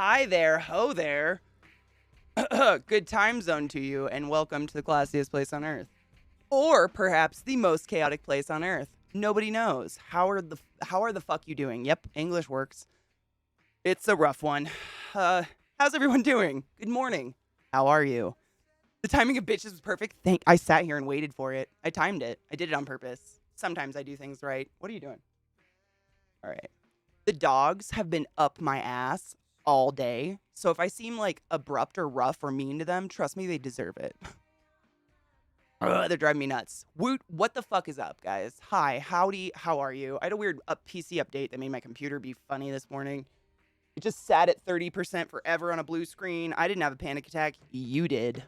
Hi there, ho there. Good time zone to you, and welcome to the classiest place on earth. Or perhaps the most chaotic place on earth. Nobody knows. How are the fuck you doing? Yep, English works. It's a rough one. How's everyone doing? Good morning. How are you? The timing of bitches was perfect. I sat here and waited for it. I timed it. I did it on purpose. Sometimes I do things right. What are you doing? All right. The dogs have been up my ass all day. So if I seem like abrupt or rough or mean to them, trust me, they deserve it. They're driving me nuts. Woot, what the fuck is up, guys? Hi, howdy, how are you? I had a weird PC update that made my computer be funny this morning. It just sat at 30% forever on a blue screen. I didn't have a panic attack. You did.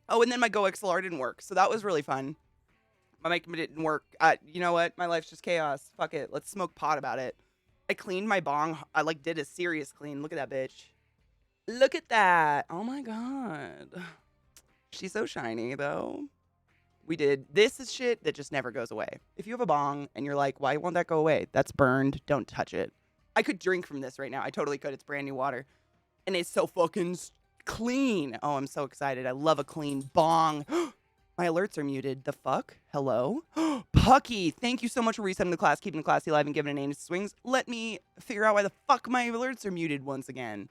Oh, and then my GoXLR didn't work. So that was really fun. My mic didn't work. You know what? My life's just chaos. Fuck it. Let's smoke pot about it. I cleaned my bong. I did a serious clean. Look at that bitch. Look at that. Oh my God. She's so shiny though. We did. This is shit that just never goes away. If you have a bong and you're like, why won't that go away? That's burned. Don't touch it. I could drink from this right now. I totally could. It's brand new water. And it's so fucking clean. Oh, I'm so excited. I love a clean bong. My alerts are muted. The fuck? Hello? Pucky, thank you so much for resetting the class, keeping the classy alive, and giving a name to swings. Let me figure out why the fuck my alerts are muted once again.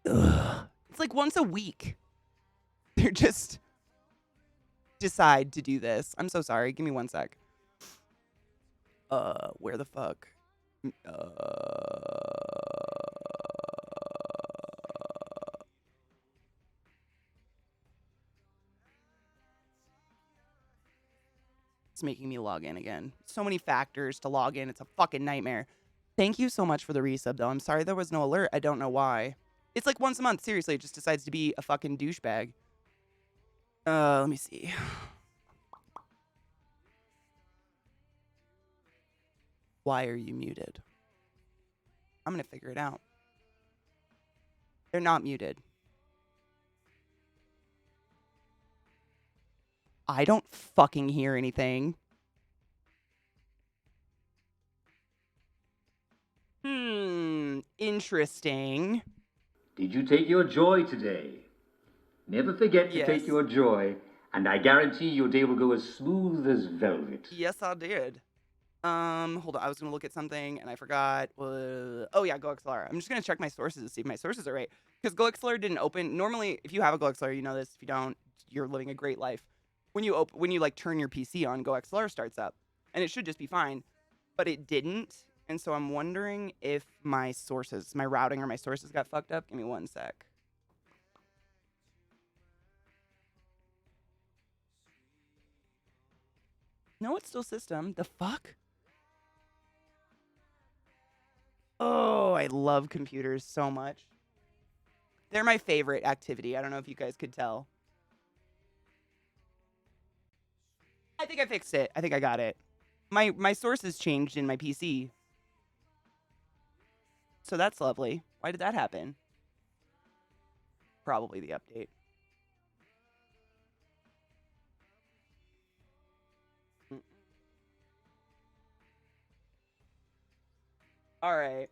Ugh. It's like once a week. They're just decide to do this. I'm so sorry. Give me one sec. Where the fuck? It's making me log in again. So many factors to log in. It's a fucking nightmare. Thank you so much for the resub, though. I'm sorry there was no alert. I don't know why. It's like once a month. Seriously, it just decides to be a fucking douchebag. Let me see. Why are you muted? I'm going to figure it out. They're not muted. I don't fucking hear anything. Interesting. Did you take your joy today? Never forget to take your joy, and I guarantee your day will go as smooth as velvet. Yes, I did. Hold on. I was going to look at something, and I forgot. Oh, yeah, GoXLR. I'm just going to check my sources to see if my sources are right. Because GoXLR didn't open. Normally, if you have a GoXLR, you know this. If you don't, you're living a great life. When you like turn your PC on, GoXLR starts up, and it should just be fine, but it didn't, and so I'm wondering if my sources, my routing or my sources got fucked up. Give me one sec. No, it's still system. The fuck? Oh, I love computers so much. They're my favorite activity. I don't know if you guys could tell. I think I fixed it. I think I got it. My sources changed in my PC. So that's lovely. Why did that happen? Probably the update. All right.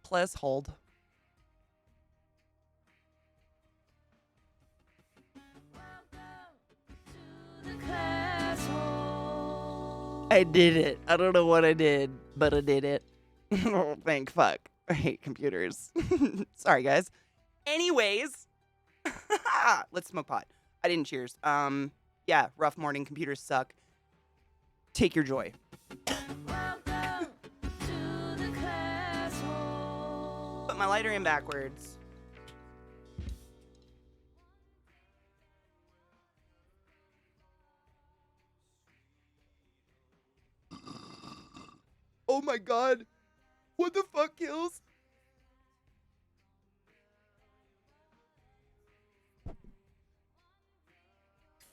Please hold. I did it. I don't know what I did, but I did it. Oh, thank fuck. I hate computers. Sorry, guys. Anyways, let's smoke pot. I didn't cheers. Yeah, rough morning. Computers suck. Take your joy. Put my lighter in backwards. Oh my god. What the fuck, Kills?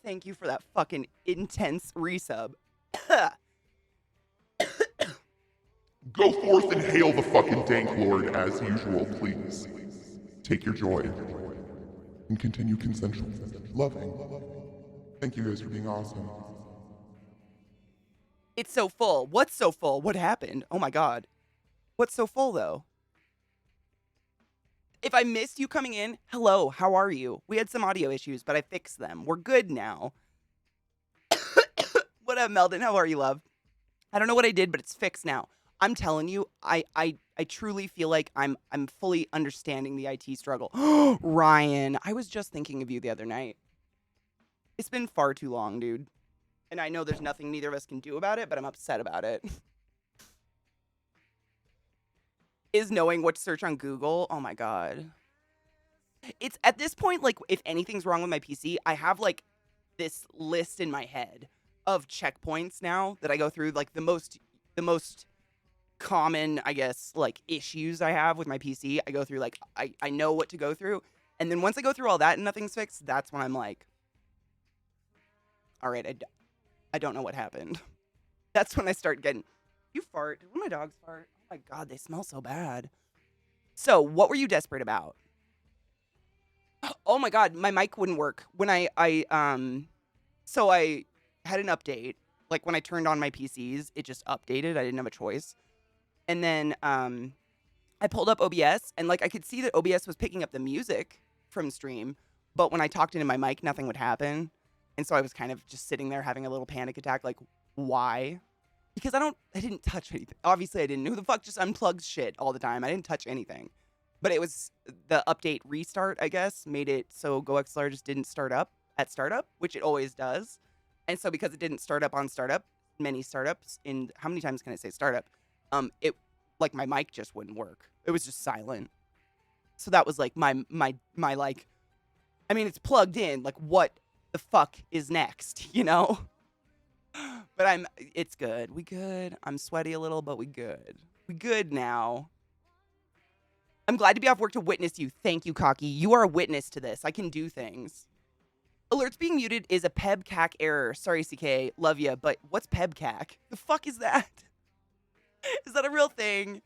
Thank you for that fucking intense resub. Go forth and hail the fucking Dank Lord as usual, please. Take your joy. And continue consensual loving. Thank you guys for being awesome. It's so full. What's so full? What happened? Oh my God. What's so full though? If I missed you coming in, hello, how are you? We had some audio issues, but I fixed them. We're good now. What up, Meldon? How are you, love? I don't know what I did, but it's fixed now. I'm telling you, I truly feel like I'm fully understanding the IT struggle. Ryan, I was just thinking of you the other night. It's been far too long, dude. And I know there's nothing neither of us can do about it, but I'm upset about it. Is knowing what to search on Google. Oh my God. It's at this point, like, if anything's wrong with my PC, I have like this list in my head of checkpoints now that I go through, like the most common, I guess, like issues I have with my PC. I go through like I know what to go through. And then once I go through all that and nothing's fixed, that's when I'm like, all right, I don't know what happened. That's when I start getting, you fart. Did one of my dogs fart? Oh my God, they smell so bad. So what were you desperate about? Oh my God, my mic wouldn't work. When so I had an update. Like when I turned on my PCs, it just updated. I didn't have a choice. And then I pulled up OBS and like I could see that OBS was picking up the music from stream, but when I talked into my mic, nothing would happen. And so I was kind of just sitting there having a little panic attack, like, why? Because I didn't touch anything. Obviously I didn't. Who the fuck just unplugs shit all the time? I didn't touch anything. But it was the update restart, I guess, made it so GoXLR just didn't start up at startup, which it always does. And so because it didn't start up on startup, many startups in, how many times can I say startup? It, like my mic just wouldn't work. It was just silent. So that was like my like, I mean, it's plugged in. Like what the fuck is next, you know? But it's good. We good. I'm sweaty a little, but we good. We good now. I'm glad to be off work to witness you. Thank you, Cocky. You are a witness to this. I can do things. Alerts being muted is a pebcac error. Sorry, CK. Love ya, but what's pebcac? The fuck is that? Is that a real thing?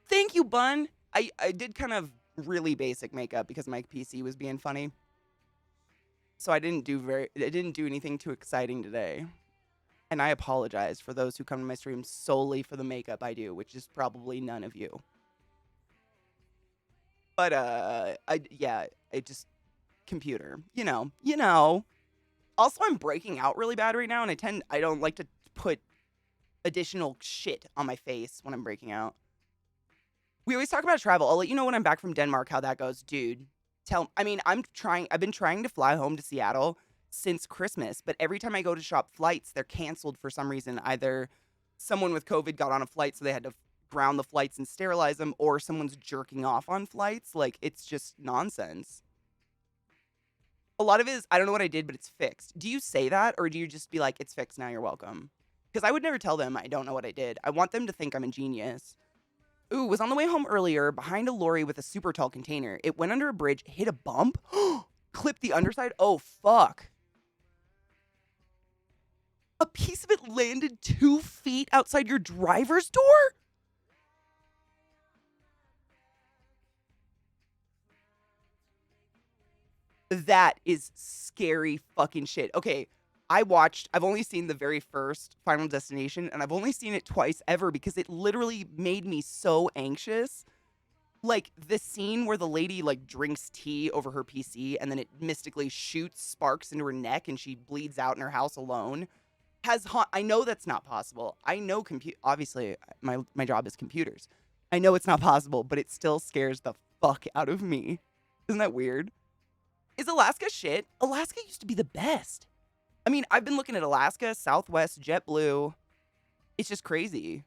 Thank you, Bun. I did kind of really basic makeup because my PC was being funny. So I didn't do anything too exciting today. And I apologize for those who come to my stream solely for the makeup I do, which is probably none of you. But it just computer, you know. Also, I'm breaking out really bad right now, and I don't like to put additional shit on my face when I'm breaking out. We always talk about travel. I'll let you know when I'm back from Denmark how that goes, dude. I've been trying to fly home to Seattle since Christmas, but every time I go to shop flights, they're canceled for some reason. Either someone with COVID got on a flight, so they had to ground the flights and sterilize them, or someone's jerking off on flights. Like, it's just nonsense. A lot of it is, I don't know what I did, but it's fixed. Do you say that, or do you just be like, it's fixed now, you're welcome? Because I would never tell them I don't know what I did. I want them to think I'm a genius. Ooh, was on the way home earlier, behind a lorry with a super tall container. It went under a bridge, hit a bump, clipped the underside. Oh, fuck. A piece of it landed 2 feet outside your driver's door? That is scary fucking shit. Okay, I've only seen the very first Final Destination, and I've only seen it twice ever because it literally made me so anxious. Like, the scene where the lady, like, drinks tea over her PC, and then it mystically shoots sparks into her neck, and she bleeds out in her house alone. I know that's not possible. I know obviously, my job is computers. I know it's not possible, but it still scares the fuck out of me. Isn't that weird? Is Alaska shit? Alaska used to be the best. I mean, I've been looking at Alaska, Southwest, JetBlue. It's just crazy.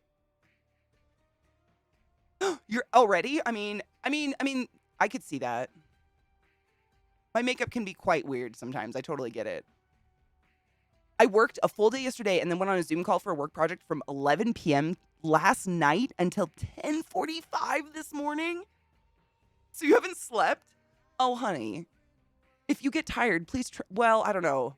You're already? I mean, I could see that. My makeup can be quite weird sometimes. I totally get it. I worked a full day yesterday and then went on a Zoom call for a work project from 11 p.m. last night until 10:45 this morning. So you haven't slept? Oh, honey. If you get tired, please well, I don't know.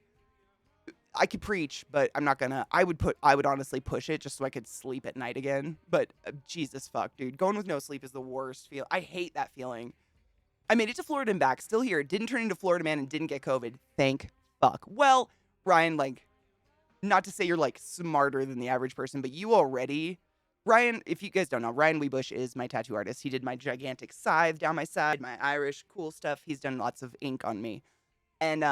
I could preach, but I'm not gonna. I would honestly push it just so I could sleep at night again. But Jesus fuck, dude. Going with no sleep is the worst feel. I hate that feeling. I made it to Florida and back, still here. Didn't turn into Florida man and didn't get COVID. Thank fuck. Well, Ryan, like, not to say you're like smarter than the average person, but you already, Ryan, if you guys don't know, Ryan Weebush is my tattoo artist. He did my gigantic scythe down my side, my Irish cool stuff. He's done lots of ink on me. And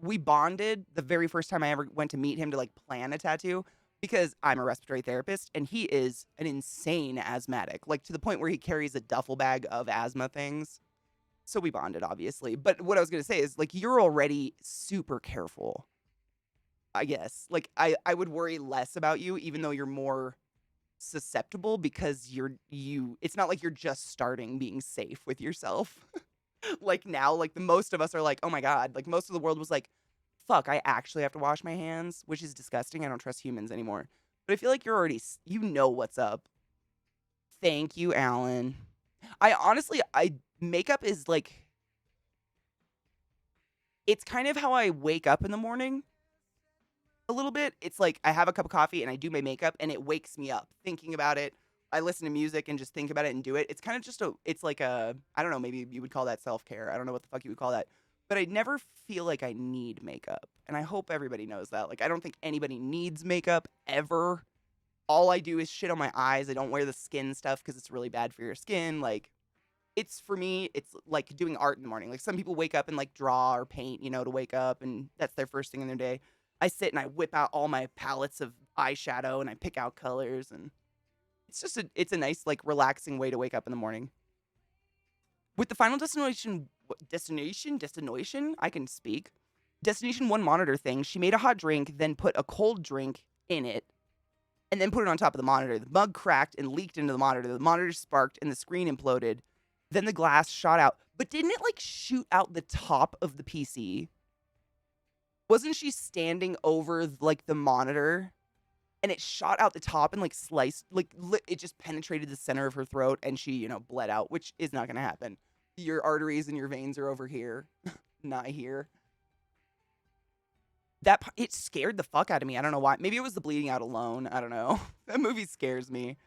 we bonded the very first time I ever went to meet him to like plan a tattoo because I'm a respiratory therapist and he is an insane asthmatic, like to the point where he carries a duffel bag of asthma things. So we bonded, obviously. But what I was going to say is like, you're already super careful, I guess. Like I would worry less about you, even though you're more susceptible because it's not like you're just starting being safe with yourself. Like now, like the most of us are like, oh my God, like most of the world was like, fuck, I actually have to wash my hands, which is disgusting. I don't trust humans anymore. But I feel like you're already, you know what's up. Thank you, Alan. Makeup is like, it's kind of how I wake up in the morning a little bit. It's like I have a cup of coffee and I do my makeup and it wakes me up thinking about it. I listen to music and just think about it and do it. It's kind of just it's like I don't know, maybe you would call that self-care. I don't know what the fuck you would call that. But I never feel like I need makeup. And I hope everybody knows that. Like, I don't think anybody needs makeup ever. All I do is shit on my eyes. I don't wear the skin stuff because it's really bad for your skin. Like, for me, it's like doing art in the morning. Like, some people wake up and like draw or paint, to wake up and that's their first thing in their day. I sit and I whip out all my palettes of eyeshadow and I pick out colors and it's a nice, like, relaxing way to wake up in the morning. With the Final Destination, I can speak. Destination 1 monitor thing, she made a hot drink, then put a cold drink in it, and then put it on top of the monitor. The mug cracked and leaked into the monitor. The monitor sparked and the screen imploded. Then the glass shot out. But didn't it, like, shoot out the top of the PC? Wasn't she standing over, like, the monitor? And it shot out the top and like sliced, like it just penetrated the center of her throat and she, bled out, which is not going to happen. Your arteries and your veins are over here, not here. It scared the fuck out of me. I don't know why. Maybe it was the bleeding out alone. I don't know. That movie scares me.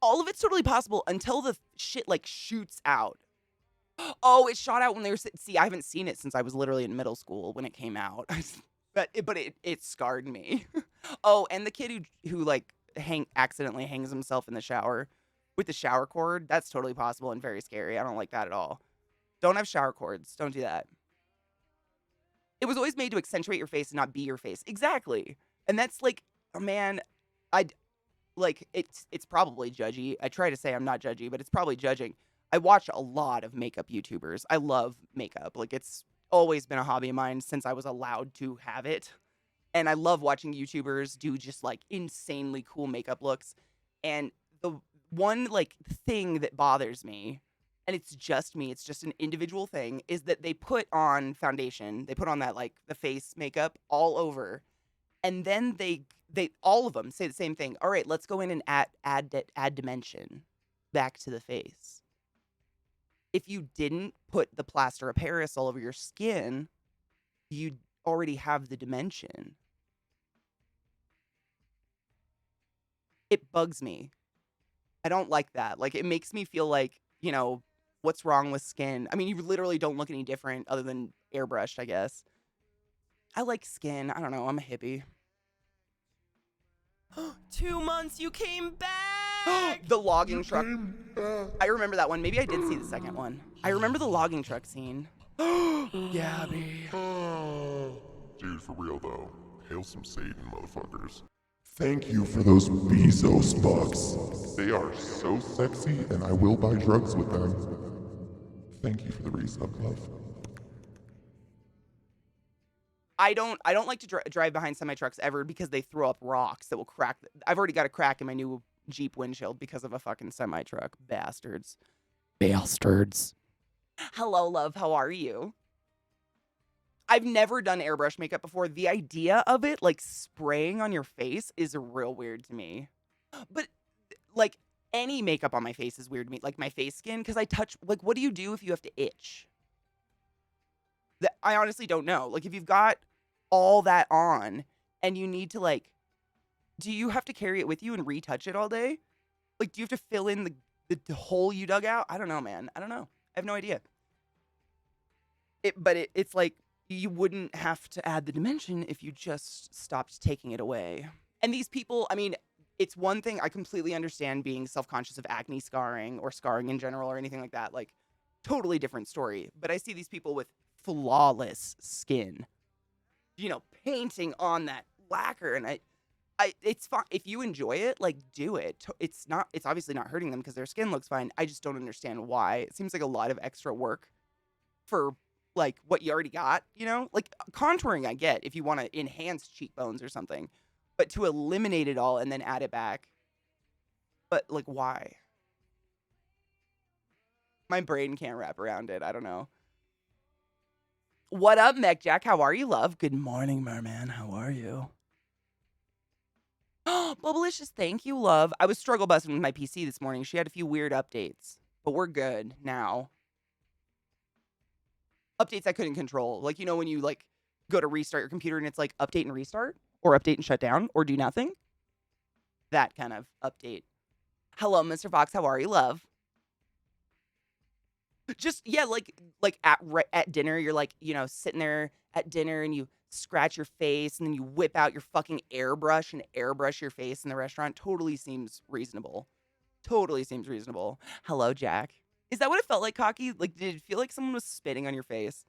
All of it's totally possible until the shit like shoots out. Oh, it shot out when they were, see, I haven't seen it since I was literally in middle school when it came out. But it scarred me. Oh, and the kid who like accidentally hangs himself in the shower with the shower cord, that's totally possible and very scary. I don't like that at all. Don't have shower cords. Don't do that. It was always made to accentuate your face and not be your face. Exactly. And that's like, oh man, it's probably judgy. I try to say I'm not judgy, but it's probably judging. I watch a lot of makeup YouTubers. I love makeup. Like, it's always been a hobby of mine since I was allowed to have it. And I love watching YouTubers do just like insanely cool makeup looks. And the one like thing that bothers me, and it's just me, it's just an individual thing, is that they put on foundation. They put on that like the face makeup all over. And then they all of them say the same thing. All right, let's go in and add dimension back to the face. If you didn't put the plaster of Paris all over your skin, you'd already have the dimension. It bugs me. I don't like that. Like, it makes me feel like, what's wrong with skin? I mean, you literally don't look any different other than airbrushed, I guess. I like skin. I don't know. I'm a hippie. 2 months, you came back! The logging truck. I remember that one. Maybe I did see the second one. I remember the logging truck scene. Gabby. Dude, for real though. Hail some Satan, motherfuckers. Thank you for those Bezos bucks. They are so sexy, and I will buy drugs with them. Thank you for the resub, love. I don't like to drive behind semi-trucks ever because they throw up rocks that will crack. I've already got a crack in my new Jeep windshield because of a fucking semi-truck. Bastards. Hello, love. How are you? I've never done airbrush makeup before. The idea of it, like, spraying on your face is real weird to me. But, like, any makeup on my face is weird to me. Like, my face skin, because I touch... Like, what do you do if you have to itch? I honestly don't know. Like, if you've got all that on and you need to, like... Do you have to carry it with you and retouch it all day? Like, do you have to fill in the hole you dug out? I don't know, man. I don't know. I have no idea. It's like... you wouldn't have to add the dimension if you just stopped taking it away. And these people, I mean, it's one thing I completely understand being self-conscious of acne scarring or scarring in general or anything like that. Like, totally different story. But I see these people with flawless skin, painting on that lacquer, and it's fine if you enjoy it. Like, do it. It's obviously not hurting them because their skin looks fine. I just don't understand why. It seems like a lot of extra work for like what you already got. Like contouring, I get if you want to enhance cheekbones or something, but to eliminate it all and then add it back. But like, why? My brain can't wrap around it. I don't know. What up, Mech Jack? How are you, love? Good morning, merman. How are you? Bubblicious, thank you, love. I was struggle busting with my PC this morning. She had a few weird updates, but we're good now. Updates I couldn't control. Like, when you like go to restart your computer and it's like update and restart or update and shut down or do nothing. That kind of update. Hello, Mr. Fox. How are you, love? Just, yeah, like at dinner, you're like, sitting there at dinner and you scratch your face and then you whip out your fucking airbrush and airbrush your face in the restaurant. Totally seems reasonable. Totally seems reasonable. Hello, Jack. Is that what it felt like, Cocky? Like, did it feel like someone was spitting on your face?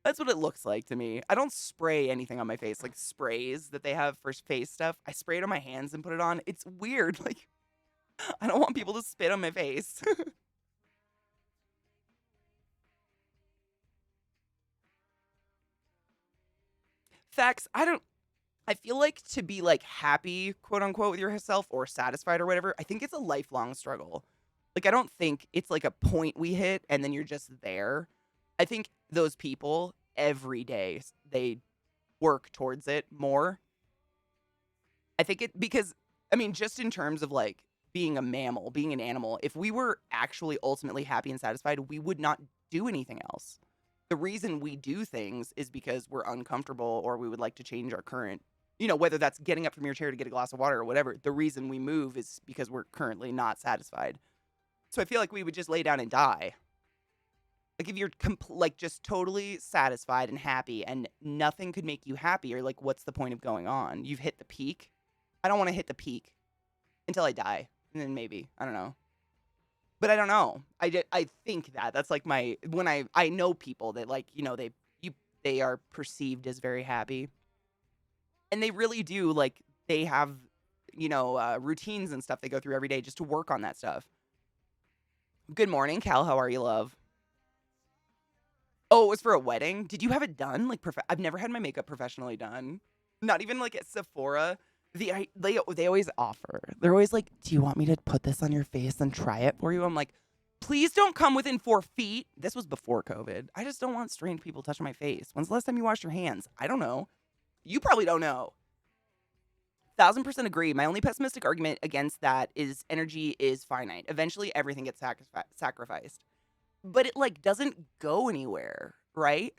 That's what it looks like to me. I don't spray anything on my face, like sprays that they have for face stuff. I spray it on my hands and put it on. It's weird. Like, I don't want people to spit on my face. Facts. I feel like to be like happy, quote unquote, with yourself or satisfied or whatever, I think it's a lifelong struggle. Like, I don't think it's like a point we hit and then you're just there. I think those people every day, they work towards it more. I think because, I mean, just in terms of like being a mammal, being an animal, if we were actually ultimately happy and satisfied, we would not do anything else. The reason we do things is because we're uncomfortable or we would like to change our current, whether that's getting up from your chair to get a glass of water or whatever. The reason we move is because we're currently not satisfied. So I feel like we would just lay down and die. Like if you're just totally satisfied and happy and nothing could make you happier, like what's the point of going on? You've hit the peak. I don't want to hit the peak until I die. And then maybe, I don't know. But I don't know. I think that's like when I know people that like, they are perceived as very happy. And they really do, like, they have, routines and stuff they go through every day just to work on that stuff. Good morning, Cal. How are you, love? Oh, it was for a wedding? Did you have it done? Like, I've never had my makeup professionally done. Not even like at Sephora. They always offer. They're always like, do you want me to put this on your face and try it for you? I'm like, please don't come within 4 feet. This was before COVID. I just don't want strange people touching my face. When's the last time you washed your hands? I don't know. You probably don't know. 1000% agree. My only pessimistic argument against that is energy is finite. Eventually, everything gets sacrificed. But it, like, doesn't go anywhere, right?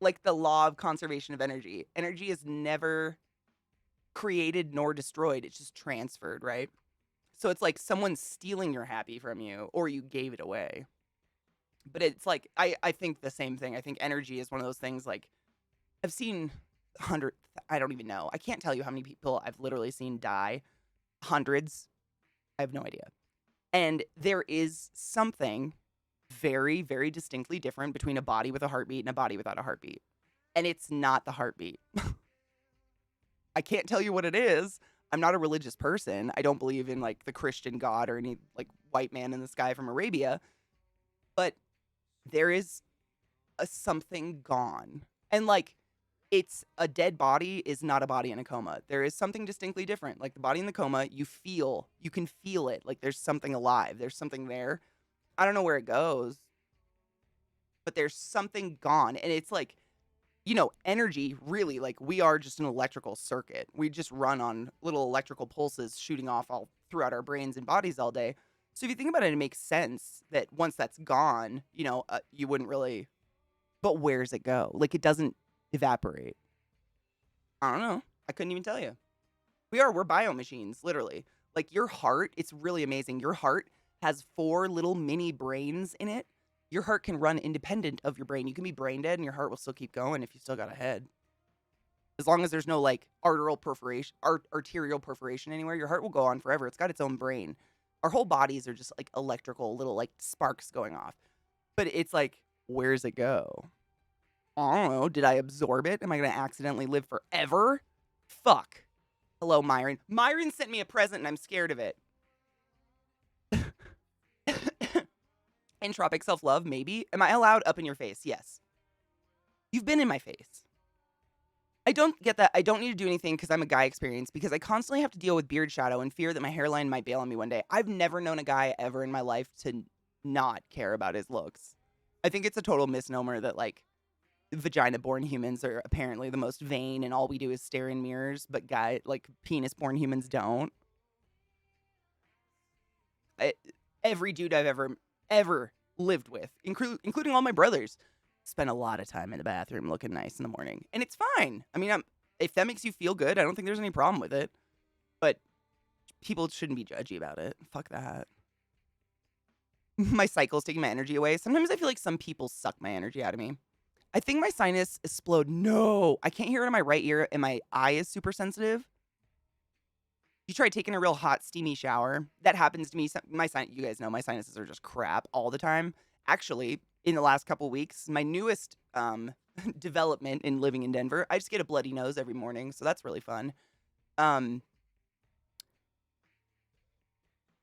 Like the law of conservation of energy. Energy is never created nor destroyed. It's just transferred, right? So it's like someone's stealing your happy from you or you gave it away. But it's like, I think the same thing. I think energy is one of those things, like, I've seen I don't even know. I can't tell you how many people I've literally seen die. Hundreds. I have no idea. And there is something very, very distinctly different between a body with a heartbeat and a body without a heartbeat. And it's not the heartbeat. I can't tell you what it is. I'm not a religious person. I don't believe in like the Christian God or any like white man in the sky from Arabia. But there is something gone. And like, it's a dead body is not a body in a coma. There is something distinctly different. Like the body in the coma, you can feel it. Like there's something alive. There's something there. I don't know where it goes, but there's something gone. And it's like, energy really, like we are just an electrical circuit. We just run on little electrical pulses shooting off all throughout our brains and bodies all day. So if you think about it, it makes sense that once that's gone, you wouldn't really, but where's it go? Like it doesn't evaporate. I don't know. I couldn't even tell you. We're bio machines, literally. Like your heart, it's really amazing. Your heart has 4 little mini brains in it Your heart can run independent of your brain. You can be brain dead and your heart will still keep going if you still got a head. As long as there's no like arterial perforation anywhere, your heart will go on forever. It's got its own brain. Our whole bodies are just like electrical little like sparks going off. But it's like, where's it go? I don't know. Did I absorb it? Am I going to accidentally live forever? Fuck. Hello, Myron. Myron sent me a present and I'm scared of it. Entropic self-love, maybe. Am I allowed up in your face? Yes. You've been in my face. I don't get that. I don't need to do anything because I'm a guy experience because I constantly have to deal with beard shadow and fear that my hairline might bail on me one day. I've never known a guy ever in my life to not care about his looks. I think it's a total misnomer that like vagina-born humans are apparently the most vain and all we do is stare in mirrors, but penis-born humans don't. Every dude I've ever lived with, including all my brothers, spend a lot of time in the bathroom looking nice in the morning. And it's fine. I mean, if that makes you feel good, I don't think there's any problem with it. But people shouldn't be judgy about it. Fuck that. My cycle's taking my energy away. Sometimes I feel like some people suck my energy out of me. I think my sinus explode. No, I can't hear it in my right ear and my eye is super sensitive. You try taking a real hot, steamy shower. That happens to me. You guys know my sinuses are just crap all the time. Actually, in the last couple weeks, my newest development in living in Denver, I just get a bloody nose every morning, so that's really fun.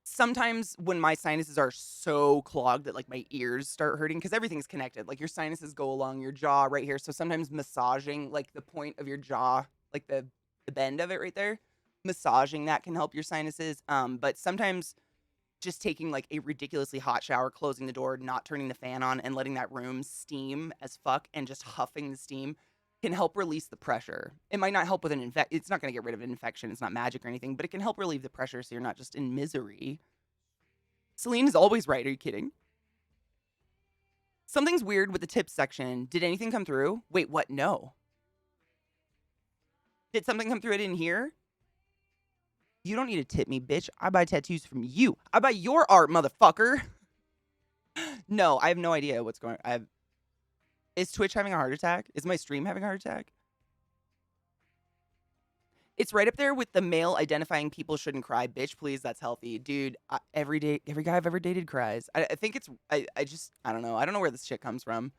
Sometimes when my sinuses are so clogged that like my ears start hurting, because everything's connected. Like your sinuses go along your jaw right here, so sometimes massaging like the point of your jaw, like the bend of it right there, massaging that can help your sinuses. But sometimes just taking like a ridiculously hot shower, closing the door, not turning the fan on, and letting that room steam as fuck and just huffing the steam can help release the pressure. It might not help with it's not going to get rid of an infection. It's not magic or anything, but it can help relieve the pressure so you're not just in misery. Celine is always right. Are you kidding? Something's weird with the tips section. Did anything come through? Wait, what? No. Did something come through I didn't hear? You don't need to tip me, bitch. I buy tattoos from you. I buy your art, motherfucker. No, I have no idea what's going on. Is Twitch having a heart attack? Is my stream having a heart attack? It's right up there with the male identifying people shouldn't cry. Bitch, please, that's healthy. Dude, every guy I've ever dated cries. I think it's, I don't know. I don't know where this shit comes from.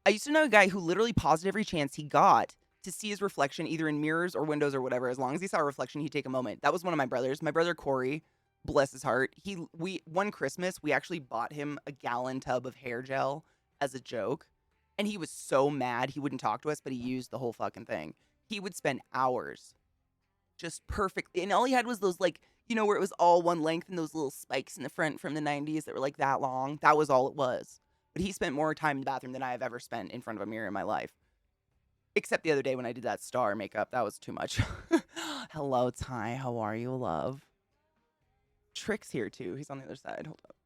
I used to know a guy who literally paused every chance he got to see his reflection either in mirrors or windows or whatever. As long as he saw a reflection, he'd take a moment. That was one of my brothers. My brother Corey, bless his heart. One Christmas, we actually bought him a gallon tub of hair gel as a joke. And he was so mad he wouldn't talk to us, but he used the whole fucking thing. He would spend hours just perfectly. And all he had was those like, you know, where it was all one length and those little spikes in the front from the 90s that were like that long. That was all it was. But he spent more time in the bathroom than I have ever spent in front of a mirror in my life. Except the other day when I did that star makeup. That was too much. Hello, Ty. How are you, love? Trick's here, too. He's on the other side. Hold up.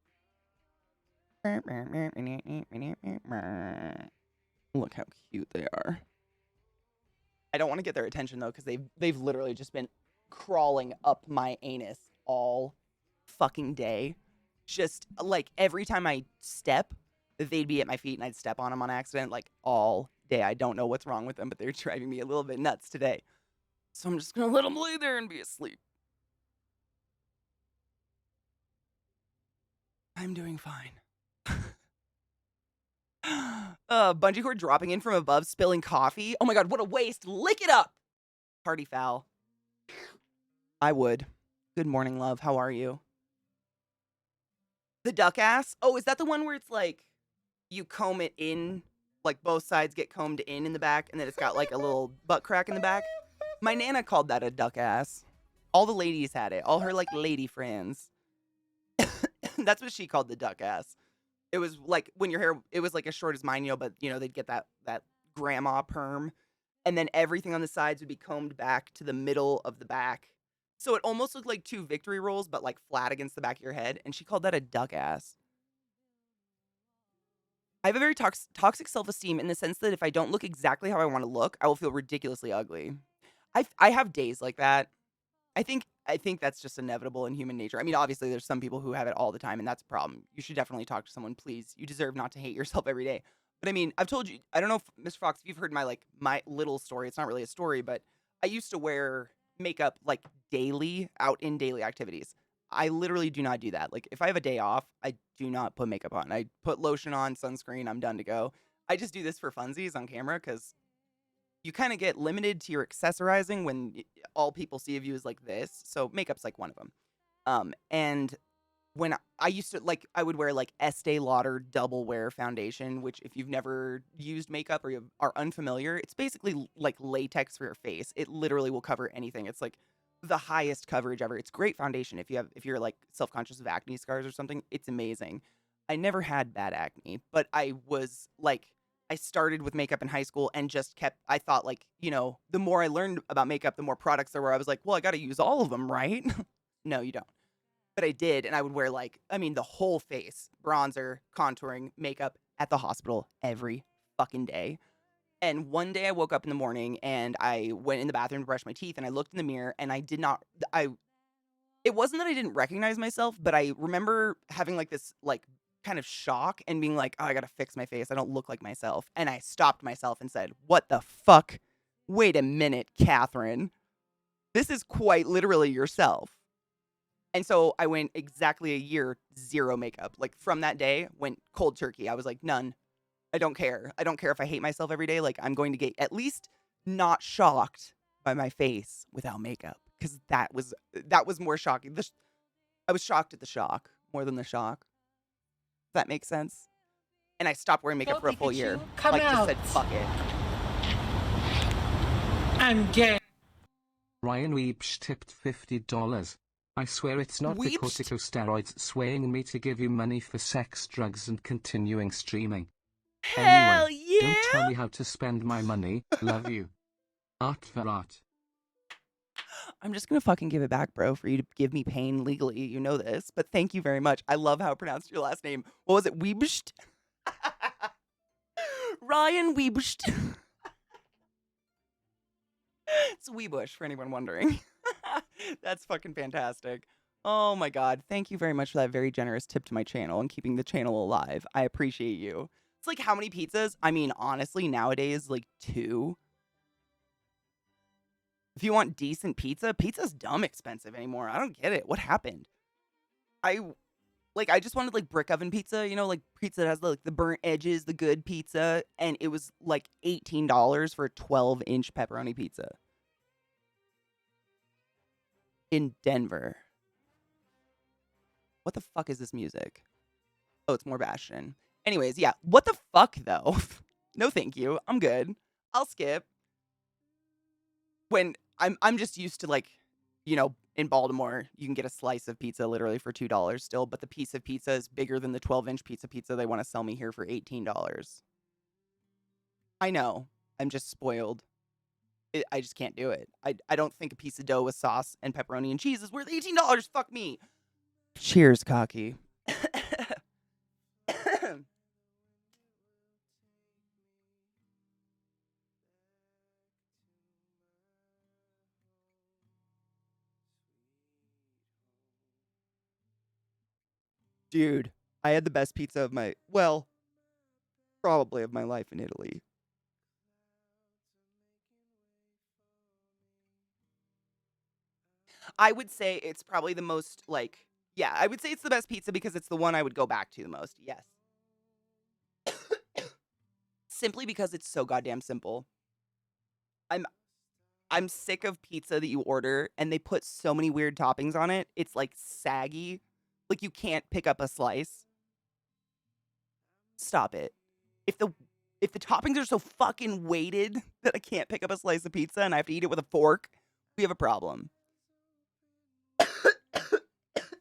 Look how cute they are. I don't want to get their attention, though, because they've literally just been crawling up my anus all fucking day. Just, like, every time I step, they'd be at my feet and I'd step on them on accident, like, all day. I don't know what's wrong with them, but they're driving me a little bit nuts today. So I'm just going to let them lay there and be asleep. I'm doing fine. Bungee cord dropping in from above, spilling coffee. Oh my god, what a waste. Lick it up. Party foul. I would. Good morning, love. How are you? The duck ass? Oh, is that the one where it's like you comb it in, like both sides get combed in the back, and then it's got like a little butt crack in the back? My Nana called that a duck ass. All the ladies had it. All her like lady friends. That's what she called the duck ass. It was like when your hair, it was like as short as mine, you know, but you know, they'd get that grandma perm. And then everything on the sides would be combed back to the middle of the back. So it almost looked like two victory rolls, but like flat against the back of your head. And she called that a duck ass. I have a very toxic self-esteem in the sense that if I don't look exactly how I want to look, I will feel ridiculously ugly. I have days like that. I think that's just inevitable in human nature. I mean, obviously, there's some people who have it all the time, and that's a problem. You should definitely talk to someone, please. You deserve not to hate yourself every day. But I mean, I've told you. I don't know if Mr. Fox, if you've heard my little story. It's not really a story, but I used to wear makeup like daily out in daily activities. I literally do not do that. Like if I have a day off, I do not put makeup on. I put lotion on, sunscreen. I'm done to go. I just do this for funsies on camera because you kind of get limited to your accessorizing when all people see of you is like this. So makeup's like one of them. And when I used to like, I would wear like Estee Lauder double wear foundation, which if you've never used makeup or you are unfamiliar, it's basically like latex for your face. It literally will cover anything. It's like the highest coverage ever. It's great foundation if you're like self-conscious of acne scars or something. It's amazing. I never had bad acne, but I was like I started with makeup in high school and just kept I thought like, the more I learned about makeup, the more products there were. I was like, well, I got to use all of them, right? No, you don't. But I did, and I would wear like, I mean, the whole face, bronzer, contouring, makeup at the hospital every fucking day. And one day I woke up in the morning and I went in the bathroom to brush my teeth and I looked in the mirror and I did not, it wasn't that I didn't recognize myself, but I remember having like this like kind of shock and being like, oh, I gotta fix my face. I don't look like myself. And I stopped myself and said, what the fuck? Wait a minute, Catherine. This is quite literally yourself. And so I went exactly a year, zero makeup. Like from that day, went cold turkey. I was like, none. I don't care. I don't care if I hate myself every day. Like I'm going to get at least not shocked by my face without makeup because that was more shocking. I was shocked at the shock more than the shock. If that makes sense. And I stopped wearing makeup for a full year. Come like out. just said, fuck it. I'm gay. Ryan Weeps tipped $50. I swear it's not the Weeps? corticosteroids swaying me to give you money for sex, drugs, and continuing streaming. Hell Anyway, yeah! don't tell me how to spend my money. Love you. Art for art. I'm just gonna fucking give it back, bro, for you to give me pain legally. You know this, but thank you very much. I love how I pronounced your last name. What was it? Weebst? Ryan Weebst. It's Weebush for anyone wondering. That's fucking fantastic. Oh my god. Thank you very much for that very generous tip to my channel and keeping the channel alive. I appreciate you. It's like how many pizzas? I mean, honestly, nowadays, like 2. If you want decent pizza, pizza's dumb expensive anymore. I don't get it. What happened? I I just wanted like brick oven pizza, like pizza that has like the burnt edges, the good pizza, and it was like $18 for a 12-inch pepperoni pizza in Denver. What the fuck is this music? Oh, it's more Bastion. Anyways, yeah. What the fuck though? No, thank you. I'm good. I'll skip. When I'm just used to like, in Baltimore, you can get a slice of pizza literally for $2 still, but the piece of pizza is bigger than the 12-inch pizza they want to sell me here for $18. I know. I'm just spoiled. I just can't do it. I don't think a piece of dough with sauce and pepperoni and cheese is worth $18. Fuck me. Cheers, cocky. Dude, I had the best pizza of probably of my life in Italy. I would say it's probably the most yeah, I would say it's the best pizza because it's the one I would go back to the most. Yes. Simply because it's so goddamn simple. I'm sick of pizza that you order and they put so many weird toppings on it. It's like saggy. Like you can't pick up a slice. Stop it. If the toppings are so fucking weighted that I can't pick up a slice of pizza and I have to eat it with a fork, we have a problem.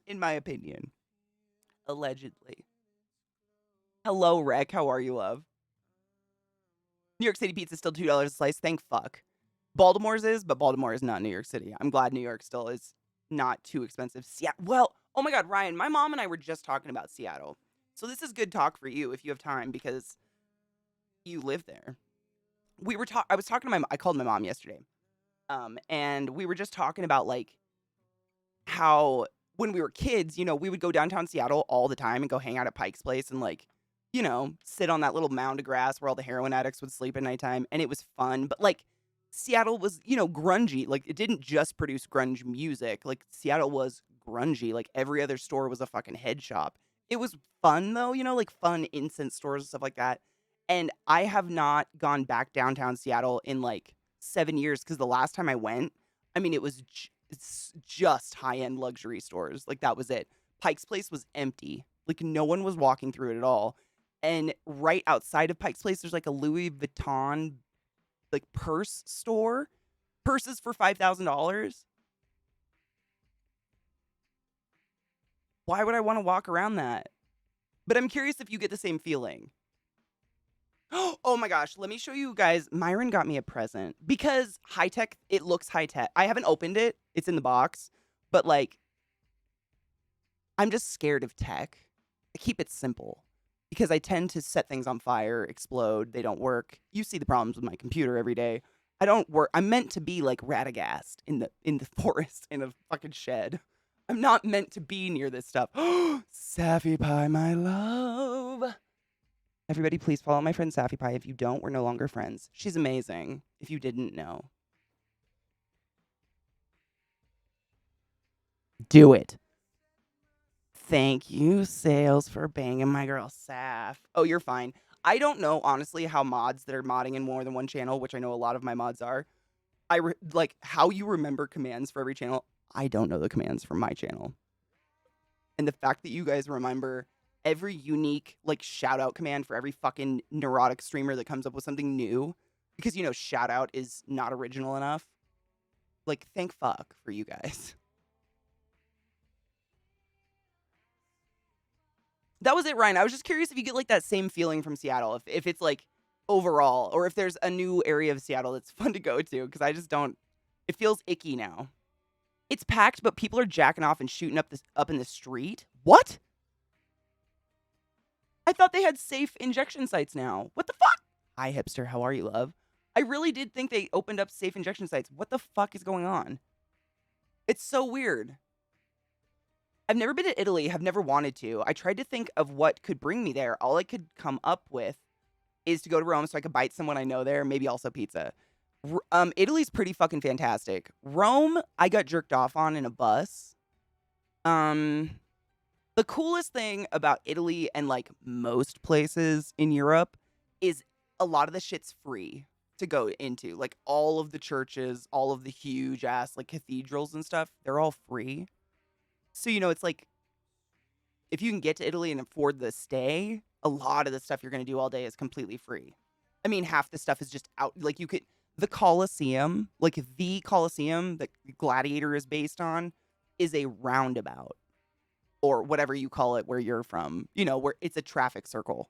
In my opinion. Allegedly. Hello, Rec. How are you, love? New York City pizza is still $2 a slice. Thank fuck. Baltimore's is, but Baltimore is not New York City. I'm glad New York still is not too expensive. Well, oh my God, Ryan, my mom and I were just talking about Seattle. So this is good talk for you if you have time because you live there. I was talking to I called my mom yesterday. And we were just talking about how when we were kids, we would go downtown Seattle all the time and go hang out at Pike's Place and like, sit on that little mound of grass where all the heroin addicts would sleep at nighttime. And it was fun. But like Seattle was, grungy. Like it didn't just produce grunge music. Like Seattle was grungy. Like every other store was a fucking head shop. It was fun though, like fun incense stores and stuff like that. And I have not gone back downtown Seattle in like 7 years because the last time I went, I mean, it was it's just high-end luxury stores. Like that was it. Pike's Place was empty. Like no one was walking through it at all. And right outside of Pike's Place, there's like a Louis Vuitton like purse store. Purses for $5,000. Why would I want to walk around that? But I'm curious if you get the same feeling. Oh my gosh, let me show you guys. Myron got me a present because high tech, it looks high tech. I haven't opened it. It's in the box. But like, I'm just scared of tech. I keep it simple because I tend to set things on fire, explode, they don't work. You see the problems with my computer every day. I don't work. I'm meant to be like Radagast in the forest in a fucking shed. I'm not meant to be near this stuff. Saffy Pie, my love. Everybody, please follow my friend Saffy Pie. If you don't, we're no longer friends. She's amazing, if you didn't know. Do it. Thank you, Sales, for banging my girl, Saf. Oh, you're fine. I don't know, honestly, how mods that are modding in more than one channel, which I know a lot of my mods are, like how you remember commands for every channel. I don't know the commands from my channel. And the fact that you guys remember every unique like shout out command for every fucking neurotic streamer that comes up with something new, because shout out is not original enough. Like, thank fuck for you guys. That was it, Ryan. I was just curious if you get like that same feeling from Seattle, if it's like overall, or if there's a new area of Seattle that's fun to go to, because I just don't. It feels icky now. It's packed, but people are jacking off and shooting up in the street. What? I thought they had safe injection sites now. What the fuck? Hi, hipster. How are you, love? I really did think they opened up safe injection sites. What the fuck is going on? It's so weird. I've never been to Italy. Have never wanted to. I tried to think of what could bring me there. All I could come up with is to go to Rome so I could bite someone I know there. Maybe also pizza. Italy's pretty fucking fantastic. Rome, I got jerked off on in a bus. The coolest thing about Italy and like most places in Europe is a lot of the shit's free to go into. Like all of the churches, all of the huge ass like cathedrals and stuff, they're all free. So, it's like if you can get to Italy and afford the stay, a lot of the stuff you're going to do all day is completely free. I mean, half the stuff is just out. Like the Colosseum, like the Colosseum that Gladiator is based on, is a roundabout. Or whatever you call it where you're from, where it's a traffic circle.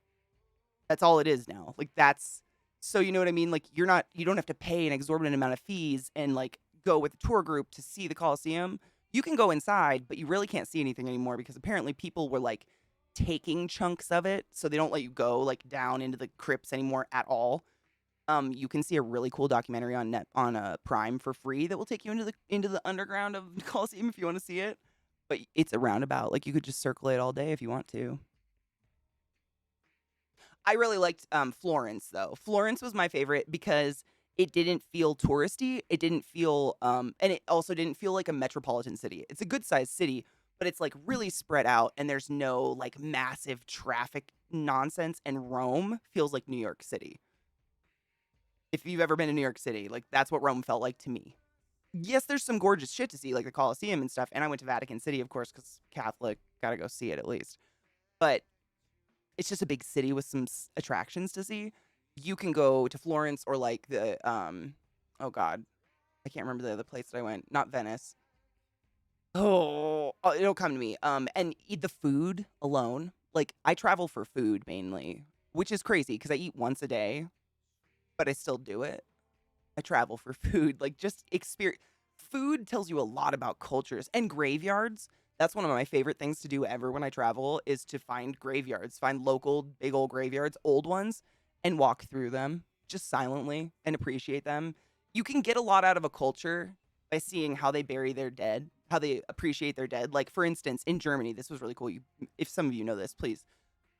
That's all it is now. Like so you know what I mean? Like you don't have to pay an exorbitant amount of fees and like go with a tour group to see the Colosseum. You can go inside, but you really can't see anything anymore because apparently people were like taking chunks of it. So they don't let you go like down into the crypts anymore at all. You can see a really cool documentary on Prime for free that will take you into the underground of the Colosseum if you want to see it. But it's a roundabout. Like, you could just circle it all day if you want to. I really liked Florence, though. Florence was my favorite because it didn't feel touristy. It didn't feel, and it also didn't feel like a metropolitan city. It's a good-sized city, but it's, like, really spread out, and there's no, like, massive traffic nonsense, and Rome feels like New York City. If you've ever been to New York City, like, that's what Rome felt like to me. Yes, there's some gorgeous shit to see, like the Colosseum and stuff. And I went to Vatican City, of course, because Catholic. Gotta go see it at least. But it's just a big city with some attractions to see. You can go to Florence or like the, oh God. I can't remember the other place that I went. Not Venice. Oh, it'll come to me. And eat the food alone. Like, I travel for food mainly, which is crazy because I eat once a day, but I still do it. I travel for food, like just experience. Food tells you a lot about cultures and graveyards. That's one of my favorite things to do ever when I travel is to find graveyards, find local big old graveyards, old ones, and walk through them just silently and appreciate them. You can get a lot out of a culture by seeing how they bury their dead, how they appreciate their dead. Like, for instance, in Germany, this was really cool. If some of you know this, please.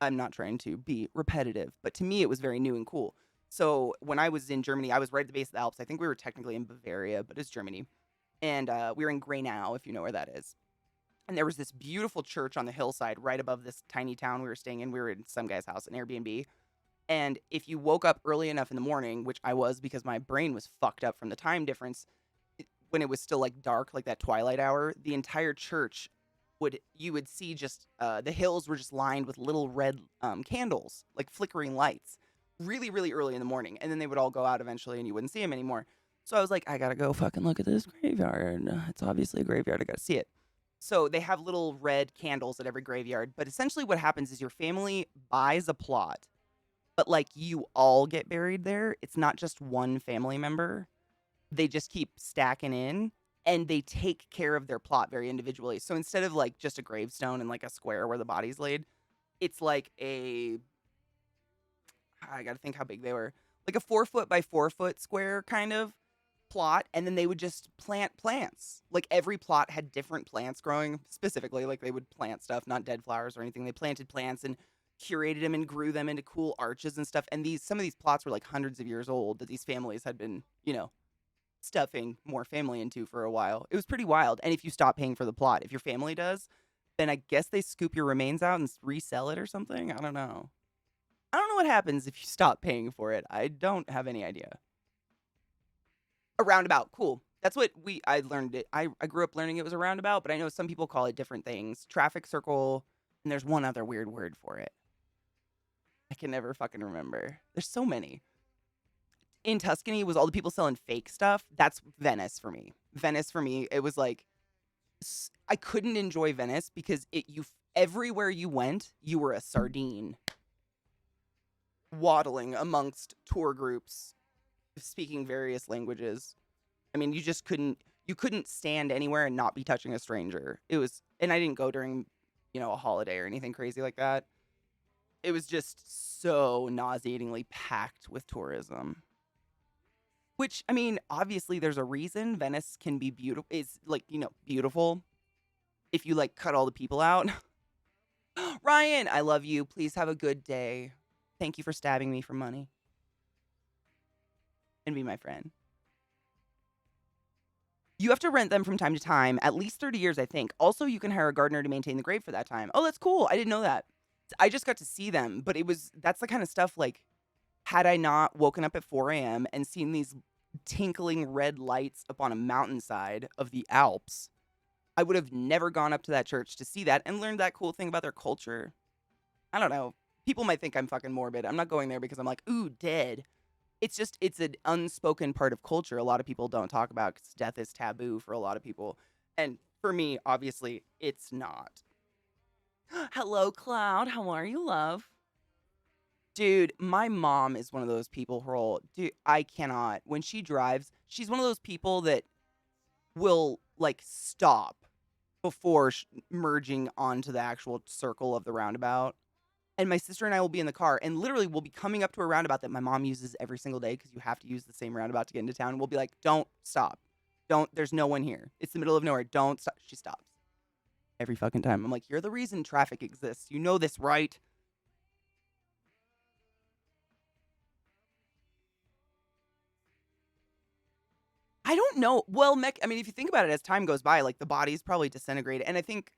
I'm not trying to be repetitive, but to me, it was very new and cool. So when I was in Germany, I was right at the base of the Alps. I think we were technically in Bavaria, but it's Germany. And we were in Greinau, if you know where that is. And there was this beautiful church on the hillside right above this tiny town we were staying in. We were in some guy's house, an Airbnb. And if you woke up early enough in the morning, which I was because my brain was fucked up from the time difference, when it was still like dark, like that twilight hour, the entire church you would see just the hills were just lined with little red candles, like flickering lights, really, really early in the morning. And then they would all go out eventually and you wouldn't see them anymore. So I was like, I gotta go fucking look at this graveyard. It's obviously a graveyard. I gotta see it. So they have little red candles at every graveyard. But essentially what happens is your family buys a plot, but like you all get buried there. It's not just one family member. They just keep stacking in and they take care of their plot very individually. So instead of like just a gravestone and like a square where the body's laid, it's like I gotta think how big they were, like a 4 foot by 4 foot square kind of plot. And then they would just plant plants. Like every plot had different plants growing specifically. Like they would plant stuff, not dead flowers or anything. They planted plants and curated them and grew them into cool arches and stuff. And some of these plots were like hundreds of years old that these families had been, stuffing more family into for a while. It was pretty wild. And if you stop paying for the plot, if your family does, then I guess they scoop your remains out and resell it or something. I don't know. I don't know what happens if you stop paying for it. I don't have any idea. A roundabout, cool. That's what I learned it. I grew up learning it was a roundabout, but I know some people call it different things. Traffic circle, and there's one other weird word for it. I can never fucking remember. There's so many. In Tuscany was all the people selling fake stuff. That's Venice for me. Venice for me, it was like I couldn't enjoy Venice because everywhere you went, you were a sardine waddling amongst tour groups speaking various languages. I mean, you couldn't stand anywhere and not be touching a stranger. And I didn't go during, a holiday or anything crazy like that. It was just so nauseatingly packed with tourism. Which, I mean, obviously there's a reason Venice can be beautiful. It's like, beautiful if you like cut all the people out. Ryan, I love you. Please have a good day. Thank you for stabbing me for money. And be my friend. You have to rent them from time to time, at least 30 years, I think. Also, you can hire a gardener to maintain the grave for that time. Oh, that's cool. I didn't know that. I just got to see them, but that's the kind of stuff like, had I not woken up at 4 a.m. and seen these tinkling red lights up on a mountainside of the Alps, I would have never gone up to that church to see that and learned that cool thing about their culture. I don't know. People might think I'm fucking morbid. I'm not going there because I'm like, ooh, dead. It's an unspoken part of culture a lot of people don't talk about because death is taboo for a lot of people. And for me, obviously, it's not. Hello, Cloud. How are you, love? Dude, my mom is one of those people who I cannot. When she drives, she's one of those people that will, like, stop before merging onto the actual circle of the roundabout. And my sister and I will be in the car, and literally we'll be coming up to a roundabout that my mom uses every single day because you have to use the same roundabout to get into town. And we'll be like, don't stop. There's no one here. It's the middle of nowhere. Don't stop. She stops. Every fucking time. I'm like, you're the reason traffic exists. You know this, right? I don't know. Well, I mean, if you think about it, as time goes by, like the body's probably disintegrated. And I think,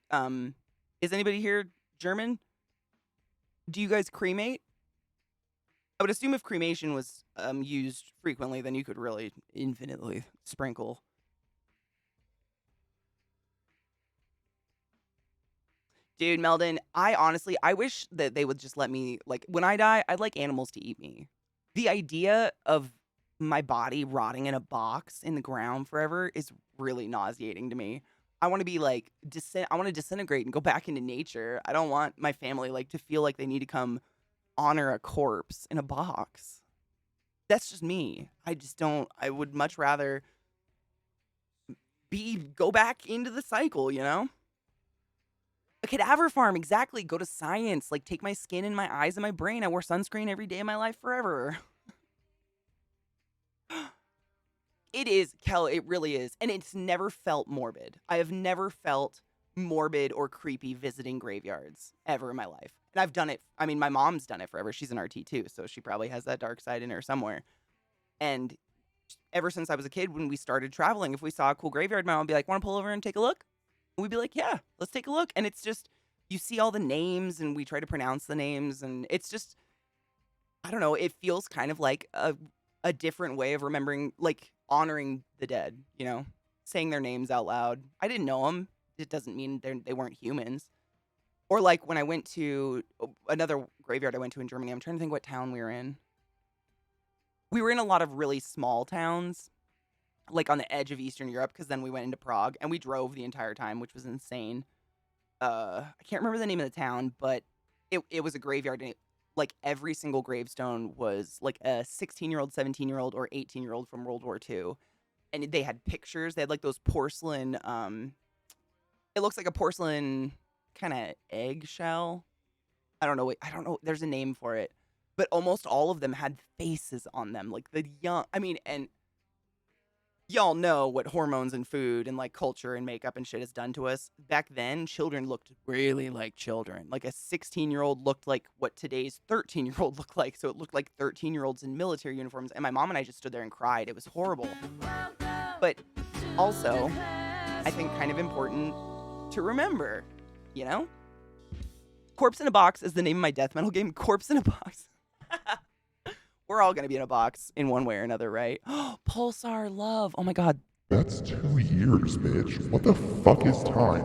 is anybody here German? Do you guys cremate? I would assume if cremation was used frequently, then you could really infinitely sprinkle. Dude, Meldon, I wish that they would just let me, like, when I die, I'd like animals to eat me. The idea of my body rotting in a box in the ground forever is really nauseating to me. I want to be like, I want to disintegrate and go back into nature. I don't want my family like to feel like they need to come honor a corpse in a box. That's just me. I would much rather go back into the cycle, A cadaver farm, exactly. Go to science, like take my skin and my eyes and my brain. I wore sunscreen every day of my life forever. It is, Kel, it really is. And it's never felt morbid. I have never felt morbid or creepy visiting graveyards ever in my life. And I've done it. I mean, my mom's done it forever. She's an RT too, so she probably has that dark side in her somewhere. And ever since I was a kid, when we started traveling, if we saw a cool graveyard, my mom would be like, want to pull over and take a look? And we'd be like, yeah, let's take a look. And it's just, you see all the names and we try to pronounce the names. And it's just, I don't know, it feels kind of like a different way of remembering, like honoring the dead, you know, saying their names out loud. I didn't know them. It doesn't mean they weren't humans. Or like when I went to another graveyard I went to in Germany, I'm trying to think what town we were in. We were in a lot of really small towns, like on the edge of Eastern Europe, because then we went into Prague and we drove the entire time, which was insane. I can't remember the name of the town, but it was a graveyard, and like every single gravestone was like a 16-year-old, 17-year-old, or 18-year-old from World War II. And they had pictures. They had like those porcelain, it looks like a porcelain kind of eggshell. I don't know. There's a name for it. But almost all of them had faces on them. Like the young, I mean, and y'all know what hormones and food and like culture and makeup and shit has done to us. Back then, children looked really like children. Like a 16-year-old looked like what today's 13-year-old looked like. So it looked like 13-year-olds in military uniforms. And my mom and I just stood there and cried. It was horrible. But also, I think kind of important to remember, you know? Corpse in a Box is the name of my death metal game. Corpse in a Box. We're all going to be in a box in one way or another, right? Pulsar Love. Oh my God. That's 2 years, bitch. What the fuck is time?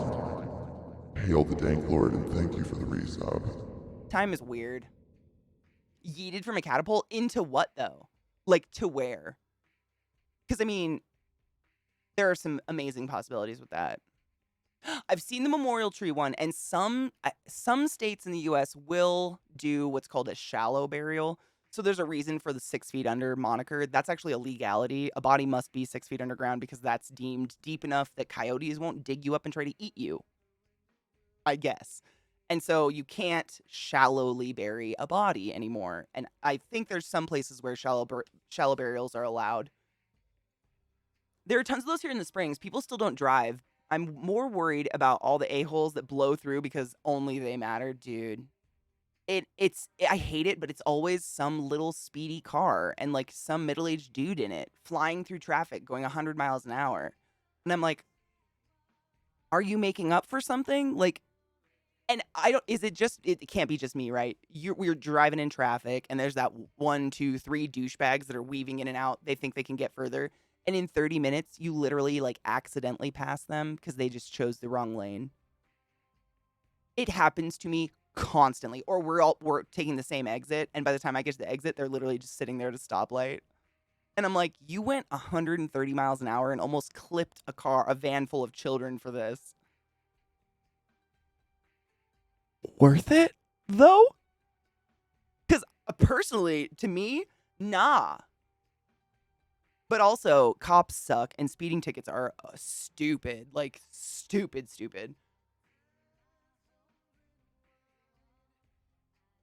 Hail the Dank Lord and thank you for the resub. Time is weird. Yeeted from a catapult into what, though? Like, to where? Because, I mean, there are some amazing possibilities with that. I've seen the memorial tree one, and some states in the U.S. will do what's called a shallow burial. So there's a reason for the 6 feet under moniker. That's actually a legality. A body must be 6 feet underground because that's deemed deep enough that coyotes won't dig you up and try to eat you, I guess. And so you can't shallowly bury a body anymore. And I think there's some places where shallow burials are allowed. There are tons of those here in the Springs. People still don't drive. I'm more worried about all the a-holes that blow through because only they matter, dude. I hate it, but it's always some little speedy car and like some middle-aged dude in it flying through traffic going 100 miles an hour. And I'm like, are you making up for something? Like, and it can't be just me, right? We're driving in traffic and there's that 1, 2, 3 douchebags that are weaving in and out. They think they can get further. And in 30 minutes, you literally like accidentally pass them because they just chose the wrong lane. It happens to me constantly. Or we're taking the same exit, and by the time I get to the exit, they're literally just sitting there at a stoplight. And I'm like, you went 130 miles an hour and almost clipped a van full of children for this. Worth it, though? Because personally, to me, nah. But also, cops suck, and speeding tickets are stupid. Like, stupid.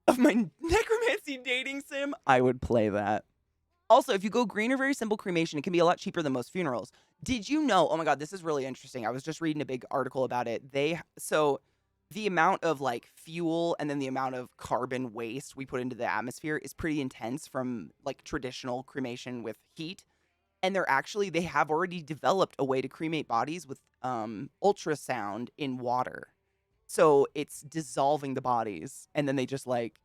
Of my necromancy dating sim, I would play that. Also, if you go green or very simple cremation, it can be a lot cheaper than most funerals. Did you know? Oh my God, this is really interesting. I was just reading a big article about it. So the amount of like fuel and then the amount of carbon waste we put into the atmosphere is pretty intense from like traditional cremation with heat. And they have already developed a way to cremate bodies with ultrasound in water. So it's dissolving the bodies, and then they just like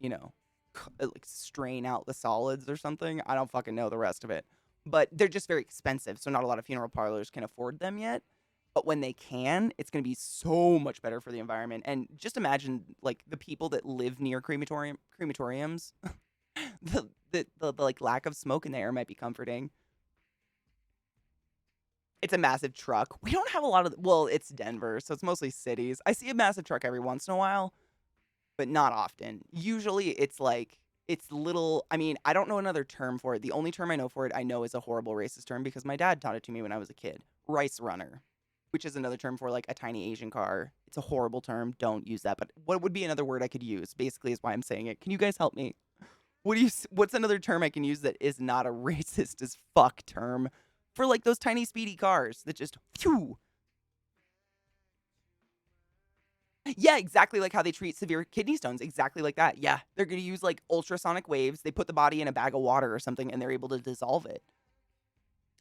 strain out the solids or something. I don't fucking know the rest of it, but they're just very expensive. So not a lot of funeral parlors can afford them yet. But when they can, it's going to be so much better for the environment. And just imagine like the people that live near crematoriums, the like lack of smoke in the air might be comforting. It's a massive truck. We don't have a lot of, it's Denver, so it's mostly cities. I see a massive truck every once in a while, but not often. Usually it's little, I mean, I don't know another term for it. The only term I know for it, I know is a horrible racist term because my dad taught it to me when I was a kid. Rice runner, which is another term for like a tiny Asian car. It's a horrible term. Don't use that. But what would be another word I could use, basically, is why I'm saying it. Can you guys help me? What's another term I can use that is not a racist as fuck term? for like those tiny speedy cars that just phew. Yeah, exactly like how they treat severe kidney stones. Exactly like that. Yeah, they're going to use like ultrasonic waves. They put the body in a bag of water or something and they're able to dissolve it.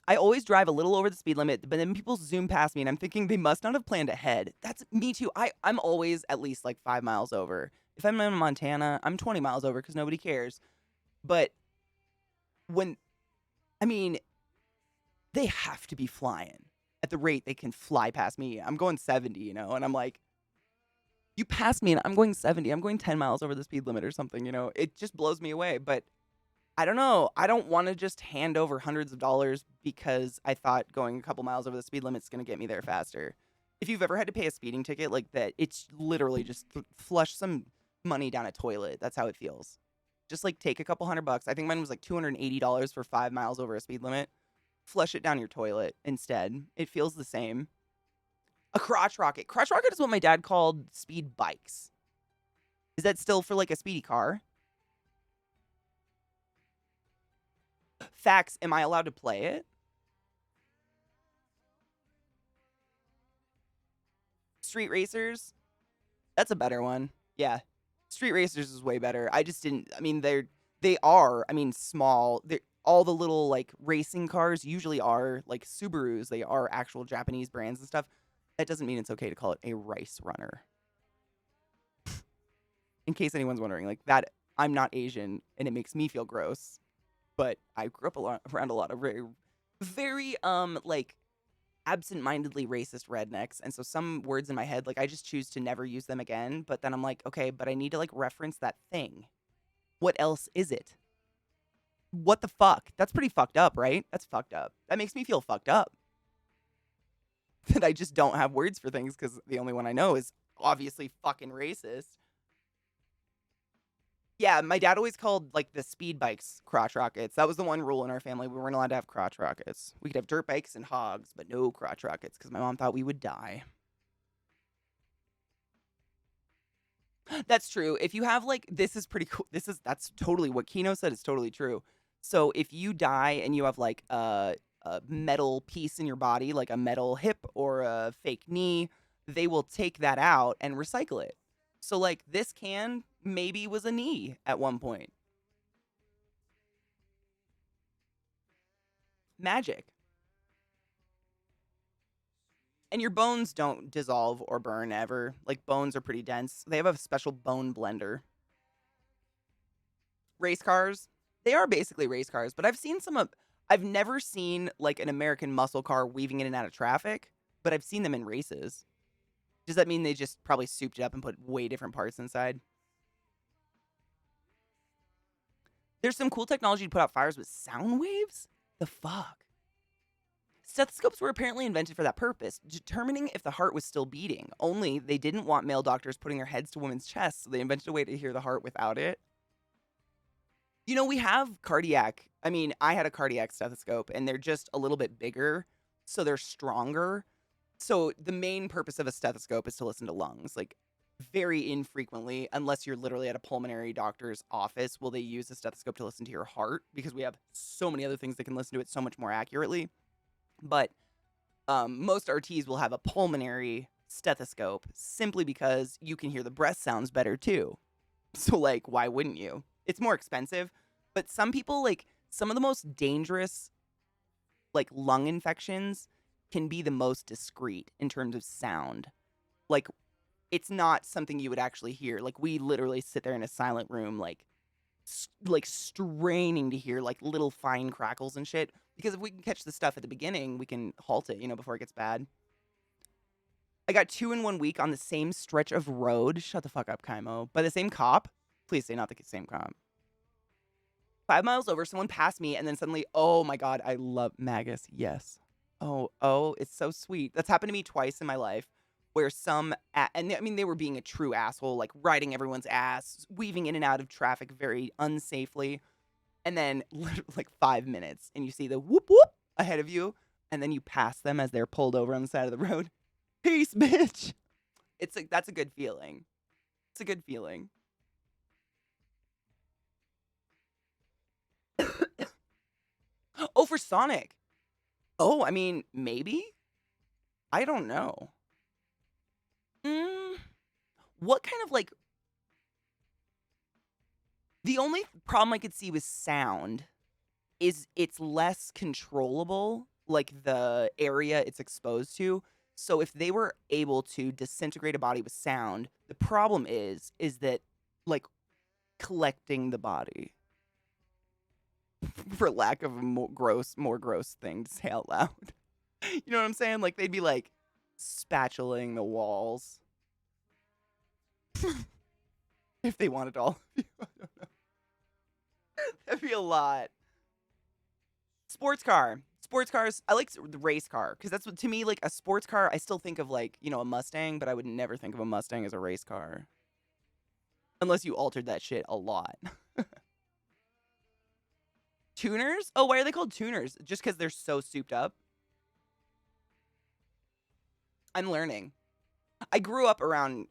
I always drive a little over the speed limit, but then people zoom past me and I'm thinking they must not have planned ahead. That's me too. I'm always at least like 5 miles over. If I'm in Montana, I'm 20 miles over because nobody cares. But when, I mean, they have to be flying at the rate they can fly past me. I'm going 70, you know, and I'm like, you passed me and I'm going 70. I'm going 10 miles over the speed limit or something, you know. It just blows me away. But I don't know. I don't want to just hand over hundreds of dollars because I thought going a couple miles over the speed limit is going to get me there faster. If you've ever had to pay a speeding ticket like that, it's literally just flush some money down a toilet. That's how it feels. Just like take a couple $100. I think mine was like $280 for 5 miles over a speed limit. Flush it down your toilet instead. It feels the same. A crotch rocket. Crotch rocket is what my dad called speed bikes. Is that still for like a speedy car? Facts. Am I allowed to play it? Street Racers? That's a better one. Yeah. Street Racers is way better. I just didn't, I mean, they are, I mean, small. They're, all the little like racing cars usually are like Subarus. They are actual Japanese brands and stuff. That doesn't mean it's okay to call it a race runner. In case anyone's wondering, like that, I'm not Asian and it makes me feel gross. But I grew up around a lot of very, very, like absent-mindedly racist rednecks. And so some words in my head, like I just choose to never use them again. But then I'm like, okay, but I need to like reference that thing. What else is it? What the fuck? That's pretty fucked up, right? That's fucked up. That makes me feel fucked up. That I just don't have words for things because the only one I know is obviously fucking racist. Yeah, my dad always called like the speed bikes crotch rockets. That was the one rule in our family. We weren't allowed to have crotch rockets. We could have dirt bikes and hogs, but no crotch rockets because my mom thought we would die. That's true. If you have like, this is pretty cool. That's totally what Kino said is totally true. So if you die and you have like a metal piece in your body, like a metal hip or a fake knee, they will take that out and recycle it. So like this can maybe was a knee at one point. Magic. And your bones don't dissolve or burn ever. Like bones are pretty dense. They have a special bone blender. Race cars, they are basically race cars, but I've never seen like an American muscle car weaving in and out of traffic, but I've seen them in races. Does that mean they just probably souped it up and put way different parts inside? There's some cool technology to put out fires with sound waves? The fuck? Stethoscopes were apparently invented for that purpose, determining if the heart was still beating. Only they didn't want male doctors putting their heads to women's chests, so they invented a way to hear the heart without it. You know, we have cardiac. I mean, I had a cardiac stethoscope, and they're just a little bit bigger, so they're stronger. So the main purpose of a stethoscope is to listen to lungs. Like, very infrequently, unless you're literally at a pulmonary doctor's office, will they use a stethoscope to listen to your heart, because we have so many other things that can listen to it so much more accurately. But most RTs will have a pulmonary stethoscope simply because you can hear the breath sounds better too. So like, why wouldn't you? It's more expensive, but some people, like some of the most dangerous like lung infections can be the most discreet in terms of sound. Like it's not something you would actually hear. Like we literally sit there in a silent room like straining to hear like little fine crackles and shit, because if we can catch the stuff at the beginning, we can halt it, you know, before it gets bad. I got 2 in 1 week on the same stretch of road. Shut the fuck up, Kaimo. By the same cop? Please say not the same cop. 5 miles over, someone passed me, and then suddenly, oh my god, I love Magus. Yes. Oh, it's so sweet. That's happened to me twice in my life, where and I mean, they were being a true asshole, like riding everyone's ass, weaving in and out of traffic very unsafely. And then like 5 minutes and you see the whoop whoop ahead of you, and then you pass them as they're pulled over on the side of the road. Peace, bitch. It's like, that's a good feeling. It's a good feeling. Oh, for Sonic. Oh, I mean, maybe? I don't know. What kind of like the only problem I could see with sound is it's less controllable, like the area it's exposed to. So if they were able to disintegrate a body with sound, the problem is that like collecting the body, for lack of a more gross thing to say out loud. You know what I'm saying? Like they'd be like spatulaing the walls if they wanted all of you. I don't know. That'd be a lot. Sports car. Sports cars. I like the race car because that's what, to me, like a sports car. I still think of like, a Mustang, but I would never think of a Mustang as a race car unless you altered that shit a lot. Tuners? Oh, why are they called tuners? Just because they're so souped up? I'm learning. I grew up around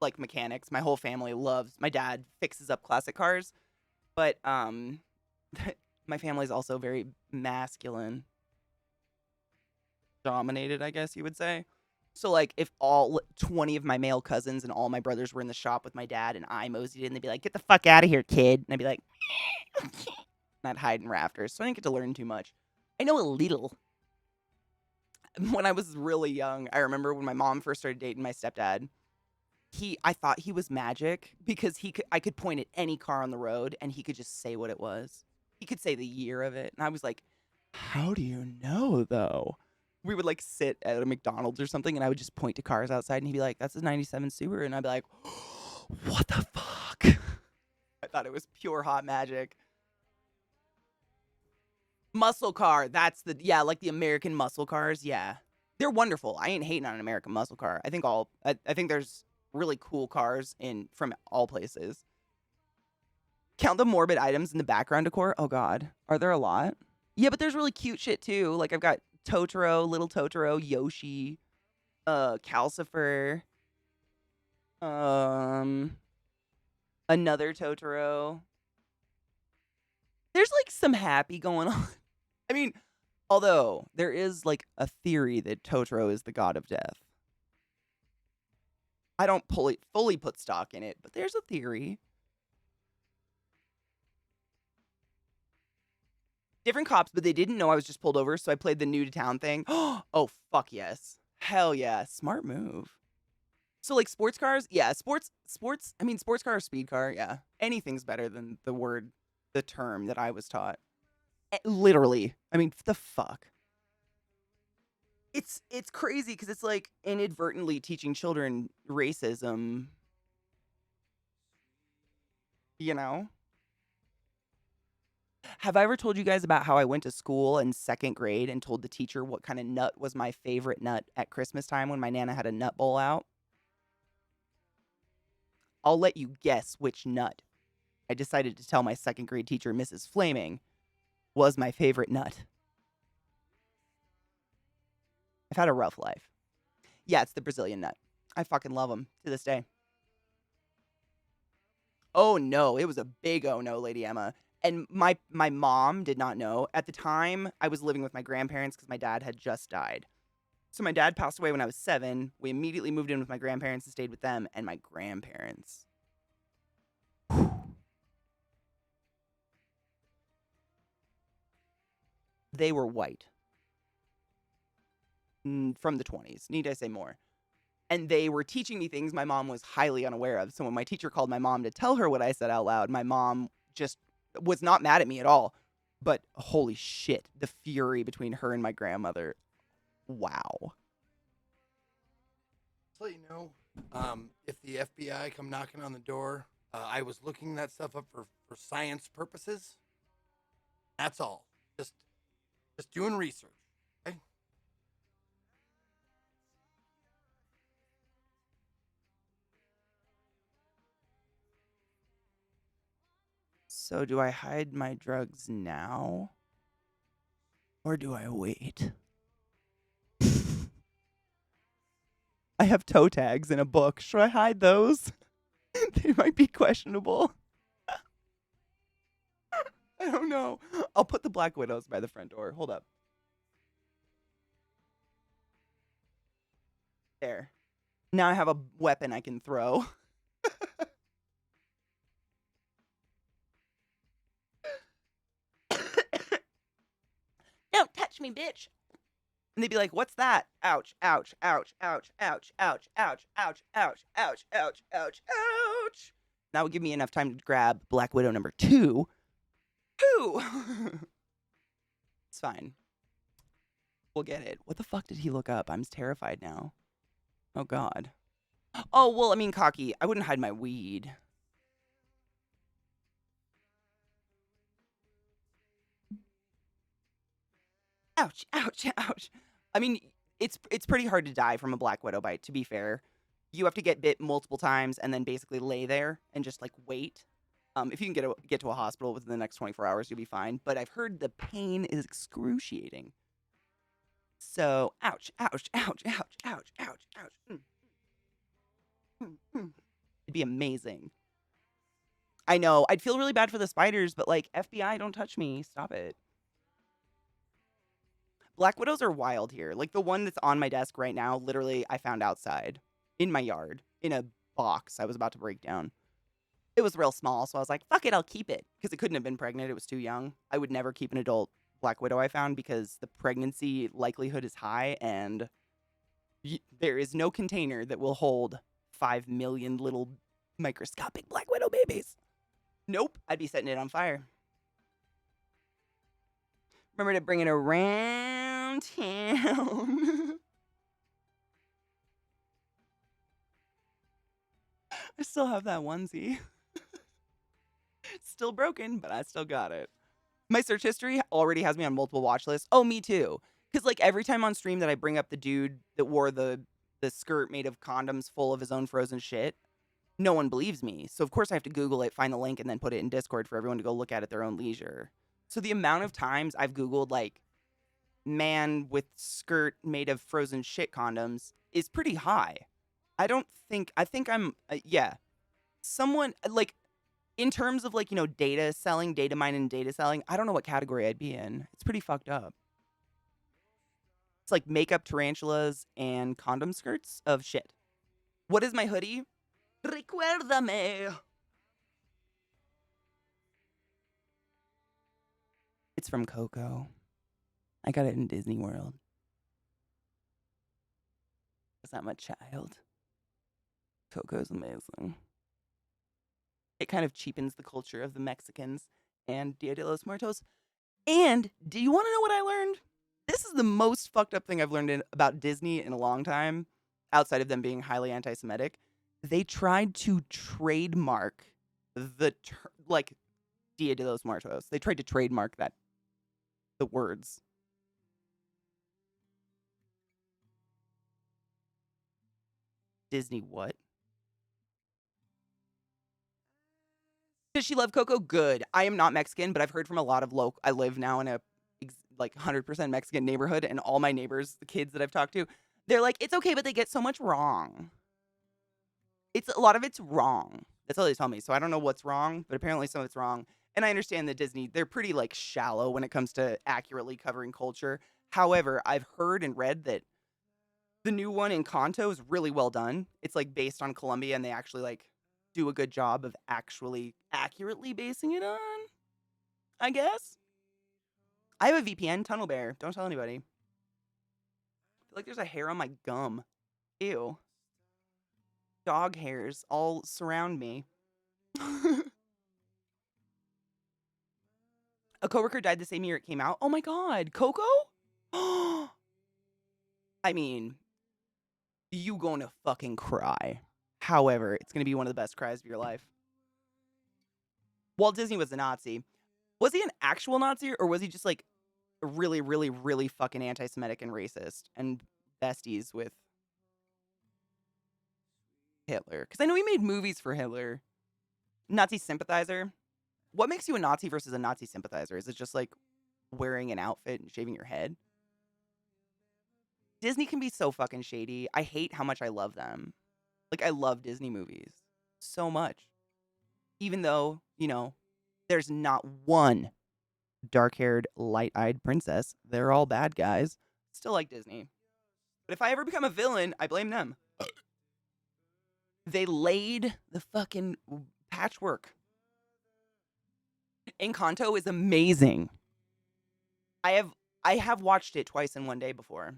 like mechanics. My whole family loves. My dad fixes up classic cars, but my family's also very masculine dominated, I guess you would say. So like if all 20 of my male cousins and all my brothers were in the shop with my dad and I moseyed in, they'd be like, "Get the fuck out of here, kid." And I'd be like, and I'd hide in rafters. So I didn't get to learn too much. I know a little. When I was really young, I remember when my mom first started dating my stepdad, I thought he was magic because I could point at any car on the road and he could just say what it was. He could say the year of it. And I was like, "How do you know though?" We would like sit at a McDonald's or something and I would just point to cars outside and he'd be like, "That's a 97 Subaru." And I'd be like, "What the fuck?" I thought it was pure hot magic. Muscle car. That's like the American muscle cars. Yeah. They're wonderful. I ain't hating on an American muscle car. I think there's really cool cars from all places. Count the morbid items in the background decor. Oh God. Are there a lot? Yeah, but there's really cute shit too. Like I've got Totoro, little Totoro, Yoshi, Calcifer, another Totoro. There's like some happy going on. I mean, although there is like a theory that Totoro is the god of death. I don't fully put stock in it, but there's a theory. Different cops, but they didn't know I was just pulled over, so I played the new to town thing. Oh, fuck yes. Hell yeah. Smart move. So like sports cars? Yeah, sports car or speed car, yeah. Anything's better than the term that I was taught. Literally. I mean, the fuck. It's crazy because it's like inadvertently teaching children racism. You know? Have I ever told you guys about how I went to school in second grade and told the teacher what kind of nut was my favorite nut at Christmas time when my Nana had a nut bowl out? I'll let you guess which nut I decided to tell my second grade teacher, Mrs. Flaming, was my favorite nut. I've had a rough life. Yeah, it's the Brazilian nut. I fucking love them to this day. Oh no, it was a big oh no, Lady Emma. And my mom did not know. At the time, I was living with my grandparents because my dad had just died. So my dad passed away when I was 7. We immediately moved in with my grandparents and stayed with them and my grandparents. They were white. From the 20s. Need I say more? And they were teaching me things my mom was highly unaware of. So when my teacher called my mom to tell her what I said out loud, my mom just was not mad at me at all. But holy shit, the fury between her and my grandmother. Wow. So you know, if the FBI come knocking on the door, I was looking that stuff up for science purposes. That's all. Just doing research. Okay? So do I hide my drugs now? Or do I wait? I have toe tags in a book. Should I hide those? They might be questionable. I don't know. I'll put the Black Widows by the front door. Hold up. There. Now I have a weapon I can throw. Don't touch me, bitch. And they'd be like, what's that? Ouch, ouch, ouch, ouch, ouch, ouch, ouch, ouch, ouch, ouch, ouch, ouch, ouch. That would give me enough time to grab Black Widow number 2. It's fine. We'll get it. What the fuck did he look up? I'm terrified now. Oh, God. Oh, well, I mean, cocky. I wouldn't hide my weed. Ouch, ouch, ouch. I mean, it's pretty hard to die from a Black Widow bite, to be fair. You have to get bit multiple times and then basically lay there and just, like, wait. If you can get to a hospital within the next 24 hours, you'll be fine. But I've heard the pain is excruciating. So, ouch, ouch, ouch, ouch, ouch, ouch, ouch. It'd be amazing. I know. I'd feel really bad for the spiders, but, like, FBI, don't touch me. Stop it. Black Widows are wild here. Like, the one that's on my desk right now, literally, I found outside in my yard in a box I was about to break down. It was real small, so I was like, fuck it, I'll keep it. Because it couldn't have been pregnant. It was too young. I would never keep an adult Black Widow, I found, because the pregnancy likelihood is high, and there is no container that will hold 5 million little microscopic Black Widow babies. Nope, I'd be setting it on fire. Remember to bring it around town. I still have that onesie. Still broken, but I still got it. My search history already has me on multiple watch lists. Oh, me too. Because, like, every time on stream that I bring up the dude that wore the skirt made of condoms full of his own frozen shit, no one believes me. So, of course, I have to Google it, find the link, and then put it in Discord for everyone to go look at their own leisure. So the amount of times I've Googled, like, man with skirt made of frozen shit condoms is pretty high. I think I'm, yeah. Someone, like, in terms of, like, you know, data mining and data selling, I don't know what category I'd be in. It's pretty fucked up. It's like makeup tarantulas and condom skirts of shit. What is my hoodie? Recuérdame. It's from Coco. I got it in Disney World. Is that my child? Coco's amazing. It kind of cheapens the culture of the Mexicans and Dia de los Muertos. And do you want to know what I learned? This is the most fucked up thing I've learned about Disney in a long time, outside of them being highly anti-Semitic. They tried to trademark the, like, Dia de los Muertos. They tried to trademark the words. Disney what? Does she love Coco? Good. I am not Mexican, but I've heard from a lot of I live now in a like 100% Mexican neighborhood, and all my neighbors, the kids that I've talked to, they're like, it's okay, but they get so much wrong. A lot of it's wrong. That's all they tell me. So I don't know what's wrong, but apparently some of it's wrong. And I understand that Disney, they're pretty, like, shallow when it comes to accurately covering culture. However, I've heard and read that the new one in Kanto is really well done. It's, like, based on Colombia, and they actually, like, do a good job of actually accurately basing it on, I guess. I have a VPN, Tunnel Bear. Don't tell anybody. I feel like there's a hair on my gum. Ew. Dog hairs all surround me. A coworker died the same year it came out. Oh my God, Coco? I mean, you gonna fucking cry. However, it's gonna be one of the best cries of your life. Walt Disney was a Nazi. Was he an actual Nazi, or was he just, like, really, really, really fucking anti-Semitic and racist and besties with Hitler? Because I know he made movies for Hitler. Nazi sympathizer. What makes you a Nazi versus a Nazi sympathizer? Is it just, like, wearing an outfit and shaving your head? Disney can be so fucking shady. I hate how much I love them. Like, I love Disney movies so much. Even though, you know, there's not one dark-haired, light-eyed princess. They're all bad guys. Still like Disney. But if I ever become a villain, I blame them. They laid the fucking patchwork. Encanto is amazing. I have watched it twice in one day before.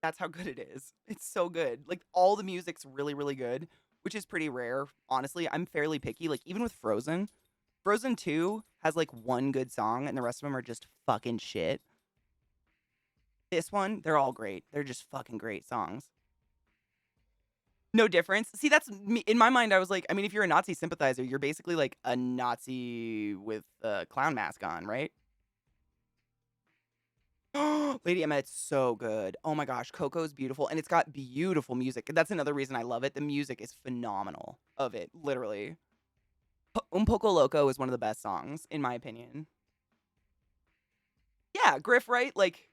That's how good it is. It's so good. Like all the music's really, really good, which is pretty rare. Honestly, I'm fairly picky. Like even with Frozen, Frozen 2 has like one good song and the rest of them are just fucking shit. This one, they're all great. They're just fucking great songs. No difference. See, that's me. In my mind, I was like, I mean, if you're a Nazi sympathizer, you're basically like a Nazi with a clown mask on, right? Lady Emma, it's so good. Oh my gosh, Coco's beautiful, and it's got beautiful music. That's another reason I love it. The music is phenomenal of it, literally. Un Poco Loco is one of the best songs, in my opinion. Yeah, Griff, right? Like,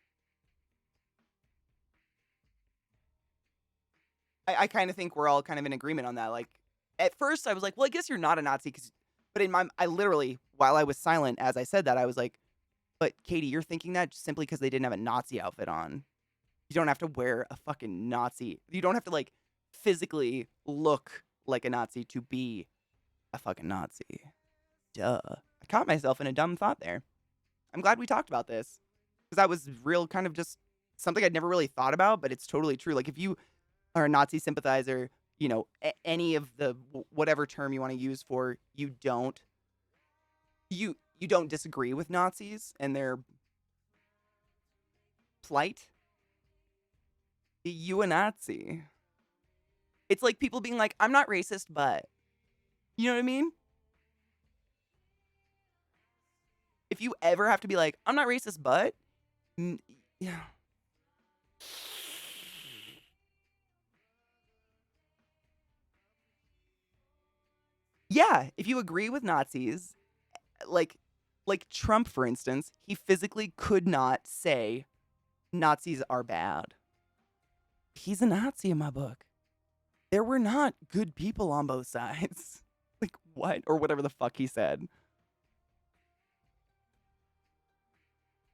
I kind of think we're all kind of in agreement on that. Like, at first I was like, well, I guess you're not a Nazi, but I literally, while I was silent as I said that, I was like, but Katie, you're thinking that simply because they didn't have a Nazi outfit on. You don't have to wear a fucking Nazi. You don't have to like physically look like a Nazi to be a fucking Nazi. Duh. I caught myself in a dumb thought there. I'm glad we talked about this because that was real kind of just something I'd never really thought about, but it's totally true. Like if you are a Nazi sympathizer, you know, any of the whatever term you want to use for you don't disagree with Nazis and their plight. You a Nazi. It's like people being like, I'm not racist, but you know what I mean? If you ever have to be like, I'm not racist, but yeah. Yeah, if you agree with Nazis, like Trump, for instance, he physically could not say Nazis are bad. He's a Nazi in my book. There were not good people on both sides. Like, what? Or whatever the fuck he said.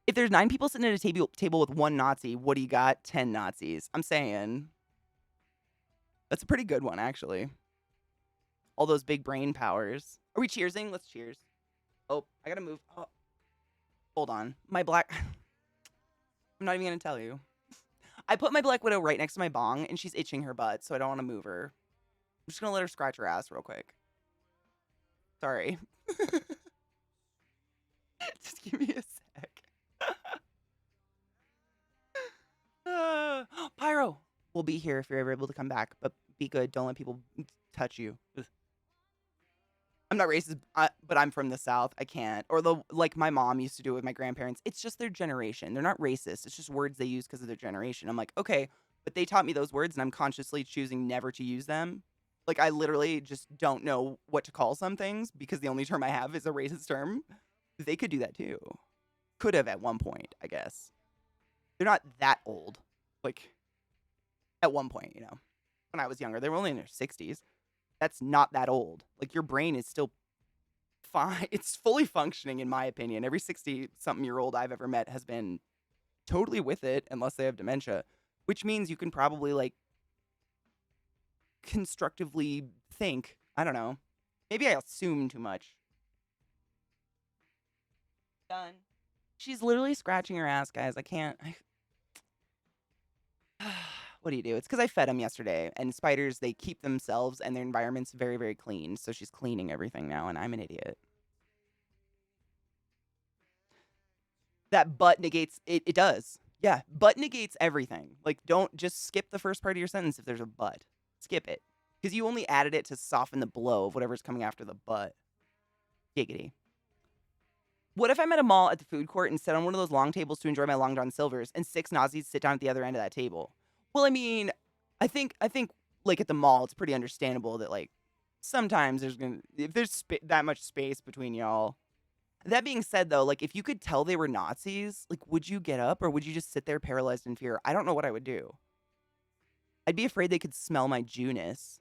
If there's 9 people sitting at a table with one Nazi, what do you got? 10 Nazis. I'm saying. That's a pretty good one, actually. All those big brain powers. Are we cheersing? Let's cheers. Oh, I gotta move. Oh. Hold on. My black... I'm not even gonna tell you. I put my Black Widow right next to my bong, and she's itching her butt, so I don't want to move her. I'm just gonna let her scratch her ass real quick. Sorry. Just give me a sec. Pyro! We'll be here if you're ever able to come back, but be good. Don't let people touch you. Ugh. I'm not racist, but I'm from the South. I can't. Or like my mom used to do it with my grandparents. It's just their generation. They're not racist. It's just words they use because of their generation. I'm like, okay, but they taught me those words and I'm consciously choosing never to use them. Like I literally just don't know what to call some things because the only term I have is a racist term. They could do that too. Could have at one point, I guess. They're not that old. Like at one point, you know, when I was younger, they were only in their 60s. That's not that old. Like your brain is still fine. It's fully functioning in my opinion. Every 60-something-year-old I've ever met has been totally with it unless they have dementia, which means you can probably like constructively think. I don't know. Maybe I assume too much. Done. She's literally scratching her ass, guys. I can't. What do you do? It's because I fed them yesterday, and spiders, they keep themselves and their environments very, very clean. So she's cleaning everything now, and I'm an idiot. That but negates it. It does. Yeah, but negates everything. Like, don't just skip the first part of your sentence if there's a but. Skip it. Because you only added it to soften the blow of whatever's coming after the but. Giggity. What if I'm at a mall at the food court and sit on one of those long tables to enjoy my Long John Silvers, and 6 Nazis sit down at the other end of that table? Well, I mean, I think like at the mall, it's pretty understandable that like sometimes if there's that much space between y'all. That being said, though, like if you could tell they were Nazis, like would you get up or would you just sit there paralyzed in fear? I don't know what I would do. I'd be afraid they could smell my Junus.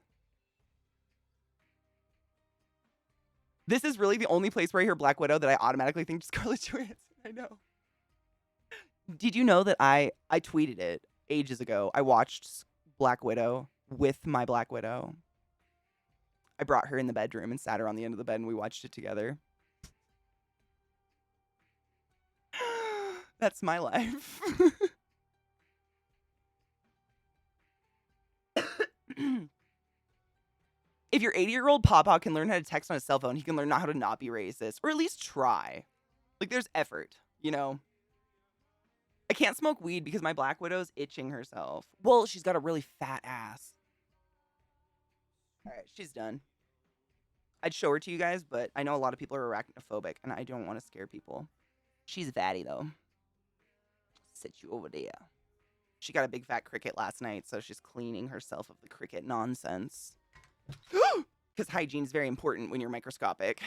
This is really the only place where I hear Black Widow that I automatically think Scarlett Johansson. I know. Did you know that I tweeted it? ages ago, I watched Black Widow with my Black Widow. I brought her in the bedroom and sat her on the end of the bed and we watched it together. That's my life. If your 80-year-old papa can learn how to text on a cell phone, he can learn how to not be racist. Or at least try. Like, there's effort, you know? I can't smoke weed because my Black Widow's itching herself. Well, she's got a really fat ass. All right, she's done. I'd show her to you guys, but I know a lot of people are arachnophobic, and I don't want to scare people. She's fatty, though. Sit you over there. She got a big fat cricket last night, so she's cleaning herself of the cricket nonsense. Because hygiene is very important when you're microscopic.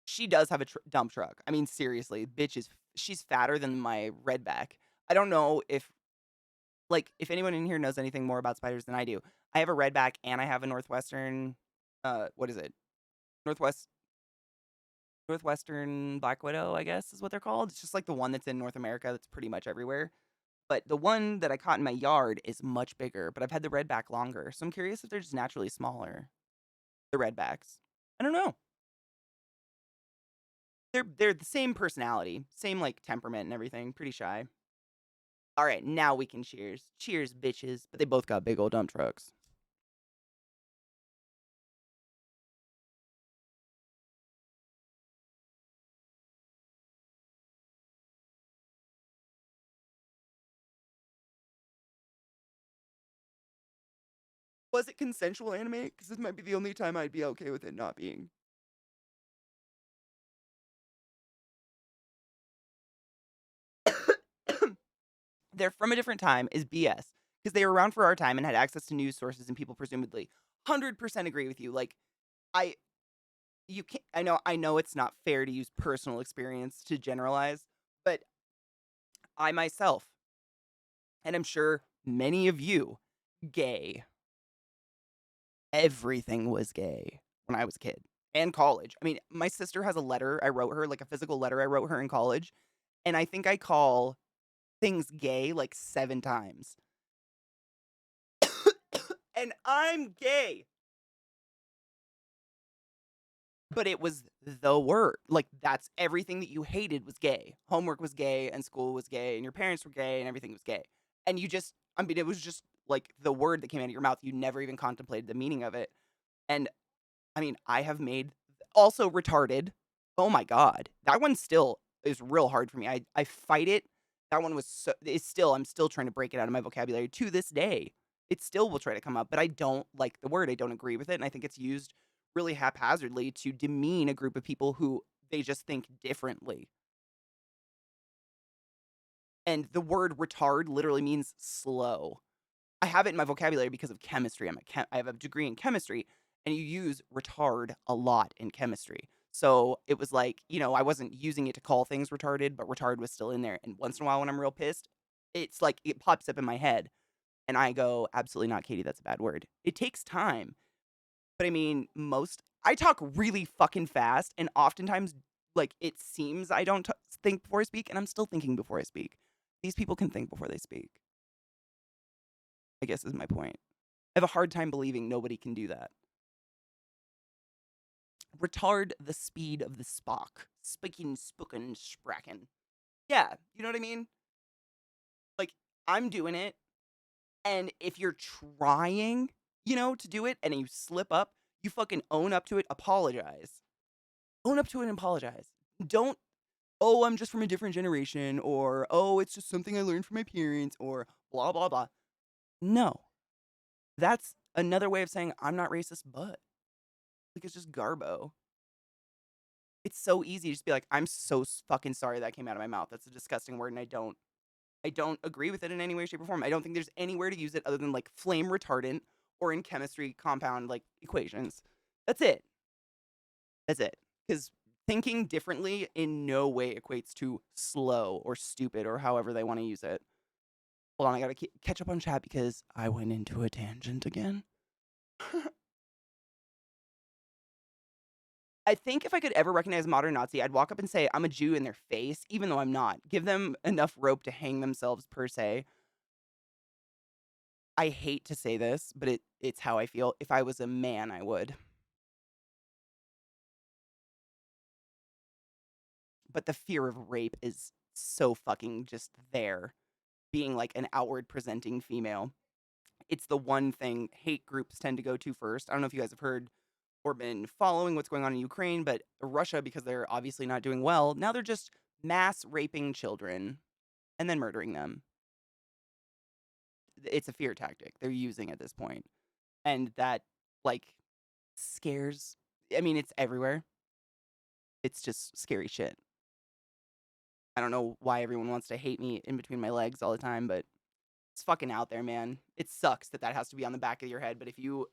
She does have a dump truck. I mean, seriously, bitch she's fatter than my redback. I don't know if anyone in here knows anything more about spiders than I do. I have a redback and I have a northwestern, what is it? Northwestern Black Widow, I guess is what they're called. It's just like the one that's in North America that's pretty much everywhere. But the one that I caught in my yard is much bigger, but I've had the redback longer. So I'm curious if they're just naturally smaller. The redbacks. I don't know. They're the same personality, same like temperament and everything, pretty shy. All right, now we can cheers. Cheers, bitches. But they both got big old dump trucks. Was it consensual anime? Because this might be the only time I'd be okay with it not being. They're from a different time is BS. Because they were around for our time and had access to news sources and people presumably. 100% agree with you. Like, I know it's not fair to use personal experience to generalize, but I myself, and I'm sure many of you, gay. Everything was gay when I was a kid and college. I mean, my sister has a letter I wrote her, like a physical letter I wrote her in college, and I think I call things gay like 7 times. And I'm gay. But it was the word. Like, that's everything that you hated was gay. Homework was gay, and school was gay, and your parents were gay, and everything was gay. And you just, I mean, it was just like the word that came out of your mouth. You never even contemplated the meaning of it. And I mean, I have made also retarded. Oh my God. That one still is real hard for me. I fight it. That one was I'm still trying to break it out of my vocabulary to this day. It still will try to come up, but I don't like the word. I don't agree with it. And I think it's used really haphazardly to demean a group of people who they just think differently. And the word retard literally means slow. I have it in my vocabulary because of chemistry. I have a degree in chemistry, and you use retard a lot in chemistry. So it was like, I wasn't using it to call things retarded, but retard was still in there. And once in a while when I'm real pissed, it's like it pops up in my head and I go, absolutely not, Katie, that's a bad word. It takes time. But I mean, I talk really fucking fast, and oftentimes, like, it seems I don't think before I speak, and I'm still thinking before I speak. These people can think before they speak, I guess is my point. I have a hard time believing nobody can do that. Retard the speed of the Spock. Spicken, spookin, spracken. Yeah, you know what I mean? Like, I'm doing it, and if you're trying, to do it, and you slip up, you fucking own up to it, apologize. Own up to it and apologize. Don't, oh, I'm just from a different generation, or, oh, it's just something I learned from my parents, or blah, blah, blah. No. That's another way of saying I'm not racist, but. Like, it's just garbo. It's so easy to just be like, I'm so fucking sorry that came out of my mouth. That's a disgusting word, and I don't agree with it in any way, shape, or form. I don't think there's anywhere to use it other than, like, flame retardant or in chemistry compound, like, equations. That's it. That's it. Because thinking differently in no way equates to slow or stupid or however they want to use it. Hold on, I gotta catch up on chat because I went into a tangent again. I think if I could ever recognize a modern Nazi, I'd walk up and say, "I'm a Jew" in their face, even though I'm not. Give them enough rope to hang themselves per se. I hate to say this, but it's how I feel. If I was a man, I would. But the fear of rape is so fucking just there, being like an outward presenting female. It's the one thing hate groups tend to go to first. I don't know if you guys have heard or been following what's going on in Ukraine, but Russia, because they're obviously not doing well, now they're just mass raping children and then murdering them. It's a fear tactic they're using at this point. And that, like, scares. I mean, it's everywhere. It's just scary shit. I don't know why everyone wants to hate me in between my legs all the time, but it's fucking out there, man. It sucks that has to be on the back of your head, but if you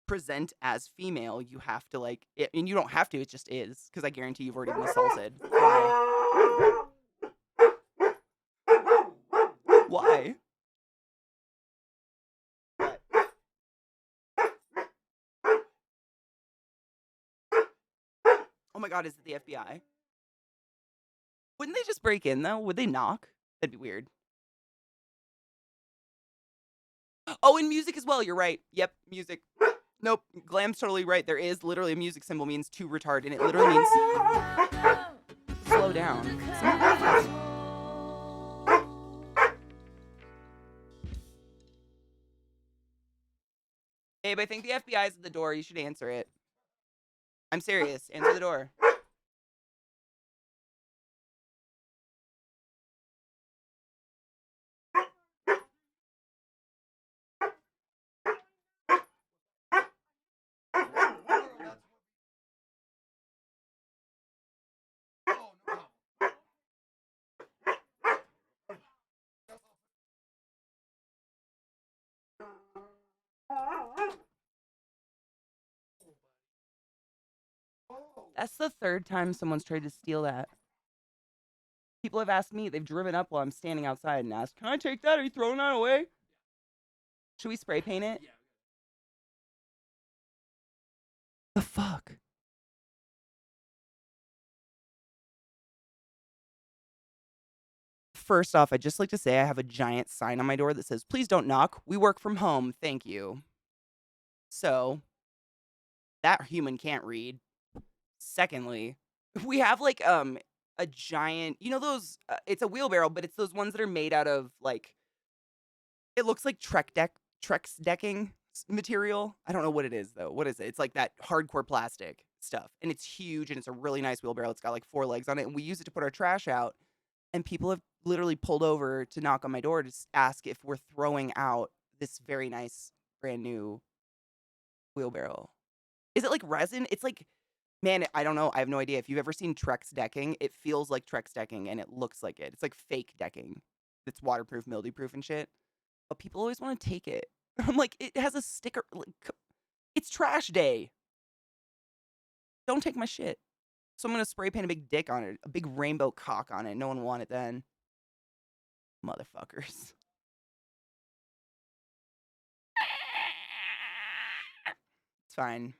present as female, you have to, like, and you don't have to, it just is, because I guarantee you've already been assaulted. Why? Why? Oh my god, is it the FBI? Wouldn't they just break in, though? Would they knock? That'd be weird. Oh, and music as well, you're right. Yep, music. Nope, Glam's totally right. There is literally a music symbol means to retard, and it literally means slow down. Babe, I think the FBI is at the door. You should answer it. I'm serious. Answer the door. That's the third time someone's tried to steal that. People have asked me, they've driven up while I'm standing outside and asked, "Can I take that? Are you throwing that away?" Should we spray paint it? The fuck? First off, I'd just like to say I have a giant sign on my door that says, "Please don't knock. We work from home. Thank you." So, that human can't read. Secondly, we have like a giant, you know those it's a wheelbarrow, but it's those ones that are made out of like it looks like Trex decking material. I don't know what it is though. What is it? It's like that hardcore plastic stuff. And it's huge and it's a really nice wheelbarrow. It's got like 4 legs on it and we use it to put our trash out. And people have literally pulled over to knock on my door to ask if we're throwing out this very nice brand new wheelbarrow. Is it like resin? It's like, man, I don't know. I have no idea. If you've ever seen Trex decking, it feels like Trex decking and it looks like it. It's like fake decking. It's waterproof, mildew proof and shit. But people always want to take it. I'm like, it has a sticker. Like, it's trash day. Don't take my shit. So I'm going to spray paint a big dick on it, a big rainbow cock on it. No one wanted it then. Motherfuckers. It's fine.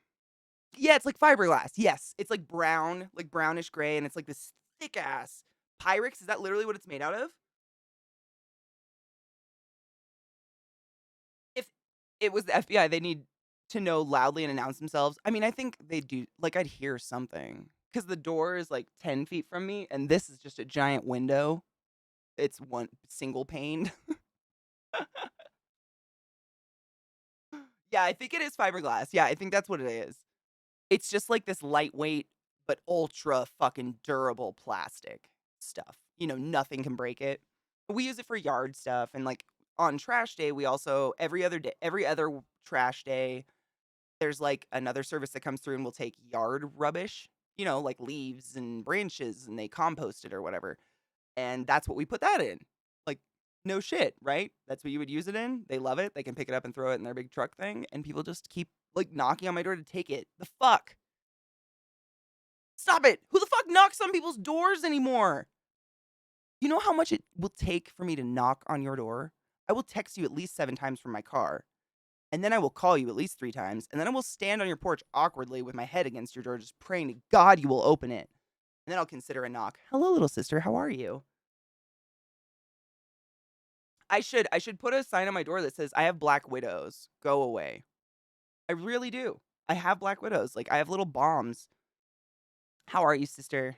Yeah, it's like fiberglass. Yes. It's like brown, like brownish gray, and it's like this thick ass Pyrex. Is that literally what it's made out of? If it was the FBI, they need to know loudly and announce themselves. I mean, I think they do. Like, I'd hear something. Because the door is like 10 feet from me, and this is just a giant window. It's one single paned. Yeah, I think it is fiberglass. Yeah, I think that's what it is. It's just like this lightweight, but ultra fucking durable plastic stuff. You know, nothing can break it. We use it for yard stuff. And like on trash day, we also, every other trash day, there's like another service that comes through and will take yard rubbish, you know, like leaves and branches and they compost it or whatever. And that's what we put that in. Like, no shit, right? That's what you would use it in. They love it. They can pick it up and throw it in their big truck thing. And people just keep like knocking on my door to take it. The fuck? Stop it. Who the fuck knocks on people's doors anymore? You know how much it will take for me to knock on your door? I will text you at least 7 times from my car. And then I will call you at least 3 times, and then I will stand on your porch awkwardly with my head against your door, just praying to God you will open it. And then I'll consider a knock. Hello, little sister. How are you? I should put a sign on my door that says, I have black widows. Go away. I really do. I have black widows. Like, I have little bombs. How are you, sister?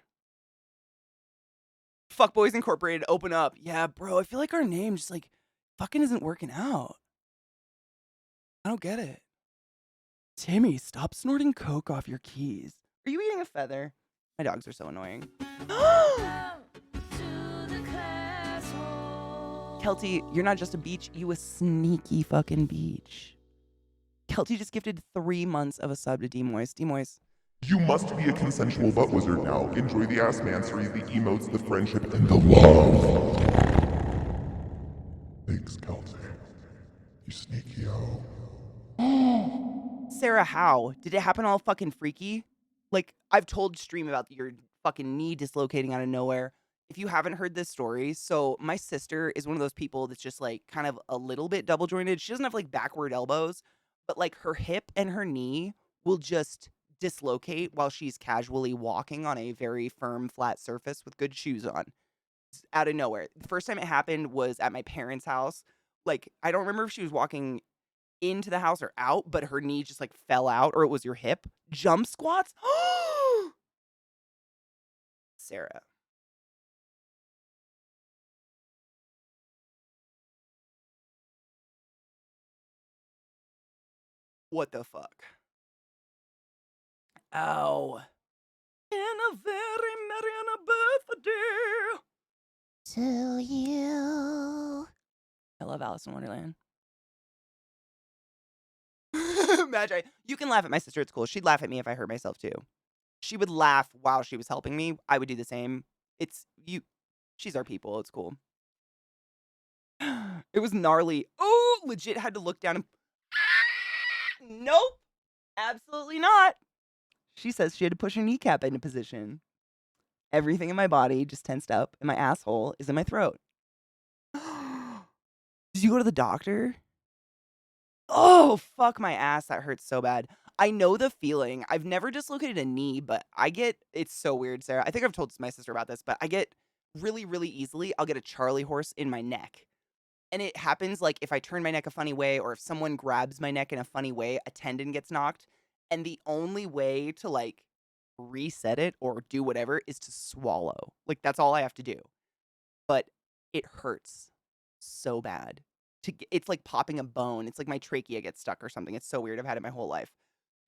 Fuckboys Incorporated, open up. Yeah, bro, I feel like our name just, like, fucking isn't working out. I don't get it. Timmy, stop snorting coke off your keys. Are you eating a feather? My dogs are so annoying. Keltie, you're not just a beach, you a sneaky fucking beach. Keltie just gifted 3 months of a sub to D-Moist. D-Moist. You must be a consensual butt wizard now. Enjoy the ass mansery, the emotes, the friendship, and the love. Thanks, Keltie. You sneaky Sarah, how? Did it happen all fucking freaky? Like, I've told Stream about your fucking knee dislocating out of nowhere. If you haven't heard this story, so my sister is one of those people that's just like kind of a little bit double jointed. She doesn't have like backward elbows, but like her hip and her knee will just dislocate while she's casually walking on a very firm, flat surface with good shoes on. Out of nowhere. The first time it happened was at my parents' house. Like, I don't remember if she was walking into the house or out, but her knee just like fell out, or it was your hip. Jump squats? Sarah. What the fuck? Ow. In a very merry birthday to you. I love Alice in Wonderland. Magi, you can laugh at my sister. It's cool. She'd laugh at me if I hurt myself too. She would laugh while she was helping me. I would do the same. It's you. She's our people. It's cool. It was gnarly. Oh, legit had to look down and. Nope. Absolutely not. She says she had to push her kneecap into position. Everything in my body just tensed up, and my asshole is in my throat. Did you go to the doctor? Oh, fuck my ass. That hurts so bad. I know the feeling. I've never dislocated a knee, but it's so weird, Sarah. I think I've told my sister about this, but I get really, really easily, I'll get a Charlie horse in my neck. And it happens like if I turn my neck a funny way, or if someone grabs my neck in a funny way, a tendon gets knocked. And the only way to like reset it or do whatever is to swallow. Like, that's all I have to do. But it hurts so bad. It's like popping a bone. It's like my trachea gets stuck or something. It's so weird. I've had it my whole life.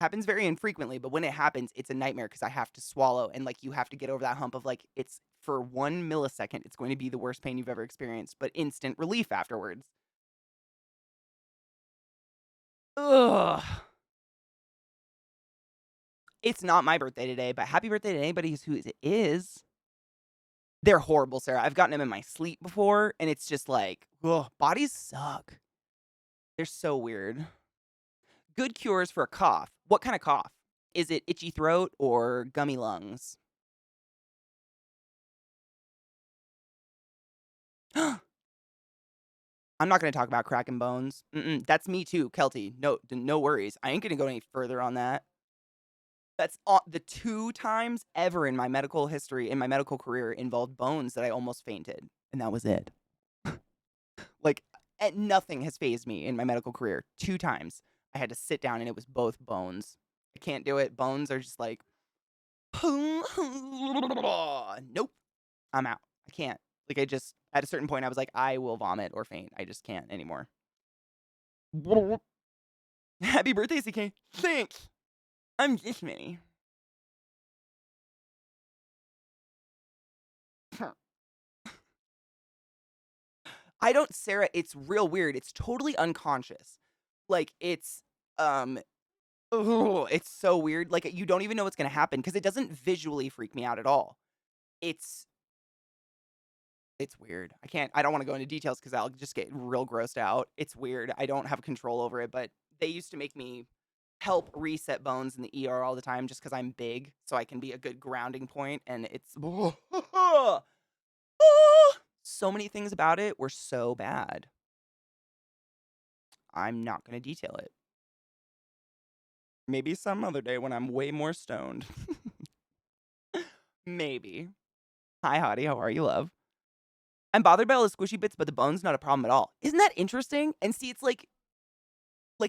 Happens very infrequently, but when it happens, it's a nightmare because I have to swallow, and like you have to get over that hump of like, it's for 1 millisecond, it's going to be the worst pain you've ever experienced, but instant relief afterwards. Ugh. It's not my birthday today, but happy birthday to anybody who it is. They're horrible, Sarah. I've gotten them in my sleep before, and it's just like, ugh, bodies suck. They're so weird. Good cures for a cough. What kind of cough? Is it itchy throat or gummy lungs? I'm not going to talk about cracking bones. That's me too, Keltie. No worries. I ain't going to go any further on that. That's the 2 times ever in my medical history, in my medical career, involved bones that I almost fainted. And that was it. Like, nothing has fazed me in my medical career. 2 times. I had to sit down and it was both bones. I can't do it. Bones are just like, nope, I'm out. I can't. Like, at a certain point, I was like, I will vomit or faint. I just can't anymore. Happy birthday, CK. Thanks. I'm this many. Sarah, it's real weird. It's totally unconscious. Like, it's so weird. Like, you don't even know what's going to happen because it doesn't visually freak me out at all. It's weird. I don't want to go into details because I'll just get real grossed out. It's weird. I don't have control over it, but they used to make me help reset bones in the ER all the time just because I'm big, so I can be a good grounding point, and it's so many things about it were so bad. I'm not going to detail it. Maybe some other day when I'm way more stoned. Maybe. Hi, Hottie. How are you, love? I'm bothered by all the squishy bits, but the bone's not a problem at all. Isn't that interesting? And see, it's like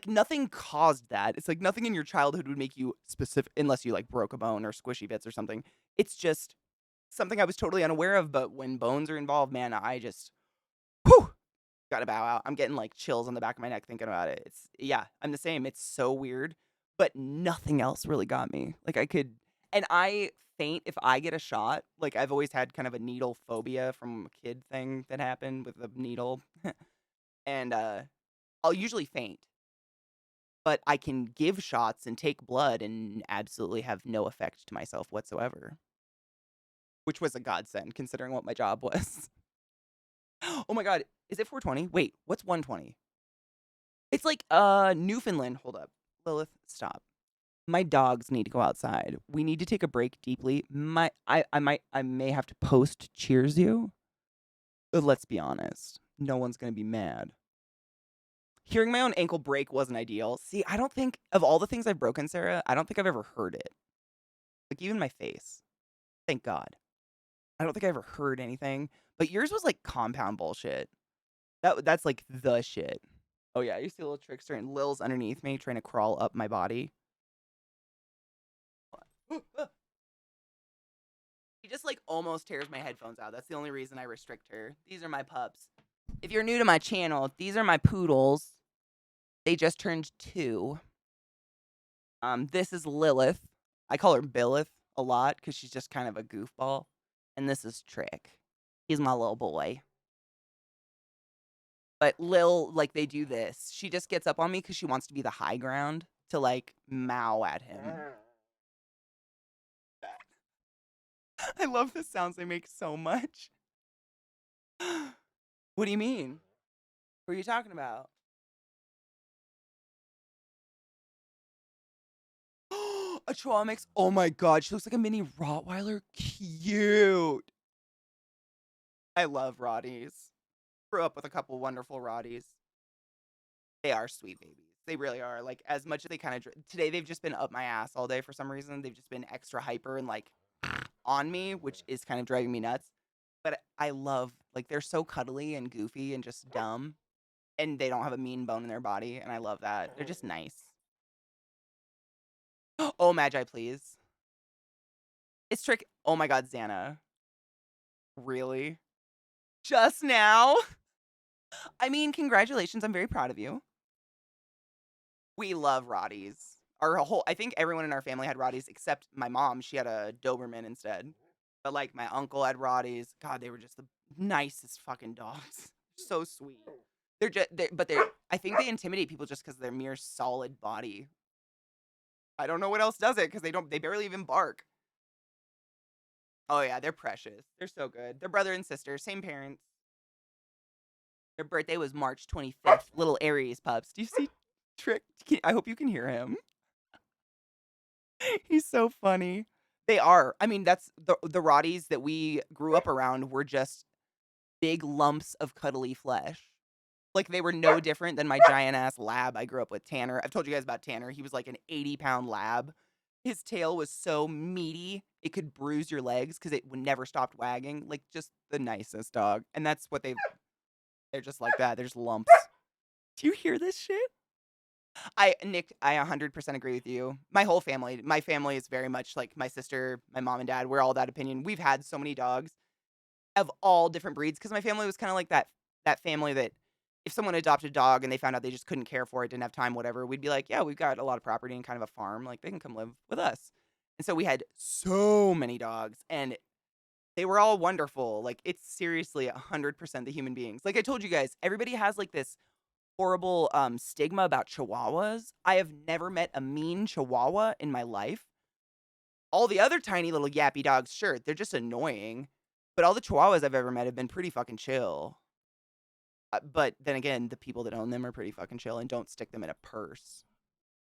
nothing caused that. It's like nothing in your childhood would make you specific, unless you like broke a bone or squishy bits or something. It's just something I was totally unaware of. But when bones are involved, man, I just, whew, gotta bow out. I'm getting like chills on the back of my neck thinking about it. Yeah, I'm the same. It's so weird, but nothing else really got me. Like and I faint if I get a shot. Like I've always had kind of a needle phobia from a kid thing that happened with the needle. And I'll usually faint, but I can give shots and take blood and absolutely have no effect to myself whatsoever, which was a godsend considering what my job was. Oh my God. Is it 420? Wait, what's 120? It's like Newfoundland. Hold up. Lilith, stop. My dogs need to go outside. We need to take a break deeply. I may have to post cheers you. But let's be honest. No one's gonna be mad. Hearing my own ankle break wasn't ideal. See, I don't think of all the things I've broken, Sarah, I don't think I've ever heard it. Like even my face. Thank God. I don't think I ever heard anything. But yours was like compound bullshit. That's like the shit. Oh yeah, you see a little trickster and Lil's underneath me trying to crawl up my body. She just like almost tears my headphones out. That's the only reason I restrict her. These are my pups. If you're new to my channel, these are my poodles. They just turned 2. This is Lilith. I call her Billith a lot because she's just kind of a goofball. And this is Trick. He's my little boy. But Lil, like, they do this. She just gets up on me because she wants to be the high ground to, like, mow at him. I love the sounds they make so much. What do you mean? What are you talking about? A Chihuahua mix. Oh my God, she looks like a mini Rottweiler. Cute. I love Rotties. Grew up with a couple wonderful Rotties. They are sweet babies. They really are. Like, as much as they kind of... Today, they've just been up my ass all day for some reason. They've just been extra hyper and, like, on me, which is kind of driving me nuts. But I love... Like, they're so cuddly and goofy and just dumb. And they don't have a mean bone in their body. And I love that. They're just nice. Oh, Magi, please. It's Trick. Oh, my God, Xana. Really? Just now? I mean, congratulations. I'm very proud of you. We love Rotties. I think everyone in our family had Rotties except my mom. She had a Doberman instead. But like my uncle had Rotties. God, they were just the nicest fucking dogs. So sweet. I think they intimidate people just because of their mere solid body. I don't know what else does it because they barely even bark. Oh yeah, they're precious. They're so good. They're brother and sister, same parents. Their birthday was March 25th. Little Aries pups. Do you see Trick? I hope you can hear him. He's so funny. They are. I mean, that's the Rotties that we grew up around were just big lumps of cuddly flesh. Like they were no different than my giant ass lab I grew up with, Tanner. I've told you guys about Tanner. He was like an 80-pound lab. His tail was so meaty, it could bruise your legs because it would never stopped wagging. Like just the nicest dog. And that's what they're just like that. They're just lumps. Do you hear this shit? Nick, I 100% agree with you. My family is very much like my sister, my mom and dad. We're all that opinion. We've had so many dogs of all different breeds because my family was kind of like that family that if someone adopted a dog and they found out they just couldn't care for it, didn't have time, whatever, we'd be like, yeah, we've got a lot of property and kind of a farm. Like they can come live with us. And so we had so many dogs and they were all wonderful. Like it's seriously 100% the human beings. Like I told you guys, everybody has like this horrible stigma about Chihuahuas. I have never met a mean Chihuahua in my life. All the other tiny little yappy dogs, sure, they're just annoying. But all the Chihuahuas I've ever met have been pretty fucking chill. But then again, the people that own them are pretty fucking chill and don't stick them in a purse.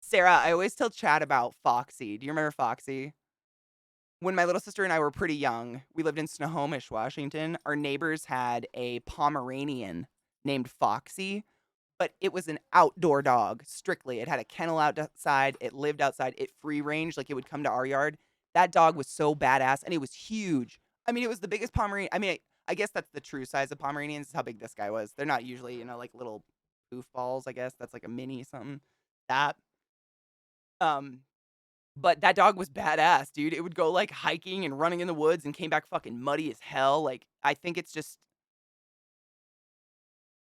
Sarah, I always tell Chad about Foxy. Do you remember Foxy? When my little sister and I were pretty young, we lived in Snohomish, Washington. Our neighbors had a Pomeranian named Foxy. but it was an outdoor dog, strictly. It had a kennel outside. It lived outside. It free range, like it would come to our yard. That dog was so badass, and it was huge. I mean, it was the biggest Pomeranian. I mean, I guess that's the true size of Pomeranians, is how big this guy was. They're not usually, like little goofballs, I guess. That's like a mini something. That. But that dog was badass, dude. It would go like hiking and running in the woods and came back fucking muddy as hell. Like, I think it's just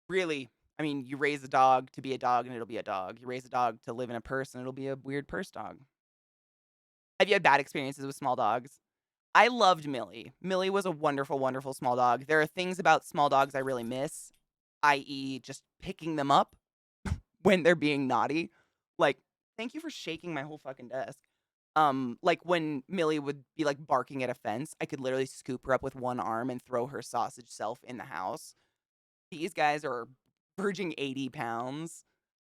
really, I mean, you raise a dog to be a dog and it'll be a dog. You raise a dog to live in a purse and it'll be a weird purse dog. Have you had bad experiences with small dogs? I loved Millie. Millie was a wonderful, wonderful small dog. There are things about small dogs I really miss, i.e., just picking them up when they're being naughty. Like, thank you for shaking my whole fucking desk. Like when Millie would be like barking at a fence, I could literally scoop her up with one arm and throw her sausage self in the house. These guys are verging 80 pounds.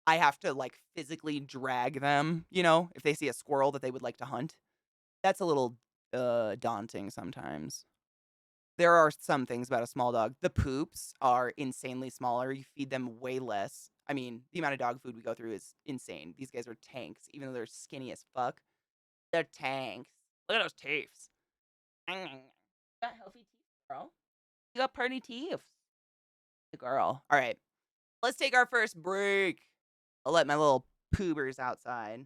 I have to like physically drag them, if they see a squirrel that they would like to hunt. That's a little daunting sometimes. There are some things about a small dog. The poops are insanely smaller. You feed them way less. I mean, the amount of dog food we go through is insane. These guys are tanks, even though they're skinny as fuck. They're tanks. Look at those teeth. You got healthy teeth, girl. You got pretty teeth. Girl. All right. Let's take our first break. I'll let my little poobers outside. You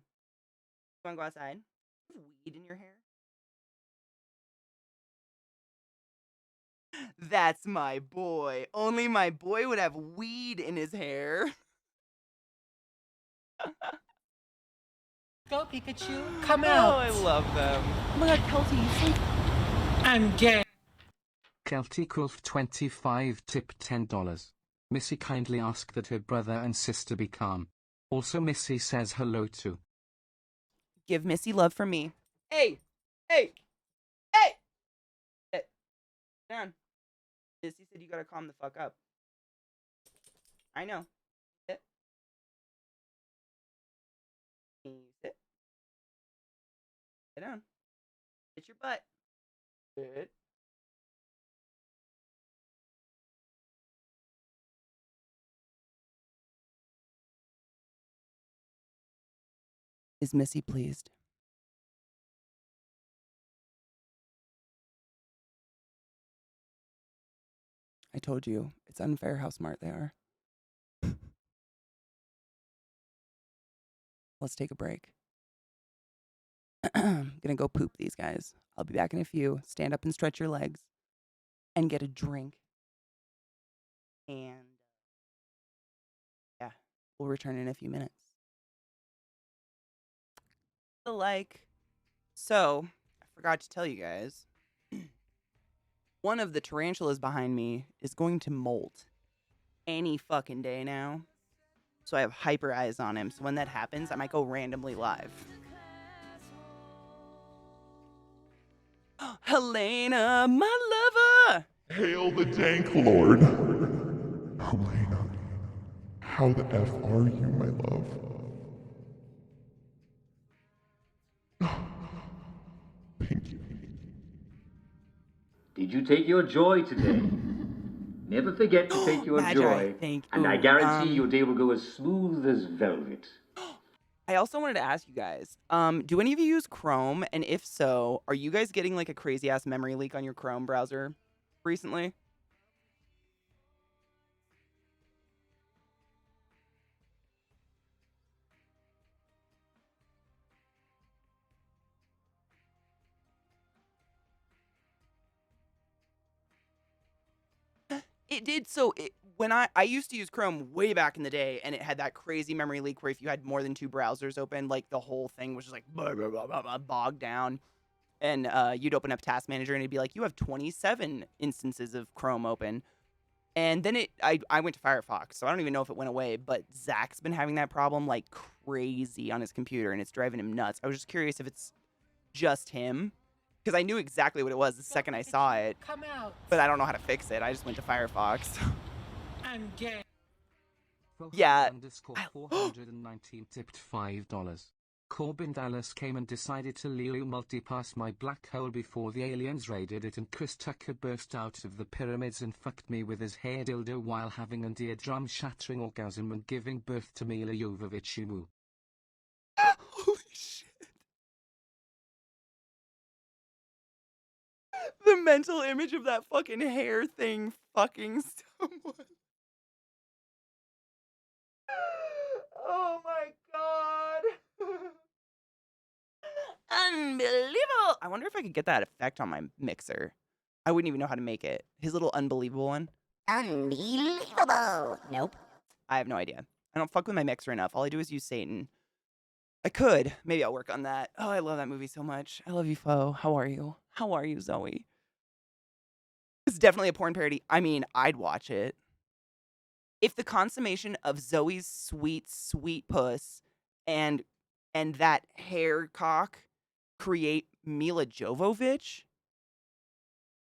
want to go outside? You have weed in your hair? That's my boy. Only my boy would have weed in his hair. Go, Pikachu. Come Oh, out. I love them. Oh my god, Kelty, you sleep. I'm gay. Kelty Kulf 25 tip $10. Missy kindly asked that her brother and sister be calm. Also Missy says hello to. Give Missy love from me. Hey! Hey! Hey! Sit down. Missy said you gotta calm the fuck up. I know. Sit. Sit. Sit down. Sit your butt. Sit. Is Missy pleased? I told you, it's unfair how smart they are. Let's take a break. I'm gonna go poop these guys. I'll be back in a few. Stand up and stretch your legs and get a drink. And yeah, we'll return in a few minutes. So, I forgot to tell you guys. One of the tarantulas behind me is going to molt any fucking day now. So I have hyper eyes on him. So when that happens, I might go randomly live. Helena, my lover! Hail the Dank Lord! Helena, how the F are you, my love? Thank you. Did you take your joy today? Never forget to take your Magi, joy, thank and you. I guarantee your day will go as smooth as velvet. I also wanted to ask you guys, do any of you use Chrome? And if so, are you guys getting like a crazy ass memory leak on your Chrome browser recently? It did. So when I used to use Chrome way back in the day, and it had that crazy memory leak where if you had more than 2 browsers open, like the whole thing was just like blah, blah, blah, blah, blah, bogged down. And you'd open up Task Manager and it'd be like, you have 27 instances of Chrome open. And then I went to Firefox, so I don't even know if it went away, but Zach's been having that problem like crazy on his computer, and it's driving him nuts. I was just curious if it's just him, because I knew exactly what it was the second I saw it, Come out. but I don't know how to fix it. I just went to Firefox. I'm gay. Yeah. _419 tipped $5. Corbin Dallas came and decided to Leo multipass my black hole before the aliens raided it, and Chris Tucker burst out of the pyramids and fucked me with his hair dildo while having an eardrum shattering orgasm and giving birth to Mila Jovovich. Woo. Holy shit. The mental image of that fucking hair thing fucking someone. Oh my god. Unbelievable. I wonder if I could get that effect on my mixer. I wouldn't even know how to make it. His little unbelievable one. Unbelievable. Nope. I have no idea. I don't fuck with my mixer enough. All I do is use Satan. I could. Maybe I'll work on that. Oh, I love that movie so much. I love you, Fo. How are you? How are you, Zoe? It's definitely a porn parody. I mean, I'd watch it. If the consummation of Zoe's sweet, sweet puss and that hair cock create Mila Jovovich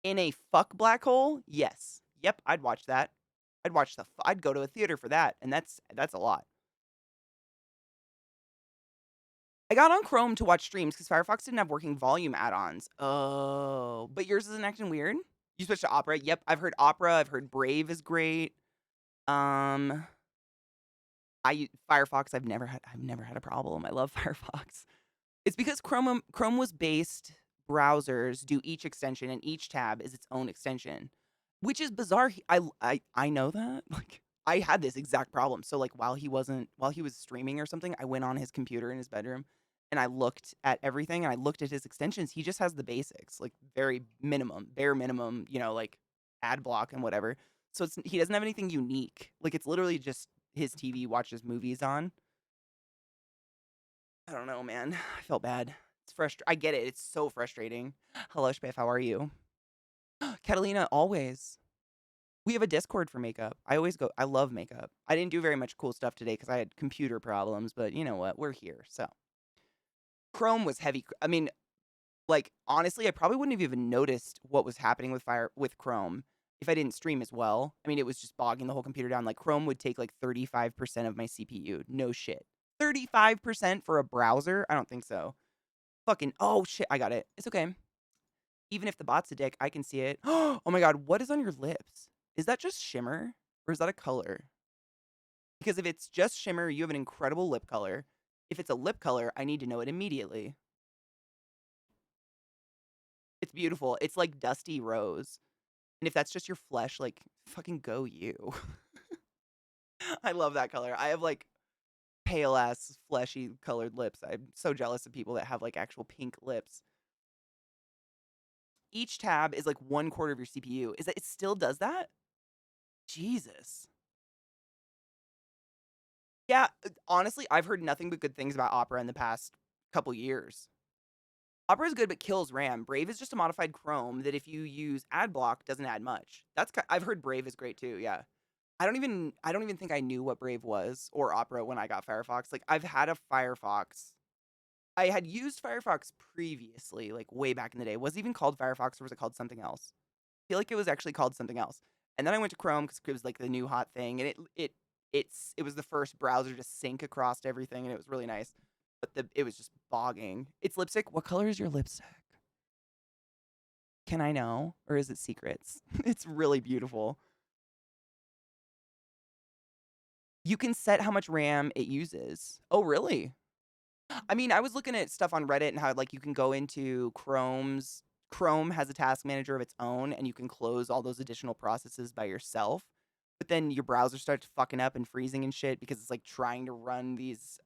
in a fuck black hole, yes. Yep, I'd watch that. I'd go to a theater for that, and that's a lot. I got on Chrome to watch streams because Firefox didn't have working volume add-ons. Oh, but yours isn't acting weird? You switched to Opera? Yep, I've heard Opera. I've heard Brave is great. Firefox. I've never had a problem. I love Firefox. It's because Chrome was based browsers do each extension, and each tab is its own extension, which is bizarre. I know that. Like, I had this exact problem. So like while he was streaming or something, I went on his computer in his bedroom and I looked at everything and I looked at his extensions. He just has the basics, like bare minimum, like ad block and whatever. So he doesn't have anything unique. Like it's literally just his TV watches movies on. I don't know, man. I felt bad. It's frustrating. I get it. It's so frustrating. Hello, Spiff. How are you? Catalina, always. We have a Discord for makeup. I love makeup. I didn't do very much cool stuff today because I had computer problems, but you know what? We're here. So Chrome was heavy. I mean, like, honestly, I probably wouldn't have even noticed what was happening with Chrome if I didn't stream as well. I mean, it was just bogging the whole computer down. Like, Chrome would take like 35% of my CPU. No shit. 35% for a browser? I don't think so. Fucking, oh shit, I got it. It's okay. Even if the bot's a dick, I can see it. Oh my god, what is on your lips? Is that just shimmer? Or is that a color? Because if it's just shimmer, you have an incredible lip color. If it's a lip color, I need to know it immediately. It's beautiful. It's like dusty rose. And if that's just your flesh, like, fucking go you. I love that color. I have like pale ass fleshy colored lips. I'm so jealous of people that have like actual pink lips. Each tab is like 1/4 of your CPU. Is that it still does that? Jesus. Yeah, honestly, I've heard nothing but good things about Opera in the past couple years. Opera is good but kills RAM. Brave is just a modified Chrome that if you use ad block doesn't add much. I've heard Brave is great too, yeah. I don't even think I knew what Brave was or Opera when I got Firefox. Like I've had a Firefox. I had used Firefox previously, like way back in the day. Was it even called Firefox or was it called something else? I feel like it was actually called something else. And then I went to Chrome because it was like the new hot thing, and it was the first browser to sync across everything, and it was really nice. But it was just bogging. It's lipstick. What color is your lipstick? Can I know, or is it secrets? It's really beautiful. You can set how much RAM it uses. Oh, really? I mean, I was looking at stuff on Reddit and how like you can go into Chrome has a task manager of its own, and you can close all those additional processes by yourself. But then your browser starts fucking up and freezing and shit because it's like trying to run these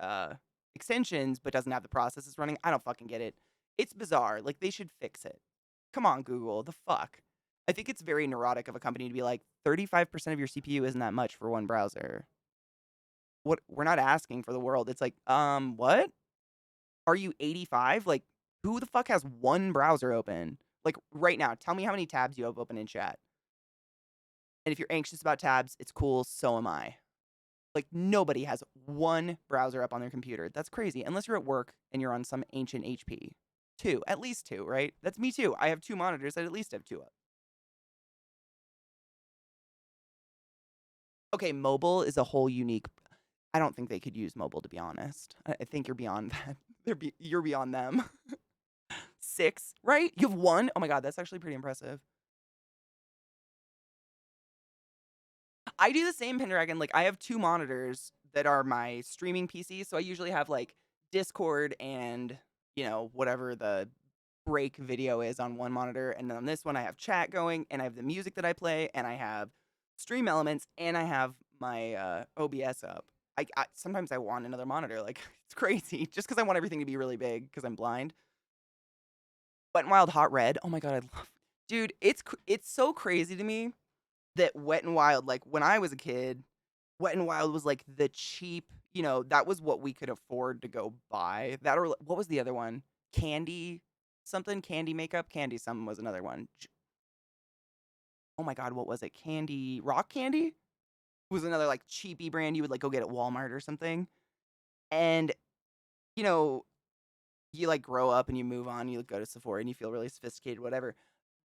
extensions but doesn't have the processes running. I don't fucking get it. It's bizarre. Like they should fix it. Come on, Google. The fuck? I think it's very neurotic of a company to be like 35% of your CPU isn't that much for one browser. What? We're not asking for the world. It's like, what? Are you 85? Like, who the fuck has one browser open? Like, right now, tell me how many tabs you have open in chat. And if you're anxious about tabs, it's cool, so am I. Like, nobody has one browser up on their computer. That's crazy. Unless you're at work and you're on some ancient HP. Two. At least two, right? That's me too. I have two monitors. I'd at least have two up. Okay, mobile is a whole unique... I don't think they could use mobile, to be honest. I think you're beyond that. You're beyond them. 6, right? You have 1? Oh my god, that's actually pretty impressive. I do the same, Pendragon. Like, I have 2 monitors that are my streaming PC, so I usually have, like, Discord and, you know, whatever the break video is on one monitor, and then on this one, I have chat going, and I have the music that I play, and I have stream elements, and I have my, OBS up. Sometimes I want another monitor, like, it's crazy, just because I want everything to be really big, because I'm blind. Wet n Wild Hot Red, oh my god, I love dude, it's so crazy to me that Wet n Wild, like, when I was a kid, Wet n Wild was, like, the cheap, you know, that was what we could afford to go buy. That or what was the other one? Candy something? Candy Makeup? Candy something was another one. Oh my god, what was it? Candy Rock Candy? Was another, like, cheapy brand you would, like, go get at Walmart or something. And, you know, you, like, grow up and you move on, you go to Sephora and you feel really sophisticated, whatever.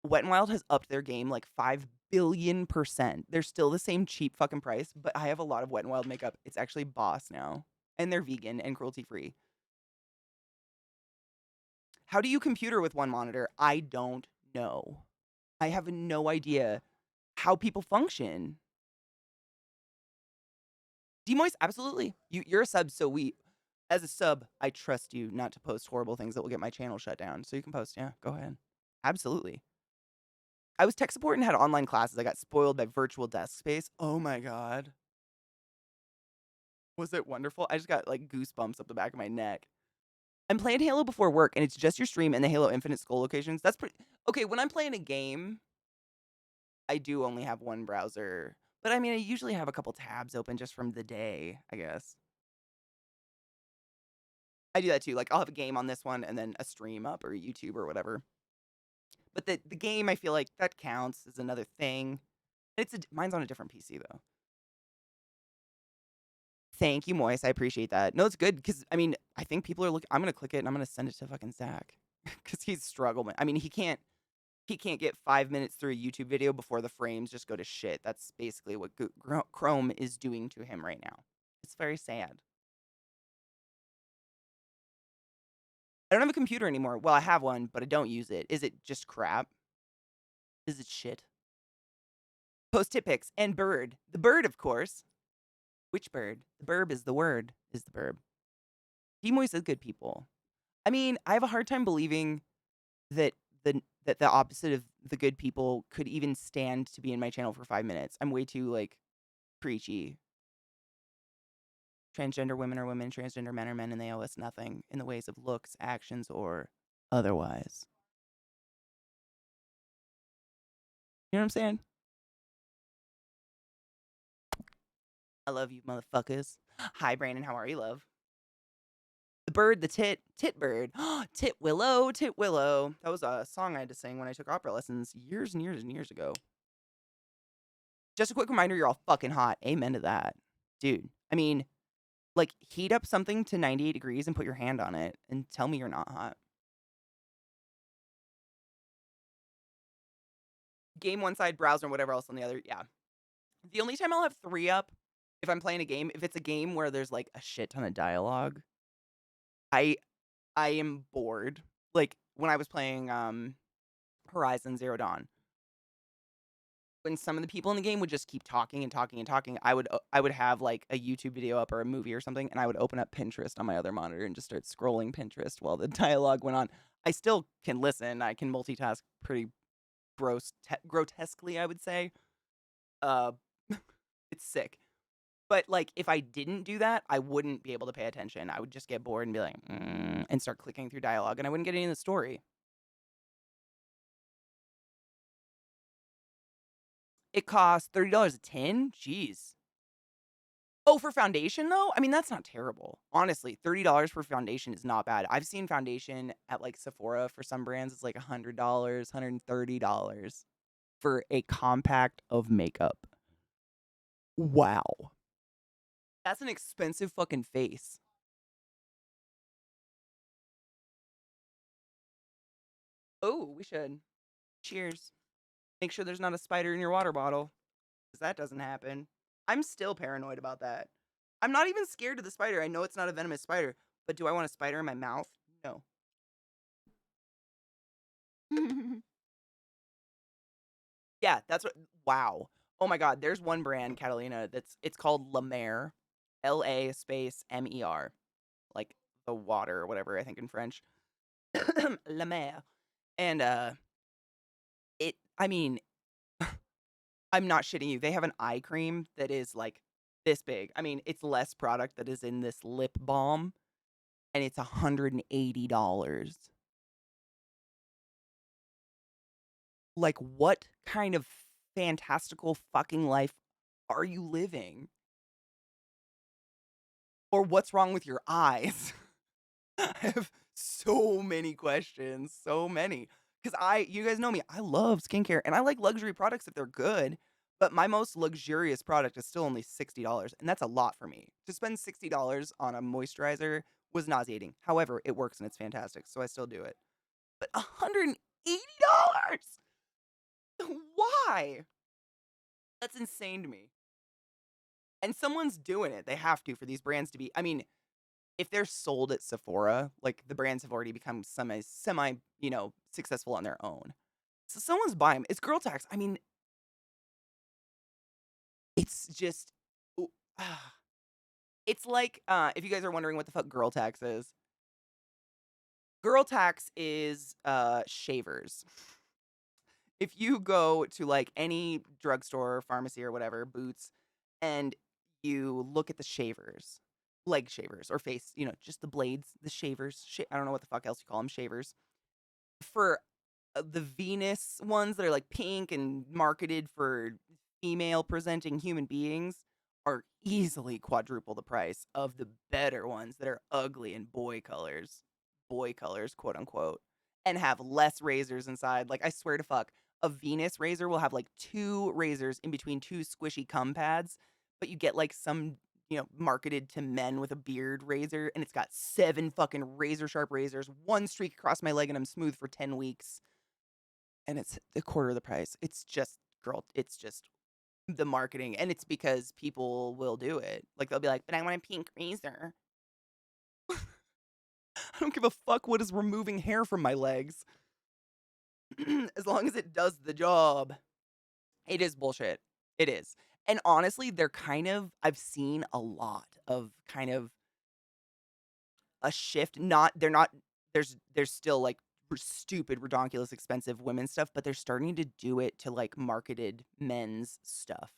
Wet n Wild has upped their game like 5,000,000,000%. They're still the same cheap fucking price, but I have a lot of Wet n Wild makeup. It's actually Boss now, and they're vegan and cruelty-free. How do you computer with one monitor? I don't know. I have no idea how people function. Demoist, absolutely. You're a sub, so as a sub, I trust you not to post horrible things that will get my channel shut down. So you can post, yeah, go ahead. Absolutely. I was tech support and had online classes. I got spoiled by virtual desk space. Oh my god. Was it wonderful? I just got, like, goosebumps up the back of my neck. I'm playing Halo before work, and it's just your stream and the Halo Infinite Skull locations. That's pretty okay, when I'm playing a game, I do only have one browser. But, I mean, I usually have a couple tabs open just from the day, I guess. I do that too. Like, I'll have a game on this one and then a stream up or YouTube or whatever. But the game, I feel like that counts as another thing. Mine's on a different PC, though. Thank you, Moist. I appreciate that. No, it's good because, I mean, I think people are looking. I'm going to click it and I'm going to send it to fucking Zach because he's struggling. I mean, he can't get 5 minutes through a YouTube video before the frames just go to shit. That's basically what Chrome is doing to him right now. It's very sad. I don't have a computer anymore. Well, I have one, but I don't use it. Is it just crap? Is it shit? Post tip pics and bird. The bird, of course. Which bird? The burb is the word, is the burb. Demoist is good people. I mean, I have a hard time believing that the opposite of the good people could even stand to be in my channel for 5 minutes. I'm way too, like, preachy. Transgender women are women, transgender men are men, and they owe us nothing in the ways of looks, actions, or otherwise. You know what I'm saying? I love you, motherfuckers. Hi, Brandon. How are you, love? The bird, the tit bird. Tit willow, tit willow. That was a song I had to sing when I took opera lessons years and years and years ago. Just a quick reminder, you're all fucking hot. Amen to that. Dude, I mean, like, heat up something to 98 degrees and put your hand on it and tell me you're not hot. Game one side, browser, and whatever else on the other. Yeah. The only time I'll have 3 up, if I'm playing a game, if it's a game where there's, like, a shit ton of dialogue, I am bored. Like, when I was playing, Horizon Zero Dawn, when some of the people in the game would just keep talking and talking and talking, I would have, like, a YouTube video up or a movie or something, and I would open up Pinterest on my other monitor and just start scrolling Pinterest while the dialogue went on. I still can listen. I can multitask pretty grotesquely, I would say. It's sick. But, like, if I didn't do that, I wouldn't be able to pay attention. I would just get bored and be like, and start clicking through dialogue, and I wouldn't get any of the story. It costs $30 a tin? Jeez. Oh, for foundation, though? I mean, that's not terrible. Honestly, $30 for foundation is not bad. I've seen foundation at, like, Sephora for some brands. It's like $100, $130 for a compact of makeup. Wow. That's an expensive fucking face. Oh, we should. Cheers. Make sure there's not a spider in your water bottle, because that doesn't happen. I'm still paranoid about that. I'm not even scared of the spider. I know it's not a venomous spider, but do I want a spider in my mouth? No. Yeah, that's what. Wow. Oh my God. There's one brand, Catalina, it's called La Mer, LA space MER, like the water or whatever I think in French. La Mer, and it. I mean, I'm not shitting you. They have an eye cream that is like this big. I mean, it's less product that is in this lip balm, and it's $180. Like, what kind of fantastical fucking life are you living? Or what's wrong with your eyes? I have so many questions, so many. Because you guys know me, I love skincare and I like luxury products if they're good. But my most luxurious product is still only $60. And that's a lot for me. To spend $60 on a moisturizer was nauseating. However, it works and it's fantastic. So I still do it. But $180? Why? That's insane to me. And someone's doing it. They have to for these brands to be. I mean, if they're sold at Sephora, like the brands have already become semi, successful on their own. So someone's buying 'em. It's girl tax. I mean, it's just ooh, it's like if you guys are wondering what the fuck girl tax is shavers. If you go to like any drugstore, pharmacy or whatever, Boots, and you look at the shavers, leg shavers or face, just the blades, the shavers. I don't know what the fuck else you call them, shavers. For the Venus ones that are like pink and marketed for female presenting human beings are easily quadruple the price of the better ones that are ugly and boy colors, quote unquote, and have less razors inside. Like, I swear to fuck, a Venus razor will have like 2 razors in between 2 squishy cum pads, but you get like some, marketed to men with a beard razor, and it's got 7 fucking razor sharp razors, 1 streak across my leg, and I'm smooth for 10 weeks. And it's a quarter of the price. It's just, girl, it's just the marketing. And it's because people will do it. Like, they'll be like, but I want a pink razor. I don't give a fuck what is removing hair from my legs. As long as it does the job. It is bullshit. It is. And honestly, I've seen a lot of kind of a shift. They're not, there's still like stupid, redonkulous, expensive women's stuff, but they're starting to do it to like marketed men's stuff.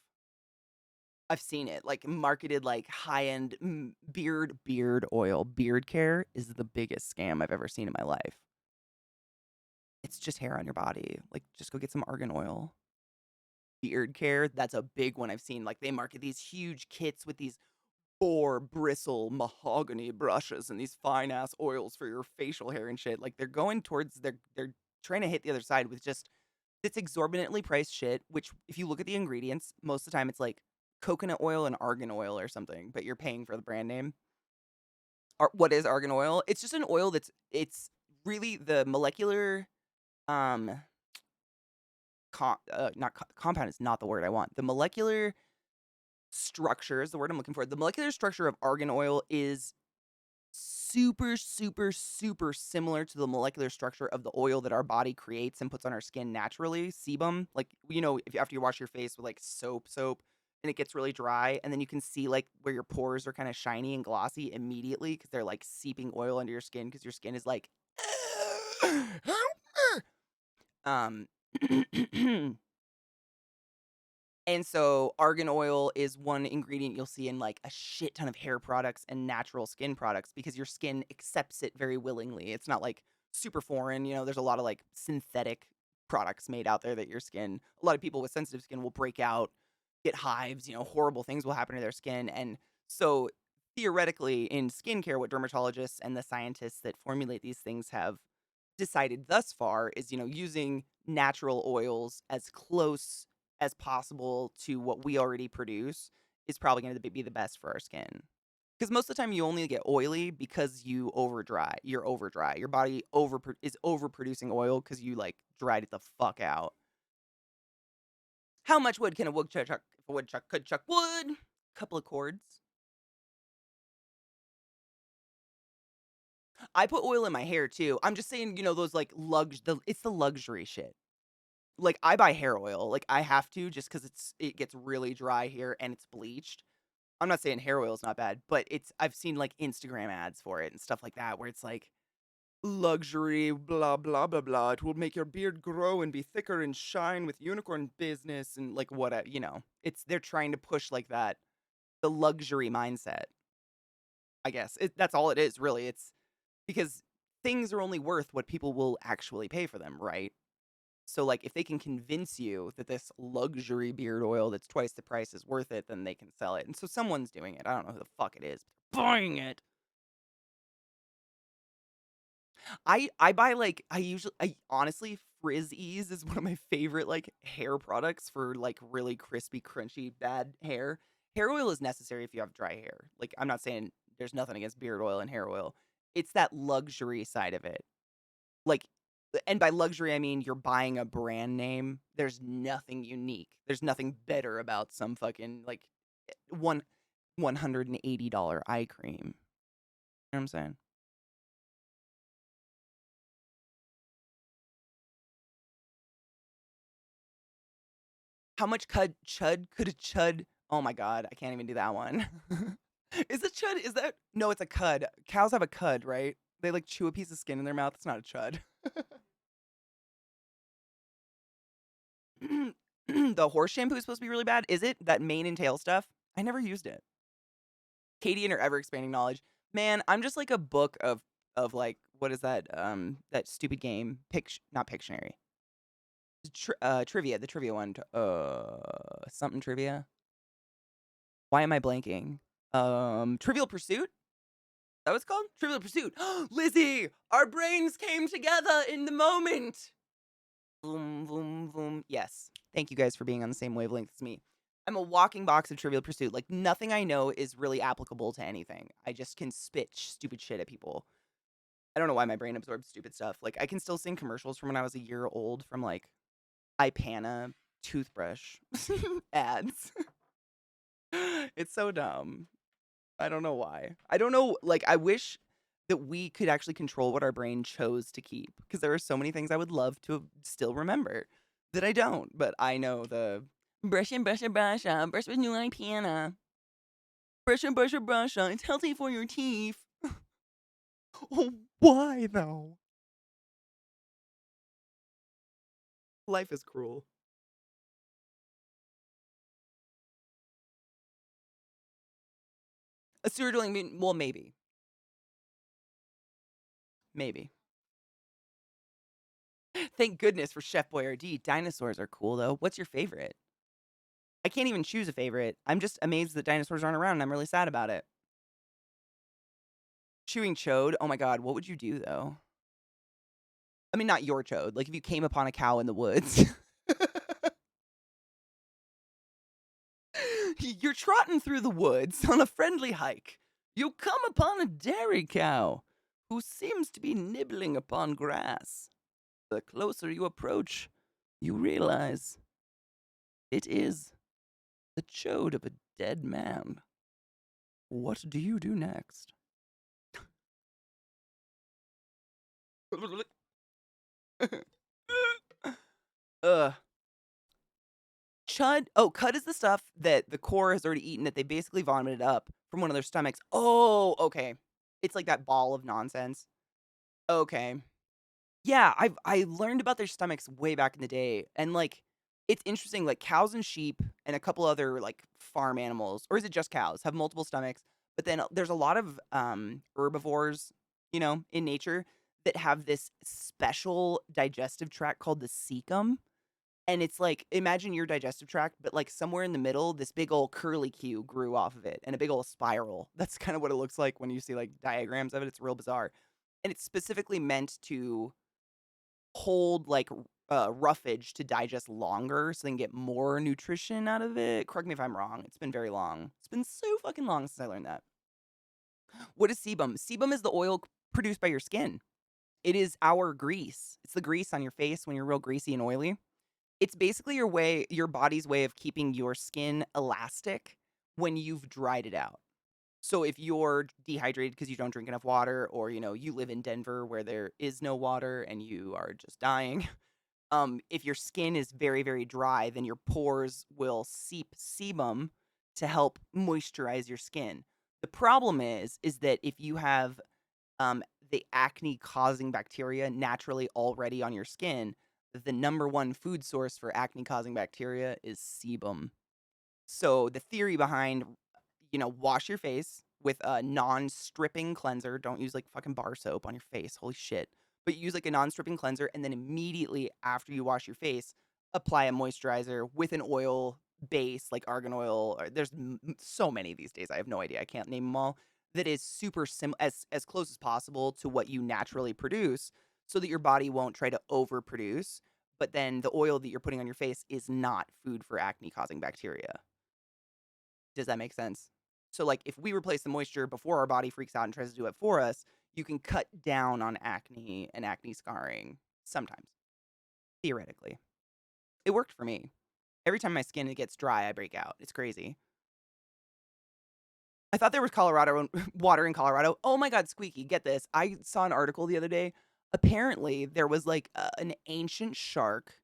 I've seen it like marketed like high-end beard oil. Beard care is the biggest scam I've ever seen in my life. It's just hair on your body. Like, just go get some argan oil. Beard care, that's a big one I've seen. Like, they market these huge kits with these 4 bristle mahogany brushes and these fine ass oils for your facial hair and shit. Like, they're trying to hit the other side with just this exorbitantly priced shit, which if you look at the ingredients, most of the time it's like coconut oil and argan oil or something, but you're paying for the brand name. What is argan oil? It's just an oil it's really the molecular um compound is not the word I want. The molecular structure is the word I'm looking for. The molecular structure of argan oil is super, super, super similar to the molecular structure of the oil that our body creates and puts on our skin naturally. Sebum, like, after you wash your face with like soap, and it gets really dry, and then you can see like where your pores are kind of shiny and glossy immediately because they're like seeping oil into your skin because your skin is like, um. And so argan oil is one ingredient you'll see in like a shit ton of hair products and natural skin products because your skin accepts it very willingly. It's not like super foreign. There's a lot of like synthetic products made out there that a lot of people with sensitive skin will break out, get hives, horrible things will happen to their skin. And so theoretically in skincare, what dermatologists and the scientists that formulate these things have decided thus far is, using natural oils as close as possible to what we already produce is probably going to be the best for our skin. Because most of the time you only get oily because you overdry. You're overdry. Your body is overproducing oil because you like dried it the fuck out. How much wood can a woodchuck chuck? If a woodchuck could chuck wood, couple of cords. I put oil in my hair too. I'm just saying, those like it's the luxury shit. Like I buy hair oil, like I have to just because it gets really dry here and it's bleached. I'm not saying hair oil is not bad, but I've seen like Instagram ads for it and stuff like that where it's like luxury, blah blah blah blah. It will make your beard grow and be thicker and shine with unicorn business and like what they're trying to push like that the luxury mindset. I guess that's all it is really. It's because things are only worth what people will actually pay for them, right? So, like, if they can convince you that this luxury beard oil that's twice the price is worth it, then they can sell it. And so someone's doing it. I don't know who the fuck it is, but they're buying it. I buy like I honestly Frizz Ease is one of my favorite like hair products for like really crispy, crunchy, bad hair. Hair oil is necessary if you have dry hair. Like I'm not saying there's nothing against beard oil and hair oil. It's that luxury side of it. Like and by luxury I mean you're buying a brand name. There's nothing unique. There's nothing better about some fucking like one $180 eye cream. You know what I'm saying? How much chud could a chud? Oh my god, I can't even do that one. Is a chud? Is that no? It's a cud. Cows have a cud, right? They like chew a piece of skin in their mouth. It's not a chud. The horse shampoo is supposed to be really bad. Is it that mane and tail stuff? I never used it. Katie and her ever expanding knowledge. Man, I'm just like a book of like what is that? That stupid game. Not Pictionary. Trivia. The trivia one. Something trivia. Why am I blanking? Trivial Pursuit? That was called? Trivial Pursuit. Lizzie, our brains came together in the moment. Boom, boom, boom. Yes. Thank you guys for being on the same wavelength as me. I'm a walking box of Trivial Pursuit. Like, nothing I know is really applicable to anything. I just can spit stupid shit at people. I don't know why my brain absorbs stupid stuff. Like, I can still sing commercials from when I was a year old from, like, Ipana toothbrush ads. It's so dumb. I don't know why. I don't know. Like, I wish that we could actually control what our brain chose to keep because there are so many things I would love to still remember that I don't. But I know the brush and brush and brush, brush with new Ipana. Brush and brush and brush, it's healthy for your teeth. Oh, why though? Life is cruel. A sewer dwelling, well, maybe. Maybe. Thank goodness for Chef Boyardee. Dinosaurs are cool, though. What's your favorite? I can't even choose a favorite. I'm just amazed that dinosaurs aren't around, and I'm really sad about it. Chewing chode? Oh my god, what would you do, though? I mean, not your chode. Like, if you came upon a cow in the woods. You're trotting through the woods on a friendly hike. You come upon a dairy cow who seems to be nibbling upon grass. The closer you approach, you realize it is the chode of a dead man. What do you do next? Chud. Oh, cud is the stuff that the core has already eaten that they basically vomited up from one of their stomachs. Oh, okay. It's like that ball of nonsense. Okay. Yeah, I learned about their stomachs way back in the day, and like it's interesting. Like cows and sheep and a couple other like farm animals, or is it just cows, have multiple stomachs. But then there's a lot of herbivores, in nature that have this special digestive tract called the cecum. And it's like, imagine your digestive tract, but like somewhere in the middle, this big old curly Q grew off of it and a big old spiral. That's kind of what it looks like when you see like diagrams of it. It's real bizarre. And it's specifically meant to hold like roughage to digest longer so they can get more nutrition out of it. Correct me if I'm wrong. It's been very long. It's been so fucking long since I learned that. What is sebum? Sebum is the oil produced by your skin. It is our grease. It's the grease on your face when you're real greasy and oily. It's basically your body's way of keeping your skin elastic when you've dried it out. So if you're dehydrated because you don't drink enough water, or you live in Denver where there is no water and you are just dying, if your skin is very, very dry, then your pores will seep sebum to help moisturize your skin. The problem is that if you have the acne causing bacteria naturally already on your skin, the number one food source for acne causing bacteria is sebum. So the theory behind, wash your face with a non-stripping cleanser. Don't use like fucking bar soap on your face. Holy shit. But use like a non-stripping cleanser, and then immediately after you wash your face, apply a moisturizer with an oil base like argan oil. Or there's so many these days. I have no idea. I can't name them all. That is super as close as possible to what you naturally produce, so that your body won't try to overproduce. But then the oil that you're putting on your face is not food for acne causing bacteria. Does that make sense? So, like, if we replace the moisture before our body freaks out and tries to do it for us, you can cut down on acne and acne scarring sometimes, theoretically. It worked for me. Every time my skin gets dry, I break out. It's crazy. I thought there was Colorado water in Colorado. Oh my God, Squeaky, get this. I saw an article the other day. Apparently, there was like an ancient shark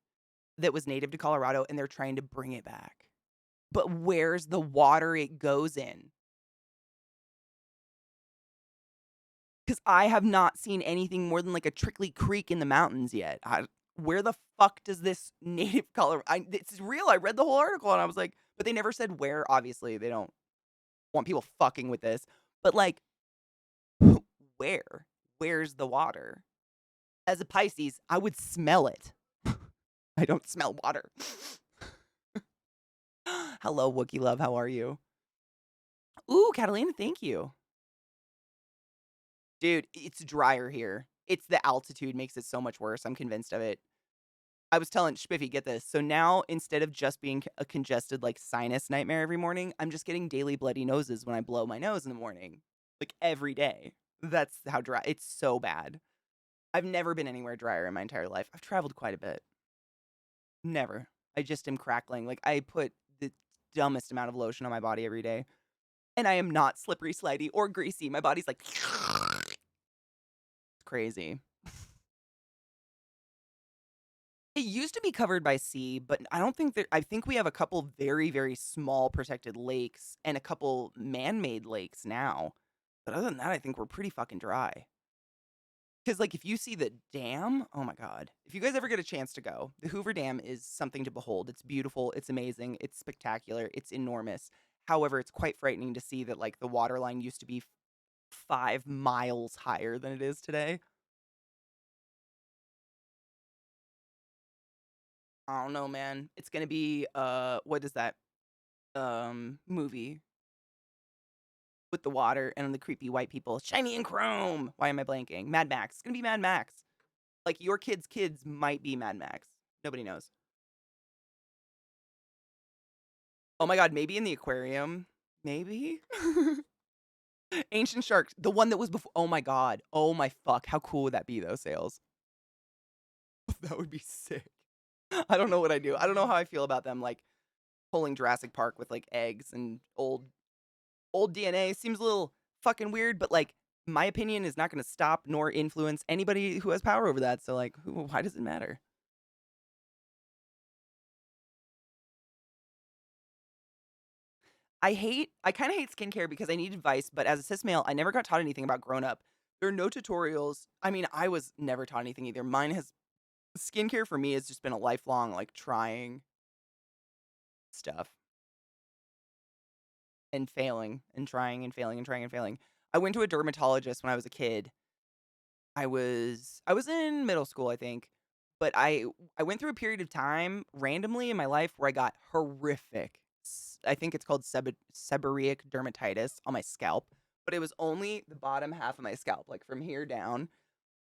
that was native to Colorado, and they're trying to bring it back. But where's the water it goes in? Because I have not seen anything more than like a trickly creek in the mountains yet. Where the fuck does this native color? It's real. I read the whole article and I was like, but they never said where. Obviously, they don't want people fucking with this. But like, where? Where's the water? As a Pisces, I would smell it. I don't smell water. Hello, Wookie Love. How are you? Ooh, Catalina, thank you. Dude, it's drier here. It's the altitude makes it so much worse. I'm convinced of it. I was telling Spiffy, get this. So now, instead of just being a congested, like, sinus nightmare every morning, I'm just getting daily bloody noses when I blow my nose in the morning. Like, every day. That's how dry. It's so bad. I've never been anywhere drier in my entire life. I've traveled quite a bit. Never. I just am crackling. Like, I put the dumbest amount of lotion on my body every day. And I am not slippery, slidey, or greasy. My body's like... crazy. It used to be covered by sea, but I don't think I think we have a couple very, very small protected lakes and a couple man-made lakes now. But other than that, I think we're pretty fucking dry. Because, like, if you see the dam, oh my God. If you guys ever get a chance to go, the Hoover Dam is something to behold. It's beautiful. It's amazing. It's spectacular. It's enormous. However, it's quite frightening to see that, like, the water line used to be 5 miles higher than it is today. I don't know, man. It's gonna be what is that movie with the water and the creepy white people, shiny and chrome. Why am I blanking? Mad Max. It's gonna be Mad Max. Like, your kids might be Mad Max. Nobody knows. Oh my God, maybe in the aquarium. Maybe. Ancient sharks. The one that was before. Oh my God. Oh my fuck. How cool would that be though, Sales? That would be sick. I don't know what I do. I don't know how I feel about them, like, pulling Jurassic Park with, like, eggs and old DNA. Seems a little fucking weird, but, like, my opinion is not gonna stop nor influence anybody who has power over that, so, like, why does it matter? I kinda hate skincare because I need advice, but as a cis male, I never got taught anything about grown up. There are no tutorials. I mean, I was never taught anything either. Skincare for me has just been a lifelong, like, trying stuff and failing and trying and failing and trying and failing. I went to a dermatologist when I was a kid. I was in middle school, I think, but I went through a period of time randomly in my life where I got horrific. I think it's called seborrheic dermatitis on my scalp, but it was only the bottom half of my scalp, like from here down.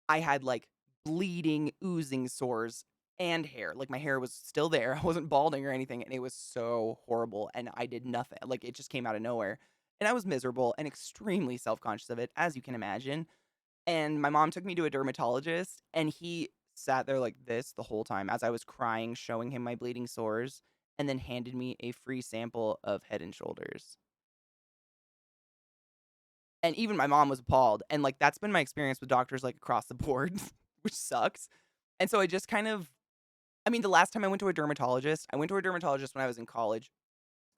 I had like bleeding, oozing sores and hair. Like, my hair was still there. I wasn't balding or anything, and it was so horrible. And I did nothing. Like, it just came out of nowhere. And I was miserable and extremely self-conscious of it, as you can imagine. And my mom took me to a dermatologist, and he sat there like this the whole time as I was crying, showing him my bleeding sores, and then handed me a free sample of Head and Shoulders. And even my mom was appalled. And like that's been my experience with doctors like across the board, which sucks. And so I just kind of, I mean, the last time I went to a dermatologist, I went to a dermatologist when I was in college.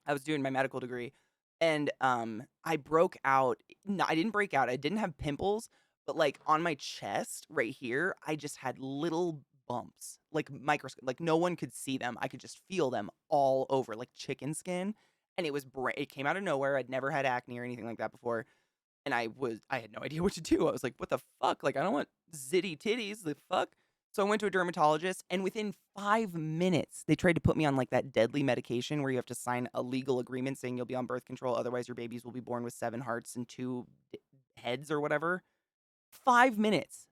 I was doing my medical degree, and I broke out. No, I didn't break out. I didn't have pimples, but like on my chest right here, I just had little bumps, like microscope. Like no one could see them. I could just feel them all over, like chicken skin. And it was it came out of nowhere. I'd never had acne or anything like that before, and I had no idea what to do. I was like, what the fuck? Like I don't want zitty titties. The fuck? So I went to a dermatologist, and within 5 minutes, they tried to put me on like that deadly medication where you have to sign a legal agreement saying you'll be on birth control, otherwise your babies will be born with 7 hearts and 2 heads or whatever. 5 minutes.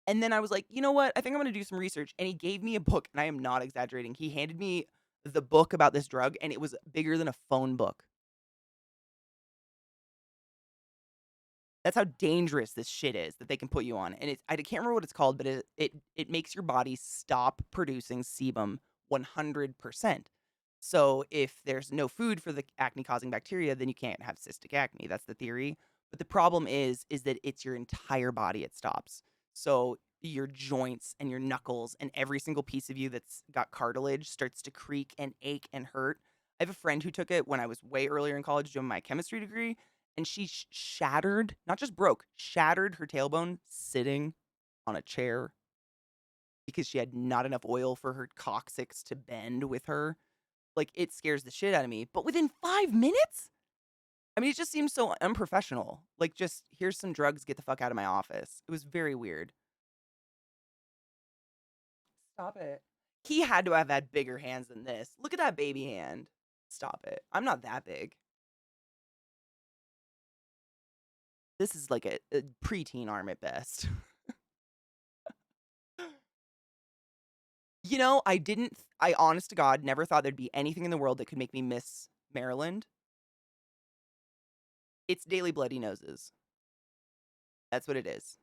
And then I was like, you know what? I think I'm going to do some research. And he gave me a book, and I am not exaggerating. He handed me the book about this drug, and it was bigger than a phone book. That's how dangerous this shit is that they can put you on. And I can't remember what it's called, but it makes your body stop producing sebum 100%. So if there's no food for the acne-causing bacteria, then you can't have cystic acne. That's the theory. But the problem is that it's your entire body it stops. So your joints and your knuckles and every single piece of you that's got cartilage starts to creak and ache and hurt. I have a friend who took it when I was way earlier in college doing my chemistry degree, and she shattered, not just broke, shattered her tailbone sitting on a chair because she had not enough oil for her coccyx to bend with her. Like, it scares the shit out of me. But within 5 minutes? I mean, it just seems so unprofessional. Like, just, here's some drugs, get the fuck out of my office. It was very weird. Stop it. He had to have had bigger hands than this. Look at that baby hand. Stop it. I'm not that big. This is like a preteen arm at best. You know, I honest to God, never thought there'd be anything in the world that could make me miss Maryland. It's daily bloody noses. That's what it is.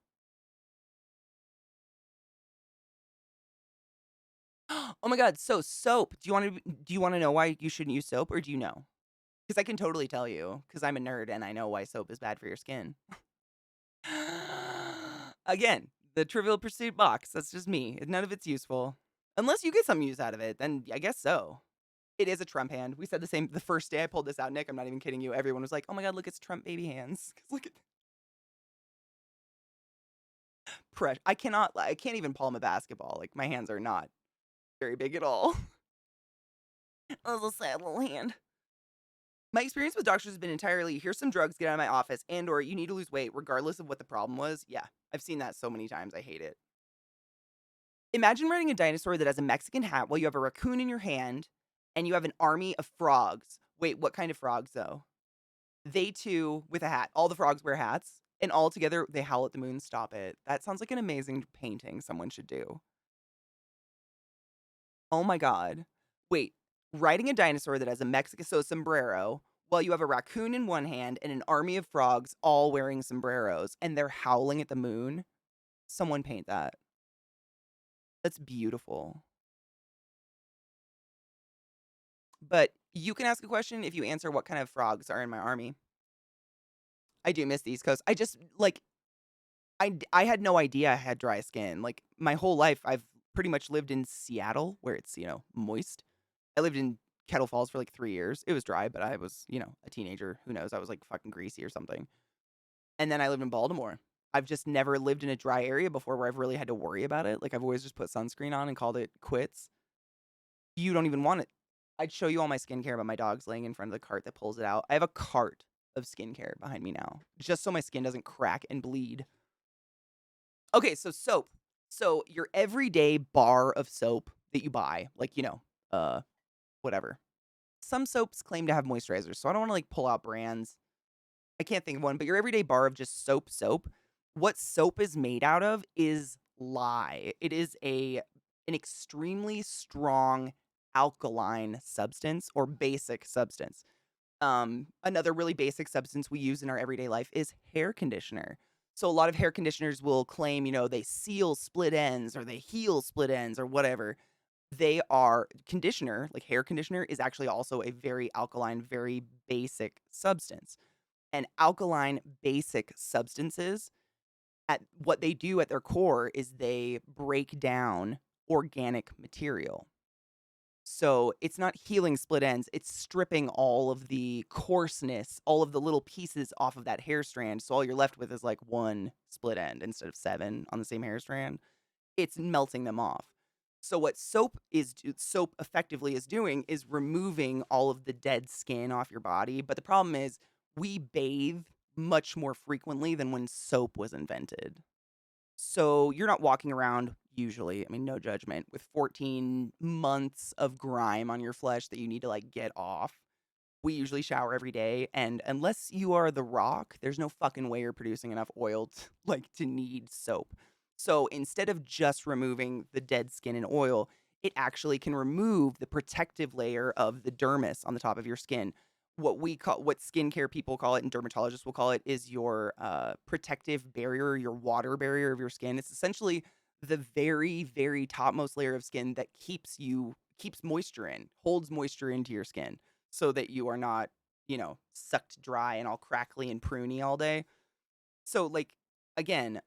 Oh my God, so soap. Do you want to know why you shouldn't use soap, or do you know? Because I can totally tell you, because I'm a nerd and I know why soap is bad for your skin. Again, the Trivial Pursuit box. That's just me. None of it's useful. Unless you get some use out of it, then I guess so. It is a Trump hand. We said the same the first day I pulled this out, Nick. I'm not even kidding you. Everyone was like, oh my God, look, it's Trump baby hands. Look at I can't even palm a basketball. Like, my hands are not very big at all. That was a sad little hand. My experience with doctors has been entirely, here's some drugs, get out of my office, and or you need to lose weight, regardless of what the problem was. Yeah, I've seen that so many times. I hate it. Imagine riding a dinosaur that has a Mexican hat while you have a raccoon in your hand and you have an army of frogs. Wait, what kind of frogs, though? They too, with a hat. All the frogs wear hats, and all together they howl at the moon. Stop it. That sounds like an amazing painting someone should do. Oh my God. Wait, riding a dinosaur that has a Mexican sombrero while you have a raccoon in one hand and an army of frogs all wearing sombreros and they're howling at the moon. Someone paint that. That's beautiful. But you can ask a question if you answer what kind of frogs are in my army. I do miss the East Coast. I just, like, I had no idea I had dry skin. Like, my whole life, I've pretty much lived in Seattle, where it's, moist. I lived in Kettle Falls for, like, 3 years. It was dry, but I was, a teenager. Who knows? I was, like, fucking greasy or something. And then I lived in Baltimore. I've just never lived in a dry area before where I've really had to worry about it. Like, I've always just put sunscreen on and called it quits. You don't even want it. I'd show you all my skincare, but my dog's laying in front of the cart that pulls it out. I have a cart of skincare behind me now, just so my skin doesn't crack and bleed. Okay, so soap. So your everyday bar of soap that you buy, like, whatever. Some soaps claim to have moisturizers, so I don't want to, like, pull out brands. I can't think of one, but your everyday bar of just soap. What soap is made out of is lye. It is an extremely strong alkaline substance or basic substance. Another really basic substance we use in our everyday life is hair conditioner. So a lot of hair conditioners will claim, they seal split ends or they heal split ends or whatever. They are conditioner, like hair conditioner is actually also a very alkaline, very basic substance. And alkaline basic substances, at what they do at their core is they break down organic material. So it's not healing split ends, it's stripping all of the coarseness, all of the little pieces off of that hair strand. So all you're left with is like one split end instead of 7 on the same hair strand. It's melting them off. So what soap effectively is doing is removing all of the dead skin off your body. But the problem is we bathe much more frequently than when soap was invented. So you're not walking around usually, I mean, no judgment, with 14 months of grime on your flesh that you need to like get off. We usually shower every day, and unless you are The Rock, there's no fucking way you're producing enough oil to need soap. So instead of just removing the dead skin and oil, it actually can remove the protective layer of the dermis on the top of your skin. What skincare people call it and dermatologists will call it is your protective barrier, your water barrier of your skin. It's essentially the very, very topmost layer of skin that keeps moisture in, holds moisture into your skin so that you are not, sucked dry and all crackly and pruny all day. So, like, again,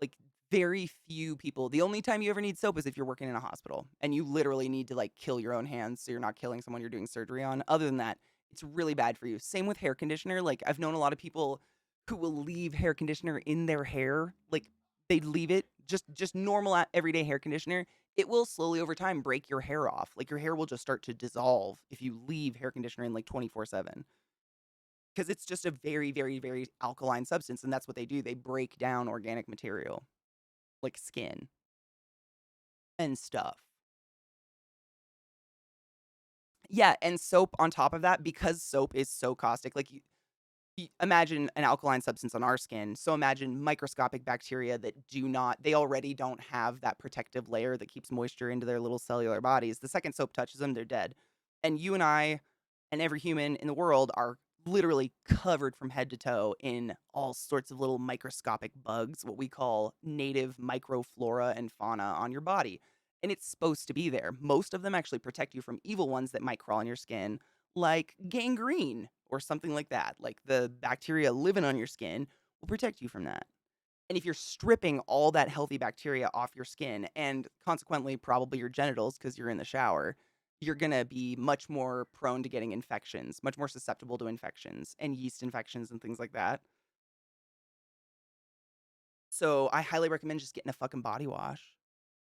like, very few people, the only time you ever need soap is if you're working in a hospital and you literally need to, like, kill your own hands so you're not killing someone you're doing surgery on. Other than that, it's really bad for you. Same with hair conditioner. Like, I've known a lot of people who will leave hair conditioner in their hair. Like, they leave it, just normal everyday hair conditioner. It will slowly over time break your hair off. Like, your hair will just start to dissolve if you leave hair conditioner in like 24/7. Because it's just a very, very, very alkaline substance, and that's what they do. They break down organic material, like skin and stuff. Yeah, and soap on top of that, because soap is so caustic. Like, imagine an alkaline substance on our skin. So imagine microscopic bacteria that they already don't have that protective layer that keeps moisture into their little cellular bodies. The second soap touches them, they're dead. And you and I and every human in the world are literally covered from head to toe in all sorts of little microscopic bugs, what we call native microflora and fauna on your body. And it's supposed to be there. Most of them actually protect you from evil ones that might crawl on your skin, like gangrene or something like that. Like the bacteria living on your skin will protect you from that. And if you're stripping all that healthy bacteria off your skin and consequently probably your genitals because you're in the shower, you're going to be much more prone to getting infections, much more susceptible to infections and yeast infections and things like that. So I highly recommend just getting a fucking body wash.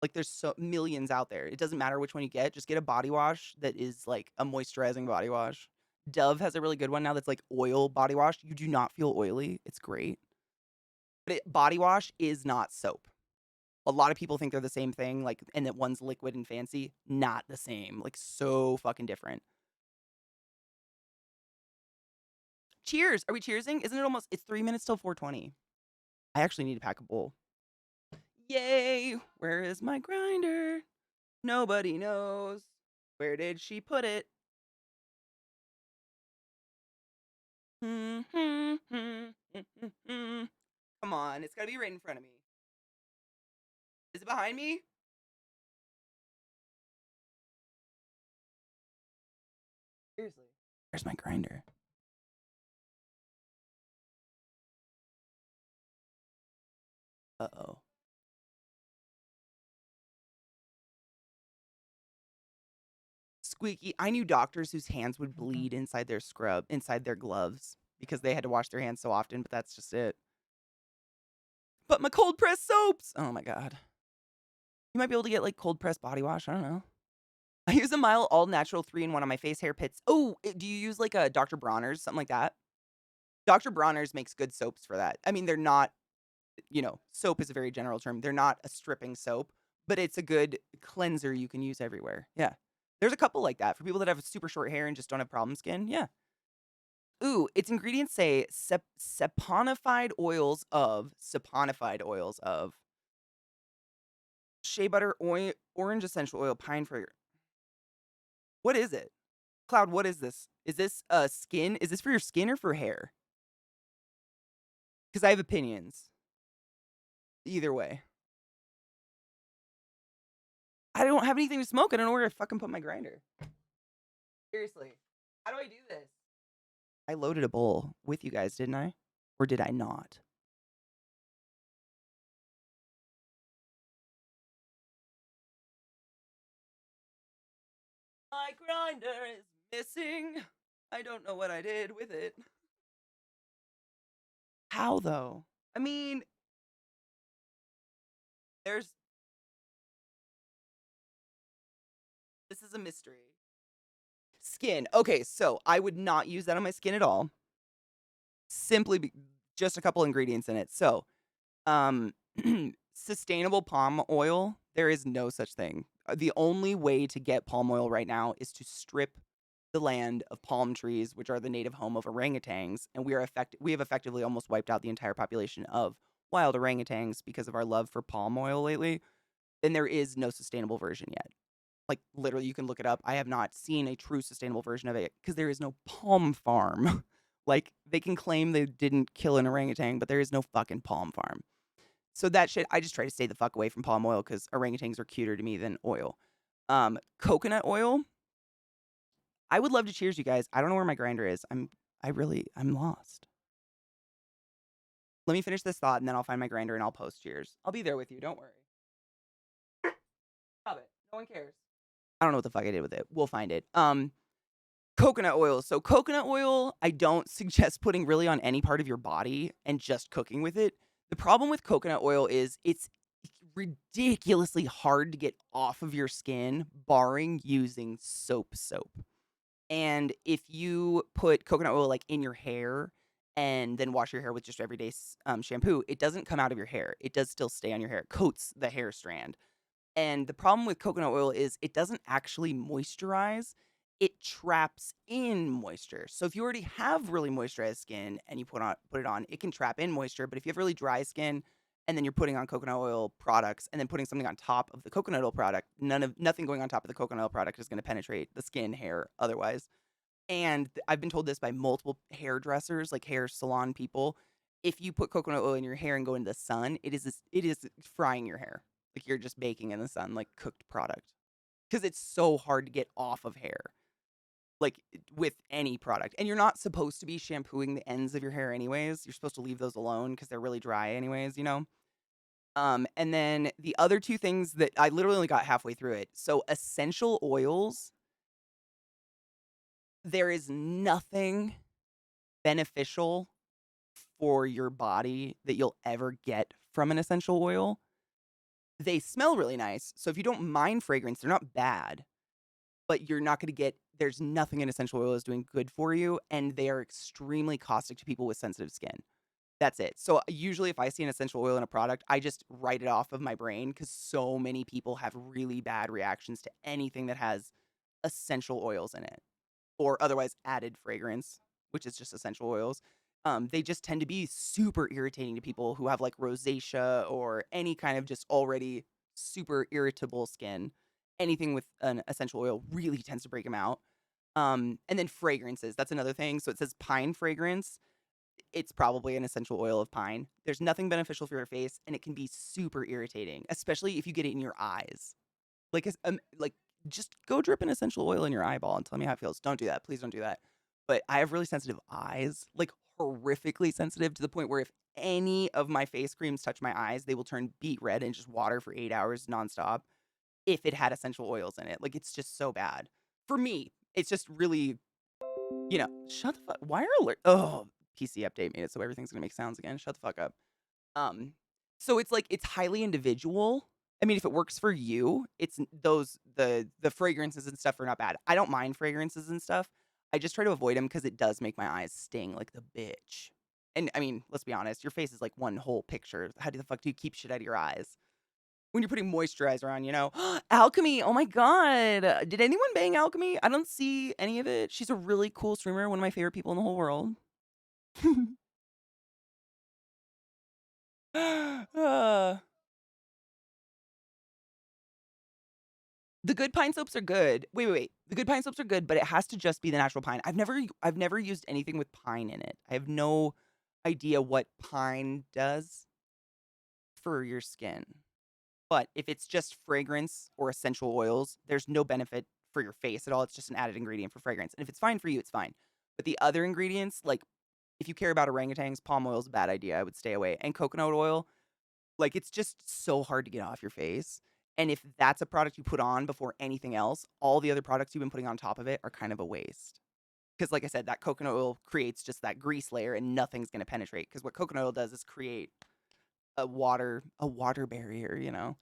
Like, there's so millions out there. It doesn't matter which one you get. Just get a body wash that is like a moisturizing body wash. Dove has a really good one now that's like oil body wash. You do not feel oily. It's great. But body wash is not soap. A lot of people think they're the same thing, like, and that one's liquid and fancy. Not the same. Like, so fucking different. Cheers. Are we cheersing? Isn't it almost? It's 3 minutes till 4:20. I actually need to pack a bowl. Yay! Where is my grinder? Nobody knows. Where did she put it? Come on, it's gotta be right in front of me. Is it behind me? Seriously. Where's my grinder? Uh-oh. Squeaky. I knew doctors whose hands would bleed inside their gloves because they had to wash their hands so often, but that's just it. But my cold press soaps! Oh my god. You might be able to get like cold press body wash. I don't know. I use a Mile All Natural 3-in-1 on my face, hair, pits. Oh, do you use like a Dr. Bronner's, something like that? Dr. Bronner's makes good soaps for that. I mean, they're not, soap is a very general term. They're not a stripping soap, but it's a good cleanser you can use everywhere. Yeah. There's a couple like that for people that have super short hair and just don't have problem skin. Yeah. Ooh, its ingredients say saponified oils of shea butter, orange essential oil, pine fragrance. What is it? Cloud, what is this? Is this skin? Is this for your skin or for hair? Because I have opinions. Either way. I don't have anything to smoke. I don't know where I fucking put my grinder. Seriously. How do I do this? I loaded a bowl with you guys, didn't I? Or did I not? My grinder is missing. I don't know what I did with it. How though? I mean, there's this is a mystery. Skin. Okay, so I would not use that on my skin at all. Just a couple ingredients in it. So, um sustainable palm oil, there is no such thing. The only way to get palm oil right now is to strip the land of palm trees, which are the native home of orangutans, and we have effectively almost wiped out the entire population of wild orangutans because of our love for palm oil lately. And there is no sustainable version yet. Like literally you can look it up. I have not seen a true sustainable version of it because there is no palm farm. Like they can claim they didn't kill an orangutan, but there is no fucking palm farm. So that shit, I just try to stay the fuck away from palm oil because orangutans are cuter to me than oil. Coconut oil. I would love to cheers you guys. I don't know where my grinder is. I'm lost. Let me finish this thought and then I'll find my grinder and I'll post cheers. I'll be there with you. Don't worry. Stop it. No one cares. I don't know what the fuck I did with it. We'll find it. Coconut oil. So coconut oil, I don't suggest putting really on any part of your body and just cooking with it. The problem with coconut oil is it's ridiculously hard to get off of your skin, barring using soap. And if you put coconut oil like in your hair and then wash your hair with just everyday shampoo, it doesn't come out of your hair. It does still stay on your hair. It coats the hair strand. And the problem with coconut oil is it doesn't actually moisturize. It traps in moisture. So if you already have really moisturized skin and you put it on, it can trap in moisture. But if you have really dry skin and then you're putting on coconut oil products and then putting something on top of the coconut oil product, nothing going on top of the coconut oil product is going to penetrate the skin, hair, otherwise. And I've been told this by multiple hairdressers, like hair salon people. If you put coconut oil in your hair and go into the sun, it is frying your hair. Like you're just baking in the sun, like cooked product. Because it's so hard to get off of hair. Like with any product. And you're not supposed to be shampooing the ends of your hair anyways. You're supposed to leave those alone because they're really dry anyways, you know? And then the other two things that I literally only got halfway through it. So essential oils, there is nothing beneficial for your body that you'll ever get from an essential oil. They smell really nice. So if you don't mind fragrance, they're not bad. But you're not going to get, there's nothing in essential oil is doing good for you. And they are extremely caustic to people with sensitive skin. That's it. So usually if I see an essential oil in a product, I just write it off of my brain because so many people have really bad reactions to anything that has essential oils in it or otherwise added fragrance, which is just essential oils. They just tend to be super irritating to people who have like rosacea or any kind of just already super irritable skin. Anything with an essential oil really tends to break them out. And then fragrances, that's another thing. So it says pine fragrance. It's probably an essential oil of pine. There's nothing beneficial for your face, and it can be super irritating, especially if you get it in your eyes. Like just go drip an essential oil in your eyeball and tell me how it feels. Don't do that. Please don't do that. But I have really sensitive eyes, like horrifically sensitive to the point where if any of my face creams touch my eyes, they will turn beet red and just water for 8 hours nonstop if it had essential oils in it. Like it's just so bad. For me, it's just really, shut the fuck. Why are oh, PC update made it so everything's gonna make sounds again. Shut the fuck up. So it's like it's highly individual. I mean, if it works for you, it's the fragrances and stuff are not bad. I don't mind fragrances and stuff. I just try to avoid them because it does make my eyes sting like the bitch. And I mean, let's be honest, your face is like one whole picture. How the fuck do you keep shit out of your eyes? When you're putting moisturizer on, Alchemy, oh my god. Did anyone bang Alchemy? I don't see any of it. She's a really cool streamer, one of my favorite people in the whole world. The good pine soaps are good. Wait. The good pine soaps are good, but it has to just be the natural pine. I've never used anything with pine in it. I have no idea what pine does for your skin. But if it's just fragrance or essential oils, there's no benefit for your face at all. It's just an added ingredient for fragrance. And if it's fine for you, it's fine. But the other ingredients, like if you care about orangutans, palm oil is a bad idea. I would stay away. And coconut oil, like it's just so hard to get off your face. And if that's a product you put on before anything else, all the other products you've been putting on top of it are kind of a waste. Because like I said, that coconut oil creates just that grease layer and nothing's going to penetrate. Because what coconut oil does is create a water barrier, you know?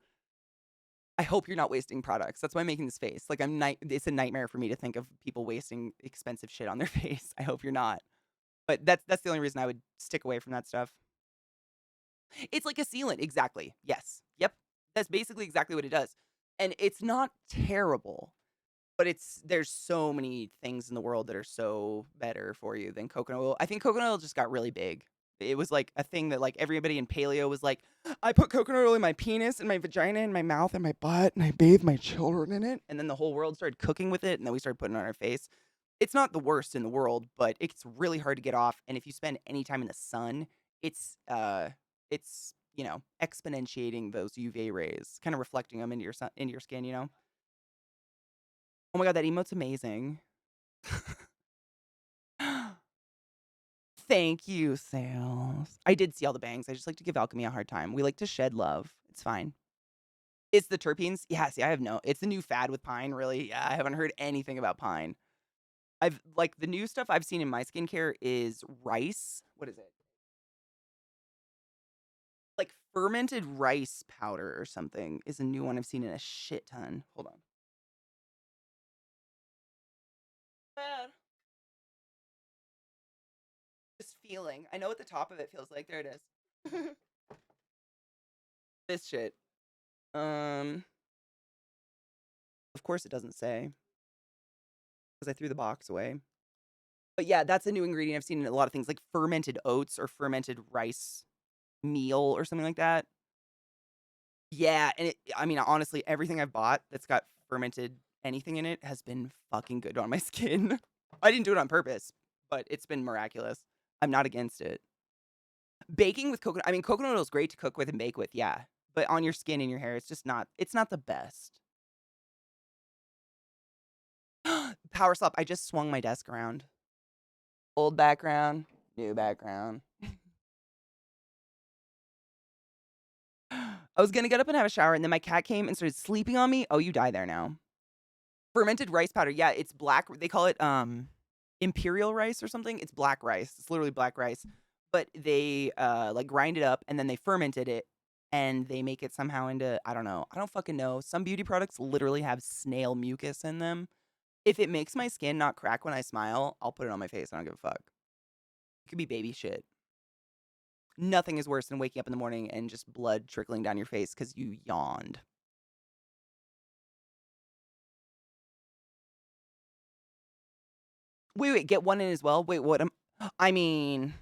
I hope you're not wasting products. That's why I'm making this face. Like it's a nightmare for me to think of people wasting expensive shit on their face. I hope you're not. But that's the only reason I would stick away from that stuff. It's like a sealant, exactly. Yes. Yep. That's basically exactly what it does. And it's not terrible, but there's so many things in the world that are so better for you than coconut oil. I think coconut oil just got really big. It was like a thing that like everybody in paleo was like, I put coconut oil in my penis and my vagina and my mouth and my butt and I bathe my children in it. And then the whole world started cooking with it and then we started putting it on our face. It's not the worst in the world, but it's really hard to get off. And if you spend any time in the sun, it's you know, exponentiating those UV rays, kind of reflecting them into your skin, you know. Oh my god, that emote's amazing. Thank you, Sales. I did see all the bangs. I just like to give Alchemy a hard time. We like to shed love. It's fine. It's the terpenes. Yeah, see, it's the new fad with pine, really. Yeah, I haven't heard anything about pine. I've like the new stuff I've seen in my skincare is rice. What is it? Like fermented rice powder or something is a new one I've seen in a shit ton. Hold on. Bad. Just feeling. I know what the top of it feels like. There it is. This shit. Of course it doesn't say. Because I threw the box away. But yeah, that's a new ingredient I've seen in a lot of things, like fermented oats or fermented rice meal or something like that. Yeah, and I mean, honestly, everything I've bought that's got fermented anything in it has been fucking good on my skin. I didn't do it on purpose, but it's been miraculous. I'm not against it. Baking with coconut, I mean, coconut oil is great to cook with and bake with, yeah. But on your skin and your hair, it's not the best. Power slap, I just swung my desk around. Old background, new background. I was gonna get up and have a shower, and then my cat came and started sleeping on me. Oh, you die there now. Fermented rice powder. Yeah, it's black. They call it imperial rice or something. It's black rice. It's literally black rice. But they like grind it up and then they fermented it and they make it somehow into, I don't know. I don't fucking know. Some beauty products literally have snail mucus in them. If it makes my skin not crack when I smile, I'll put it on my face. I don't give a fuck. It could be baby shit. Nothing is worse than waking up in the morning and just blood trickling down your face because you yawned. Wait, get one in as well? Wait, what? I mean,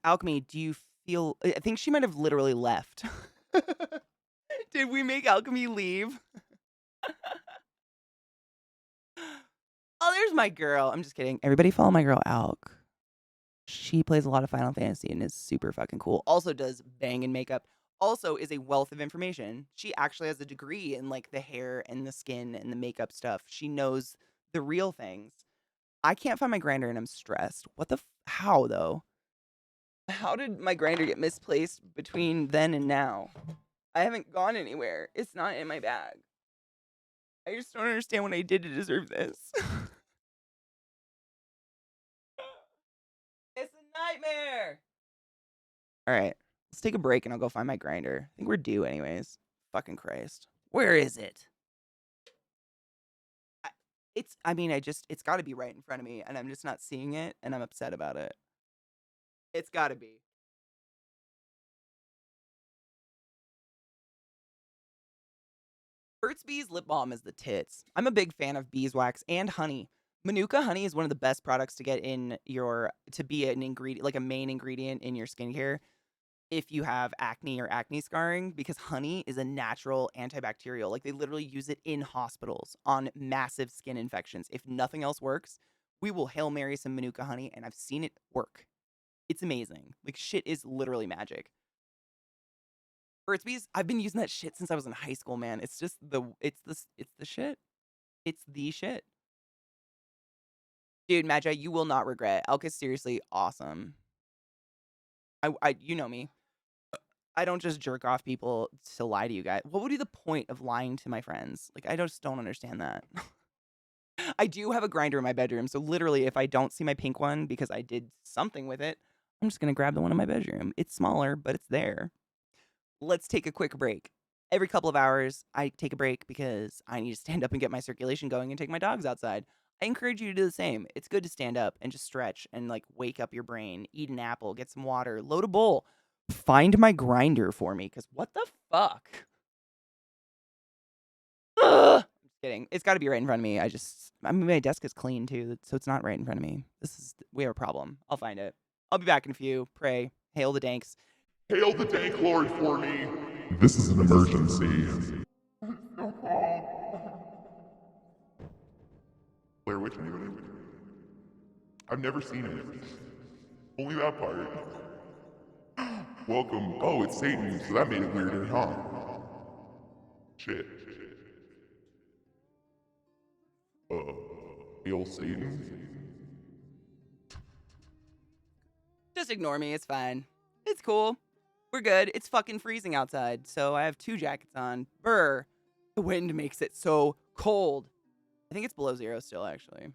Alchemy, do you feel... I think she might have literally left. Did we make Alchemy leave? Oh, there's my girl. I'm just kidding. Everybody follow my girl, Alk. She plays a lot of Final Fantasy and is super fucking cool. Also does banging makeup. Also is a wealth of information. She actually has a degree in like the hair and the skin and the makeup stuff. She knows the real things. I can't find my grinder and I'm stressed. What the how though? How did my grinder get misplaced between then and now? I haven't gone anywhere. It's not in my bag. I just don't understand what I did to deserve this. It's a nightmare. All right, let's take a break and I'll go find my grinder. I think we're due anyways. Fucking Christ. Where is it? It's got to be right in front of me and I'm just not seeing it and I'm upset about it. It's got to be. Burt's Bees lip balm is the tits. I'm a big fan of beeswax and honey. Manuka honey is one of the best products to get in to be an ingredient, like a main ingredient in your skincare if you have acne or acne scarring, because honey is a natural antibacterial. Like they literally use it in hospitals on massive skin infections. If nothing else works, we will Hail Mary some Manuka honey, and I've seen it work. It's amazing. Like shit is literally magic. Burt's Bees, I've been using that shit since I was in high school, man. It's just it's the shit. It's the shit. Dude, Magi, you will not regret. Elka's seriously awesome. You know me. I don't just jerk off people to lie to you guys. What would be the point of lying to my friends? Like, I just don't understand that. I do have a grinder in my bedroom, so literally, if I don't see my pink one because I did something with it, I'm just gonna grab the one in my bedroom. It's smaller, but it's there. Let's take a quick break. Every couple of hours, I take a break because I need to stand up and get my circulation going and take my dogs outside. I encourage you to do the same. It's good to stand up and just stretch and like wake up your brain, eat an apple, get some water, load a bowl. Find my grinder for me, because what the fuck? Ugh! I'm just kidding. It's got to be right in front of me. I mean, my desk is clean too, so it's not right in front of me. We have a problem. I'll find it. I'll be back in a few. Pray. Hail the danks. Hail the Dank Lord for me. This is an emergency. Blair Witch anybody? I've never seen it. Only that part. Welcome. Oh, it's Satan, so that made it weirder, huh? Shit. Hail Satan? Just ignore me. It's fine. It's cool. We're good. It's fucking freezing outside, so I have 2 jackets on. Brr. The wind makes it so cold. I think it's below 0 still, actually.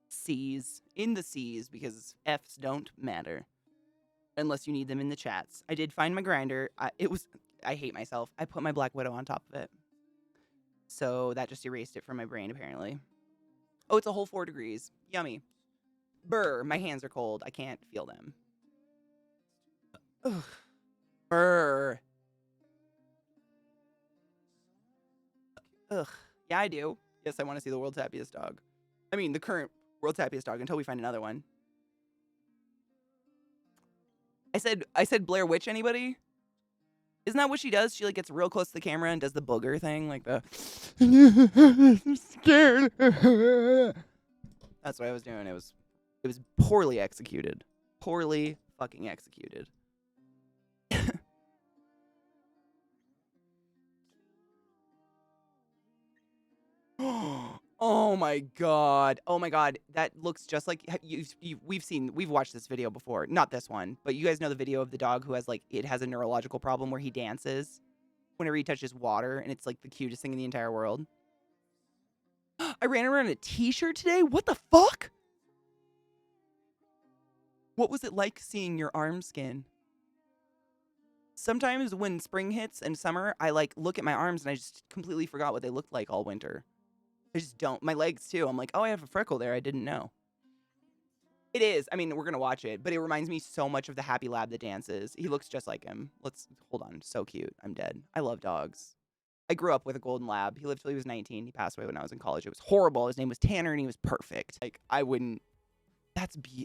C's. In the C's, because F's don't matter. Unless you need them in the chats. I did find my grinder. I hate myself. I put my Black Widow on top of it. So that just erased it from my brain, apparently. Oh, it's a whole 4 degrees. Yummy. Brr. My hands are cold. I can't feel them. Ugh. Brr. Ugh. Yeah, I do. Yes, I want to see the world's happiest dog. I mean, the current world's happiest dog until we find another one. I said Blair Witch, anybody? Isn't that what she does? She like gets real close to the camera and does the booger thing, like the I'm scared. That's what I was doing. It was poorly executed. Poorly fucking executed. Oh my god. Oh my god. That looks just like we've watched this video before. Not this one, but you guys know the video of the dog who has it has a neurological problem where he dances whenever he touches water, and it's like the cutest thing in the entire world. I ran around in a t-shirt today? What the fuck? What was it like seeing your arm skin? Sometimes when spring hits and summer, I look at my arms and I just completely forgot what they looked like all winter. I just don't. My legs, too. I'm like, oh, I have a freckle there. I didn't know. It is. I mean, we're going to watch it, but it reminds me so much of the happy lab that dances. He looks just like him. Hold on. So cute. I'm dead. I love dogs. I grew up with a golden lab. He lived till he was 19. He passed away when I was in college. It was horrible. His name was Tanner, and he was perfect. I wouldn't.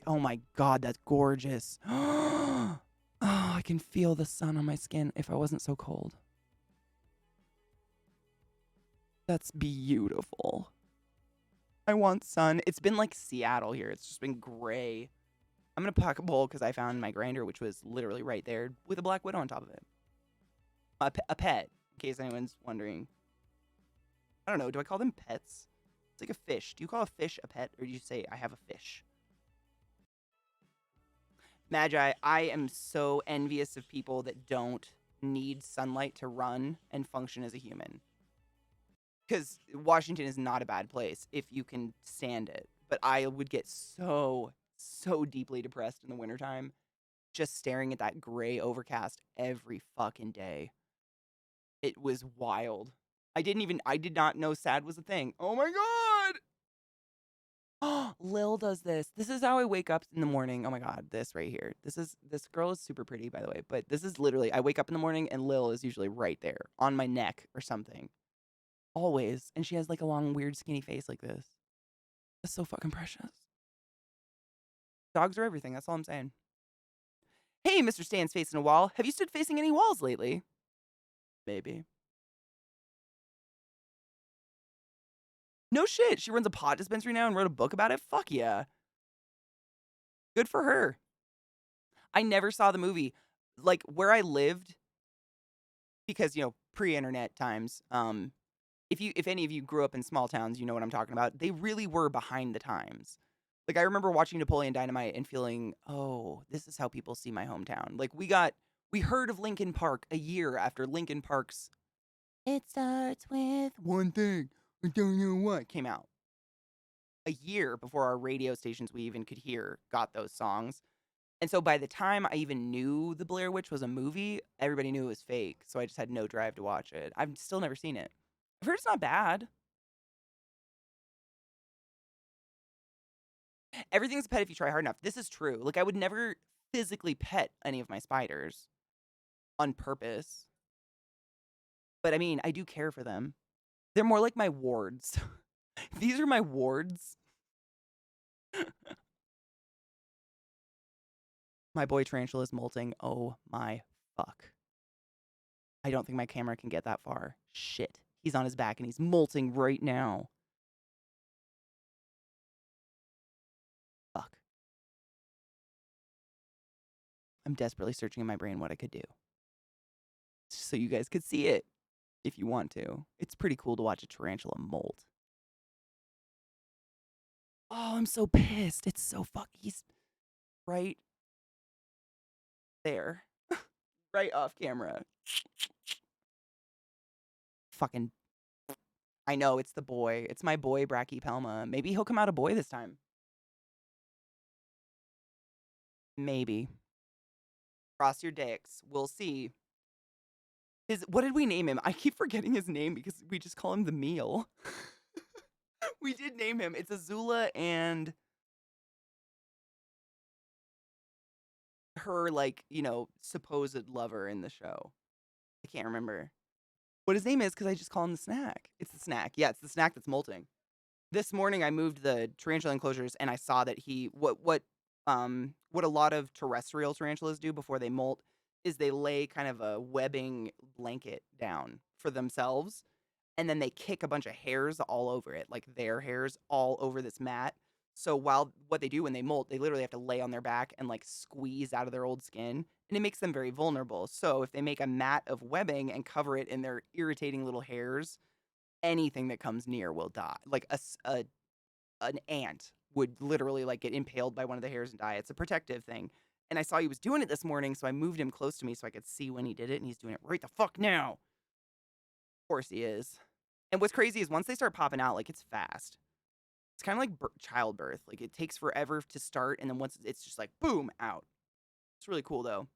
Oh my God, that's gorgeous. Oh, I can feel the sun on my skin if I wasn't so cold. That's beautiful. I want sun. It's been like Seattle here. It's just been gray. I'm going to pack a bowl because I found my grinder, which was literally right there with a Black Widow on top of it. A pet, in case anyone's wondering. I don't know. Do I call them pets? It's like a fish. Do you call a fish a pet, or do you say, I have a fish? Magi, I am so envious of people that don't need sunlight to run and function as a human. Because Washington is not a bad place if you can stand it. But I would get so deeply depressed in the wintertime just staring at that gray overcast every fucking day. It was wild. I did not know sad was a thing. Oh my God! Lil does this. This is how I wake up in the morning. Oh my God, this right here. This girl is super pretty, by the way. But this is literally, I wake up in the morning and Lil is usually right there on my neck or something. Always. And she has a long, weird, skinny face like this. That's so fucking precious. Dogs are everything. That's all I'm saying. Hey, Mr. Stands facing a wall. Have you stood facing any walls lately? Maybe. No shit. She runs a pot dispensary now and wrote a book about it? Fuck yeah. Good for her. I never saw the movie. Where I lived, because, pre-internet times, if any of you grew up in small towns, you know what I'm talking about. They really were behind the times. Like, I remember watching Napoleon Dynamite and feeling, "Oh, this is how people see my hometown." Like, we heard of Lincoln Park a year after Lincoln Park's "It Starts With One Thing, I Don't Know What" came out. A year before our radio stations we even could hear got those songs. And so by the time I even knew The Blair Witch was a movie, everybody knew it was fake, so I just had no drive to watch it. I've still never seen it. I've heard it's not bad. Everything's a pet if you try hard enough. This is true. Like, I would never physically pet any of my spiders on purpose. But I mean, I do care for them. They're more like my wards. These are my wards. My boy tarantula is molting. Oh my fuck. I don't think my camera can get that far. Shit. He's on his back and he's molting right now. Fuck. I'm desperately searching in my brain what I could do. So you guys could see it if you want to. It's pretty cool to watch a tarantula molt. Oh, I'm so pissed. It's so he's right there. Right off camera. Fucking. I know, it's the boy. It's my boy, Brachypelma. Maybe he'll come out a boy this time. Maybe. Cross your dicks. We'll see. What did we name him? I keep forgetting his name because we just call him the meal. We did name him. It's Azula and her, like, supposed lover in the show. I can't remember what his name is because I just call him the snack. It's the snack. Yeah, it's the snack that's molting. This morning I moved the tarantula enclosures and I saw that what a lot of terrestrial tarantulas do before they molt is they lay kind of a webbing blanket down for themselves, and then they kick a bunch of hairs all over it, like their hairs all over this mat. So what they do when they molt, they literally have to lay on their back and like squeeze out of their old skin, and it makes them very vulnerable. So if they make a mat of webbing and cover it in their irritating little hairs, anything that comes near will die. Like an ant would literally like get impaled by one of the hairs and die. It's a protective thing. And I saw he was doing it this morning, so I moved him close to me so I could see when he did it, and he's doing it right the fuck now. Of course he is. And what's crazy is once they start popping out, like, it's fast. It's kind of like childbirth. Like, it takes forever to start, and then once it's just like, boom, out. It's really cool, though.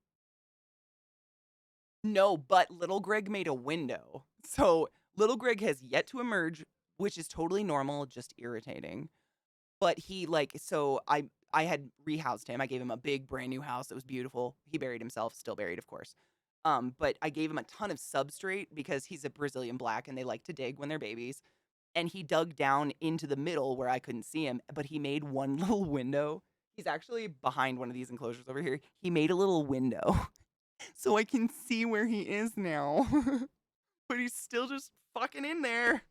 No, but little Greg made a window. So little Greg has yet to emerge, which is totally normal, just irritating. But he, like, so I had rehoused him. I gave him a big brand new house that was beautiful. He buried himself, still buried, of course. But I gave him a ton of substrate because he's a Brazilian black and they like to dig when they're babies. And he dug down into the middle where I couldn't see him, but he made one little window. He's actually behind one of these enclosures over here. He made a little window so I can see where he is now. But he's still just fucking in there.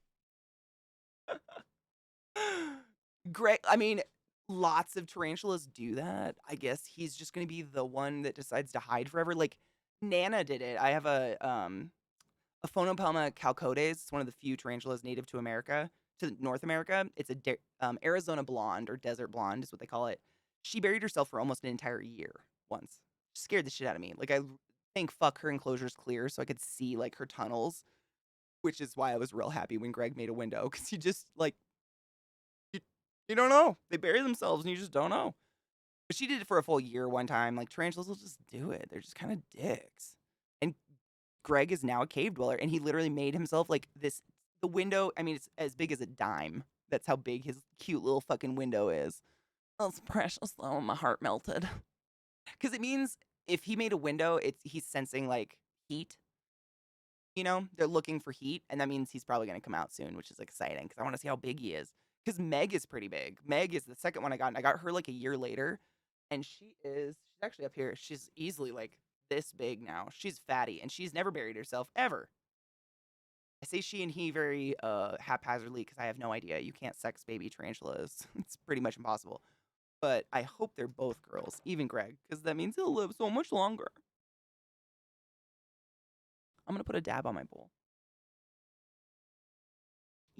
Great. I mean, lots of tarantulas do that. I guess he's just going to be the one that decides to hide forever. Like Nana did it. I have a Phonopelma chalcodes. It's one of the few tarantulas native to America, to North America. It's a Arizona blonde or desert blonde is what they call it. She buried herself for almost an entire year once. Scared the shit out of me. Like, I think fuck her enclosure's clear so I could see like her tunnels, which is why I was real happy when Greg made a window because you just like you don't know. They bury themselves and you just don't know. But she did it for a full year one time. Like, tarantulas will just do it. They're just kind of dicks. And Greg is now a cave dweller, and he literally made himself like this. The window, I mean, it's as big as a dime. That's how big his cute little fucking window is. Oh, it's precious though. My heart melted. Because it means if he made a window, he's sensing like heat. You know, they're looking for heat, and that means he's probably going to come out soon, which is exciting because I want to see how big he is. Because Meg is pretty big. Meg is the second one I got, and I got her like a year later, and she's actually up here. She's easily like this big now. She's fatty, and she's never buried herself ever. I say she and he very haphazardly because I have no idea. You can't sex baby tarantulas. It's pretty much impossible. But I hope they're both girls, even Greg, because that means he'll live so much longer. I'm going to put a dab on my bowl.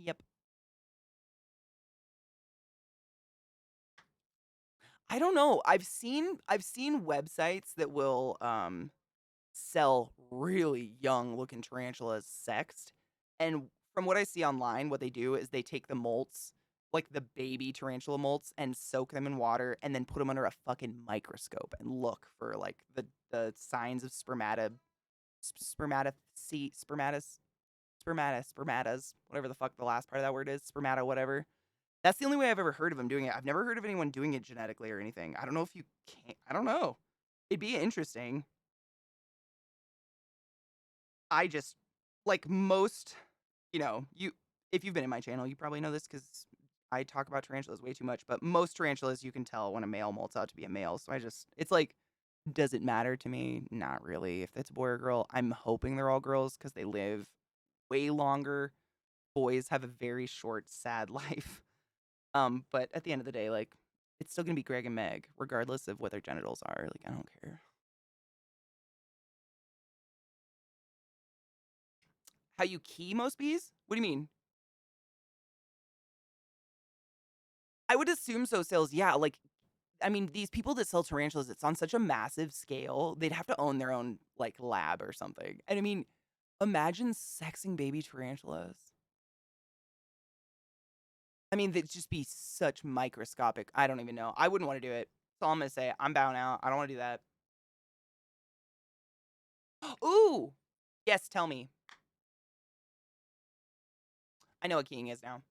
Yep. I don't know. I've seen websites that will sell really young looking tarantulas sexed. And from what I see online, what they do is they take the molts, like the baby tarantula molts, and soak them in water and then put them under a fucking microscope and look for like the signs of spermatas, whatever the fuck the last part of that word is, spermata, whatever. That's the only way I've ever heard of them doing it. I've never heard of anyone doing it genetically or anything. I don't know if you can. I don't know. It'd be interesting. I just like most, you if you've been in my channel, you probably know this because I talk about tarantulas way too much. But most tarantulas, you can tell when a male molts out to be a male. So it's like, does it matter to me? Not really. If it's a boy or girl, I'm hoping they're all girls because they live way longer. Boys have a very short, sad life. But at the end of the day, like, it's still gonna be Greg and Meg, regardless of what their genitals are. Like, I don't care. How you key most bees? What do you mean? I would assume so, sales. Yeah, like, I mean, these people that sell tarantulas, it's on such a massive scale. They'd have to own their own like lab or something. And I mean, imagine sexing baby tarantulas. I mean, they'd just be such microscopic. I don't even know. I wouldn't want to do it. That's all I'm gonna say. I'm bowing out. I don't want to do that. Ooh, yes. Tell me. I know what keying is now.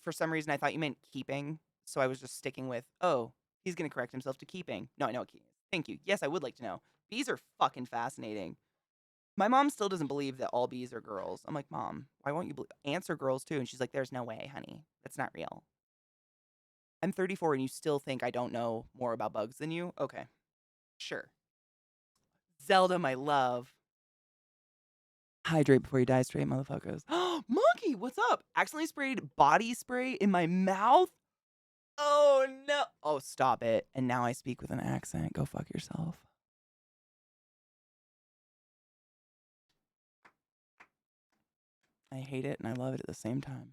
For some reason, I thought you meant keeping, so I was just sticking with, oh, he's gonna correct himself to keeping. No, I know what keying is. Thank you. Yes, I would like to know. Bees are fucking fascinating. My mom still doesn't believe that all bees are girls. I'm like, Mom, why won't you believe ants are girls too? And she's like, there's no way, honey. That's not real. I'm 34 and you still think I don't know more about bugs than you? Okay, sure. Zelda, my love. Hydrate before you die straight, motherfuckers. Monkey, what's up? Accidentally sprayed body spray in my mouth? Oh, no. Oh, stop it. And now I speak with an accent. Go fuck yourself. I hate it and I love it at the same time.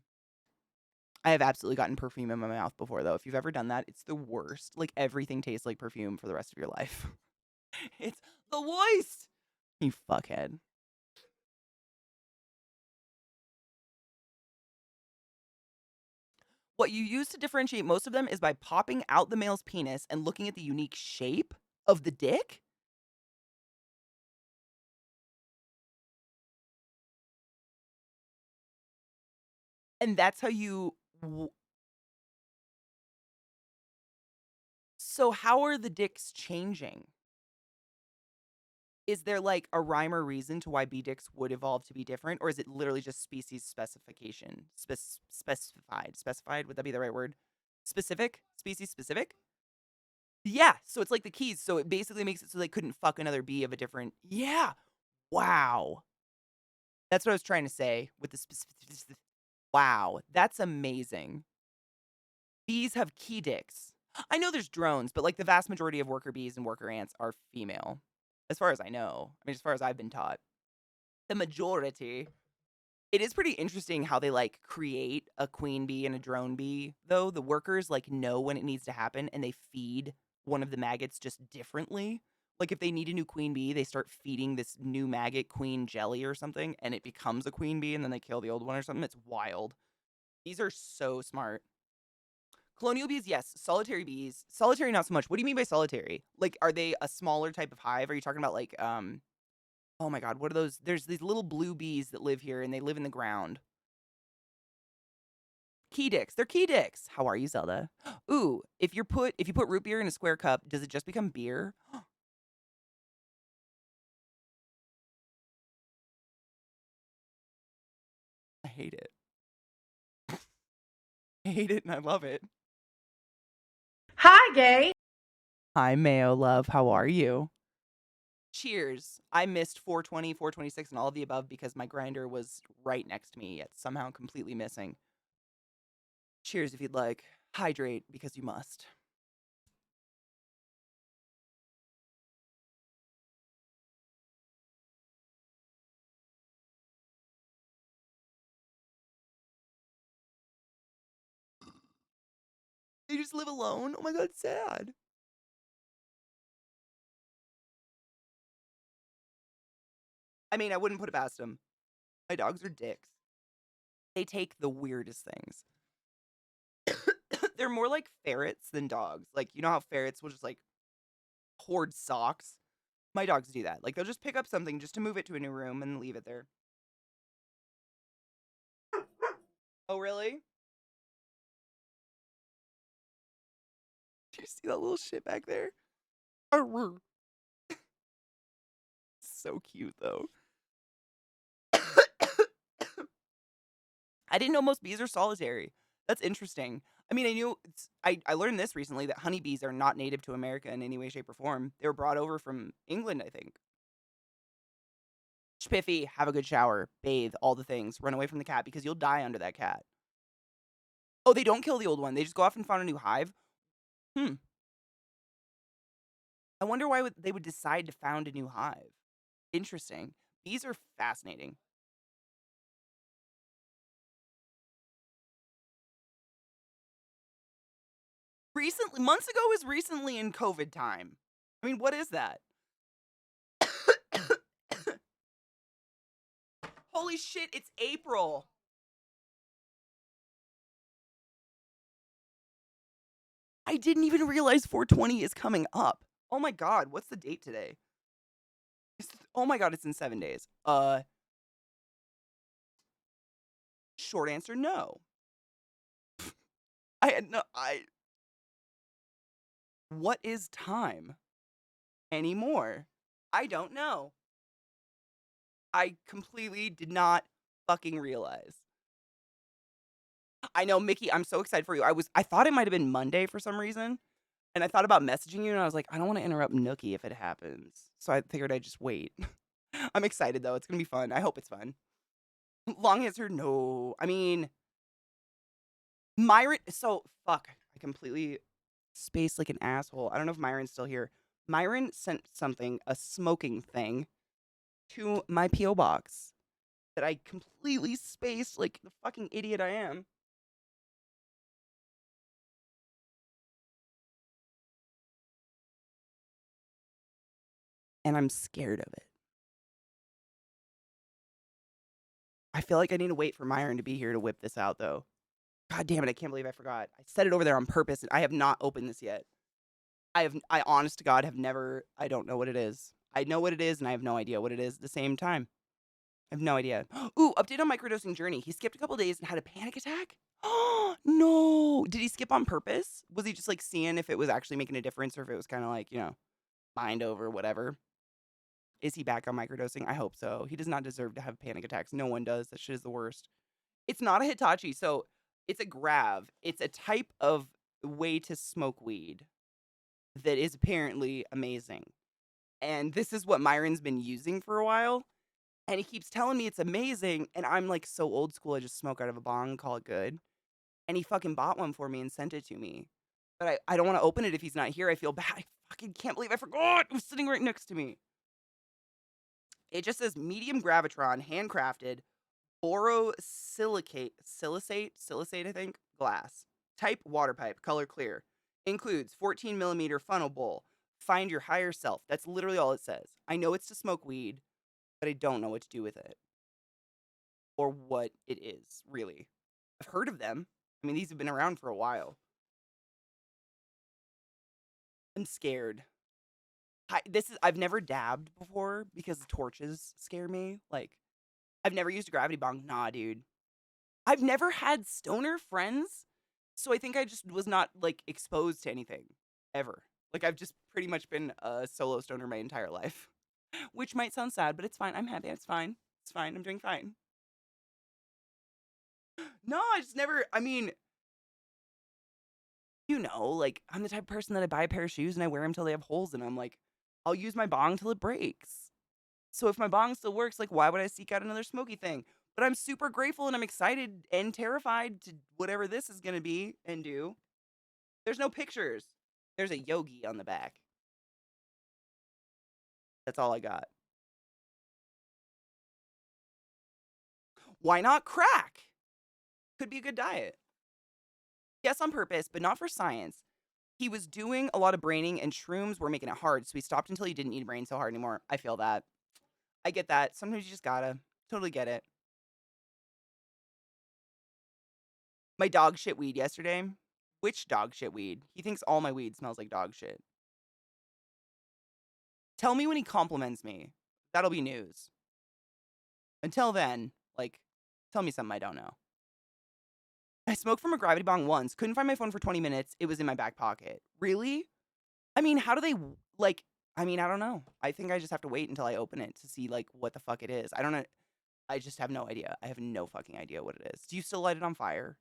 I have absolutely gotten perfume in my mouth before, though. If you've ever done that, it's the worst. Like, everything tastes like perfume for the rest of your life. It's the worst. You fuckhead. What you use to differentiate most of them is by popping out the male's penis and looking at the unique shape of the dick? And that's how you. So, how are the dicks changing? Is there like a rhyme or reason to why bee dicks would evolve to be different? Or is it literally just species specification? Specified? Specified? Would that be the right word? Specific? Species specific? Yeah. So it's like the keys. So it basically makes it so they couldn't fuck another bee of a different. Yeah. Wow. That's what I was trying to say with the specific. Wow. That's amazing. Bees have key dicks. I know there's drones, but like the vast majority of worker bees and worker ants are female. As far as I know. I mean, as far as I've been taught. The majority. It is pretty interesting how they like create a queen bee and a drone bee, though. The workers like know when it needs to happen and they feed one of the maggots just differently. Like if they need a new queen bee, they start feeding this new maggot queen jelly or something and it becomes a queen bee and then they kill the old one or something. It's wild. These are so smart. Colonial bees, yes. Solitary bees. Solitary, not so much. What do you mean by solitary? Like, are they a smaller type of hive? Are you talking about like, oh my God, what are those? There's these little blue bees that live here and they live in the ground. Key dicks. They're key dicks. How are you, Zelda? Ooh, if you put root beer in a square cup, does it just become beer? I hate it. I hate it and I love it. Hi, gay. Hi, Mayo love. How are you? Cheers. I missed 420, 426, and all of the above because my grinder was right next to me, yet somehow completely missing. Cheers if you'd like. Hydrate because you must. They just live alone. Oh my God, sad. I mean, I wouldn't put it past them. My dogs are dicks. They take the weirdest things. They're more like ferrets than dogs. Like, you know how ferrets will just like hoard socks? My dogs do that. Like, they'll just pick up something just to move it to a new room and leave it there. Oh, really? Do you see that little shit back there? So cute, though. I didn't know most bees are solitary. That's interesting. I mean, I learned this recently that honeybees are not native to America in any way, shape, or form. They were brought over from England, I think. Spiffy, have a good shower, bathe, all the things. Run away from the cat because you'll die under that cat. Oh, they don't kill the old one. They just go off and find a new hive. I wonder why they would decide to found a new hive. Interesting. Bees are fascinating. Recently, months ago is recently in COVID time. I mean, what is that? Holy shit, it's April. I didn't even realize 420 is coming up. Oh my God, what's the date today? Oh my God, it's in 7 days. Short answer, no. What is time anymore? I don't know. I completely did not fucking realize. I know, Mickey, I'm so excited for you. I thought it might have been Monday for some reason. And I thought about messaging you and I was like, I don't want to interrupt Nookie if it happens. So I figured I'd just wait. I'm excited though. It's going to be fun. I hope it's fun. Long answer, no. I mean, Myron, so fuck. I completely spaced like an asshole. I don't know if Myron's still here. Myron sent something, a smoking thing, to my P.O. box that I completely spaced like the fucking idiot I am. And I'm scared of it. I feel like I need to wait for Myron to be here to whip this out, though. God damn it, I can't believe I forgot. I set it over there on purpose, and I have not opened this yet. I honest to God, have never, I don't know what it is. I know what it is, and I have no idea what it is at the same time. I have no idea. Ooh, update on microdosing journey. He skipped a couple days and had a panic attack? Oh, no. Did he skip on purpose? Was he just, like, seeing if it was actually making a difference, or if it was kind of like, mind over whatever? Is he back on microdosing? I hope so. He does not deserve to have panic attacks. No one does. That shit is the worst. It's not a Hitachi, so it's a grav. It's a type of way to smoke weed that is apparently amazing. And this is what Myron's been using for a while. And he keeps telling me it's amazing. And I'm like so old school, I just smoke out of a bong and call it good. And he fucking bought one for me and sent it to me. But I don't want to open it if he's not here. I feel bad. I fucking can't believe I forgot. It was sitting right next to me. It just says medium gravitron, handcrafted, borosilicate, silicate, I think, glass. Type water pipe, color clear. Includes 14 millimeter funnel bowl. Find your higher self. That's literally all it says. I know it's to smoke weed, but I don't know what to do with it. Or what it is, really. I've heard of them. I mean, these have been around for a while. I'm scared. I've never dabbed before because torches scare me. Like, I've never used a gravity bong. Nah, dude. I've never had stoner friends, so I think I just was not, like, exposed to anything, ever. Like, I've just pretty much been a solo stoner my entire life, which might sound sad, but it's fine. I'm happy. It's fine. It's fine. I'm doing fine. No, I just never, I mean, like, I'm the type of person that I buy a pair of shoes and I wear them till they have holes in them. Like, I'll use my bong till it breaks. So if my bong still works, like, why would I seek out another smoky thing? But I'm super grateful and I'm excited and terrified to whatever this is going to be and do. There's no pictures. There's a yogi on the back. That's all I got. Why not crack? Could be a good diet. Yes, on purpose, but not for science. He was doing a lot of braining and shrooms were making it hard, so he stopped until he didn't need to brain so hard anymore. I feel that. I get that. Sometimes you just gotta. Totally get it. My dog shit weed yesterday. Which dog shit weed? He thinks all my weed smells like dog shit. Tell me when he compliments me. That'll be news. Until then, like, tell me something I don't know. I smoked from a gravity bong once. Couldn't find my phone for 20 minutes. It was in my back pocket. Really? I mean, how do they, like, I mean, I don't know. I think I just have to wait until I open it to see, like, what the fuck it is. I don't know. I just have no idea. I have no fucking idea what it is. Do you still light it on fire?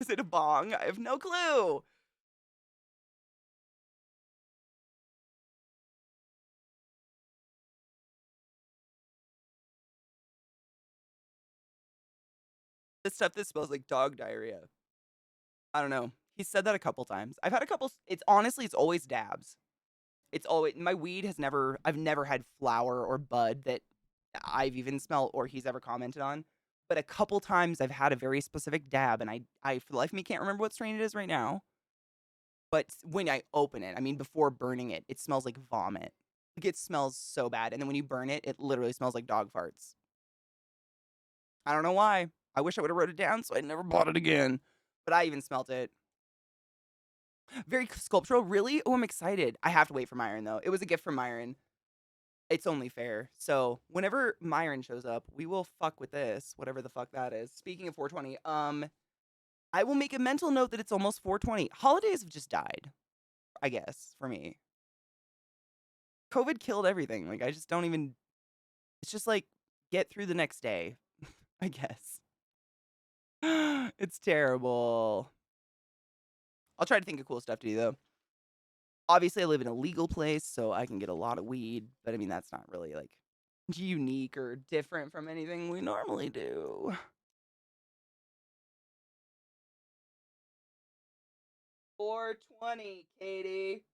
Is it a bong? I have no clue. The stuff that smells like dog diarrhea. I don't know. He said that a couple times. I've had a couple. It's honestly, it's always dabs. It's always my weed has never. I've never had flower or bud that I've even smelled or he's ever commented on. But a couple times I've had a very specific dab, and I for the life of me can't remember what strain it is right now. But when I open it, I mean, before burning it, it smells like vomit. Like it smells so bad, and then when you burn it, it literally smells like dog farts. I don't know why. I wish I would have wrote it down so I never bought it again. But I even smelt it. Very sculptural, really? Oh, I'm excited. I have to wait for Myron though. It was a gift from Myron. It's only fair. So whenever Myron shows up, we will fuck with this, whatever the fuck that is. Speaking of 420, I will make a mental note that it's almost 420. Holidays have just died, I guess, for me. COVID killed everything. Like I just don't even. It's just like get through the next day, I guess. It's terrible. I'll try to think of cool stuff to do though. Obviously, I live in a legal place, so I can get a lot of weed. But I mean, that's not really like unique or different from anything we normally do. 420, Katie.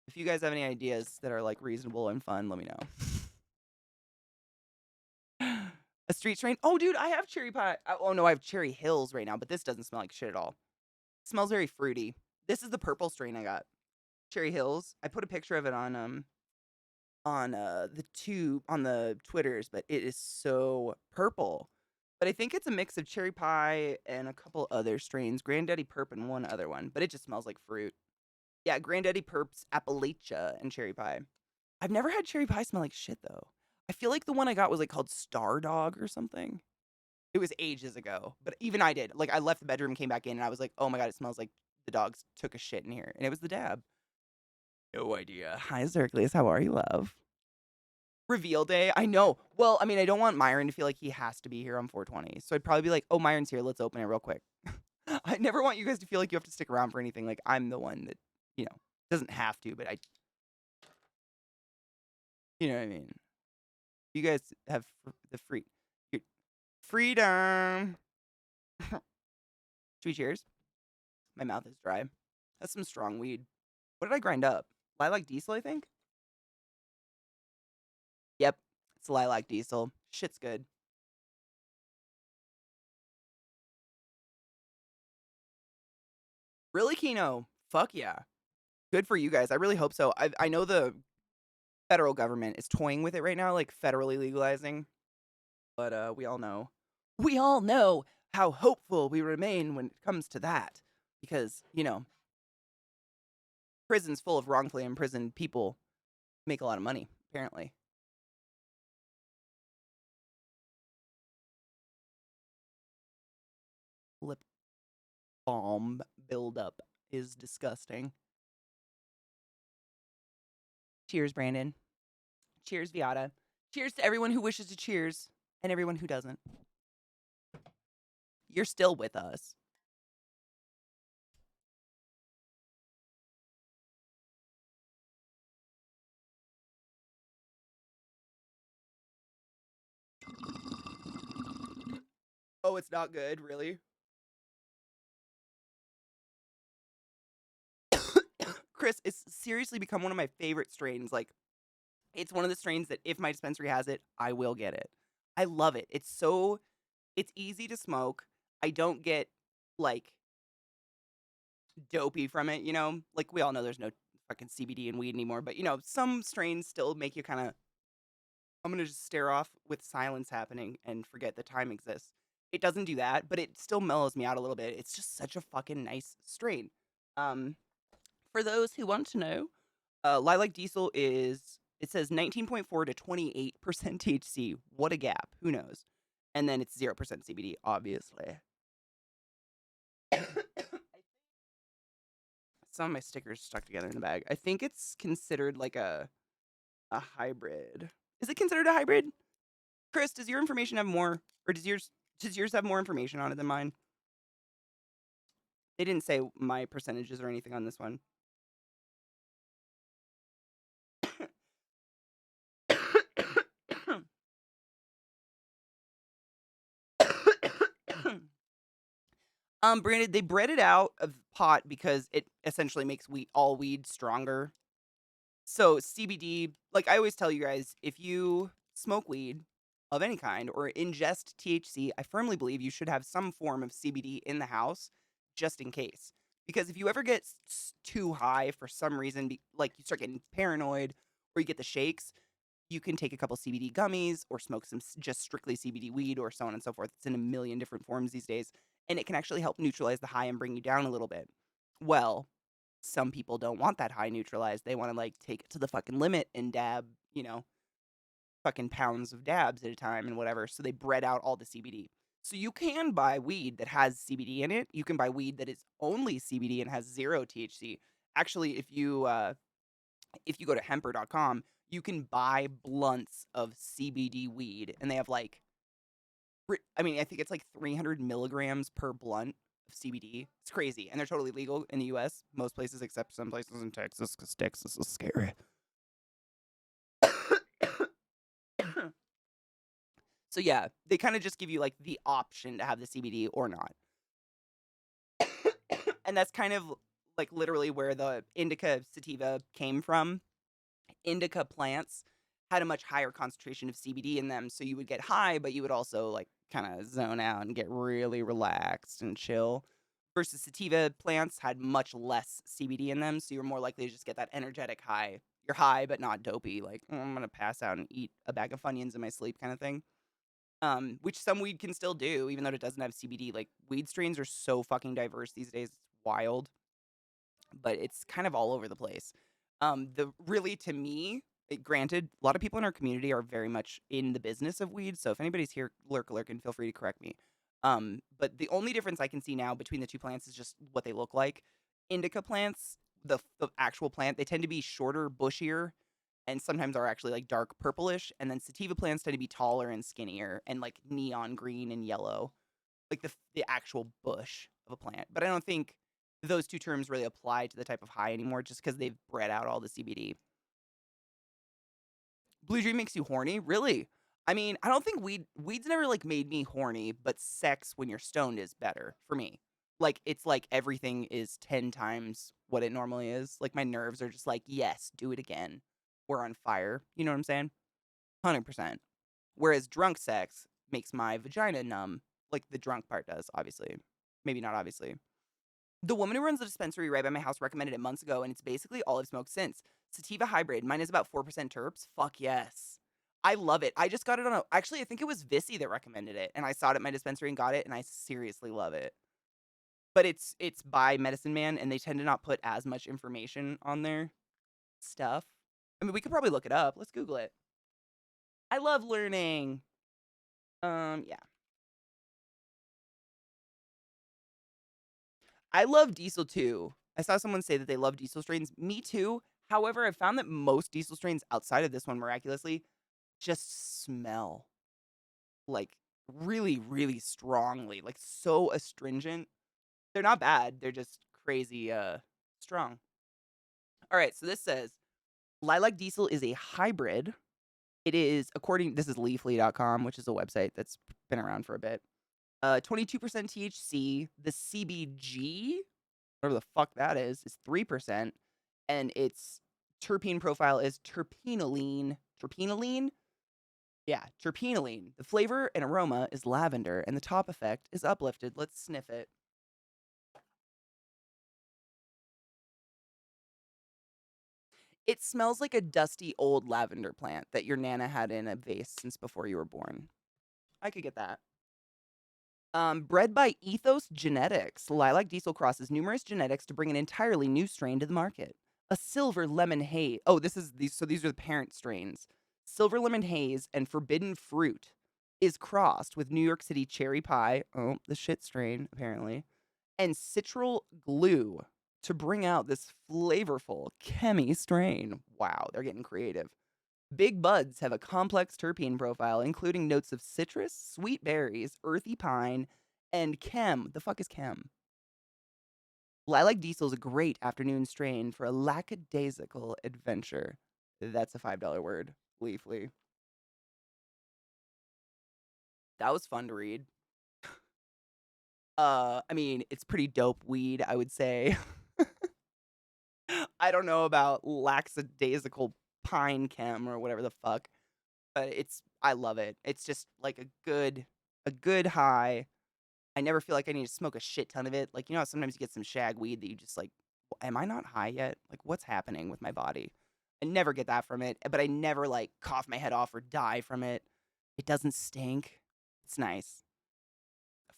If you guys have any ideas that are like reasonable and fun, let me know. A street strain? Oh, dude, I have cherry pie. Oh no, I have cherry hills right now, but this doesn't smell like shit at all. It smells very fruity. This is the purple strain I got. Cherry Hills. I put a picture of it on the Twitters, but it is so purple. But I think it's a mix of cherry pie and a couple other strains, Granddaddy Perp and one other one, but it just smells like fruit. Yeah, Granddaddy Perp's Appalachia and cherry pie. I've never had cherry pie smell like shit though. I feel like the one I got was like called Star Dog or something. It was ages ago, but even I did. Like I left the bedroom, came back in, and I was like, "Oh my god, it smells like the dogs took a shit in here," and it was the dab. No idea. Hi, Zerkles. How are you, love? Reveal day. I know. Well, I mean, I don't want Myron to feel like he has to be here on 420. So I'd probably be like, oh, Myron's here. Let's open it real quick. I never want you guys to feel like you have to stick around for anything. Like, I'm the one that, doesn't have to, but you know what I mean? You guys have the freedom. Should we cheers? My mouth is dry. That's some strong weed. What did I grind up? Lilac diesel, I think? Yep. It's lilac diesel. Shit's good. Really, Kino? Fuck yeah. Good for you guys. I really hope so. I know the federal government is toying with it right now, like federally legalizing. But we all know. We all know how hopeful we remain when it comes to that. Because, prisons full of wrongfully imprisoned people make a lot of money, apparently. Lip balm buildup is disgusting. Cheers, Brandon. Cheers, Viata. Cheers to everyone who wishes to cheers and everyone who doesn't. You're still with us. Oh, it's not good, really? Chris, it's seriously become one of my favorite strains. Like, it's one of the strains that if my dispensary has it, I will get it. I love it. It's easy to smoke. I don't get like dopey from it, you know? Like we all know there's no fucking CBD in weed anymore, but you know, some strains still make you kind of I'm going to just stare off with silence happening and forget that time exists. It doesn't do that, but it still mellows me out a little bit. It's just such a fucking nice strain. Um for those who want to know, Lilac Diesel is it says 19.4 to 28% THC. What a gap. Who knows? And then it's 0% CBD, obviously. Some of my stickers stuck together in the bag. I think it's considered like a hybrid. Is it considered a hybrid? Chris, does your information have more, or does yours have more information on it than mine? They didn't say my percentages or anything on this one. Brandon, they bred it out of pot because it essentially makes all weed stronger. So CBD, like I always tell you guys, if you smoke weed of any kind or ingest THC, I firmly believe you should have some form of CBD in the house just in case. Because if you ever get too high for some reason, like you start getting paranoid or you get the shakes, you can take a couple CBD gummies or smoke some just strictly CBD weed or so on and so forth. It's in a million different forms these days. And it can actually help neutralize the high and bring you down a little bit. Well, some people don't want that high neutralized. They want to like take it to the fucking limit and dab, you know, fucking pounds of dabs at a time and whatever. So they bred out all the CBD. So you can buy weed that has CBD in it. You can buy weed that is only CBD and has 0 THC. Actually, if you go to hemper.com, you can buy blunts of CBD weed, and they have like, I mean, I think it's like 300 milligrams per blunt of CBD. It's crazy, and they're totally legal in the U.S. Most places, except some places in Texas, because Texas is scary. So yeah, they kind of just give you like the option to have the CBD or not. And that's kind of like literally where the indica sativa came from. Indica plants had a much higher concentration of CBD in them, so you would get high, but you would also like kind of zone out and get really relaxed and chill. Versus sativa plants had much less CBD in them, so you were more likely to just get that energetic high. You're high, but not dopey. Like, "Oh, I'm gonna pass out and eat a bag of Funyuns in my sleep," kind of thing. Which some weed can still do, even though it doesn't have CBD. Like, weed strains are so fucking diverse these days. It's wild, but it's kind of all over the place. The really to me, granted, a lot of people in our community are very much in the business of weed. So if anybody's here, lurk, and feel free to correct me. But the only difference I can see now between the two plants is just what they look like. Indica plants, the actual plant, they tend to be shorter, bushier, and sometimes are actually like dark purplish. And then sativa plants tend to be taller and skinnier and like neon green and yellow, like the actual bush of a plant. But I don't think those two terms really apply to the type of high anymore just because they've bred out all the CBD. Blue Dream makes you horny? Really? I mean, I don't think weed's never like made me horny, but sex when you're stoned is better for me. Like it's like everything is 10 times what it normally is. Like my nerves are just like, yes, do it again. We're on fire. You know what I'm saying? 100%. Whereas drunk sex makes my vagina numb, like the drunk part does, obviously. Maybe not obviously. The woman who runs the dispensary right by my house recommended it months ago, and it's basically all I've smoked since. Sativa hybrid. Mine is about 4% terps. Fuck yes. I love it. I just got it on actually, I think it was Vissy that recommended it, and I saw it at my dispensary and got it, and I seriously love it. But it's by Medicine Man, and they tend to not put as much information on their stuff. I mean, we could probably look it up. Let's Google it. I love learning. Yeah. I love diesel too. I saw someone say that they love diesel strains. Me too. However, I found that most diesel strains outside of this one, miraculously, just smell like really, really strongly, like so astringent. They're not bad. They're just crazy strong. All right, so this says Lilac Diesel is a hybrid. It is this is leafly.com, which is a website that's been around for a bit. 22% THC. The CBG, whatever the fuck that is 3%. And its terpene profile is terpenoline. Terpenoline? Yeah, terpenoline. The flavor and aroma is lavender, and the top effect is uplifted. Let's sniff it. It smells like a dusty old lavender plant that your nana had in a vase since before you were born. I could get that. Bred by Ethos Genetics, Lilac Diesel crosses numerous genetics to bring an entirely new strain to the market. A silver lemon haze. Oh, these are the parent strains. Silver lemon haze and forbidden fruit is crossed with New York City cherry pie. Oh, the shit strain apparently, and citral glue to bring out this flavorful chemi strain. Wow, they're getting creative. Big buds have a complex terpene profile, including notes of citrus, sweet berries, earthy pine, and chem. The fuck is chem? Lilac Diesel is a great afternoon strain for a lackadaisical adventure. That's a $5 word. Leafly. That was fun to read. I mean, it's pretty dope weed, I would say. I don't know about lackadaisical pine chem or whatever the fuck, but I love it. It's just like a good high. I never feel like I need to smoke a shit ton of it. Like, you know how sometimes you get some shag weed that you just like, am I not high yet? Like, what's happening with my body? I never get that from it, but I never like cough my head off or die from it. It doesn't stink. It's nice.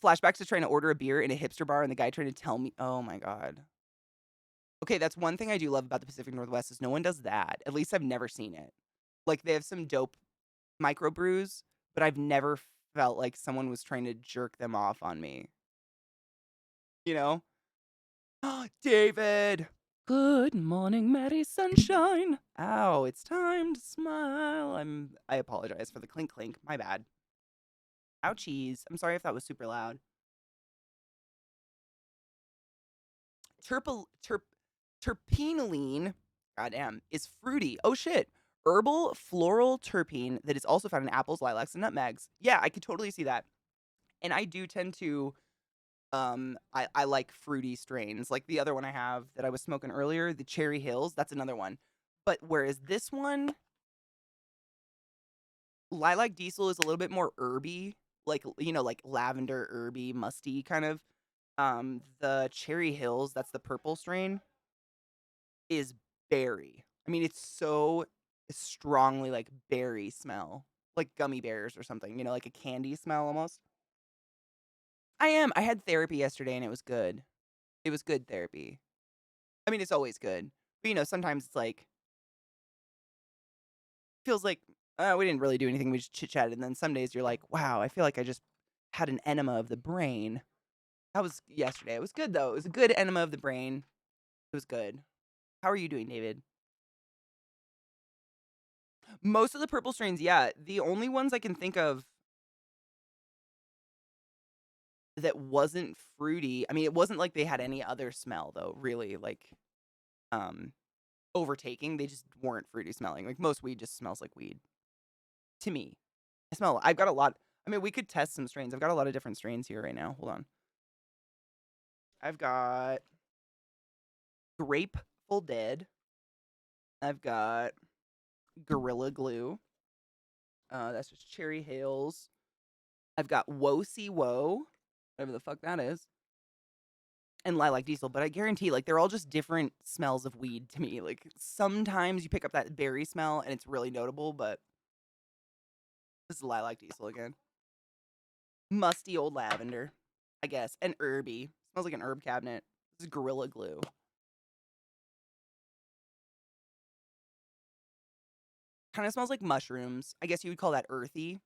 Flashbacks to trying to order a beer in a hipster bar and the guy trying to tell me, oh my God. Okay, that's one thing I do love about the Pacific Northwest is no one does that. At least I've never seen it. Like, they have some dope microbrews, but I've never felt like someone was trying to jerk them off on me. You know? David! Good morning, Mary Sunshine. Ow, it's time to smile. I apologize for the clink clink. My bad. Ouchies. I'm sorry if that was super loud. Terpenoline, goddamn, is fruity. Oh shit. Herbal floral terpene that is also found in apples, lilacs, and nutmegs. Yeah, I could totally see that. And I do tend to I like fruity strains. Like the other one I have that I was smoking earlier, the Cherry Hills, that's another one. But whereas this one, Lilac Diesel is a little bit more herby, like, you know, like lavender, herby, musty kind of. The Cherry Hills, that's the purple strain, is berry. I mean, it's so strongly like berry smell, like gummy bears or something, you know, like a candy smell almost. I am. I had therapy yesterday and it was good. It was good therapy. I mean, it's always good. But, you know, sometimes it's like, feels like, we didn't really do anything. We just chit chatted. And then some days you're like, wow, I feel like I just had an enema of the brain. That was yesterday. It was good, though. It was a good enema of the brain. It was good. How are you doing, David? Most of the purple strains, yeah. The only ones I can think of that wasn't fruity, I mean, it wasn't like they had any other smell, though, really, like, overtaking. They just weren't fruity smelling. Like, most weed just smells like weed. To me. I've got a lot. I mean, we could test some strains. I've got a lot of different strains here right now. Hold on. I've got Grapeful Dead. I've got Gorilla Glue. That's just Cherry Hills. I've got Woe See Woe, whatever the fuck that is, and Lilac Diesel. But I guarantee, like, they're all just different smells of weed to me. Like, sometimes you pick up that berry smell and it's really notable, but this is Lilac Diesel again. Musty old lavender, I guess, and herby. Smells like an herb cabinet. This is Gorilla Glue. Kind of smells like mushrooms. I guess you would call that earthy.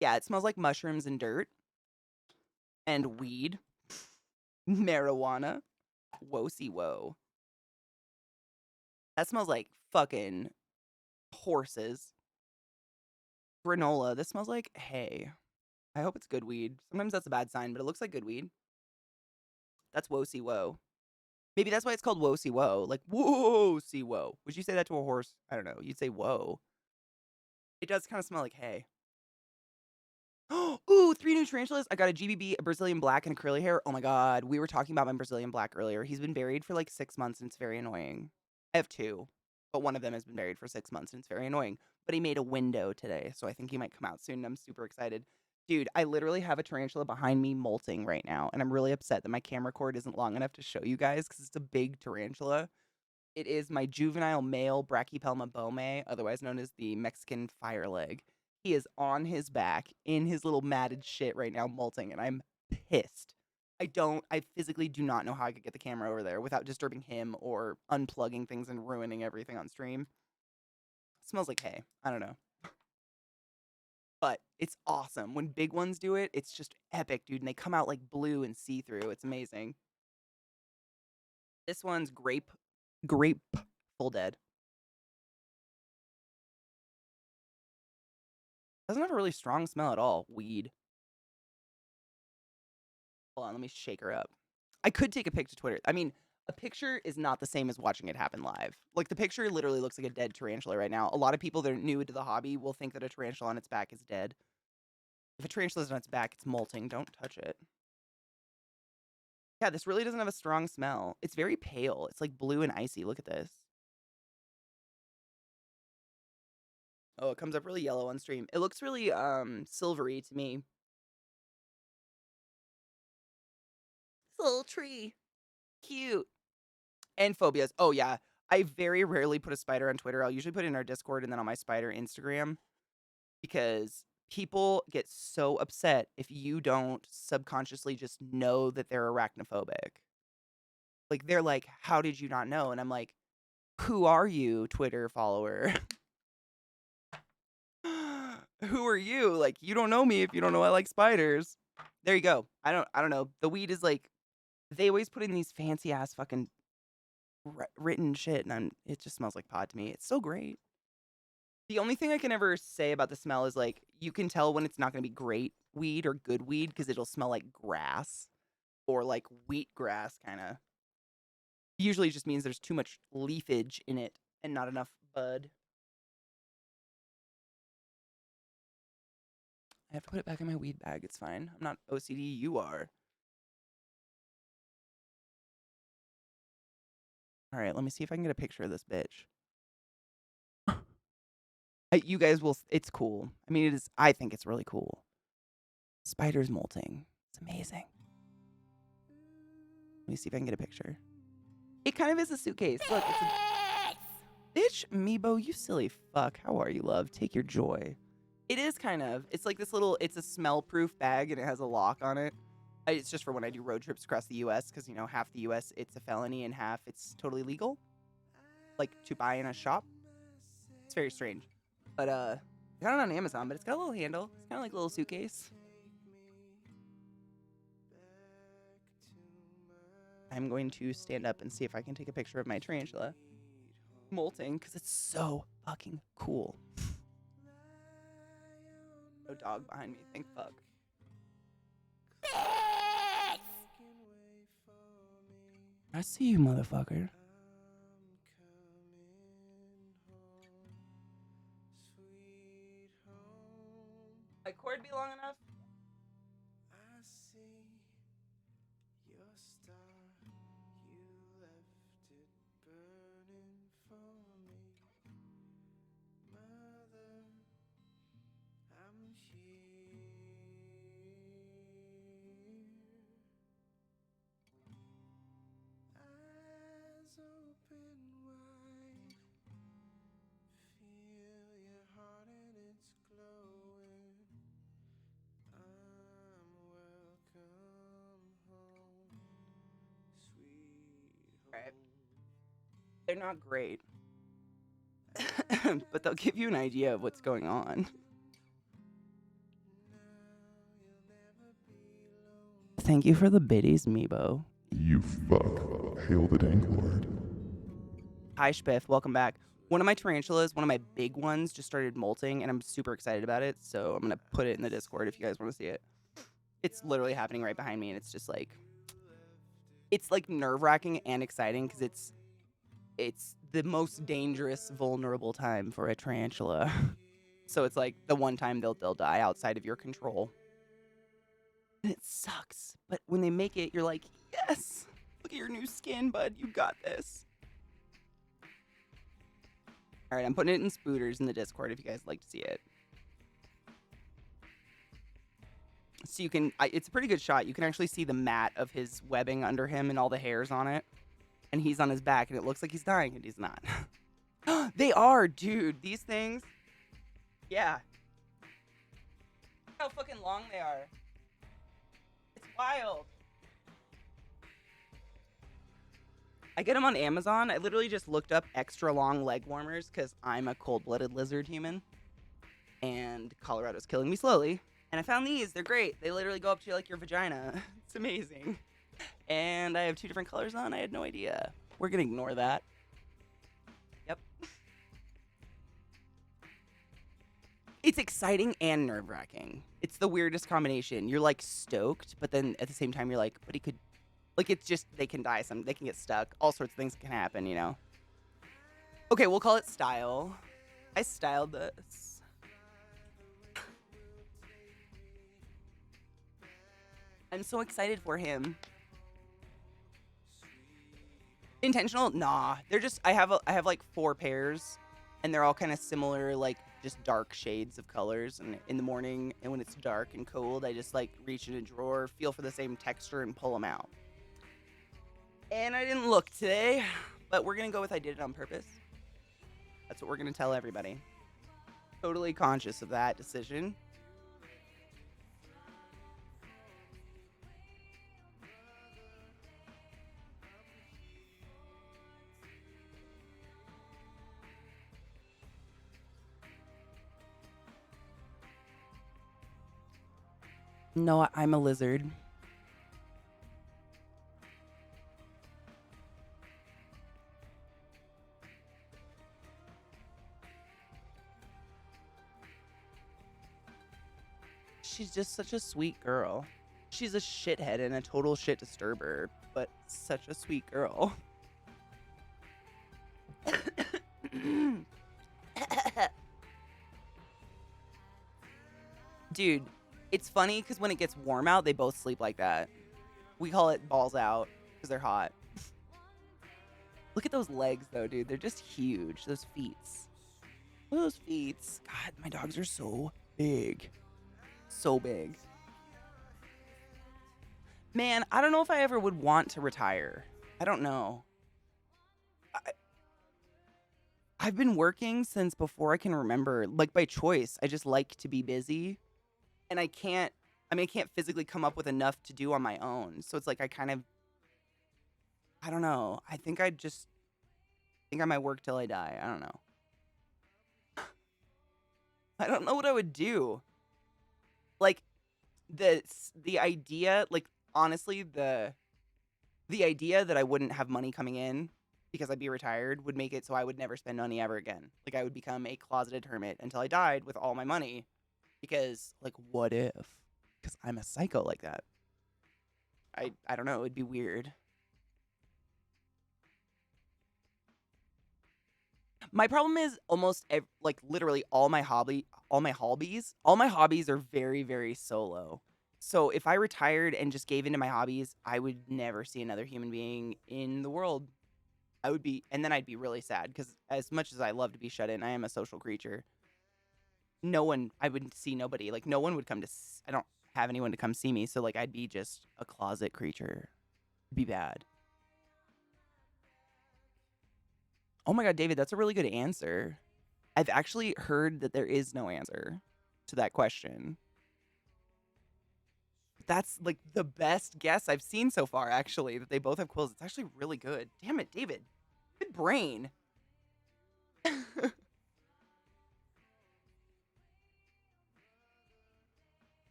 Yeah, it smells like mushrooms and dirt. And weed. Marijuana. Woe see woe. That smells like fucking horses. Granola. This smells like hay. I hope it's good weed. Sometimes that's a bad sign, but it looks like good weed. That's woe see woe. Maybe that's why it's called woe see woe. Like, whoa see woe. Would you say that to a horse? I don't know. You'd say whoa. It does kind of smell like hay. Ooh, 3 new tarantulas. I got a GBB, a Brazilian black, and a curly hair. Oh my God. We were talking about my Brazilian black earlier. He's been buried for like 6 months and it's very annoying. I have 2, but one of them has been buried for 6 months and it's very annoying. But he made a window today, so I think he might come out soon. And I'm super excited. Dude, I literally have a tarantula behind me molting right now, and I'm really upset that my camera cord isn't long enough to show you guys because it's a big tarantula. It is my juvenile male Brachypelma bome, otherwise known as the Mexican fire leg. He is on his back in his little matted shit right now, molting, and I'm pissed. I physically do not know how I could get the camera over there without disturbing him or unplugging things and ruining everything on stream. It smells like hay. I don't know. But it's awesome. When big ones do it, it's just epic, dude. And they come out like blue and see-through. It's amazing. This one's grape full dead. Doesn't have a really strong smell at all. Weed. Hold on, let me shake her up. I could take a pic to Twitter. I mean, a picture is not the same as watching it happen live. Like, the picture literally looks like a dead tarantula right now. A lot of people that are new to the hobby will think that a tarantula on its back is dead. If a tarantula is on its back, it's molting. Don't touch it. Yeah, this really doesn't have a strong smell. It's very pale. It's like blue and icy. Look at this. Oh, it comes up really yellow on stream. It looks really silvery to me. This little tree. Cute. And phobias. Oh, yeah. I very rarely put a spider on Twitter. I'll usually put it in our Discord and then on my spider Instagram. Because people get so upset if you don't subconsciously just know that they're arachnophobic. Like, they're like, how did you not know? And I'm like, who are you, Twitter follower? Who are you? Like, you don't know me if you don't know I like spiders. There you go. I don't know. The weed is like, they always put in these fancy ass fucking written shit, and it just smells like pot to me. It's so great. The only thing I can ever say about the smell is like, you can tell when it's not going to be great weed or good weed because it'll smell like grass or like wheat grass kind of. Usually just means there's too much leafage in it and not enough bud. I have to put it back in my weed bag. It's fine. I'm not OCD. You are. All right, let me see if I can get a picture of this bitch. You guys will. It's cool. I mean, it is. I think it's really cool. Spiders molting. It's amazing. Let me see if I can get a picture. It kind of is a suitcase. Look, it's a... Bitch, Meebo, you silly fuck. How are you, love? Take your joy. It is kind of. It's like this little, it's a smell-proof bag, and it has a lock on it. It's just for when I do road trips across the U.S., because, you know, half the U.S., it's a felony, and half it's totally legal. Like, to buy in a shop. It's very strange. But, I got it on Amazon, but it's got a little handle. It's kind of like a little suitcase. I'm going to stand up and see if I can take a picture of my tarantula molting, because it's so fucking cool. No dog behind me, thank fuck. I see you, motherfucker. My cord be long enough? They're not great, but they'll give you an idea of what's going on. Thank you for the biddies, Meebo. You fuck. Hail the Danklord. Hi, Spiff. Welcome back. One of my tarantulas, one of my big ones, just started molting, and I'm super excited about it, so I'm going to put it in the Discord if you guys want to see it. It's literally happening right behind me, and it's just like... It's like nerve-wracking and exciting, because it's the most dangerous, vulnerable time for a tarantula. So it's like the one time they'll die outside of your control. And it sucks. But when they make it, you're like, yes! Look at your new skin, bud. You got this. All right, I'm putting it in spooters in the Discord if you guys like to see it. So you can, it's a pretty good shot. You can actually see the mat of his webbing under him and all the hairs on it. and he's on his back, and it looks like he's dying, and he's not. They are, dude. These things. Yeah. Look how fucking long they are. It's wild. I get them on Amazon. I literally just looked up extra long leg warmers because I'm a cold-blooded lizard human. And Colorado's killing me slowly. And I found these. They're great. They literally go up to like your vagina. It's amazing. And I have 2 different colors on. I had no idea. We're going to ignore that. Yep. It's exciting and nerve-wracking. It's the weirdest combination. You're like stoked, but then at the same time you're like, but he could, like, it's just, they can die, they can get stuck. All sorts of things can happen, you know? Okay, we'll call it style. I styled this. I'm so excited for him. Intentional? Nah. They're just, I have like 4 pairs, and they're all kind of similar, like just dark shades of colors. And in the morning, and when it's dark and cold, I just like reach in a drawer, feel for the same texture, and pull them out. And I didn't look today, but we're gonna go with I did it on purpose. That's what we're gonna tell everybody. Totally conscious of that decision. No, I'm a lizard. She's just such a sweet girl. She's a shithead and a total shit disturber, but such a sweet girl. Dude, it's funny because when it gets warm out, they both sleep like that. We call it balls out because they're hot. Look at those legs, though, dude. They're just huge. Those feet. Look at those feet. God, my dogs are so big. So big. Man, I don't know if I ever would want to retire. I don't know. I've been working since before I can remember, like by choice. I just like to be busy. And I can't physically come up with enough to do on my own. So it's like I don't know. I think I might work till I die. I don't know. I don't know what I would do. Like the idea, like honestly, the idea that I wouldn't have money coming in because I'd be retired would make it so I would never spend money ever again. Like I would become a closeted hermit until I died with all my money. Because, like, what if? Because I'm a psycho like that. I don't know. It'd be weird. My problem is like literally all my hobbies are very, very solo. So if I retired and just gave into my hobbies, I would never see another human being in the world. And then I'd be really sad because as much as I love to be shut in, I am a social creature. I wouldn't see nobody. Like, no one would come I don't have anyone to come see me. So, like, I'd be just a closet creature. It'd be bad. Oh my God, David, that's a really good answer. I've actually heard that there is no answer to that question. That's, like, the best guess I've seen so far, actually, that they both have quills. It's actually really good. Damn it, David. Good brain.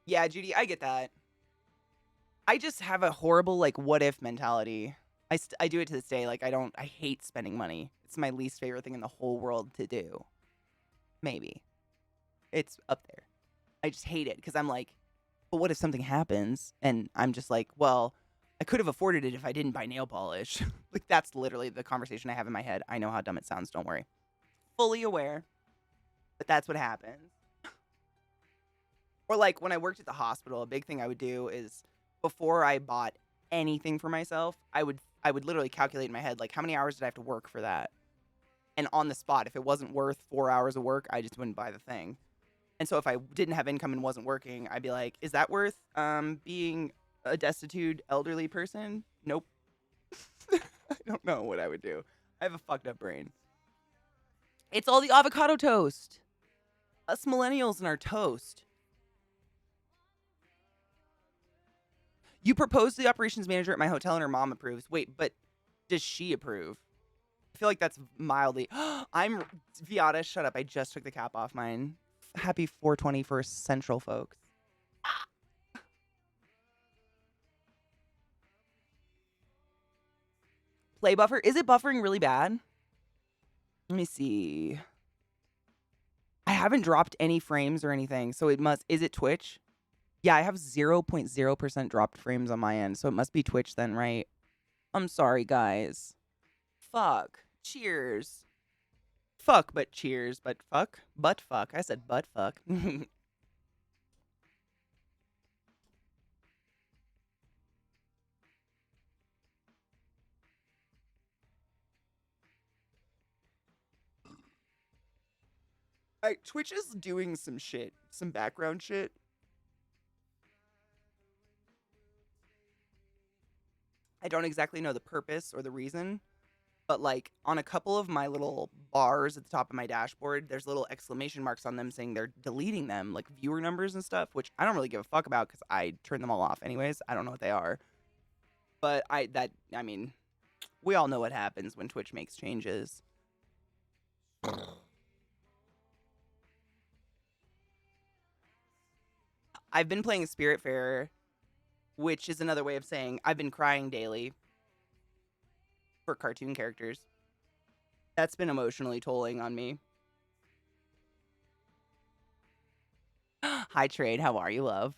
Yeah, Judy, I get that. I just have a horrible, like, what if mentality. I do it to this day. Like, I hate spending money. It's my least favorite thing in the whole world to do. Maybe. It's up there. I just hate it because I'm like, but what if something happens? And I'm just like, well, I could have afforded it if I didn't buy nail polish. Like, that's literally the conversation I have in my head. I know how dumb it sounds. Don't worry. Fully aware. But that's what happens. Or like when I worked at the hospital, a big thing I would do is before I bought anything for myself, I would literally calculate in my head, like, how many hours did I have to work for that? And on the spot, if it wasn't worth 4 hours of work, I just wouldn't buy the thing. And so if I didn't have income and wasn't working, I'd be like, is that worth being a destitute elderly person? Nope. I don't know what I would do. I have a fucked up brain. It's all the avocado toast. Us millennials and our toast. You proposed to the operations manager at my hotel and her mom approves. Wait, but does she approve? I feel like that's mildly. I'm Viata, shut up. I just took the cap off mine. Happy 421st Central, folks. Play buffer. Is it buffering really bad? Let me see. I haven't dropped any frames or anything, so it must. Is it Twitch? Yeah, I have 0.0% dropped frames on my end, so it must be Twitch then, right? I'm sorry, guys. Fuck. Cheers. Fuck, but cheers, but fuck. But fuck. I said but fuck. Twitch is doing some shit. Some background shit. I don't exactly know the purpose or the reason, but like on a couple of my little bars at the top of my dashboard, there's little exclamation marks on them saying they're deleting them, like viewer numbers and stuff, which I don't really give a fuck about because I turn them all off anyways. I don't know what they are. But I mean, we all know what happens when Twitch makes changes. I've been playing Spiritfarer, which is another way of saying I've been crying daily for cartoon characters. That's been emotionally tolling on me. Hi, Trade. How are you, love?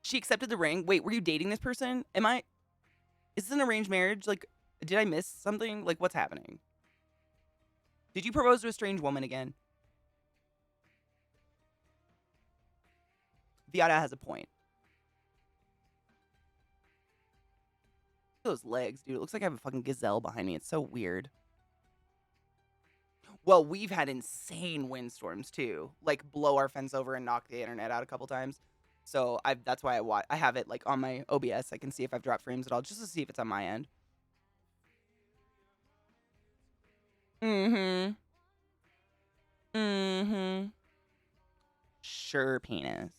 She accepted the ring. Wait, were you dating this person? Is this an arranged marriage? Like, did I miss something? Like, what's happening? Did you propose to a strange woman again? Viata has a point. Those legs, dude. It looks like I have a fucking gazelle behind me. It's so weird. Well, we've had insane windstorms too. Like blow our fence over and knock the internet out a couple times. So that's why I have it like on my OBS. I can see if I've dropped frames at all, just to see if it's on my end. Mm-hmm. Mm-hmm. Sure, penis.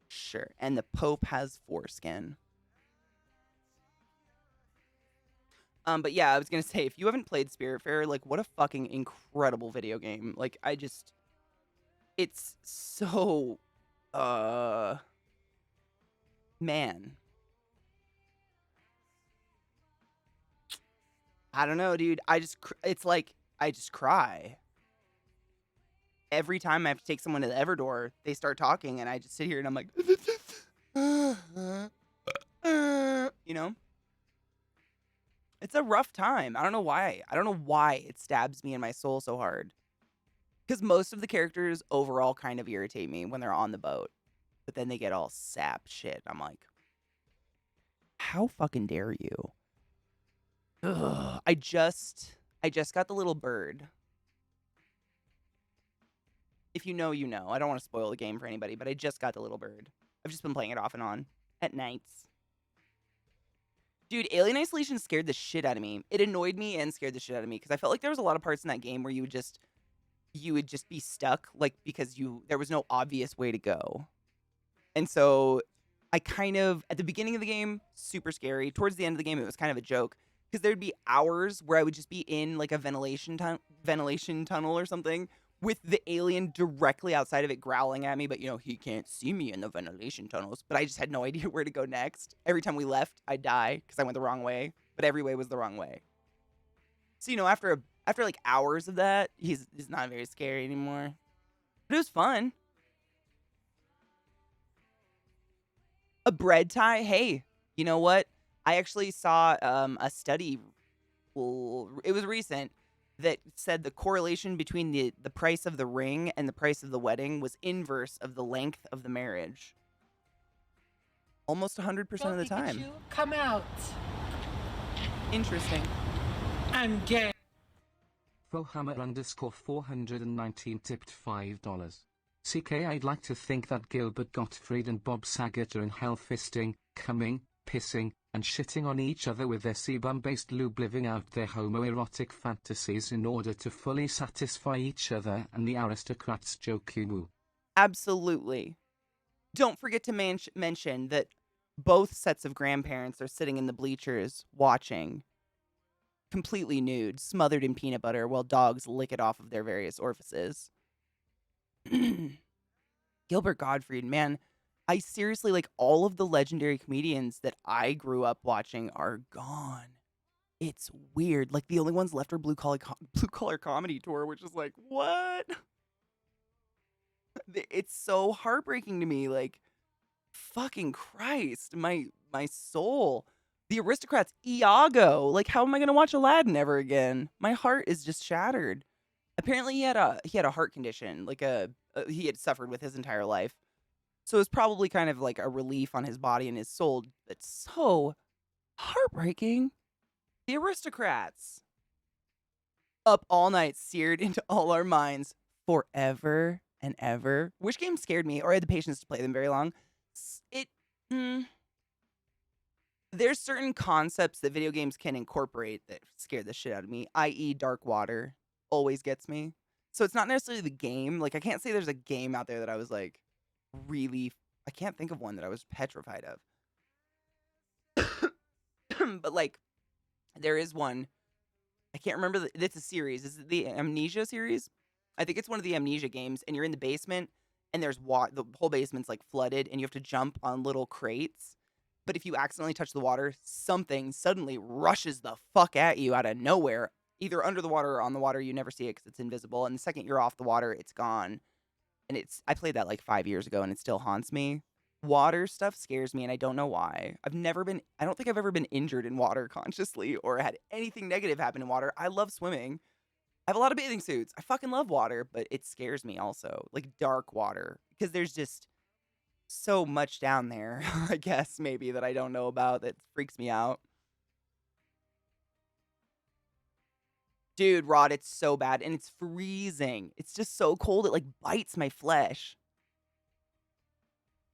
Sure. And the Pope has foreskin. But yeah, I was gonna say, if you haven't played Spiritfarer, like, what a fucking incredible video game. Like, it's so, man. I don't know, dude. It's like, I just cry. Every time I have to take someone to the Everdor, they start talking, and I just sit here and I'm like, you know? It's a rough time. I don't know why. I don't know why it stabs me in my soul so hard. Because most of the characters overall kind of irritate me when they're on the boat. But then they get all sap shit. I'm like, how fucking dare you? Ugh. I just got the little bird. If you know, you know. I don't want to spoil the game for anybody, but I just got the little bird. I've just been playing it off and on at nights. Dude, Alien Isolation scared the shit out of me. It annoyed me and scared the shit out of me because I felt like there was a lot of parts in that game where you would just be stuck, like, because there was no obvious way to go. And so I kind of, at the beginning of the game, super scary. Towards the end of the game, it was kind of a joke because there'd be hours where I would just be in like a ventilation tunnel or something with the alien directly outside of it growling at me, but he can't see me in the ventilation tunnels. But I just had no idea where to go next. Every time we left, I'd die because I went the wrong way, but every way was the wrong way. So, after like hours of that, he's not very scary anymore. But it was fun. A bread tie? Hey, you know what? I actually saw a study, it was recent, that said the correlation between the price of the ring and the price of the wedding was inverse of the length of the marriage. Almost 100% of the time. Pikachu, come out Interesting. and get. Fohammer_419 tipped $5. CK, I'd like to think that Gilbert Gottfried and Bob Saget are in hell fisting, coming, pissing, and shitting on each other with their sebum-based lube, living out their homoerotic fantasies in order to fully satisfy each other and the aristocrats' jokey woo. Absolutely. Don't forget to mention that both sets of grandparents are sitting in the bleachers watching, completely nude, smothered in peanut butter, while dogs lick it off of their various orifices. Gilbert Gottfried, man, I seriously, like, all of the legendary comedians that I grew up watching are gone. It's weird. Like, the only ones left are Blue Collar Comedy Tour, which is like, what? It's so heartbreaking to me. Like, fucking Christ, my soul. The Aristocrats, Iago. Like, how am I gonna watch Aladdin ever again? My heart is just shattered. Apparently, he had a heart condition, like he had suffered with his entire life. So it's probably kind of like a relief on his body and his soul. It's so heartbreaking. The Aristocrats. Up all night, seared into all our minds forever and ever. Which game scared me, or I had the patience to play them very long. There's certain concepts that video games can incorporate that scare the shit out of me, i.e. dark water. Always gets me. So it's not necessarily the game. Like, I can't say there's a game out there that I was like, really, I can't think of one that I was petrified of. But like, there is one. I can't remember. It's a series. Is it the Amnesia series? I think it's one of the Amnesia games, and you're in the basement, and there's the whole basement's like flooded, and you have to jump on little crates. But if you accidentally touch the water, something suddenly rushes the fuck at you out of nowhere, either under the water or on the water. You never see it because it's invisible. And the second you're off the water, it's gone. And I played that like 5 years ago, and it still haunts me. Water stuff scares me, and I don't know why. I don't think I've ever been injured in water consciously or had anything negative happen in water. I love swimming. I have a lot of bathing suits. I fucking love water, but it scares me also. Like dark water. Because there's just so much down there, I guess, maybe, that I don't know about that freaks me out. Dude, Rod, it's so bad, and it's freezing. It's just so cold, it, like, bites my flesh.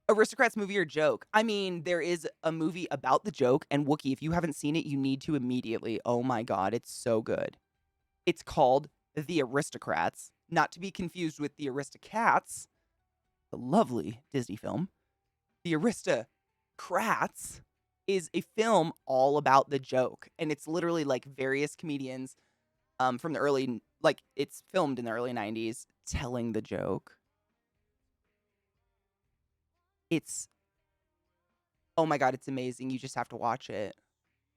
Aristocrats movie or joke? I mean, there is a movie about the joke, and Wookie, if you haven't seen it, you need to immediately. Oh my god, it's so good. It's called The Aristocrats, not to be confused with The Aristocats, the lovely Disney film. The Aristocrats is a film all about the joke, and it's literally like various comedians from the early, like, it's filmed in the early 90s telling the joke. Oh my god, it's amazing. You just have to watch it.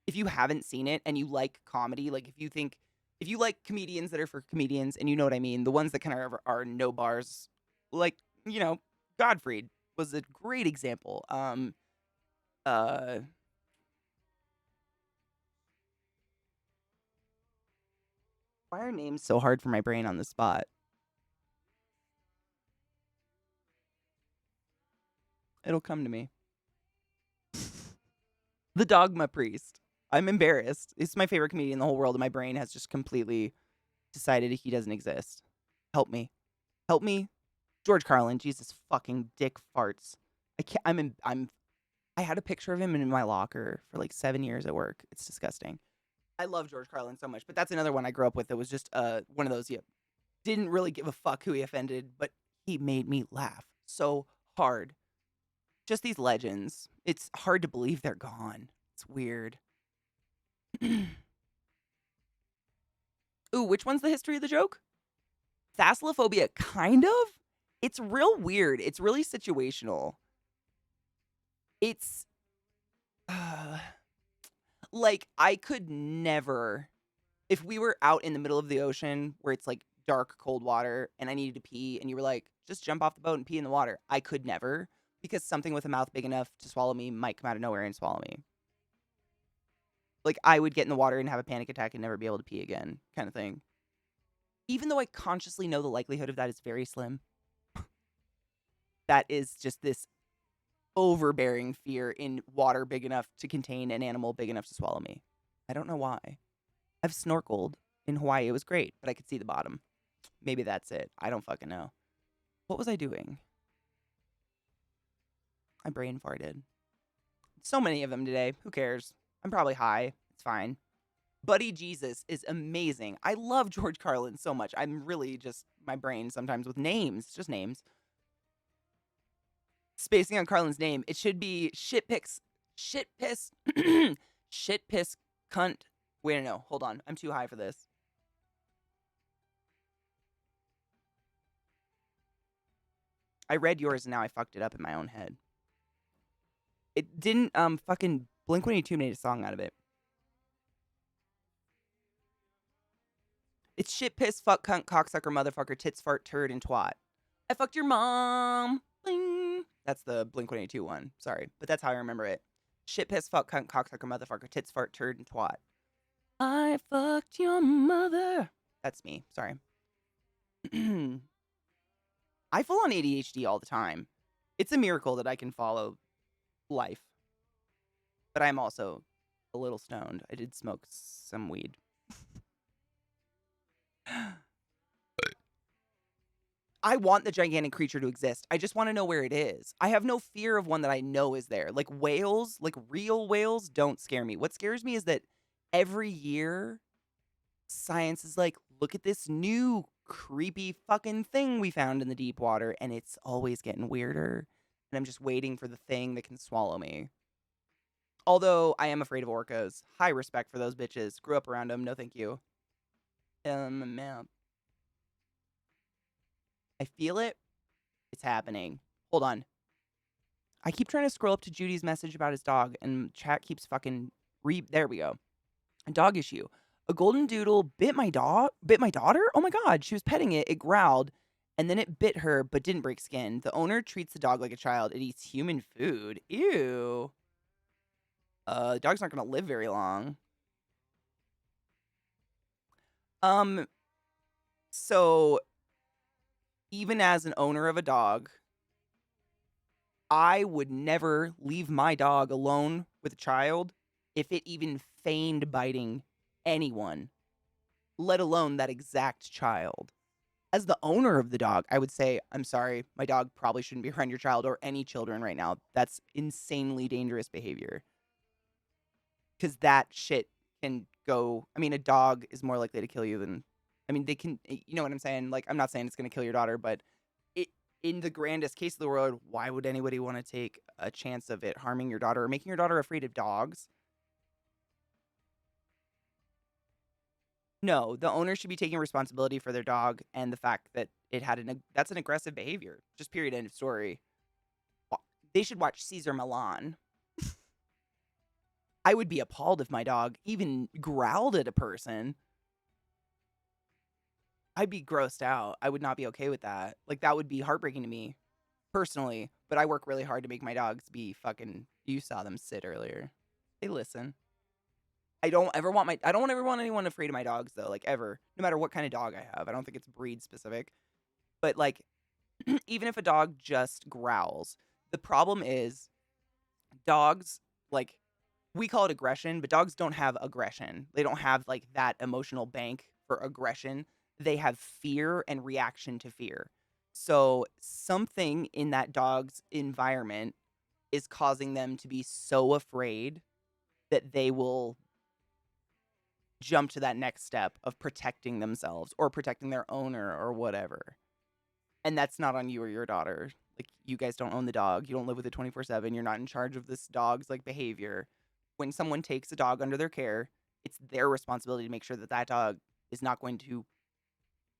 If you haven't seen it and you like comedy, like if you like comedians that are for comedians, and you know what I mean, the ones that kind of are no bars, like, you know, Godfrey was a great example. Why are names so hard for my brain on the spot? It'll come to me. The Dogma Priest. I'm embarrassed. It's my favorite comedian in the whole world, and my brain has just completely decided he doesn't exist. Help me. Help me. George Carlin. Jesus fucking dick farts. I had a picture of him in my locker for like 7 years at work. It's disgusting. I love George Carlin so much, but that's another one I grew up with that was just one of those, didn't really give a fuck who he offended, but he made me laugh so hard. Just these legends. It's hard to believe they're gone. It's weird. Ooh, which one's the history of the joke? Thalassophobia, kind of? It's real weird. It's really situational. It's like, I could never, if we were out in the middle of the ocean where it's like dark, cold water, and I needed to pee, and you were like, just jump off the boat and pee in the water. I could never, because something with a mouth big enough to swallow me might come out of nowhere and swallow me. Like, I would get in the water and have a panic attack and never be able to pee again, kind of thing. Even though I consciously know the likelihood of that is very slim. That is just this overbearing fear in water big enough to contain an animal big enough to swallow me. I don't know why. I've snorkeled in Hawaii. It was great, but I could see the bottom. Maybe that's it. I don't fucking know. What was I doing? My brain farted. So many of them today. Who cares? I'm probably high. It's fine. Buddy Jesus is amazing. I love George Carlin so much. I'm really just my brain sometimes with names, just names. Spacing on Carlin's name, it should be shit piss, shit piss cunt. Wait, no, hold on. I'm too high for this. I read yours and now I fucked it up in my own head. It didn't, fucking Blink-182 made a song out of it. It's shit, piss, fuck, cunt, cocksucker, motherfucker, tits, fart, turd, and twat. I fucked your mom. Bling. That's the Blink-182 one. Sorry, but that's how I remember it. Shit, piss, fuck, cunt, cocksucker, motherfucker, tits, fart, turd, and twat. I fucked your mother. That's me. Sorry. I fall on ADHD all the time. It's a miracle that I can follow life. But I'm also a little stoned. I did smoke some weed. I want the gigantic creature to exist. I just want to know where it is. I have no fear of one that I know is there. Like whales, like real whales, don't scare me. What scares me is that every year, science is like, look at this new creepy fucking thing we found in the deep water, and it's always getting weirder. And I'm just waiting for the thing that can swallow me. Although I am afraid of orcas. High respect for those bitches. Grew up around them. No thank you. Map. I feel it. It's happening. Hold on. I keep trying to scroll up to Judy's message about his dog, and chat keeps fucking there we go. A dog issue. A golden doodle bit my daughter? Oh my god, she was petting it, it growled, and then it bit her, but didn't break skin. The owner treats the dog like a child. It eats human food. Ew. The dog's not gonna live very long. So even as an owner of a dog, I would never leave my dog alone with a child if it even feigned biting anyone, let alone that exact child. As the owner of the dog, I would say, I'm sorry, my dog probably shouldn't be around your child or any children right now. That's insanely dangerous behavior. Because that shit can go, I mean, a dog is more likely to kill you than, I mean, they can, you know what I'm saying? Like, I'm not saying it's going to kill your daughter, but in the grandest case of the world, why would anybody want to take a chance of it harming your daughter or making your daughter afraid of dogs? No, the owner should be taking responsibility for their dog and the fact that it had that's an aggressive behavior. Just period, end of story. They should watch Caesar Milan. I would be appalled if my dog even growled at a person. I'd be grossed out. I would not be okay with that. Like, that would be heartbreaking to me, personally. But I work really hard to make my dogs be fucking... You saw them sit earlier. They listen. I don't ever want anyone afraid of my dogs, though. Like, ever. No matter what kind of dog I have. I don't think it's breed specific. But, like, even if a dog just growls, the problem is dogs, like... We call it aggression, but dogs don't have aggression. They don't have, like, that emotional bank for aggression. They have fear and reaction to fear. So something in that dog's environment is causing them to be so afraid that they will jump to that next step of protecting themselves or protecting their owner or whatever. And that's not on you or your daughter. Like, you guys don't own the dog. You don't live with it 24/7. You're not in charge of this dog's, like, behavior. When someone takes a dog under their care, it's their responsibility to make sure that that dog is not going to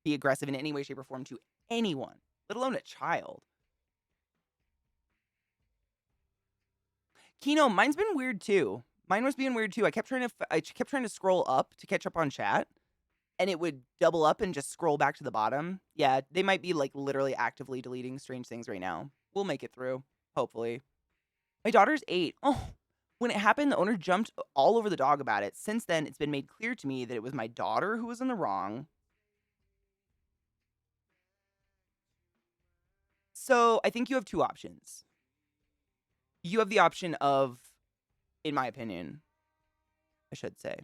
be aggressive in any way, shape, or form to anyone, let alone a child. Kino, mine's been weird too. Mine was being weird too. I kept trying to scroll up to catch up on chat, and it would double up and just scroll back to the bottom. Yeah, they might be like literally actively deleting strange things right now. We'll make it through, hopefully. My daughter's 8. Oh. When it happened, the owner jumped all over the dog about it. Since then, it's been made clear to me that it was my daughter who was in the wrong. So I think you have two options. You have the option of, in my opinion, I should say,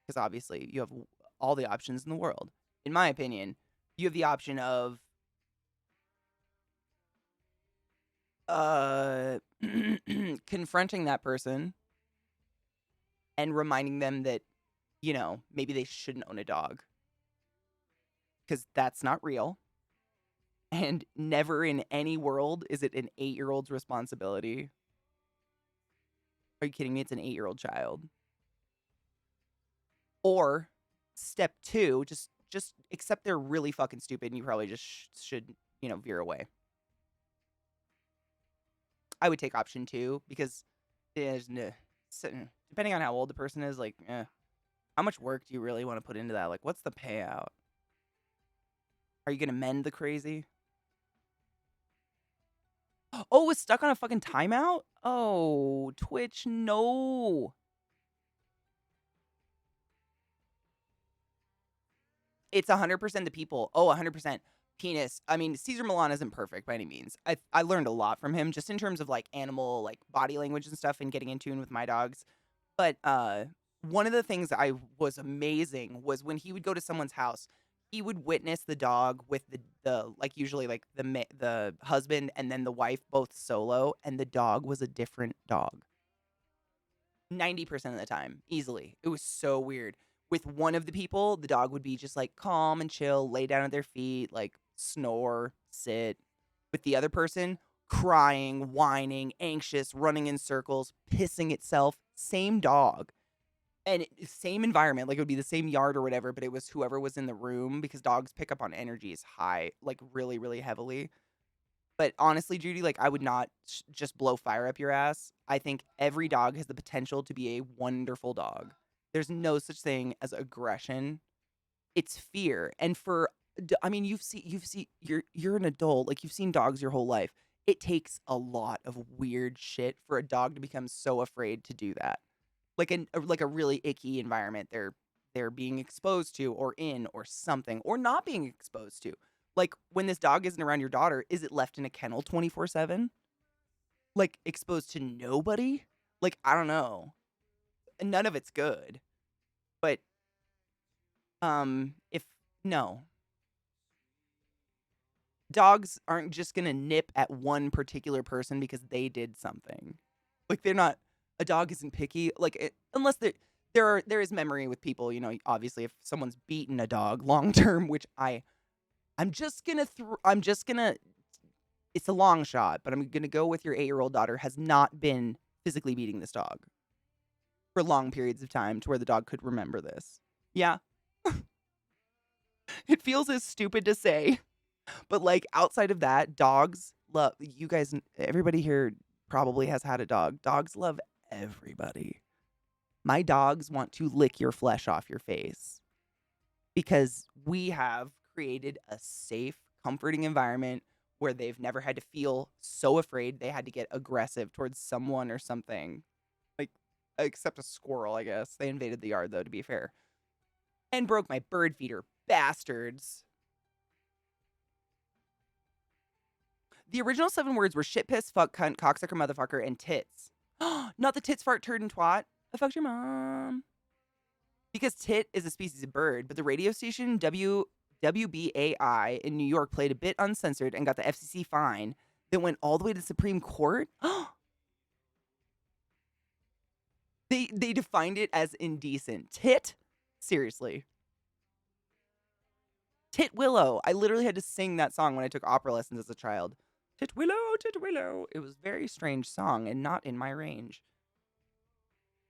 because obviously you have all the options in the world. In my opinion, you have the option of Uh, confronting that person and reminding them that, maybe they shouldn't own a dog because that's not real. And never in any world is it an 8-year-old's responsibility. Are you kidding me? It's an 8-year-old child. Or step 2, just accept they're really fucking stupid and you probably just should, veer away. I would take option 2 because there's depending on how old the person is, like, how much work do you really want to put into that? Like, what's the payout? Are you gonna mend the crazy? Oh, it's stuck on a fucking timeout? Oh, Twitch, no. It's 100% the people. Oh, 100%. Penis. I mean, Caesar Milan isn't perfect by any means. I learned a lot from him just in terms of like animal, like body language and stuff and getting in tune with my dogs. But one of the things I was amazing was when he would go to someone's house, he would witness the dog with the like usually like the husband and then the wife both solo, and the dog was a different dog. 90% of the time, easily. It was so weird. With one of the people, the dog would be just like calm and chill, lay down at their feet, like snore, sit. With the other person, crying, whining, anxious, running in circles, pissing itself. Same dog. And same environment. Like it would be the same yard or whatever, but it was whoever was in the room because dogs pick up on energies high, like really, really heavily. But honestly, Judy, like I would not just blow fire up your ass. I think every dog has the potential to be a wonderful dog. There's no such thing as aggression. It's fear. And I mean, you're an adult, like you've seen dogs your whole life. It takes a lot of weird shit for a dog to become so afraid to do that. Like a really icky environment they're being exposed to or in or something or not being exposed to. Like when this dog isn't around your daughter, is it left in a kennel 24/7? Like exposed to nobody? Like I don't know. None of it's good. But if no. Dogs aren't just going to nip at one particular person because they did something. Like they're not a dog isn't picky like unless there is memory with people, obviously if someone's beaten a dog long term, which I'm just going to it's a long shot, but I'm going to go with your 8-year-old daughter has not been physically beating this dog for long periods of time to where the dog could remember this. Yeah. It feels as stupid to say, but like outside of that, dogs love you guys. Everybody here probably has had a dog. Dogs love everybody. My dogs want to lick your flesh off your face because we have created a safe, comforting environment where they've never had to feel so afraid they had to get aggressive towards someone or something. Like, except a squirrel, I guess. They invaded the yard, though, to be fair. And broke my bird feeder. Bastards. The original 7 words were shit, piss, fuck, cunt, cocksucker, motherfucker, and tits. Not the tits, fart, turd, and twat. I fucked your mom. Because tit is a species of bird, but the radio station WBAI in New York played a bit uncensored and got the FCC fine that went all the way to the Supreme Court. They defined it as indecent. Tit? Seriously. Tit Willow. I literally had to sing that song when I took opera lessons as a child. Tit Willow, Tit Willow. It was a very strange song and not in my range.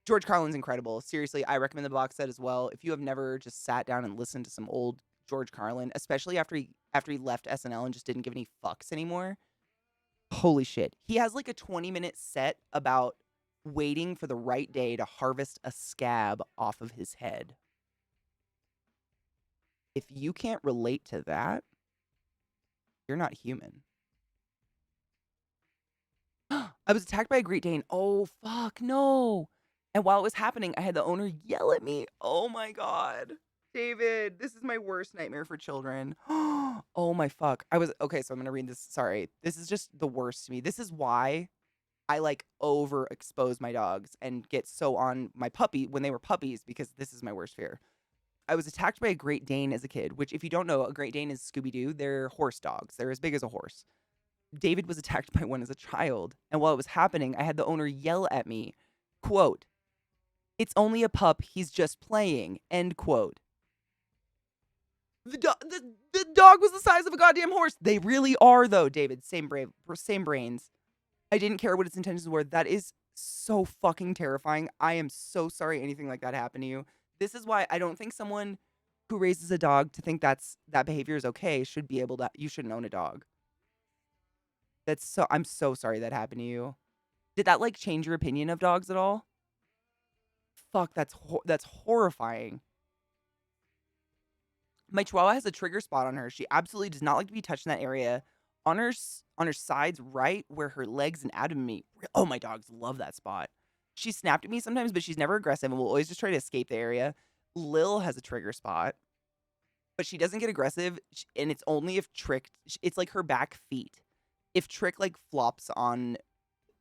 George Carlin's incredible. Seriously, I recommend the box set as well. If you have never just sat down and listened to some old George Carlin, especially after he left SNL and just didn't give any fucks anymore. Holy shit. He has like a 20-minute set about waiting for the right day to harvest a scab off of his head. If you can't relate to that, you're not human. I was attacked by a Great Dane. Oh, fuck, no. And while it was happening, I had the owner yell at me. Oh, my God. David, this is my worst nightmare for children. Oh, my fuck. Okay, so I'm going to read this. Sorry. This is just the worst to me. This is why I, like, overexpose my dogs and get so on my puppy when they were puppies, because this is my worst fear. I was attacked by a Great Dane as a kid, which if you don't know, a Great Dane is Scooby-Doo. They're horse dogs. They're as big as a horse. David was attacked by one as a child, and while it was happening, I had the owner yell at me, quote, "It's only a pup, he's just playing," end quote. The dog was the size of a goddamn horse. They really are, though, David. Same brains. I didn't care what its intentions were. That is so fucking terrifying. I am so sorry anything like that happened to you. This is why I don't think someone who raises a dog to think that behavior is okay should be able to. You shouldn't own a dog. I'm so sorry that happened to you. Did that like change your opinion of dogs at all? Fuck, that's horrifying. My Chihuahua has a trigger spot on her. She absolutely does not like to be touched in that area. On her sides, right where her legs and abdomen meet. Oh, my dogs love that spot. She snapped at me sometimes, but she's never aggressive and will always just try to escape the area. Lil has a trigger spot, but she doesn't get aggressive, and it's only if Trick. It's like her back feet. If Trick like flops on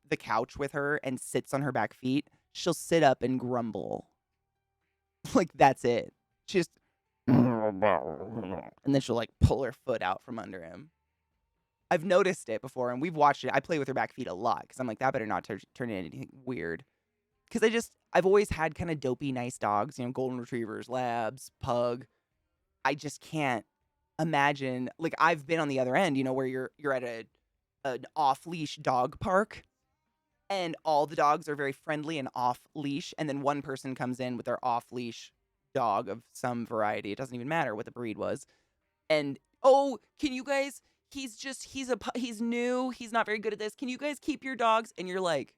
the couch with her and sits on her back feet, she'll sit up and grumble. Like that's it. She just and then she'll like pull her foot out from under him. I've noticed it before, and we've watched it. I play with her back feet a lot because I'm like, that better not turn into anything weird. Because I've always had kind of dopey, nice dogs, golden retrievers, labs, pug. I just can't imagine. Like I've been on the other end, where you're at an off leash dog park, and all the dogs are very friendly and off leash, and then one person comes in with their off leash dog of some variety. It doesn't even matter what the breed was. And can you guys? He's new. He's not very good at this. Can you guys keep your dogs? And you're like,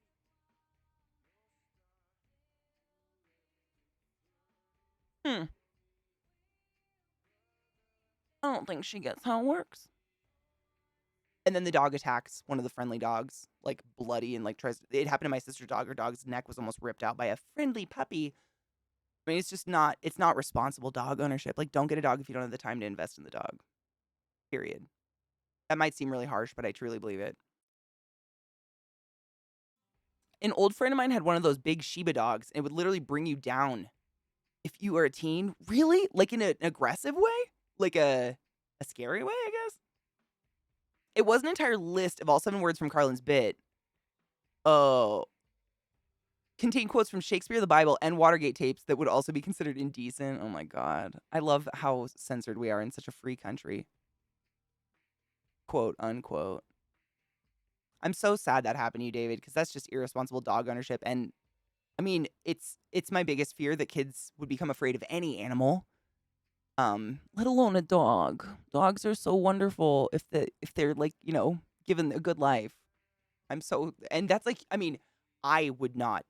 I don't think she gets how it works. And then the dog attacks one of the friendly dogs, like bloody, and like it happened to my sister's dog. Her dog's neck was almost ripped out by a friendly puppy. I mean, it's not responsible dog ownership. Like, don't get a dog if you don't have the time to invest in the dog. Period. That might seem really harsh, but I truly believe it. An old friend of mine had one of those big Shiba dogs, and it would literally bring you down if you were a teen. Really? Like in an aggressive way? Like a scary way, I guess? It was an entire list of all 7 words from Carlin's bit. Oh. Contain quotes from Shakespeare, the Bible, and Watergate tapes that would also be considered indecent. Oh my God. I love how censored we are in such a free country. Quote, unquote. I'm so sad that happened to you, David, because that's just irresponsible dog ownership. And I mean, it's my biggest fear that kids would become afraid of any animal. Let alone a dog. Dogs are so wonderful if they're like, given a good life. And that's like, I mean, I would not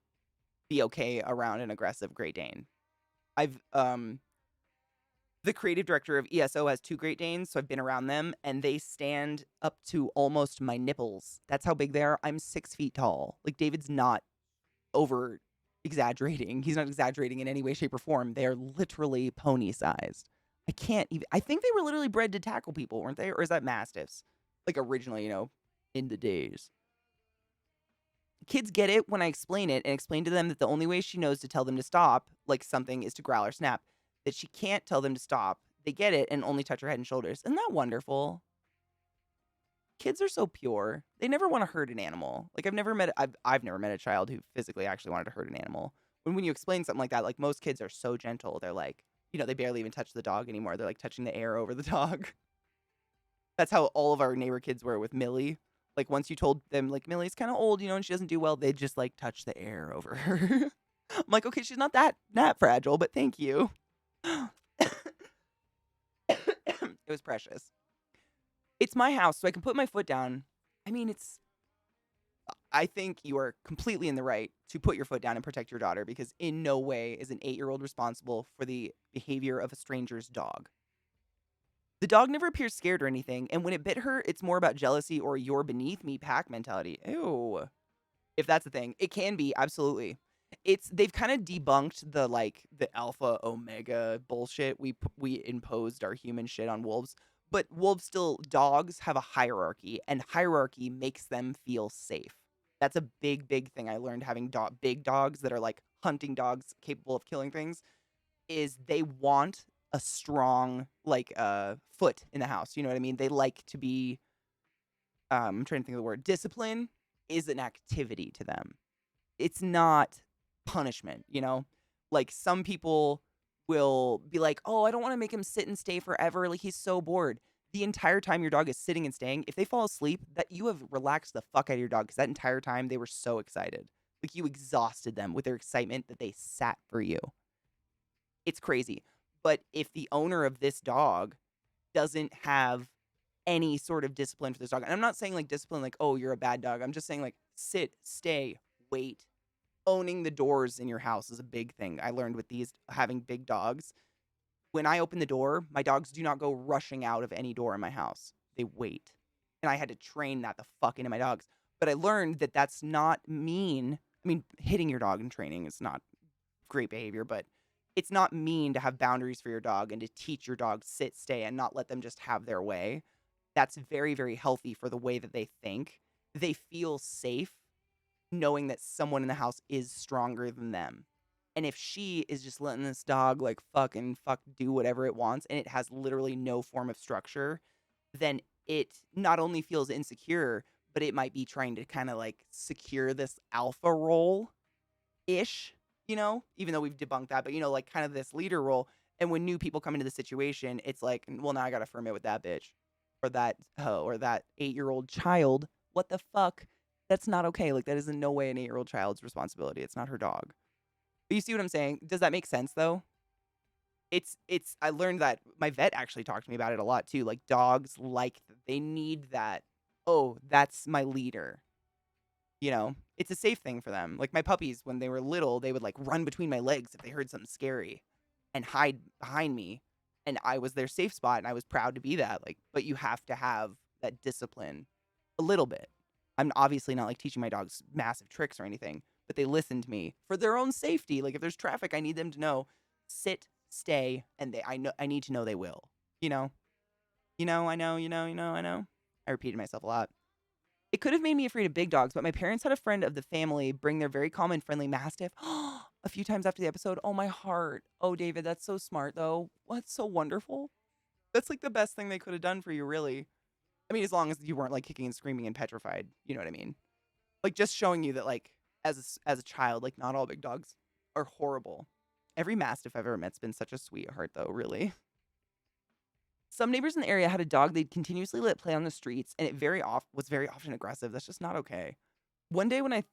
be okay around an aggressive Great Dane. The creative director of ESO has 2 Great Danes, so I've been around them, and they stand up to almost my nipples. That's how big they are. I'm 6 feet tall. Like, David's not over exaggerating. He's not exaggerating in any way, shape, or form. They are literally pony-sized. I think they were literally bred to tackle people, weren't they? Or is that Mastiffs? Like, originally, in the days. Kids get it when I explain it and explain to them that the only way she knows to tell them to stop, like something, is to growl or snap. That she can't tell them to stop. They get it and only touch her head and shoulders. Isn't that wonderful? Kids are so pure. They never want to hurt an animal. Like I've never met a child who physically actually wanted to hurt an animal. When you explain something like that, like most kids are so gentle. They're like, they barely even touch the dog anymore. They're like touching the air over the dog. That's how all of our neighbor kids were with Millie. Like once you told them like Millie's kind of old, and she doesn't do well, they'd just like touch the air over her. I'm like, okay, she's not that fragile, but thank you. It was precious. It's my house, so I can put my foot down. I mean, I think you are completely in the right to put your foot down and protect your daughter, because in no way is an 8-year-old responsible for the behavior of a stranger's dog. The dog never appears scared or anything, and when it bit her, it's more about jealousy or you're beneath me pack mentality. Ew. If that's the thing. It can be, absolutely. They've kind of debunked the alpha omega bullshit we imposed our human shit on wolves, but dogs have a hierarchy, and hierarchy makes them feel safe. That's a big thing I learned having big dogs that are like hunting dogs capable of killing things, is they want a strong foot in the house. You know what I mean? They like to be I'm trying to think of the word, discipline is an activity to them. It's not punishment, you know? Like some people will be like, "Oh, I don't want to make him sit and stay forever. Like he's so bored." The entire time your dog is sitting and staying, if they fall asleep, that you have relaxed the fuck out of your dog because that entire time they were so excited. Like you exhausted them with their excitement that they sat for you. It's crazy. But if the owner of this dog doesn't have any sort of discipline for this dog, and I'm not saying like discipline like, "Oh, you're a bad dog." I'm just saying like sit, stay, wait. Owning the doors in your house is a big thing. I learned with these having big dogs. When I open the door, my dogs do not go rushing out of any door in my house. They wait. And I had to train that the fuck into my dogs. But I learned that that's not mean. I mean, hitting your dog in training is not great behavior, but it's not mean to have boundaries for your dog and to teach your dog sit, stay, and not let them just have their way. That's very, very healthy for the way that they think. They feel safe knowing that someone in the house is stronger than them. And if she is just letting this dog like fucking fuck do whatever it wants and it has literally no form of structure, then it not only feels insecure, but it might be trying to kind of like secure this alpha role ish, you know, even though we've debunked that, but you know, like kind of this leader role. And when new people come into the situation, it's like, well, now I got to firm it with that bitch or that hoe or that 8-year-old child. What the fuck? That's not okay. Like that is in no way an 8-year-old child's responsibility. It's not her dog. But you see what I'm saying? Does that make sense though? It's I learned that my vet actually talked to me about it a lot too. Like dogs like they need that. Oh, that's my leader. You know, it's a safe thing for them. Like my puppies, when they were little, they would like run between my legs if they heard something scary and hide behind me. And I was their safe spot and I was proud to be that. Like, but you have to have that discipline a little bit. I'm obviously not like teaching my dogs massive tricks or anything, but they listen to me for their own safety. Like if there's traffic, I need them to know, sit, stay, and I need to know they will. You know? I know, I know. I repeated myself a lot. It could have made me afraid of big dogs, but my parents had a friend of the family bring their very calm and friendly Mastiff a few times after the episode. Oh, my heart. Oh, David, that's so smart, though. What's so wonderful? That's like the best thing they could have done for you, really. I mean, as long as you weren't like kicking and screaming and petrified. You know what I mean? Like just showing you that like as a child, like not all big dogs are horrible. Every Mastiff I've ever met's been such a sweetheart, though, really. Some neighbors in the area had a dog they'd continuously let play on the streets, and it was very often aggressive. That's just not okay. One day when I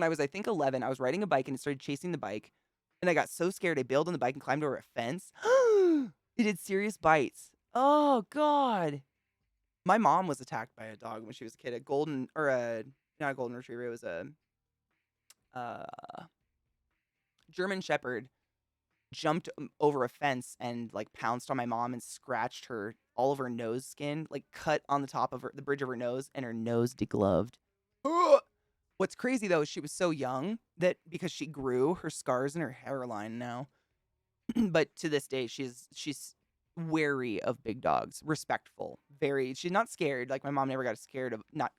was 11, I was riding a bike and it started chasing the bike, and I got so scared I bailed on the bike and climbed over a fence. It did serious bites. Oh God. My mom was attacked by a dog when she was a kid, not a golden retriever, it was a uh, German shepherd jumped over a fence and like pounced on my mom and scratched her all of her nose skin, like cut on the top of the bridge of her nose, and her nose degloved. Ugh! What's crazy though is she was so young that because she grew, her scars in her hairline now. But to this day, she's wary of big dogs, respectful, very. She's not scared. Like my mom never got scared of not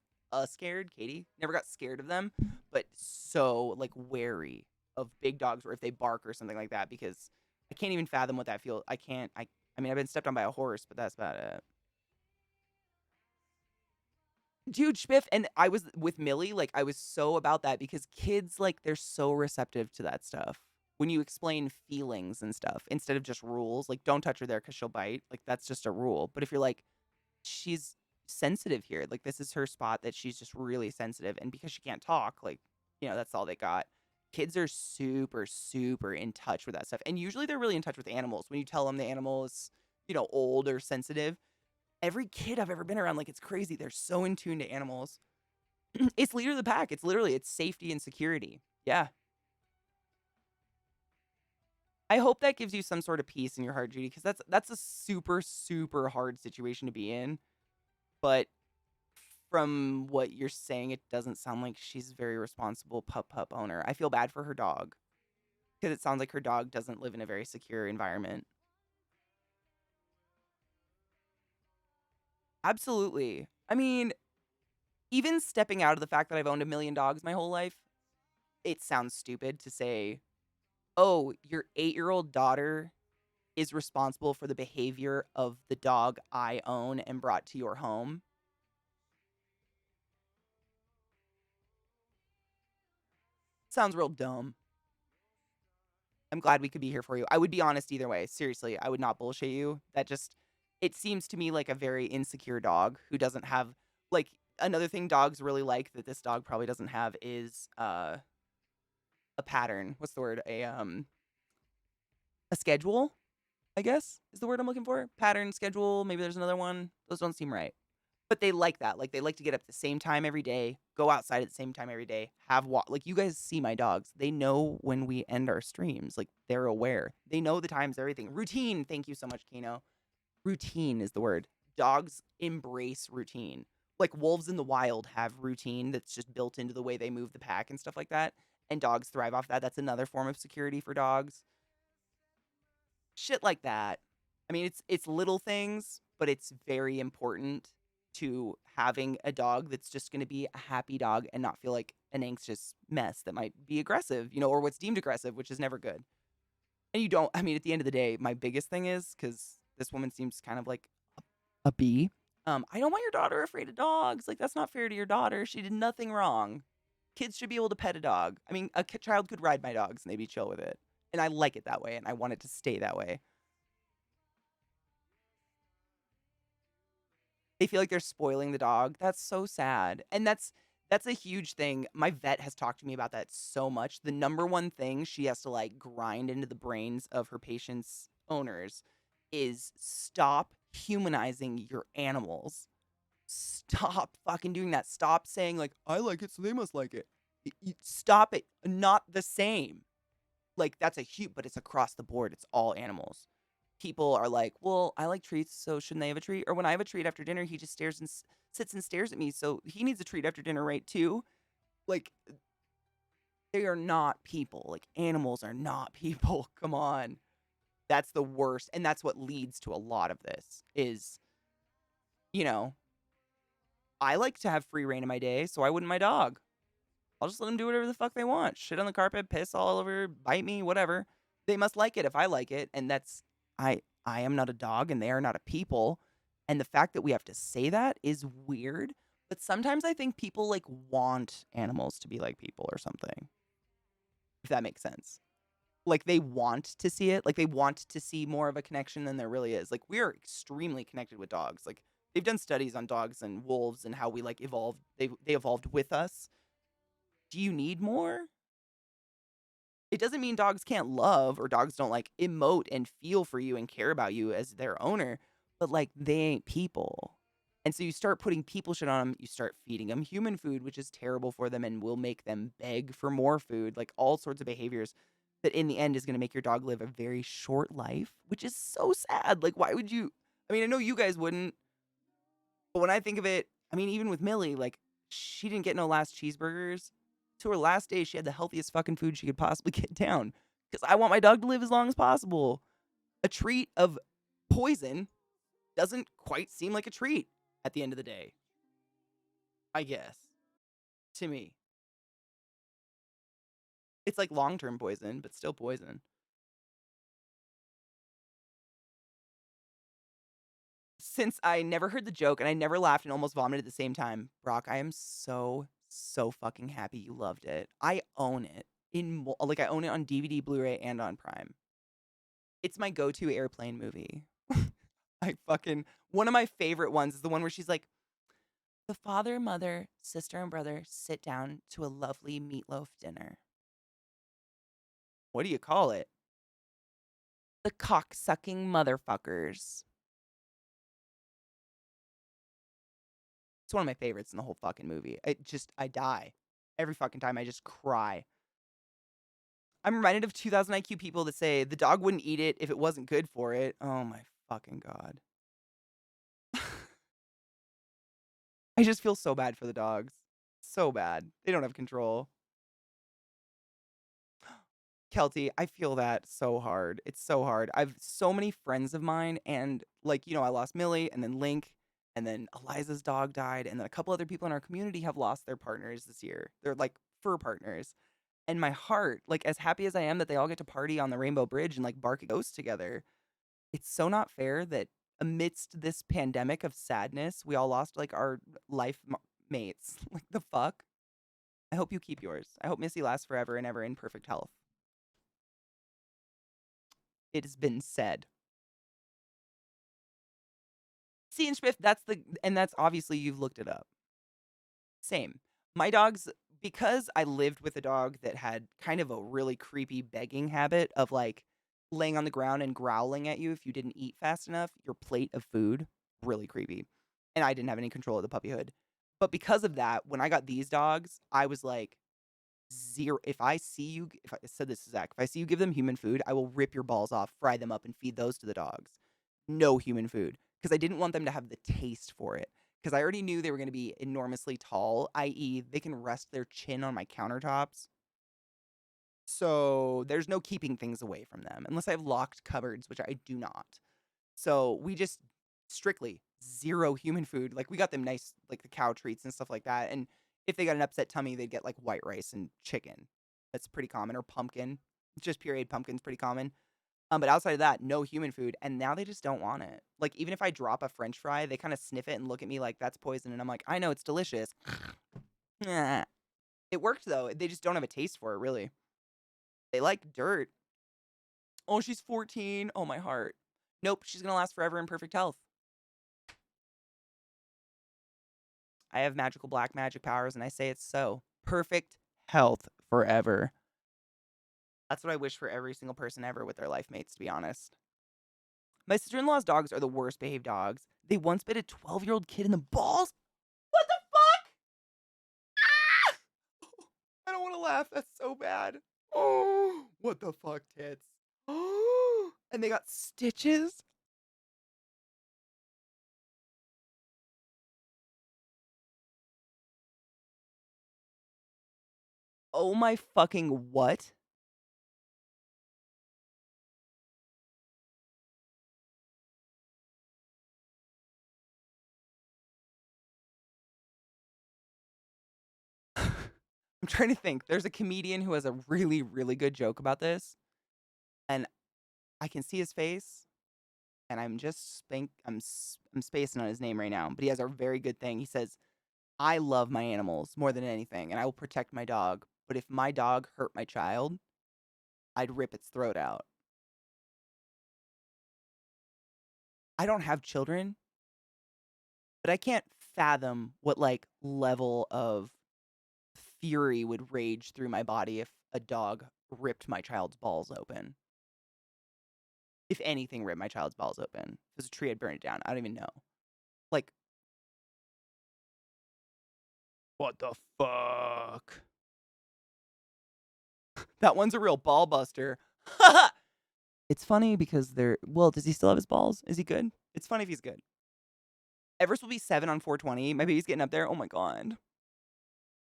scared. Katie never got scared of them, but so like wary of big dogs or if they bark or something like that because I can't even fathom what that feels. I can't. I mean, I've been stepped on by a horse, but that's about it. Dude, Spiff, and I was with Millie, like I was so about that because kids like they're so receptive to that stuff. When you explain feelings and stuff instead of just rules, like don't touch her there because she'll bite. Like that's just a rule. But if you're like, she's sensitive here, like this is her spot that she's just really sensitive, and because she can't talk, like that's all they got. Kids are super, super in touch with that stuff, and usually they're really in touch with animals. When you tell them the animal is, old or sensitive, every kid I've ever been around, like it's crazy. They're so in tune to animals. It's leader of the pack. It's safety and security. Yeah. I hope that gives you some sort of peace in your heart, Judy, because that's a super, super hard situation to be in. But from what you're saying, it doesn't sound like she's a very responsible pup owner. I feel bad for her dog because it sounds like her dog doesn't live in a very secure environment. Absolutely. I mean, even stepping out of the fact that I've owned a million dogs my whole life, it sounds stupid to say, oh, your 8-year-old daughter is responsible for the behavior of the dog I own and brought to your home. Sounds real dumb. I'm glad we could be here for you. I would be honest either way. Seriously, I would not bullshit you. It seems to me like a very insecure dog who doesn't have, like, another thing dogs really like that this dog probably doesn't have is a pattern. What's the word? A schedule, I guess is the word I'm looking for. Pattern, schedule. Maybe there's another one. Those don't seem right. But they like that. Like, they like to get up at the same time every day, go outside at the same time every day, have walk. Like, you guys see my dogs. They know when we end our streams. Like, they're aware. They know the times, everything. Routine. Thank you so much, Kino. Routine is the word. Dogs embrace routine. Like, wolves in the wild have routine that's just built into the way they move the pack and stuff like that. And dogs thrive off that. That's another form of security for dogs. Shit like that. I mean, it's little things, but it's very important to having a dog that's just going to be a happy dog and not feel like an anxious mess that might be aggressive, or what's deemed aggressive, which is never good. And you don't, I mean, at the end of the day, my biggest thing is, because this woman seems kind of like a bee. I don't want your daughter afraid of dogs. Like, that's not fair to your daughter. She did nothing wrong. Kids should be able to pet a dog. I mean, a child could ride my dogs and they'd be chill with it. And I like it that way, and I want it to stay that way. They feel like they're spoiling the dog. That's so sad. And that's a huge thing. My vet has talked to me about that so much. The number one thing she has to like grind into the brains of her patients' owners is stop humanizing your animals. Stop fucking doing that. Stop saying like, I like it, so they must like it. Stop it. Not the same. Like, that's a huge, but it's across the board. It's all animals. People are like, well, I like treats, so shouldn't they have a treat? Or when I have a treat after dinner, he just stares and sits and stares at me, so he needs a treat after dinner, right, too? Like, they are not people. Like, animals are not people. Come on. That's the worst. And that's what leads to a lot of this is, I like to have free reign in my day, so I wouldn't my dog. I'll just let them do whatever the fuck they want. Shit on the carpet, piss all over, bite me, whatever. They must like it if I like it, and that's I am not a dog and they are not a people. And the fact that we have to say that is weird. But sometimes I think people like want animals to be like people or something. If that makes sense. Like they want to see it. Like they want to see more of a connection than there really is. Like we are extremely connected with dogs. Like they've done studies on dogs and wolves and how we like evolved. They evolved with us. Do you need more? It doesn't mean dogs can't love or dogs don't like emote and feel for you and care about you as their owner, but like they ain't people. And so you start putting people shit on them, you start feeding them human food, which is terrible for them and will make them beg for more food, like all sorts of behaviors that in the end is going to make your dog live a very short life, which is so sad. Like, why would you? I mean, I know you guys wouldn't, but when I think of it, I mean, even with Millie, like, she didn't get no last cheeseburgers. To her last day, she had the healthiest fucking food she could possibly get down. Because I want my dog to live as long as possible. A treat of poison doesn't quite seem like a treat at the end of the day. I guess. To me. It's like long-term poison, but still poison. Since I never heard the joke and I never laughed and almost vomited at the same time, Brock, I am so fucking happy you loved it. I own it. I own it on DVD, Blu-ray, and on Prime. It's my go-to airplane movie. One of my favorite ones is the one where she's like, the father, mother, sister, and brother sit down to a lovely meatloaf dinner. What do you call it? The cock-sucking motherfuckers. It's one of my favorites in the whole fucking movie. I die. Every fucking time I just cry. I'm reminded of 2000 IQ people that say the dog wouldn't eat it if it wasn't good for it. Oh my fucking God. I just feel so bad for the dogs. So bad. They don't have control. Kelty, I feel that so hard. It's so hard. I've so many friends of mine, and I lost Millie, and then Link, and then Eliza's dog died, and then a couple other people in our community have lost their partners this year. They're like fur partners. And my heart, like as happy as I am that they all get to party on the Rainbow Bridge and like bark at ghosts together, it's so not fair that amidst this pandemic of sadness, we all lost like our life mates. Like the fuck? I hope you keep yours. I hope Missy lasts forever and ever in perfect health. It has been said. See, and Smith, that's obviously you've looked it up. Same. My dogs, because I lived with a dog that had kind of a really creepy begging habit of like laying on the ground and growling at you if you didn't eat fast enough, your plate of food, really creepy. And I didn't have any control of the puppyhood. But because of that, when I got these dogs, I was like, zero. If I said this to Zach, if I see you give them human food, I will rip your balls off, fry them up, and feed those to the dogs. No human food. Because I didn't want them to have the taste for it. Because I already knew they were going to be enormously tall, i.e., they can rest their chin on my countertops. So there's no keeping things away from them unless I have locked cupboards, which I do not. So we just strictly zero human food. Like we got them nice, like the cow treats and stuff like that. And if they got an upset tummy, they'd get like white rice and chicken. That's pretty common. Or pumpkin. Just pureed pumpkin's pretty common. But outside of that, no human food. And now they just don't want it. Like even if I drop a French fry, they kind of sniff it and look at me like that's poison. And I'm like, I know it's delicious. Nah. It worked though. They just don't have a taste for it, really. They like dirt. Oh, she's 14. Oh, my heart. Nope, she's gonna last forever in perfect health. I have magical black magic powers, and I say it's so. Perfect health forever. That's what I wish for every single person ever with their life mates, to be honest. My sister-in-law's dogs are the worst behaved dogs. They once bit a 12-year-old kid in the balls. What the fuck? Ah! I don't want to laugh. That's so bad. Oh, what the fuck, tits? Oh, and they got stitches. Oh my fucking what? I'm trying to think. There's a comedian who has a really, really good joke about this, and I can see his face, and I'm spacing on his name right now, but he has a very good thing. He says, "I love my animals more than anything, and I will protect my dog. But if my dog hurt my child, I'd rip its throat out." I don't have children, but I can't fathom what like level of fury would rage through my body if a dog ripped my child's balls open. If anything ripped my child's balls open. If it was a tree, I'd burn it down. I don't even know. Like, what the fuck? That one's a real ball buster. It's funny because well, does he still have his balls? Is he good? It's funny if he's good. Everest will be 7 on 420. My baby's getting up there. Oh my god.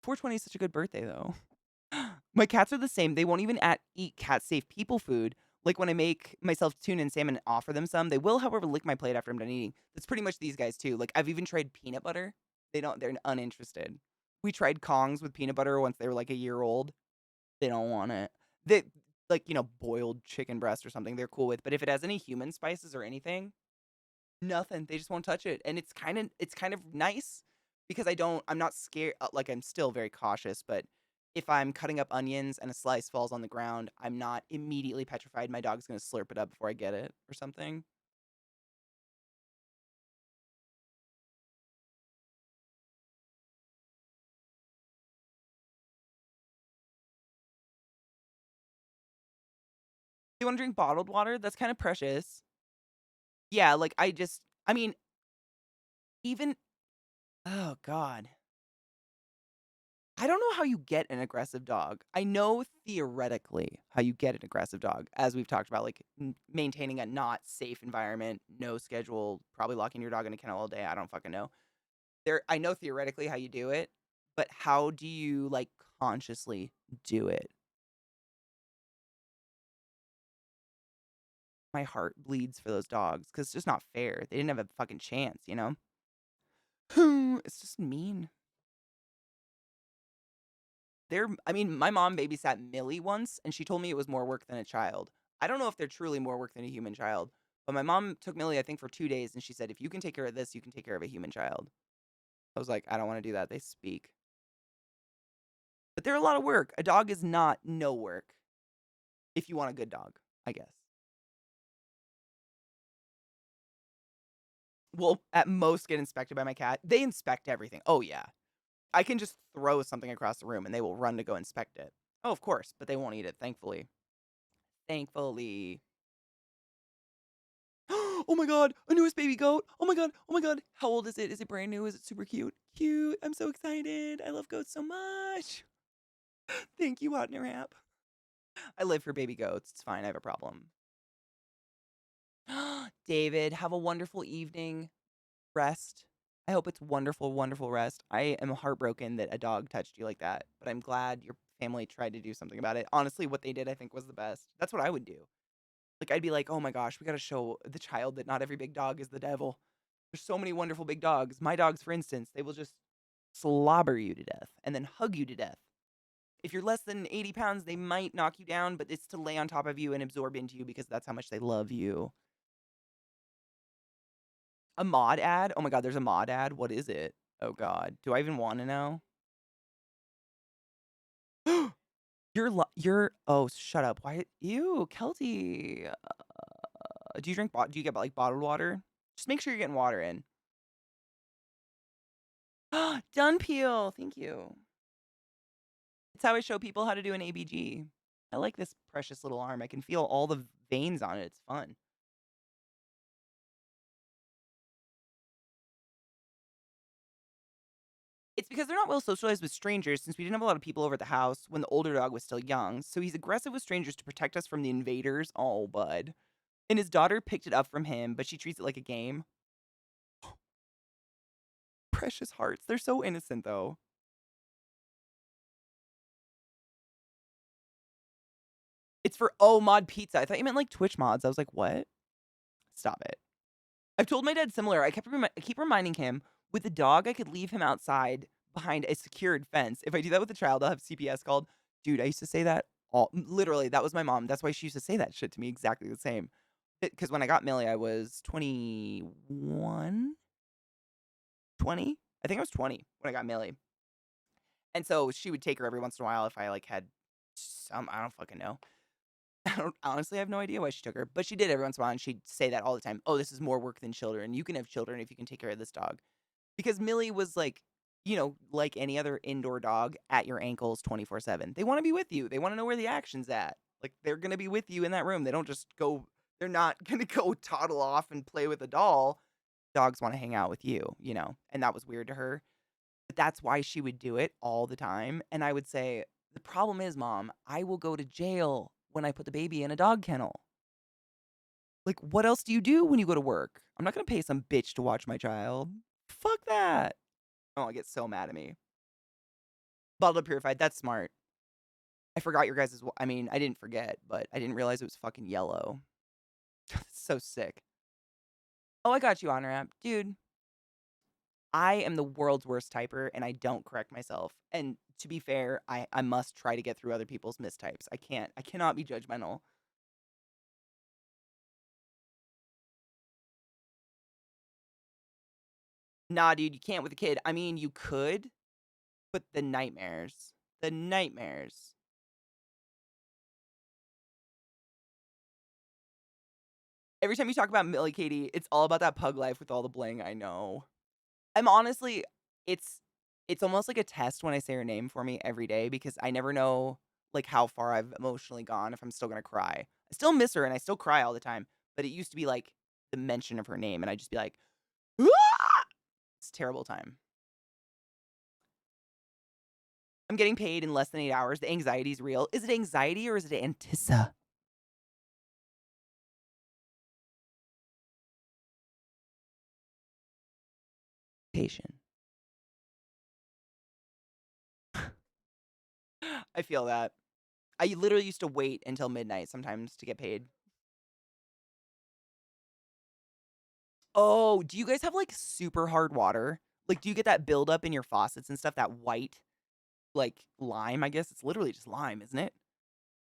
420 is such a good birthday, though. My cats are the same. They won't even eat cat-safe people food. Like when I make myself tuna and salmon and offer them some, they will, however, lick my plate after I'm done eating. That's pretty much these guys too. Like I've even tried peanut butter. They're uninterested. We tried Kongs with peanut butter once they were like a year old. They don't want it. They like, boiled chicken breast or something they're cool with. But if it has any human spices or anything, nothing. They just won't touch it. And it's kind of nice because I'm not scared. Like I'm still very cautious, but if I'm cutting up onions and a slice falls on the ground, I'm not immediately petrified my dog's going to slurp it up before I get it or something. You want to drink bottled water? That's kind of precious. Yeah, like I mean, even, oh God. I don't know how you get an aggressive dog. I know theoretically how you get an aggressive dog, as we've talked about, like maintaining a not safe environment, no schedule, probably locking your dog in a kennel all day. I don't fucking know. I know theoretically how you do it, but how do you like consciously do it? My heart bleeds for those dogs because it's just not fair. They didn't have a fucking chance, you know? It's just mean. I mean, my mom babysat Millie once, and she told me it was more work than a child. I don't know if they're truly more work than a human child, but my mom took Millie, I think, for 2 days, and she said, if you can take care of this, you can take care of a human child. I was like, I don't want to do that. They speak. But they're a lot of work. A dog is not no work if you want a good dog, I guess. Will at most get inspected by my cat. They inspect everything. Oh, yeah. I can just throw something across the room and they will run to go inspect it. Oh, of course, but they won't eat it, thankfully. Thankfully. Oh my god, a newest baby goat. Oh my god, oh my god. How old is it? Is it brand new? Is it super cute? Cute. I'm so excited. I love goats so much. Thank you, Hot in Your App. I live for baby goats. It's fine. I have a problem. David, have a wonderful evening. Rest. I hope it's wonderful, wonderful rest. I am heartbroken that a dog touched you like that, but I'm glad your family tried to do something about it. Honestly, what they did, I think, was the best. That's what I would do. Like, I'd be like, oh my gosh, we got to show the child that not every big dog is the devil. There's so many wonderful big dogs. My dogs, for instance, they will just slobber you to death and then hug you to death. If you're less than 80 pounds, they might knock you down, but it's to lay on top of you and absorb into you because that's how much they love you. A mod ad? Oh my god, there's a mod ad? What is it? Oh god. Do I even want to know? You're oh, shut up. Why ew, Kelty. Do you do you get like bottled water? Just make sure you're getting water in. Done peel. Thank you. It's how I show people how to do an ABG. I like this precious little arm. I can feel all the veins on it. It's fun. It's because they're not well socialized with strangers since we didn't have a lot of people over at the house when the older dog was still young. So he's aggressive with strangers to protect us from the invaders. Oh, bud. And his daughter picked it up from him, but she treats it like a game. Precious hearts. They're so innocent, though. It's for, oh, mod pizza. I thought you meant like Twitch mods. I was like, what? Stop it. I've told my dad similar. I keep reminding him with the dog, I could leave him outside behind a secured fence. If I do that with a child, I'll have CPS called. Dude, I used to say that literally. That was my mom. That's why she used to say that shit to me exactly the same. Because when I got Millie, I was 21, 20. I think I was 20 when I got Millie. And so she would take her every once in a while if I like had some, I don't fucking know. Honestly, I have no idea why she took her, but she did every once in a while, and she'd say that all the time. Oh, this is more work than children. You can have children if you can take care of this dog. Because Millie was like, like any other indoor dog at your ankles 24/7. They want to be with you. They want to know where the action's at. Like, they're going to be with you in that room. They don't just go, they're not going to go toddle off and play with a doll. Dogs want to hang out with you, and that was weird to her. But that's why she would do it all the time. And I would say, the problem is, Mom, I will go to jail when I put the baby in a dog kennel. Like, what else do you do when you go to work? I'm not going to pay some bitch to watch my child. Fuck that. Oh, I get so mad at me. Bottled up purified. That's smart. I forgot your guys' I mean, I didn't forget, but I didn't realize it was fucking yellow. So sick. Oh, I got you, Honor App. Dude, I am the world's worst typer, and I don't correct myself. And to be fair, I must try to get through other people's mistypes. I cannot be judgmental. Nah, dude, you can't with a kid. I mean, you could, but the nightmares. The nightmares. Every time you talk about Millie Katie, it's all about that pug life with all the bling. I know. I'm honestly, it's almost like a test when I say her name for me every day because I never know like how far I've emotionally gone if I'm still gonna cry. I still miss her and I still cry all the time, but it used to be like the mention of her name and I'd just be like, "Ah!" It's a terrible time. I'm getting paid in less than 8 hours. The anxiety's real. Is it anxiety or is it anticipation? I feel that. I literally used to wait until midnight sometimes to get paid. Oh, do you guys have like super hard water? Like, do you get that buildup in your faucets and stuff? That white, like lime, I guess it's literally just lime, isn't it?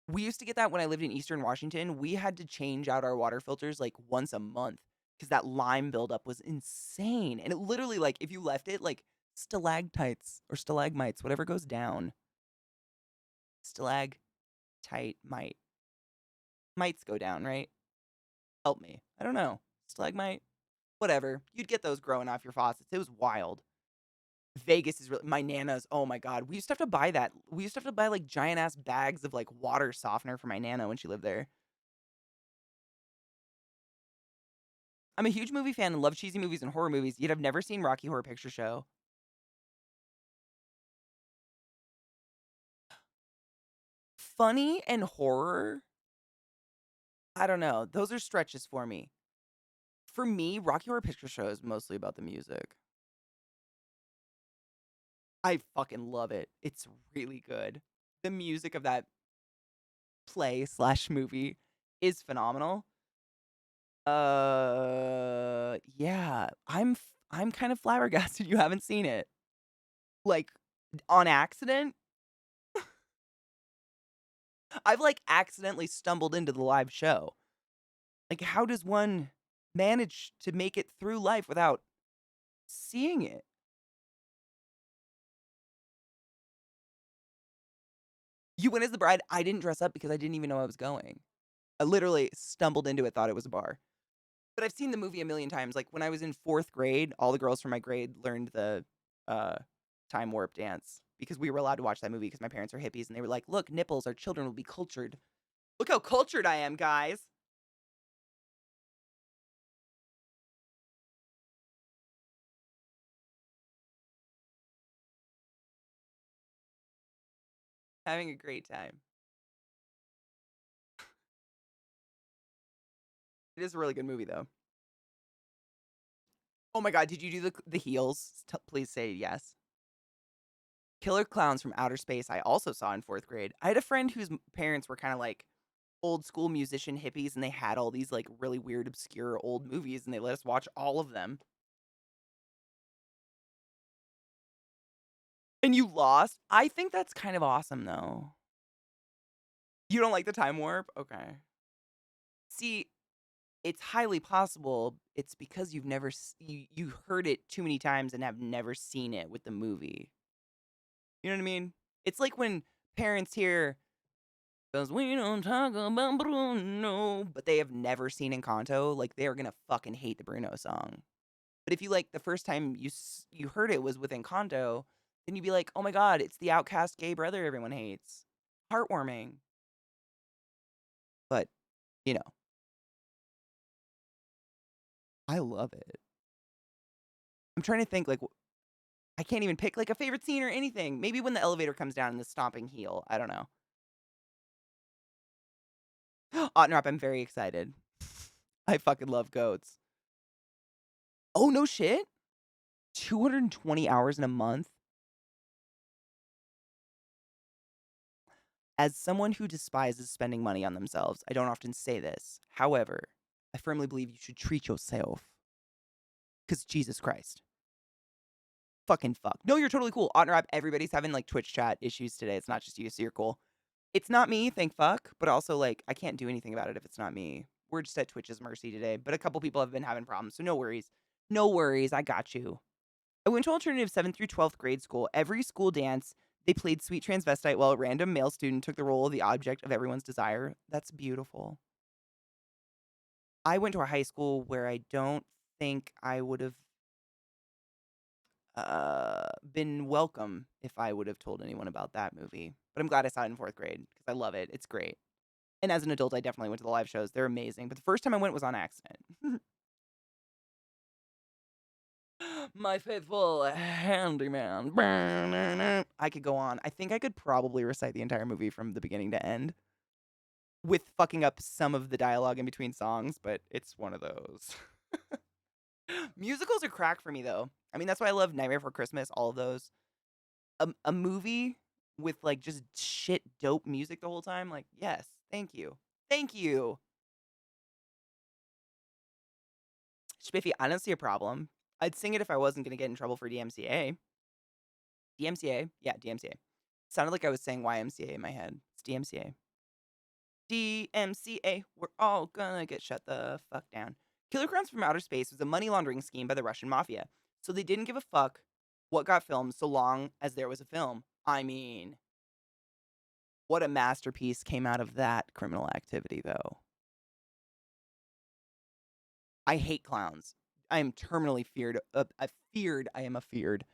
We used to get that when I lived in Eastern Washington. We had to change out our water filters like once a month because that lime buildup was insane. And it literally, like, if you left it, like stalactites or stalagmites, whatever goes down. Stalactite might. Mites go down, right? Help me. I don't know. Stalagmite? Whatever. You'd get those growing off your faucets. It was wild. Vegas is really my Nana's. Oh my God. We used to have to buy that. We used to have to buy like giant ass bags of like water softener for my Nana when she lived there. I'm a huge movie fan and love cheesy movies and horror movies, yet I've never seen Rocky Horror Picture Show. Funny and horror? I don't know. Those are stretches for me. For me, Rocky Horror Picture Show is mostly about the music. I fucking love it. It's really good. The music of that play/movie is phenomenal. Yeah, I'm kind of flabbergasted you haven't seen it. Like, on accident? I've, like, accidentally stumbled into the live show. Like, how does one manage to make it through life without seeing it? You went as the bride. I didn't dress up because I didn't even know I was going. I literally stumbled into it, thought it was a bar. But I've seen the movie a million times. Like, when I was in 4th grade, all the girls from my grade learned the, time warp dance because we were allowed to watch that movie because my parents are hippies, and they were like, "Look, nipples, our children will be cultured." Look how cultured I am, guys. Having a great time. It is a really good movie, though. Oh my God, did you do the heels? Please say yes. Killer Clowns from Outer Space, I also saw in 4th grade. I had a friend whose parents were kind of like old school musician hippies, and they had all these like really weird, obscure old movies, and they let us watch all of them. And you lost? I think that's kind of awesome, though. You don't like the time warp? Okay. See, it's highly possible it's because you've never you heard it too many times and have never seen it with the movie. You know what I mean? It's like when parents hear, "'Cause we don't talk about Bruno," but they have never seen Encanto, like, they are gonna fucking hate the Bruno song. But if you, like, the first time you heard it was with Encanto, then you'd be like, "Oh my God, it's the outcast gay brother everyone hates." Heartwarming. But, you know, I love it. I'm trying to think, like, I can't even pick, like, a favorite scene or anything. Maybe when the elevator comes down and the stomping heel. I don't know. Ottenrop, I'm very excited. I fucking love goats. Oh, no shit? 220 hours in a month? As someone who despises spending money on themselves, I don't often say this. However, I firmly believe you should treat yourself. Because Jesus Christ. Fucking fuck. No, you're totally cool. Ottenrop, everybody's having, like, Twitch chat issues today. It's not just you, so you're cool. It's not me, thank fuck, but also, like, I can't do anything about it if it's not me. We're just at Twitch's mercy today, but a couple people have been having problems, so no worries. No worries, I got you. I went to alternative 7th through 12th grade school. Every school dance, they played Sweet Transvestite while a random male student took the role of the object of everyone's desire. That's beautiful. I went to a high school where I don't think I would have been welcome if I would have told anyone about that movie. But I'm glad I saw it in 4th grade because I love it. It's great. And as an adult, I definitely went to the live shows. They're amazing. But the first time I went was on accident. My faithful handyman. I could go on. I think I could probably recite the entire movie from the beginning to end with fucking up some of the dialogue in between songs, but it's one of those. Musicals are crack for me, though. I mean, that's why I love Nightmare Before Christmas, all of those. A movie with, like, just shit dope music the whole time, like, yes, thank you. Thank you. Spiffy, I don't see a problem. I'd sing it if I wasn't going to get in trouble for DMCA. DMCA? Yeah, DMCA. Sounded like I was saying YMCA in my head. It's DMCA. DMCA, we're all gonna get shut the fuck down. Killer Clowns from Outer Space was a money laundering scheme by the Russian mafia, so they didn't give a fuck what got filmed so long as there was a film. I mean, What a masterpiece came out of that criminal activity, though. I hate clowns. I am terminally feared. I am afeared.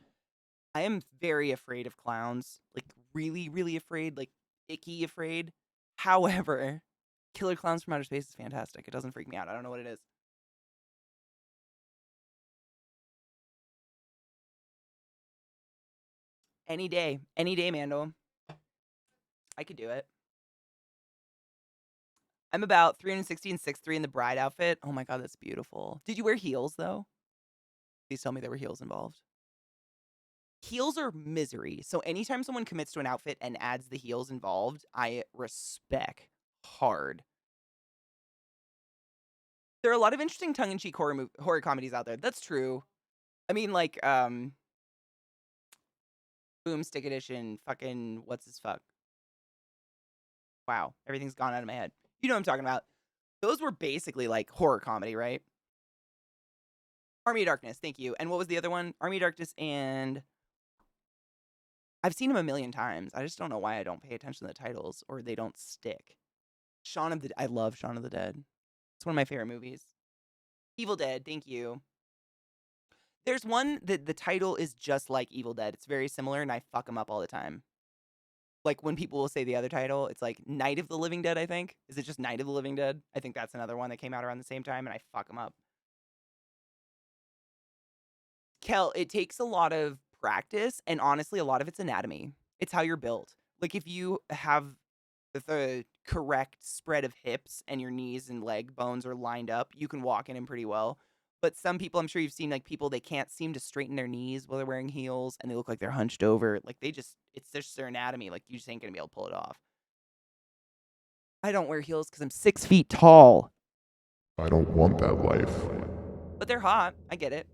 I am very afraid of clowns. Like, really, really afraid. Like, icky afraid. However, Killer Clowns from Outer Space is fantastic. It doesn't freak me out. I don't know what it is. Any day, Mando. I could do it. I'm about 360 and 6'3" in the bride outfit. Oh my god, that's beautiful. Did you wear heels, though? Please tell me there were heels involved. Heels are misery. So anytime someone commits to an outfit and adds the heels involved, I respect hard. There are a lot of interesting tongue-in-cheek horror comedies out there. That's true. I mean, like, Boomstick Edition, fucking, what's his fuck? Wow, everything's gone out of my head. You know what I'm talking about. Those were basically, like, horror comedy, right? Army of Darkness, thank you. And what was the other one? Army of Darkness and... I've seen them a million times. I just don't know why I don't pay attention to the titles or they don't stick. I love Shaun of the Dead. It's one of my favorite movies. Evil Dead, thank you. There's one that the title is just like Evil Dead. It's very similar, and I fuck them up all the time. Like, when people will say the other title, it's like Night of the Living Dead, I think. Is it just Night of the Living Dead? I think that's another one that came out around the same time, and I fuck them up. Kel, it takes a lot of practice, and honestly, a lot of it's anatomy. It's how you're built. Like, if you have the correct spread of hips and your knees and leg bones are lined up, you can walk in them pretty well. But some people, I'm sure you've seen, like, people, they can't seem to straighten their knees while they're wearing heels, and they look like they're hunched over. Like, it's just their anatomy. Like, you just ain't gonna be able to pull it off. I don't wear heels because I'm 6 feet tall. I don't want that life. But they're hot. I get it.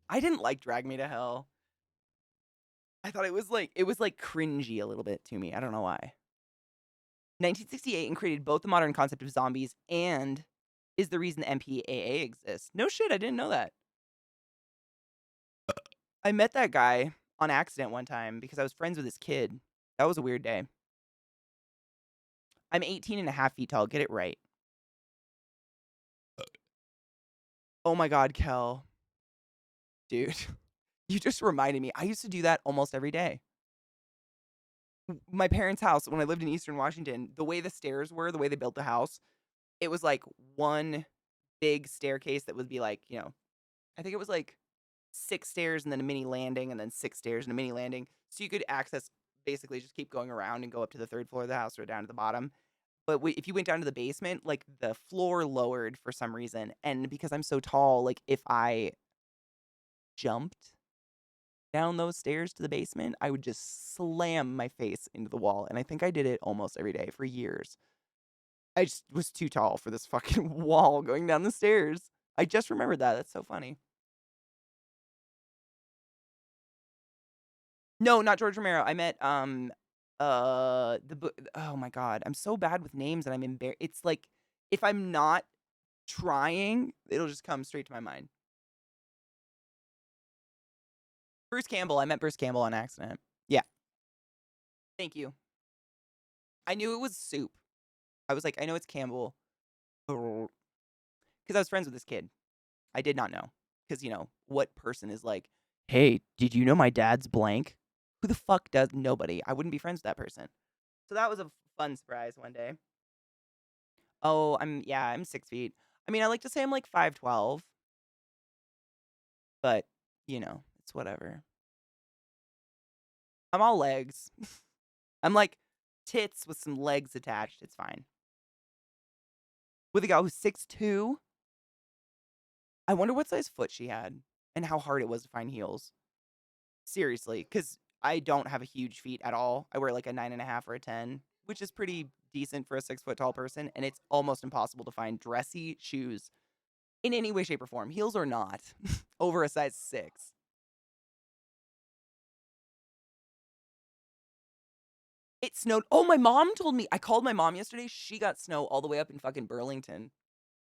I didn't like Drag Me to Hell. I thought it was like cringy a little bit to me. I don't know why. 1968 and created both the modern concept of zombies and is the reason the MPAA exists. No shit, I didn't know that. I met that guy on accident one time because I was friends with his kid. That was a weird day. I'm 18 and a half feet tall. Get it right. Oh my god, Kel. Dude, you just reminded me. I used to do that almost every day. My parents' house, when I lived in Eastern Washington, the way the stairs were, the way they built the house, it was like one big staircase that would be like, I think it was like 6 stairs and then a mini landing and then 6 stairs and a mini landing. So you could access, basically just keep going around and go up to the 3rd floor of the house or down to the bottom. But if you went down to the basement, like, the floor lowered for some reason. And because I'm so tall, like, if I jumped down those stairs to the basement, I would just slam my face into the wall. And I think I did it almost every day for years. I just was too tall for this fucking wall going down the stairs. I just remembered that. That's so funny. No, not George Romero. I met oh my god, I'm so bad with names and I'm embarrassed. It's like if I'm not trying, it'll just come straight to my mind. Bruce Campbell. I met Bruce Campbell on accident. Yeah. Thank you. I knew it was soup. I was like, I know it's Campbell. Because I was friends with this kid. I did not know. Because, what person is like, hey, did you know my dad's blank? Who the fuck does? Nobody. I wouldn't be friends with that person. So that was a fun surprise one day. Oh, I'm 6 feet. I mean, I like to say I'm like 5'12". But, it's whatever. I'm all legs. I'm like tits with some legs attached. It's fine. With a guy who's 6'2". I wonder what size foot she had and how hard it was to find heels. Seriously, because I don't have a huge feet at all. I wear like a 9.5 or a 10, which is pretty decent for a 6 foot tall person. And it's almost impossible to find dressy shoes in any way, shape, or form, heels or not, over a size 6. It snowed. Oh, my mom told me. I called my mom yesterday. She got snow all the way up in fucking Burlington,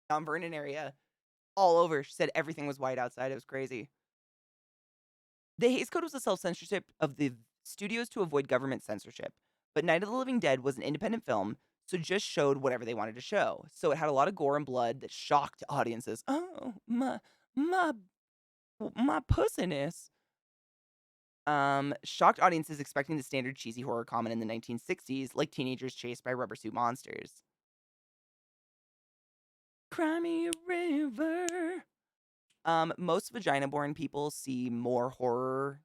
Mount Vernon area, all over. She said everything was white outside. It was crazy. The Hays Code was a self-censorship of the studios to avoid government censorship. But Night of the Living Dead was an independent film, so just showed whatever they wanted to show. So it had a lot of gore and blood that shocked audiences. Oh, my pussiness. Shocked audiences expecting the standard cheesy horror common in the 1960s, like teenagers chased by rubber suit monsters. Cry me a river. Most vagina-born people see more horror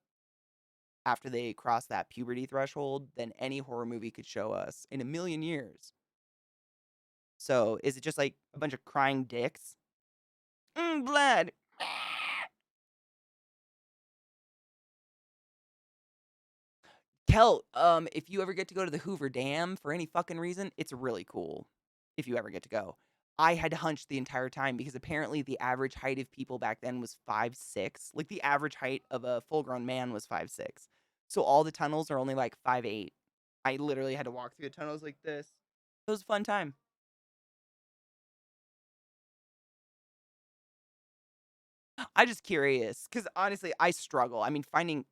after they cross that puberty threshold than any horror movie could show us in a million years. So, is it just like a bunch of crying dicks? Blood. Kel, if you ever get to go to the Hoover Dam for any fucking reason, it's really cool. If you ever get to go. I had to hunch the entire time because apparently the average height of people back then was 5'6". Like the average height of a full-grown man was 5'6". So all the tunnels are only like 5'8". I literally had to walk through the tunnels like this. It was a fun time. I'm just curious because honestly, I struggle. I mean, finding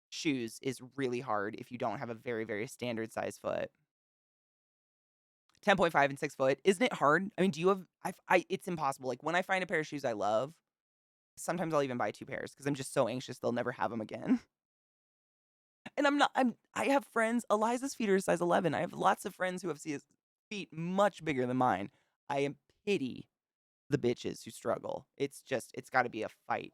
shoes is really hard if you don't have a very, very standard size foot. 10.5 and 6 foot. Isn't it hard? I mean, do you have, it's impossible. Like when I find a pair of shoes I love, sometimes I'll even buy 2 pairs because I'm just so anxious they'll never have them again. And I have friends, Eliza's feet are size 11. I have lots of friends who have feet much bigger than mine. I pity the bitches who struggle. It's got to be a fight.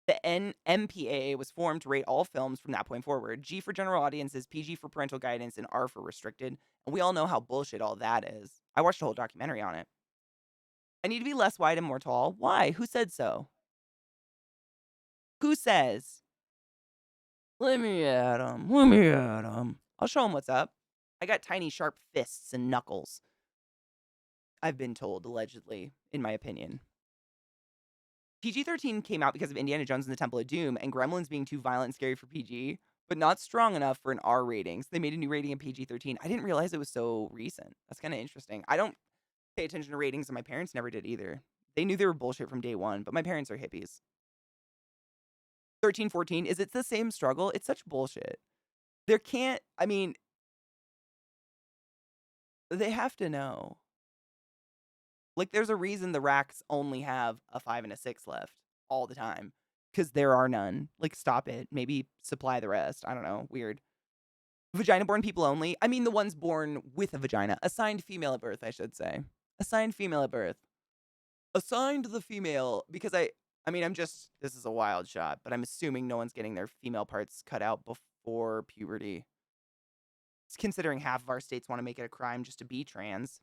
The MPAA was formed to rate all films from that point forward. G for general audiences, PG for parental guidance, and R for restricted. And we all know how bullshit all that is. I watched a whole documentary on it. I need to be less wide and more tall. Why? Who said so? Who says? Let me at him. Let me at him. I'll show him what's up. I got tiny, sharp fists and knuckles. I've been told, allegedly, in my opinion. PG-13 came out because of Indiana Jones and the Temple of Doom and Gremlins being too violent and scary for PG, but not strong enough for an R rating. So they made a new rating of PG-13. I didn't realize it was so recent. That's kind of interesting. I don't pay attention to ratings, and my parents never did either. They knew they were bullshit from day one, but my parents are hippies. 13, 14, is it the same struggle? It's such bullshit. There can't, I mean, they have to know. Like, there's a reason the racks only have a 5 and a 6 left all the time. Because there are none. Like, stop it. Maybe supply the rest. I don't know. Weird. Vagina-born people only. I mean, the ones born with a vagina. Assigned female at birth, I should say. Assigned female at birth. Assigned the female. Because this is a wild shot, but I'm assuming no one's getting their female parts cut out before puberty. It's considering half of our states want to make it a crime just to be trans.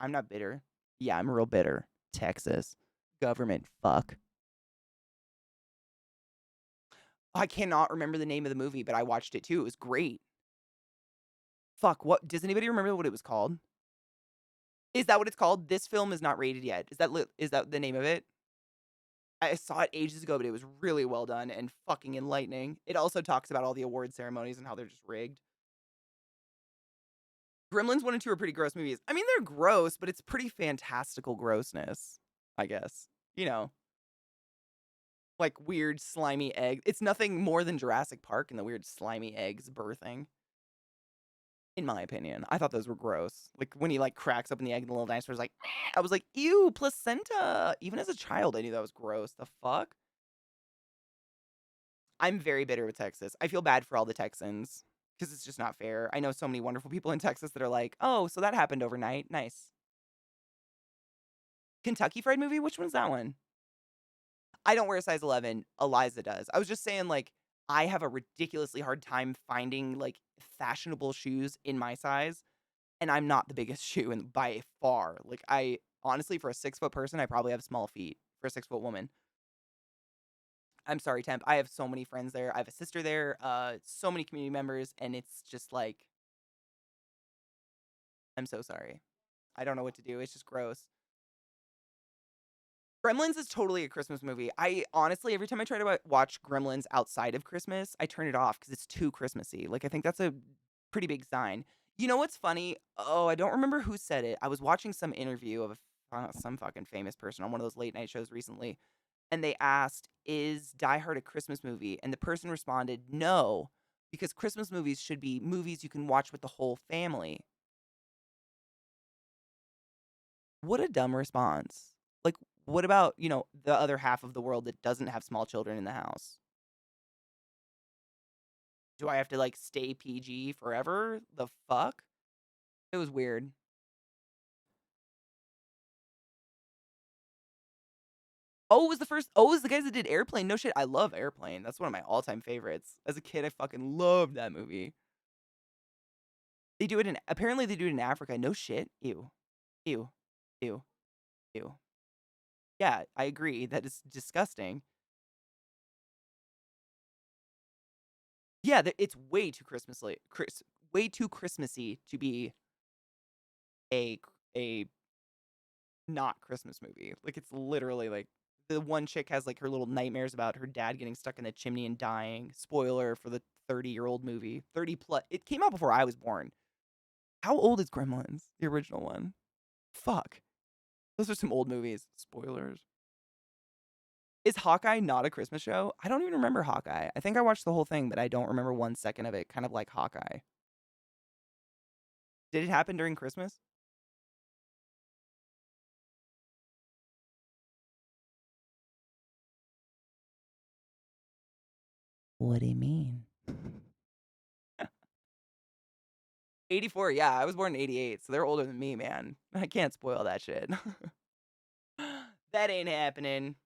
I'm not bitter. Yeah, I'm real bitter. Texas. Government fuck. I cannot remember the name of the movie, but I watched it too. It was great. Fuck, what? Does anybody remember what it was called? Is that what it's called? This film is not rated yet. Is that the name of it? I saw it ages ago, but it was really well done and fucking enlightening. It also talks about all the award ceremonies and how they're just rigged. Gremlins 1 and 2 are pretty gross movies. I mean, they're gross, but it's pretty fantastical grossness, I guess. You know. Like weird, slimy egg. It's nothing more than Jurassic Park and the weird, slimy eggs birthing. In my opinion. I thought those were gross. Like, when he, like, cracks open the egg and the little dinosaur's like, I was like, ew, placenta. Even as a child, I knew that was gross. The fuck? I'm very bitter with Texas. I feel bad for all the Texans. Because it's just not fair. I know so many wonderful people in Texas that are like, oh, so that happened overnight. Nice. Kentucky Fried Movie? Which one's that one? I don't wear a size 11. Eliza does. I was just saying, like, I have a ridiculously hard time finding, like, fashionable shoes in my size. And I'm not the biggest shoe by far. Like, honestly, for a 6-foot person, I probably have small feet for a 6-foot woman. I'm sorry, Temp. I have so many friends there. I have a sister there, so many community members, and it's just like, I'm so sorry. I don't know what to do. It's just gross. Gremlins is totally a Christmas movie. I honestly, every time I try to watch Gremlins outside of Christmas, I turn it off because it's too Christmassy. Like, I think that's a pretty big sign. You know what's funny? Oh, I don't remember who said it. I was watching some interview of some fucking famous person on one of those late night shows recently. and they asked, "Is Die Hard a Christmas movie?" And the person responded, "No, because Christmas movies should be movies you can watch with the whole family." What a dumb response. Like, what about, the other half of the world that doesn't have small children in the house? Do I have to, like, stay PG forever? The fuck? It was weird. Oh, it was the guys that did Airplane. No shit, I love Airplane. That's one of my all-time favorites. As a kid, I fucking loved that movie. Apparently they do it in Africa. No shit. Ew. Ew. Ew. Ew. Yeah, I agree. That is disgusting. Yeah, it's way too way too Christmassy to be a a not Christmas movie. Like, it's literally like the one chick has like her little nightmares about her dad getting stuck in the chimney and dying. Spoiler for the 30-year-old movie. 30 plus. It came out before I was born. How old is Gremlins? The original one. Fuck. Those are some old movies. Spoilers. Is Hawkeye not a Christmas show? I don't even remember Hawkeye. I think I watched the whole thing, but I don't remember 1 second of it, kind of like Hawkeye. Did it happen during Christmas? What do you mean? 84, yeah, I was born in 88, so they're older than me, man. I can't spoil that shit. That ain't happening.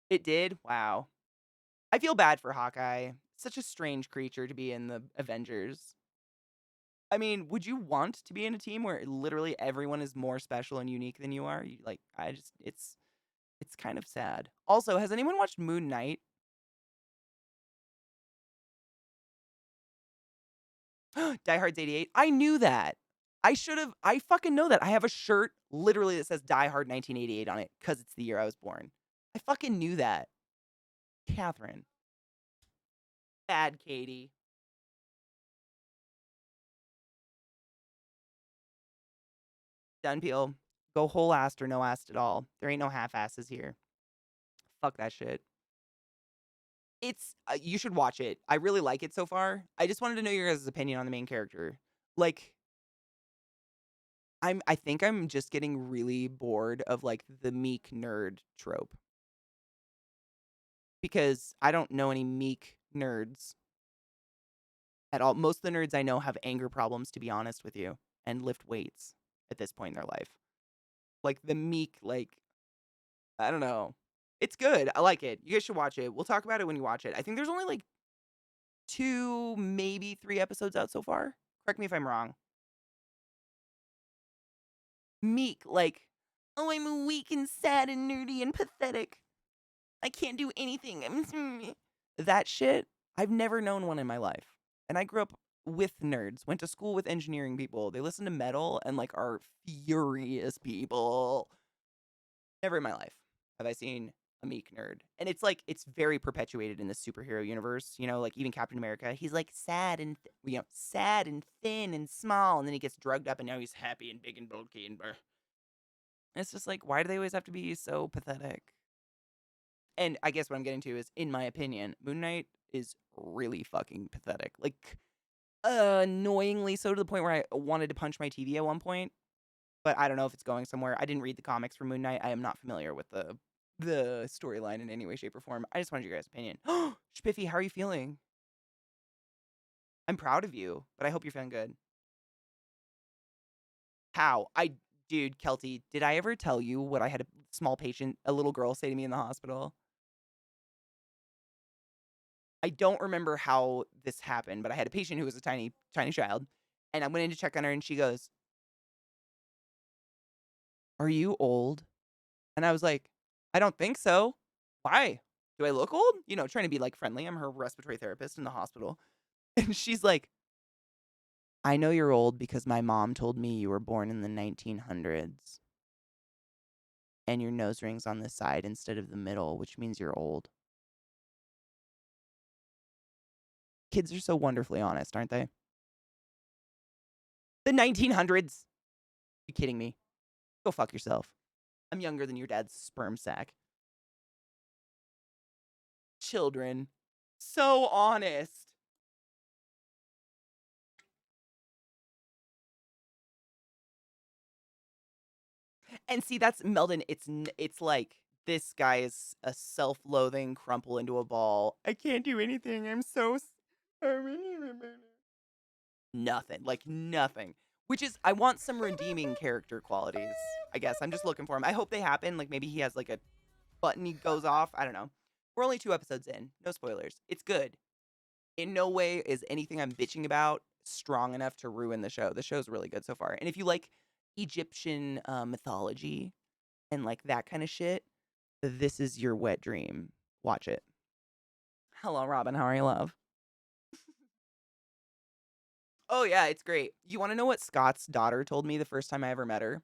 It did? Wow. I feel bad for Hawkeye. Such a strange creature to be in the Avengers. I mean, would you want to be in a team where literally everyone is more special and unique than you are? It's kind of sad. Also, has anyone watched Moon Knight? Die Hard's 88. I knew that. I fucking know that. I have a shirt literally that says Die Hard 1988 on it because it's the year I was born. I fucking knew that. Catherine. Bad Katie. Done Peel. Go whole assed or no assed at all. There ain't no half asses here. Fuck that shit. You should watch it. I really like it so far. I just wanted to know your guys' opinion on the main character. Like, I think I'm just getting really bored of like the meek nerd trope. Because I don't know any meek nerds at all. Most of the nerds I know have anger problems, to be honest with you, and lift weights at this point in their life. Like the meek, like, I don't know. It's good. I like it. You guys should watch it. We'll talk about it when you watch it. I think there's only like 2, maybe 3 episodes out so far. Correct me if I'm wrong. Meek, like, oh, I'm weak and sad and nerdy and pathetic. I can't do anything. That shit, I've never known one in my life. And I grew up with nerds, went to school with engineering people. They listen to metal and like are furious people. Never in my life have I seen a meek nerd. And it's like, it's very perpetuated in the superhero universe. Like even Captain America, he's like sad and, sad and thin and small. And then he gets drugged up and now he's happy and big and bulky and it's just like, why do they always have to be so pathetic? And I guess what I'm getting to is, in my opinion, Moon Knight is really fucking pathetic. Like, annoyingly so, to the point where I wanted to punch my TV at one point. But I don't know if it's going somewhere. I didn't read the comics for Moon Knight. I am not familiar with the storyline in any way, shape, or form. I just wanted your guys' opinion. Spiffy, how are you feeling? I'm proud of you, but I hope you're feeling good. How? Dude, Kelty, did I ever tell you what I had a little girl say to me in the hospital? I don't remember how this happened, but I had a patient who was a tiny, tiny child, and I went in to check on her, and she goes, "Are you old?" And I was like, "I don't think so. Why? Do I look old?" Trying to be like friendly. I'm her respiratory therapist in the hospital. And she's like, "I know you're old because my mom told me you were born in the 1900s. And your nose ring's on the side instead of the middle, which means you're old." Kids are so wonderfully honest, aren't they? The 1900s. You kidding me? Go fuck yourself. I'm younger than your dad's sperm sack. Children. So honest. And see, that's Meldon. It's like this guy is a self-loathing crumple into a ball. I can't do anything. I'm so nothing. Like nothing. Which is I want some redeeming character qualities. I guess I'm just looking for him. I hope they happen. Like maybe he has like a button he goes off. I don't know. We're only 2 episodes in. No spoilers. It's good. In no way is anything I'm bitching about strong enough to ruin the show. The show's really good so far. And if you like Egyptian mythology and like that kind of shit, this is your wet dream. Watch it. Hello, Robin. How are you, love? Oh, yeah, it's great. You want to know what Scott's daughter told me the first time I ever met her?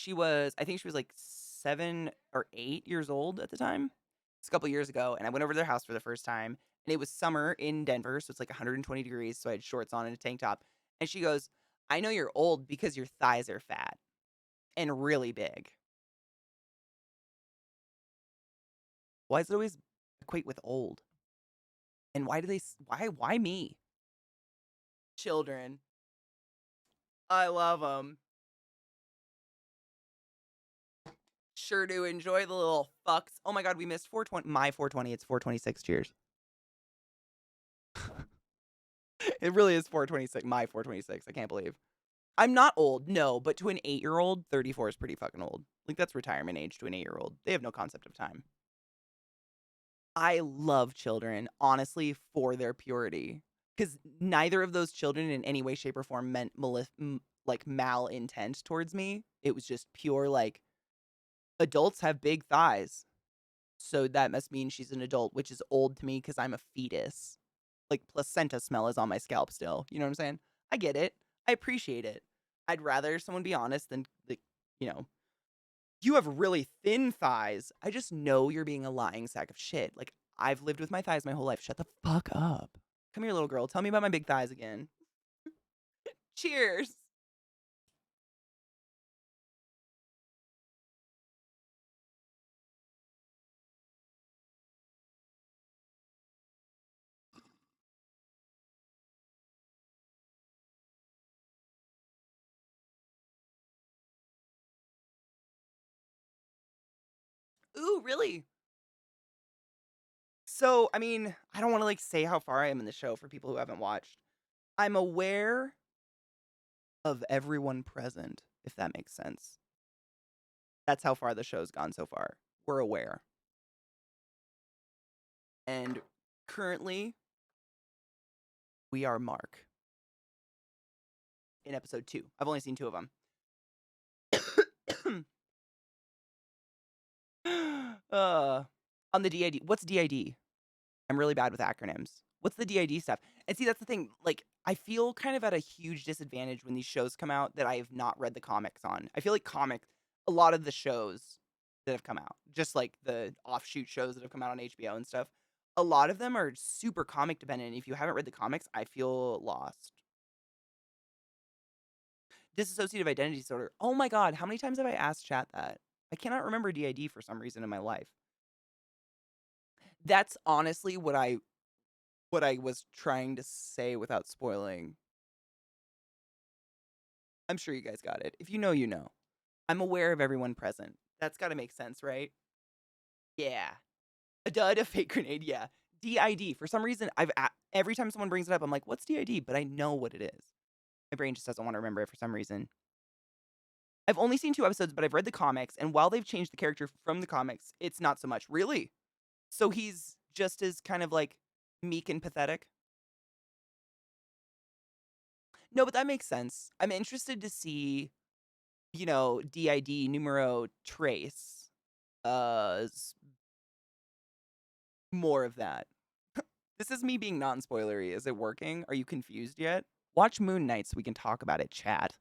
I think she was like 7 or 8 years old at the time. It's a couple years ago. And I went over to their house for the first time. And it was summer in Denver. So it's like 120 degrees. So I had shorts on and a tank top. And she goes, I know you're old because your thighs are fat and really big. Why does it always equate with old? And why me? Children. I love them. Sure do enjoy the little fucks. Oh my god, we missed 420. My 420. It's 426. Cheers. It really is 426. My 426. I can't believe. I'm not old, no, but to an 8-year-old, 34 is pretty fucking old. Like, that's retirement age to an 8-year-old. They have no concept of time. I love children, honestly, for their purity. Because neither of those children in any way, shape, or form meant malintent towards me. It was just pure, like, adults have big thighs. So that must mean she's an adult, which is old to me because I'm a fetus. Like, placenta smell is on my scalp still. You know what I'm saying? I get it. I appreciate it. I'd rather someone be honest than, like, you know, you have really thin thighs. I just know you're being a lying sack of shit. Like, I've lived with my thighs my whole life. Shut the fuck up. Come here, little girl. Tell me about my big thighs again. Cheers. Ooh, really? So, I mean, I don't want to like say how far I am in the show for people who haven't watched. I'm aware of everyone present, if that makes sense. That's how far the show's gone so far. We're aware. And currently, we are Mark in episode 2. I've only seen 2 of them. On the DID. What's DID? I'm really bad with acronyms. What's the DID stuff? And see, that's the thing. Like, I feel kind of at a huge disadvantage when these shows come out that I have not read the comics on. I feel like a lot of the shows that have come out, just like the offshoot shows that have come out on HBO and stuff, a lot of them are super comic dependent. If you haven't read the comics, I feel lost. Dissociative identity disorder. Oh my god, how many times have I asked chat that? I cannot remember DID for some reason in my life. That's honestly what I was trying to say without spoiling. I'm sure you guys got it. If you know, you know. I'm aware of everyone present. That's got to make sense, right? Yeah. A dud, a fake grenade, yeah. DID. For some reason, every time someone brings it up, I'm like, what's DID? But I know what it is. My brain just doesn't want to remember it for some reason. I've only seen 2 episodes, but I've read the comics, and while they've changed the character from the comics, it's not so much. Really? So he's just as kind of like meek and pathetic? No, but that makes sense. I'm interested to see, DID numero trace. More of that. This is me being non-spoilery. Is it working? Are you confused yet? Watch Moon Knight so we can talk about it, chat.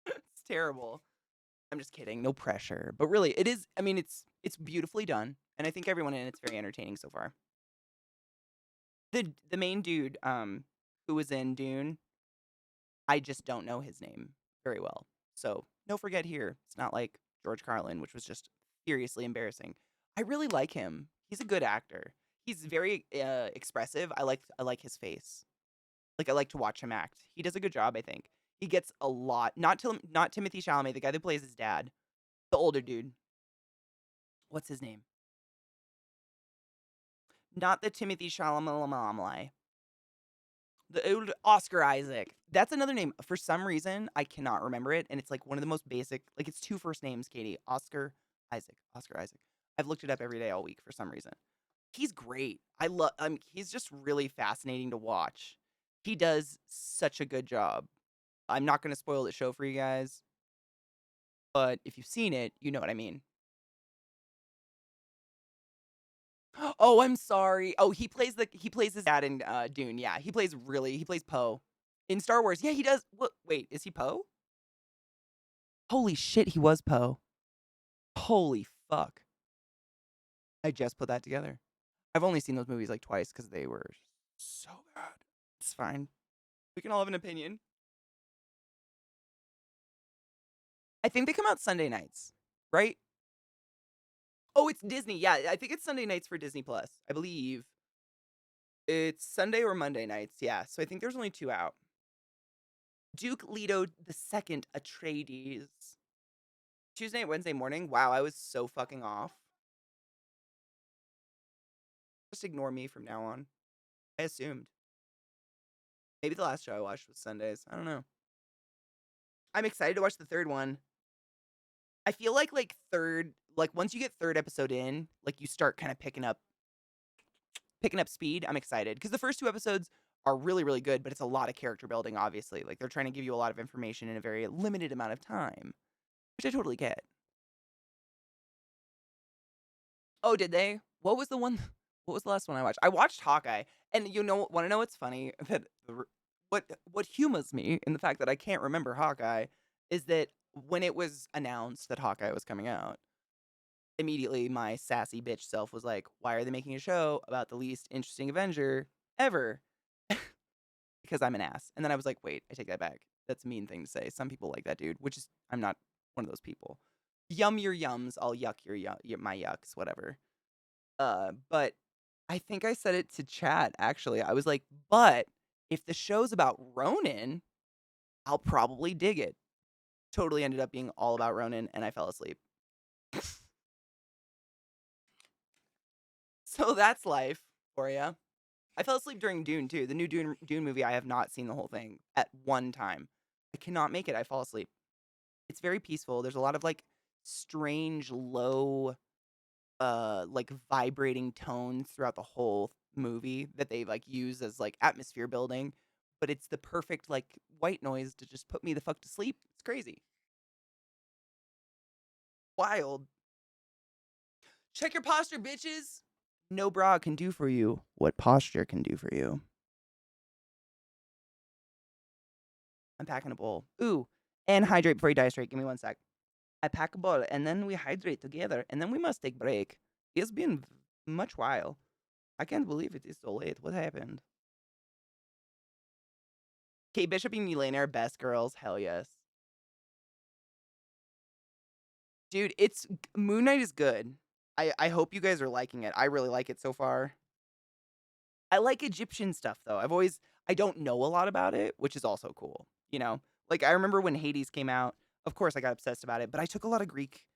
It's terrible. I'm just kidding. No pressure. But really, it is. I mean, it's beautifully done, and I think everyone in it's very entertaining so far. The main dude, who was in Dune, I just don't know his name very well. So no forget here. It's not like George Carlin, which was just furiously embarrassing. I really like him. He's a good actor. He's very expressive. I like his face. Like I like to watch him act. He does a good job, I think. He gets a lot. Not Timothy Chalamet, the guy that plays his dad, the older dude. What's his name? Not the Timothy Chalamet. The old Oscar Isaac. That's another name. For some reason, I cannot remember it, and it's like one of the most basic. Like it's two first names, Katie. Oscar Isaac. Oscar Isaac. I've looked it up every day all week for some reason. He's great. I love. He's just really fascinating to watch. He does such a good job. I'm not going to spoil the show for you guys, but if you've seen it, you know what I mean. Oh, I'm sorry. Oh, he plays his dad in Dune. Yeah, he plays Poe in Star Wars. Yeah, he does. What? Wait, is he Poe? Holy shit, he was Poe. Holy fuck. I just put that together. I've only seen those movies like twice because they were so bad. It's fine. We can all have an opinion. I think they come out Sunday nights, right? Oh, it's Disney. Yeah, I think it's Sunday nights for Disney Plus. I believe it's Sunday or Monday nights. Yeah, so I think there's only 2 out. Duke Leto II Atreides. Tuesday and Wednesday morning. Wow, I was so fucking off. Just ignore me from now on. I assumed. Maybe the last show I watched was Sundays. I don't know. I'm excited to watch the third one. I feel like once you get third episode in, like you start kind of picking up speed. I'm excited because the first 2 episodes are really, really good, but it's a lot of character building, obviously. Like they're trying to give you a lot of information in a very limited amount of time, which I totally get. Oh, did they? What was the last one I watched? I watched Hawkeye, and want to know what's funny? That what humors me in the fact that I can't remember Hawkeye is that when it was announced that Hawkeye was coming out, immediately my sassy bitch self was like, "Why are they making a show about the least interesting Avenger ever?" Because I'm an ass. And then I was like, "Wait, I take that back. That's a mean thing to say. Some people like that dude, which is I'm not one of those people. Yum your yums, I'll yuck my yucks, whatever." But I think I said it to chat actually. I was like, "But if the show's about Ronin, I'll probably dig it." Totally ended up being all about Ronin, and I fell asleep. So that's life for you. I fell asleep during Dune too. The new Dune movie. I have not seen the whole thing at one time. I cannot make it. I fall asleep. It's very peaceful. There's a lot of like strange low like vibrating tones throughout the whole movie that they like use as like atmosphere building, but it's the perfect like white noise to just put me the fuck to sleep. It's crazy. Wild. Check your posture, bitches. No bra can do for you what posture can do for you. I'm packing a bowl. Ooh, and hydrate before you die straight. Give me 1 sec. I pack a bowl and then we hydrate together and then we must take break. It's been much while. I can't believe it is so late. What happened? Kate Bishop and Elaine are best girls. Hell yes. Dude, Moon Knight is good. I hope you guys are liking it. I really like it so far. I like Egyptian stuff though. I don't know a lot about it, which is also cool. Like I remember when Hades came out, of course I got obsessed about it, but I took a lot of Greek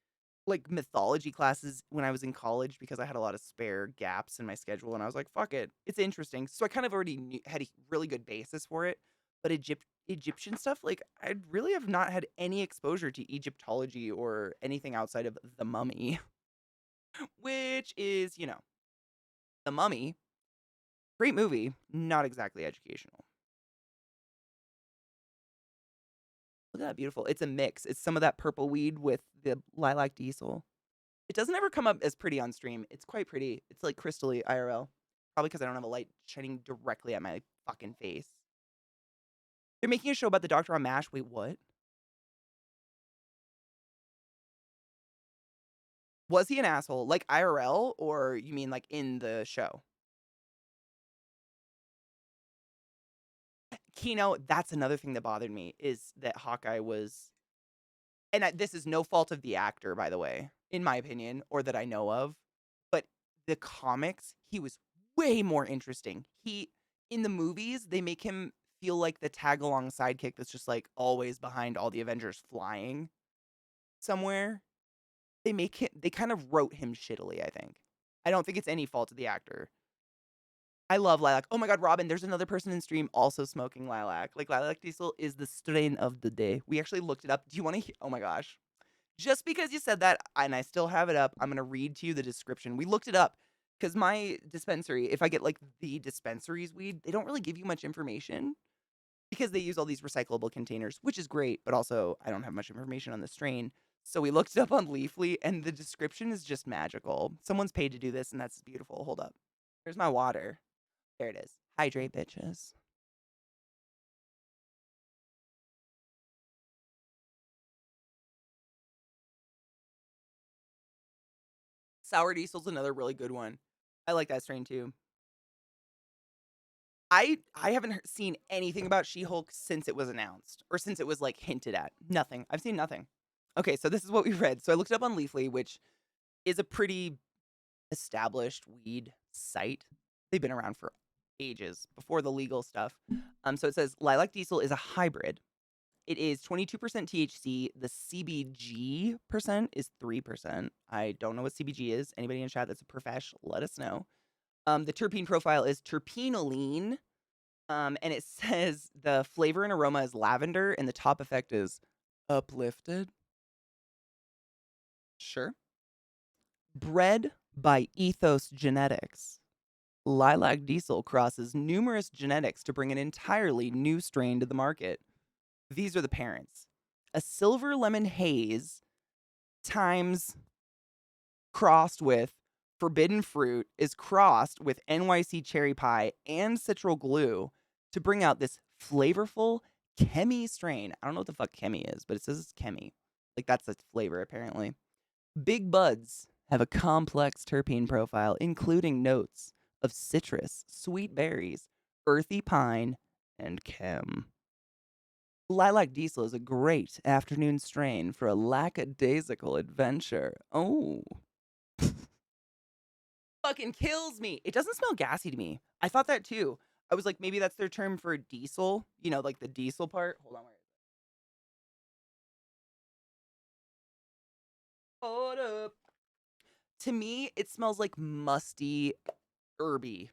like mythology classes when I was in college because I had a lot of spare gaps in my schedule and I was like, fuck it. It's interesting. So I kind of already had a really good basis for it. But Egyptian stuff, like I really have not had any exposure to Egyptology or anything outside of The Mummy, which is, The Mummy. Great movie, not exactly educational. Look at that beautiful. It's a mix. It's some of that purple weed with the lilac diesel. It doesn't ever come up as pretty on stream. It's quite pretty. It's like crystally IRL. Probably because I don't have a light shining directly at my fucking face. They're making a show about the Doctor on MASH. Wait, what? Was he an asshole? Like IRL? Or you mean like in the show? Kino, that's another thing that bothered me is that Hawkeye was, and this is no fault of the actor, by the way, in my opinion, or that I know of. the comics, he was way more interesting. In the movies, they make him feel like the tag along sidekick that's just like always behind all the Avengers flying somewhere. They kind of wrote him shittily, I think. I don't think it's any fault of the actor. I love Lilac. Oh my god, Robin, there's another person in stream also smoking Lilac. Like, Lilac Diesel is the strain of the day. We actually looked it up. Do you want to hear? Oh my gosh. Just because you said that, and I still have it up, I'm going to read to you the description. We looked it up because my dispensary, if I get like the dispensaries weed, they don't really give you much information because they use all these recyclable containers, which is great, but also I don't have much information on the strain. So we looked it up on Leafly, and the description is just magical. Someone's paid to do this, and that's beautiful. Hold up. Here's my water. There it is. Hydrate, bitches. Sour Diesel's another really good one. I like that strain too. I haven't seen anything about She-Hulk since it was announced or since it was like hinted at. Nothing. I've seen nothing. Okay, so this is what we read. So I looked it up on Leafly, which is a pretty established weed site. They've been around for ages before the legal stuff. So it says Lilac Diesel is a hybrid. It is 22% THC. The CBG percent is 3%. I don't know what CBG is. Anybody in chat that's a profesh, let us know. The terpene profile is terpenoline. And it says the flavor and aroma is lavender, and the top effect is uplifted. Sure. Bred by Ethos Genetics, Lilac Diesel crosses numerous genetics to bring an entirely new strain to the market. These are the parents. A silver lemon haze times crossed with forbidden fruit is crossed with NYC cherry pie and citral glue to bring out this flavorful Chemi strain. I don't know what the fuck Chemi is, but it says it's Chemi. Like, that's its flavor, apparently. Big buds have a complex terpene profile, including notes of citrus, sweet berries, earthy pine, and chem. Lilac Diesel is a great afternoon strain for a lackadaisical adventure. Oh. Fucking kills me. It doesn't smell gassy to me. I thought that too. I was like, maybe that's their term for diesel. You know, like the diesel part. Hold on, where is it? Hold up. To me, it smells like musty, herby.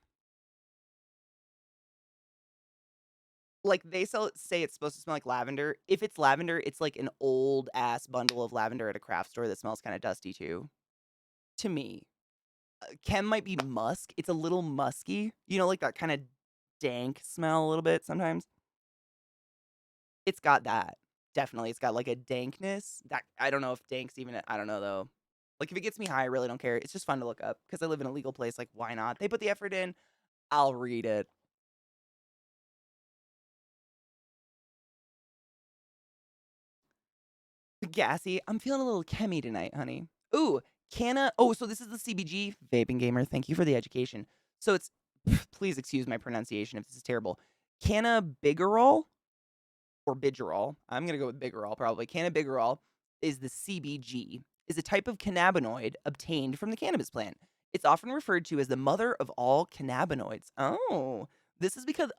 Like, they say it's supposed to smell like lavender. If it's lavender, it's like an old ass bundle of lavender at a craft store that smells kind of dusty too. To me, chem might be musk. It's a little musky. You know, like that kind of dank smell a little bit sometimes. It's got that. Definitely. It's got like a dankness. That I don't know if dank's even I don't know though. Like, if it gets me high, I really don't care. It's just fun to look up because I live in a legal place. Like, why not? They put the effort in. I'll read it. Gassy. I'm feeling a little chemi tonight, honey. Ooh, Canna. Oh, so this is the CBG vaping gamer. Thank you for the education. So it's, please excuse my pronunciation if this is terrible. Cannabigerol or Biggerol. I'm going to go with Biggerol probably. Cannabigerol is the CBG, is a type of cannabinoid obtained from the cannabis plant. It's often referred to as the mother of all cannabinoids. Oh, this is because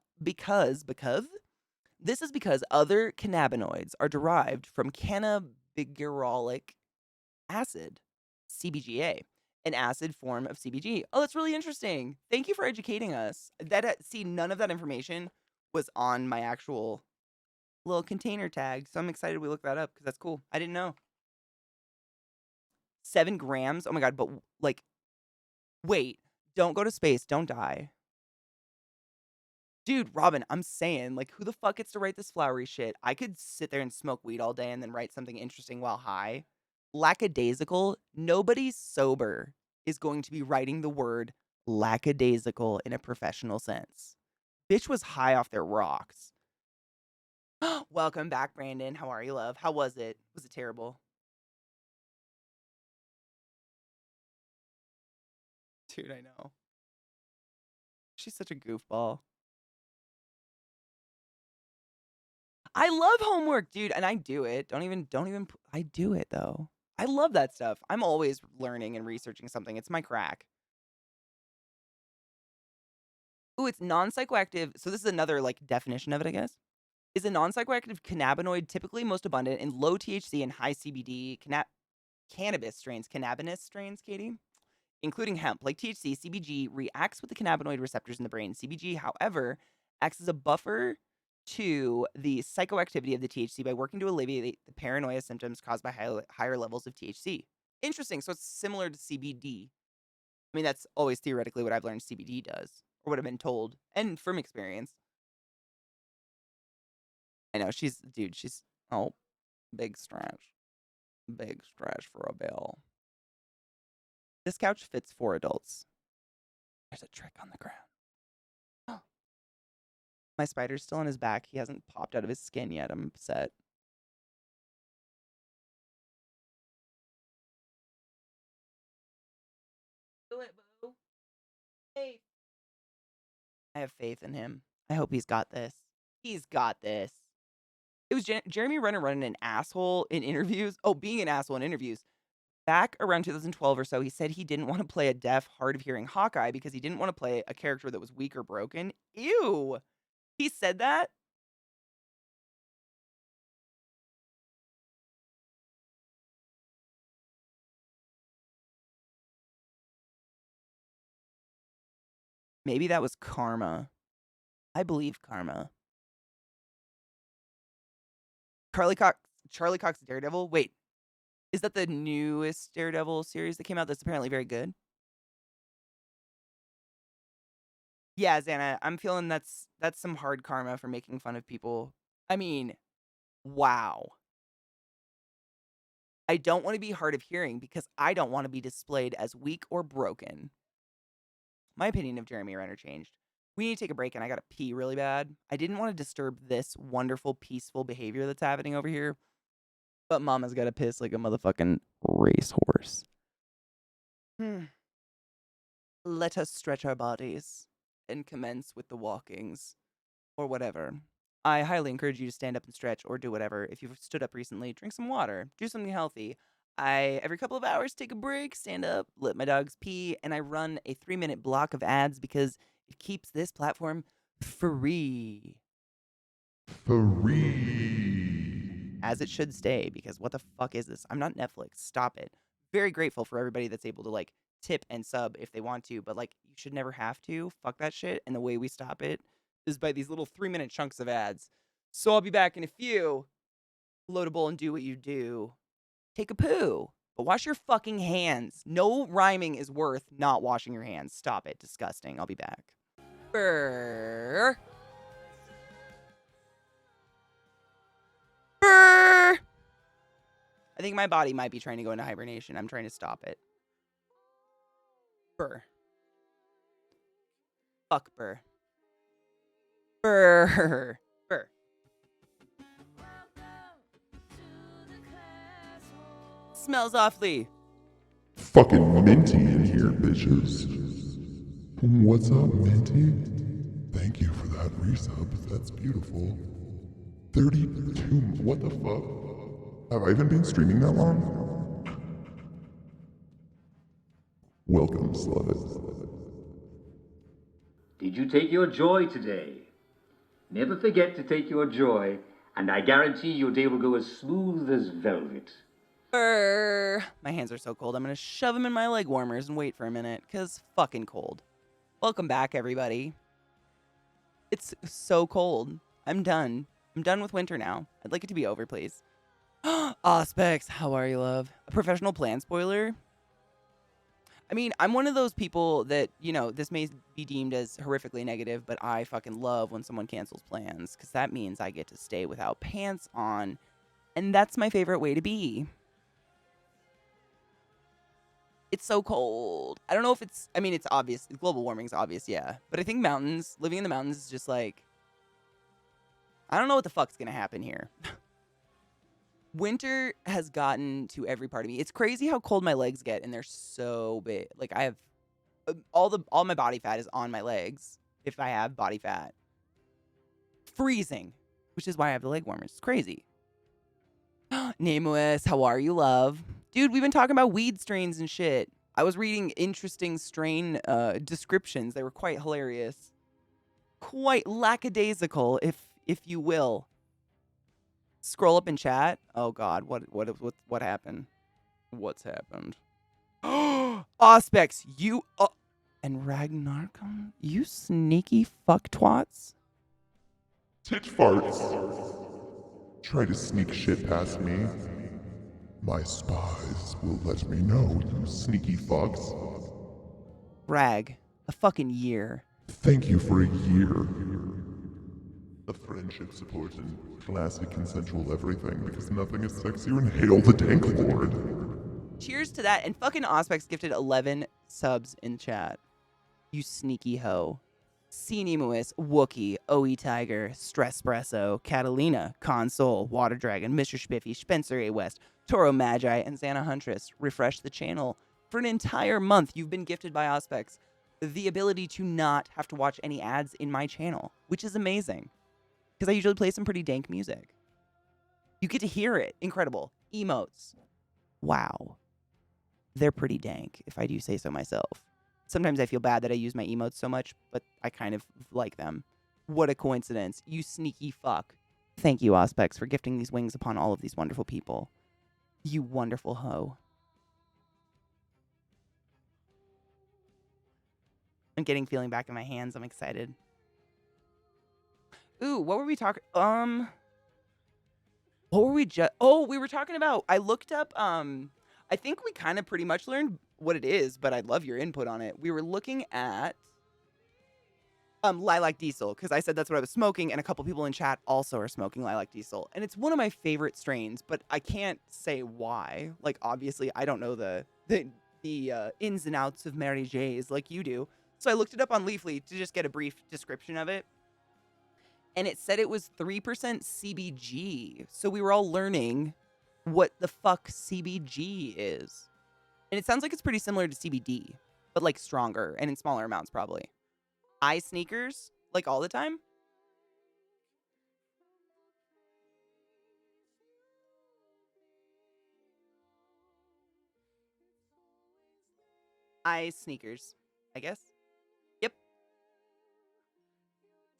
this is because other cannabinoids are derived from cannabigerolic acid, CBGA, an acid form of CBG. Oh, that's really interesting. Thank you for educating us. See, none of that information was on my actual little container tag, so I'm excited we looked that up because that's cool. I didn't know. 7 grams. Oh my god, but like, wait, don't go to space. Don't die. Dude, Robin, I'm saying, like, who the fuck gets to write this flowery shit? I could sit there and smoke weed all day and then write something interesting while high. Lackadaisical, nobody sober is going to be writing the word lackadaisical in a professional sense. Bitch was high off their rocks. Welcome back, Brandon. How are you, love? How was it? Was it terrible? Dude, I know. She's such a goofball. I love homework, dude, and I do it. Don't even I do it though. I love that stuff. I'm always learning and researching something. It's my crack. Ooh, it's non-psychoactive. So this is another like definition of it, I guess. Is a non-psychoactive cannabinoid typically most abundant in low THC and high CBD cannabis strains, Katie, including hemp. Like THC, CBG reacts with the cannabinoid receptors in the brain. CBG, however, acts as a buffer to the psychoactivity of the THC by working to alleviate the paranoia symptoms caused by higher levels of THC. Interesting. So it's similar to CBD. I mean, that's always theoretically what I've learned CBD does, or what I've been told, and from experience. I know she's oh, big stretch for a bill. This couch fits 4 adults. There's a trick on the ground. Oh. My spider's still on his back. He hasn't popped out of his skin yet. I'm upset. Do it, boo. Hey. I have faith in him. I hope he's got this. He's got this. It was Jeremy Renner running an asshole in interviews. Oh, being an asshole in interviews. Back around 2012 or so, he said he didn't want to play a deaf, hard of hearing Hawkeye because he didn't want to play a character that was weak or broken. Ew. He said that? Maybe that was karma. I believe karma. Charlie Cox Daredevil? Wait. Is that the newest Daredevil series that came out that's apparently very good? Yeah, Xana, I'm feeling that's some hard karma for making fun of people. I mean, wow. I don't want to be hard of hearing because I don't want to be displayed as weak or broken. My opinion of Jeremy Renner changed. We need to take a break and I gotta pee really bad. I didn't want to disturb this wonderful, peaceful behavior that's happening over here. But Mama's gotta piss like a motherfucking racehorse. Let us stretch our bodies and commence with the walkings. Or whatever. I highly encourage you to stand up and stretch or do whatever. If you've stood up recently, drink some water. Do something healthy. I, every couple of hours, take a break, stand up, let my dogs pee, and I run a 3-minute block of ads because it keeps this platform free. Free. As it should stay, because what the fuck is this? I'm not Netflix. Stop it. Very grateful for everybody that's able to, like, tip and sub if they want to, but, like, you should never have to. Fuck that shit. And the way we stop it is by these little 3-minute chunks of ads. So I'll be back in a few. Load a bowl and do what you do. Take a poo. But wash your fucking hands. No rhyming is worth not washing your hands. Stop it. Disgusting. I'll be back. Brr. Brr. I think my body might be trying to go into hibernation. I'm trying to stop it. Brr. Fuck Burr. Burr. Burr. Smells awfully. Fucking minty in here, bitches. What's up, Minty? Thank you for that resub. That's beautiful. 32. What the fuck? Have I even been streaming that long? Welcome, Slut. Did you take your joy today? Never forget to take your joy, and I guarantee your day will go as smooth as velvet. Brr. My hands are so cold. I'm going to shove them in my leg warmers and wait for a minute, because fucking cold. Welcome back, everybody. It's so cold. I'm done. I'm done with winter now. I'd like it to be over, please. Auspex, how are you, love? A professional plan spoiler? I mean, I'm one of those people that, you know, this may be deemed as horrifically negative, but I fucking love when someone cancels plans, because that means I get to stay without pants on, and that's my favorite way to be. It's so cold. I don't know if it's, I mean, it's obvious. Global warming's obvious, yeah. But I think mountains, living in the mountains is just like, I don't know what the fuck's gonna happen here. Winter has gotten to every part of me. It's crazy how cold my legs get, and they're so big. Like, I have, all my body fat is on my legs, if I have body fat. Freezing, which is why I have the leg warmers. It's crazy. Nameless, how are you, love? Dude, we've been talking about weed strains and shit. I was reading interesting strain descriptions. They were quite hilarious. quite lackadaisical, if you will. Scroll up in chat. Oh God, what happened? What's happened? Auspex, you and Ragnarcon, you sneaky fuck twats. Tit farts. Try to sneak shit past me. My spies will let me know, you sneaky fucks. Rag, a fucking year. Thank you for a year of friendship, support, and classic consensual everything, because nothing is sexier than Hail the Dank Lord. Cheers to that. And fucking Auspex gifted 11 subs in chat. You sneaky hoe. Cinemuis, Wookie, OE Tiger, Stresspresso, Catalina, Console, Water Dragon, Mr. Spiffy, Spencer A. West, Toro Magi, and Xana Huntress. Refresh the channel. For an entire month, you've been gifted by Auspex the ability to not have to watch any ads in my channel, which is amazing. Because I usually play some pretty dank music. You get to hear it. Incredible. Emotes. Wow. They're pretty dank, if I do say so myself. Sometimes I feel bad that I use my emotes so much, but I kind of like them. What a coincidence. You sneaky fuck. Thank you, Auspex, for gifting these wings upon all of these wonderful people. You wonderful hoe. I'm getting feeling back in my hands. I'm excited. Ooh, what were we talking? What were we just? Oh, we were talking about. I looked up. I think we kind of pretty much learned what it is, but I'd love your input on it. We were looking at Lilac Diesel because I said that's what I was smoking, and a couple people in chat also are smoking Lilac Diesel, and it's one of my favorite strains, but I can't say why. Like, obviously, I don't know the ins and outs of Mary J's like you do. So I looked it up on Leafly to just get a brief description of it. And it said it was 3% CBG. So we were all learning what the fuck CBG is. And it sounds like it's pretty similar to CBD, but like stronger and in smaller amounts probably. Eye sneakers, like all the time? Eye sneakers, I guess. Yep.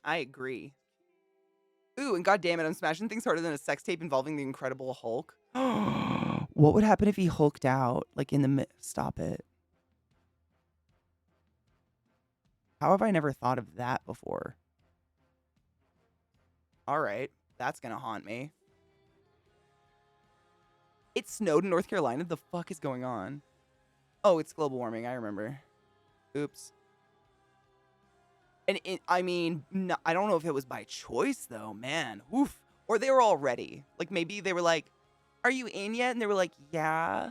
I agree. Ooh, and goddammit, I'm smashing things harder than a sex tape involving the Incredible Hulk. What would happen if he hulked out? Like in the stop it. How have I never thought of that before? All right, that's gonna haunt me. It snowed in North Carolina. The fuck is going on? Oh, it's global warming. I remember. Oops. And I mean, no, I don't know if it was by choice though, man. Oof. Or they were all ready. Like maybe they were like, "Are you in yet?" And they were like, "Yeah."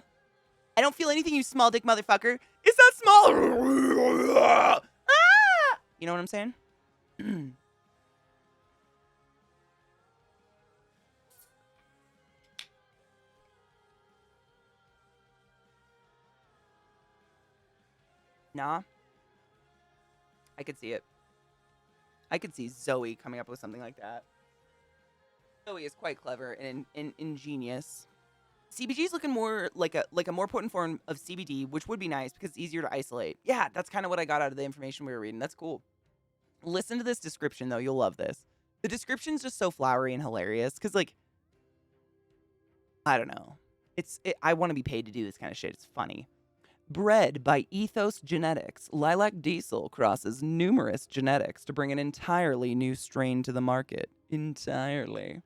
I don't feel anything, you small dick motherfucker. Is that small? Ah! You know what I'm saying? Nah. I could see it. I could see Zoe coming up with something like that. Zoe is quite clever and ingenious. CBG is looking more like a more potent form of CBD, which would be nice because it's easier to isolate. Yeah, that's kind of what I got out of the information we were reading. That's cool. Listen to this description, though. You'll love this. The description's just so flowery and hilarious because, like, I don't know. I want to be paid to do this kind of shit. It's funny. Bred by Ethos Genetics, Lilac Diesel crosses numerous genetics to bring an entirely new strain to the market. Entirely.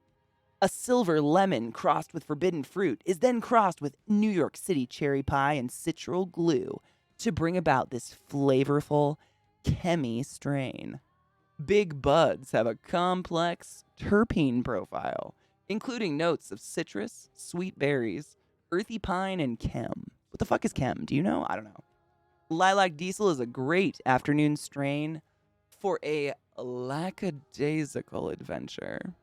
A silver lemon crossed with forbidden fruit is then crossed with New York City cherry pie and citral glue to bring about this flavorful chemi strain. Big buds have a complex terpene profile, including notes of citrus, sweet berries, earthy pine, and chem. What the fuck is chem? Do you know? I don't know. Lilac Diesel is a great afternoon strain for a lackadaisical adventure.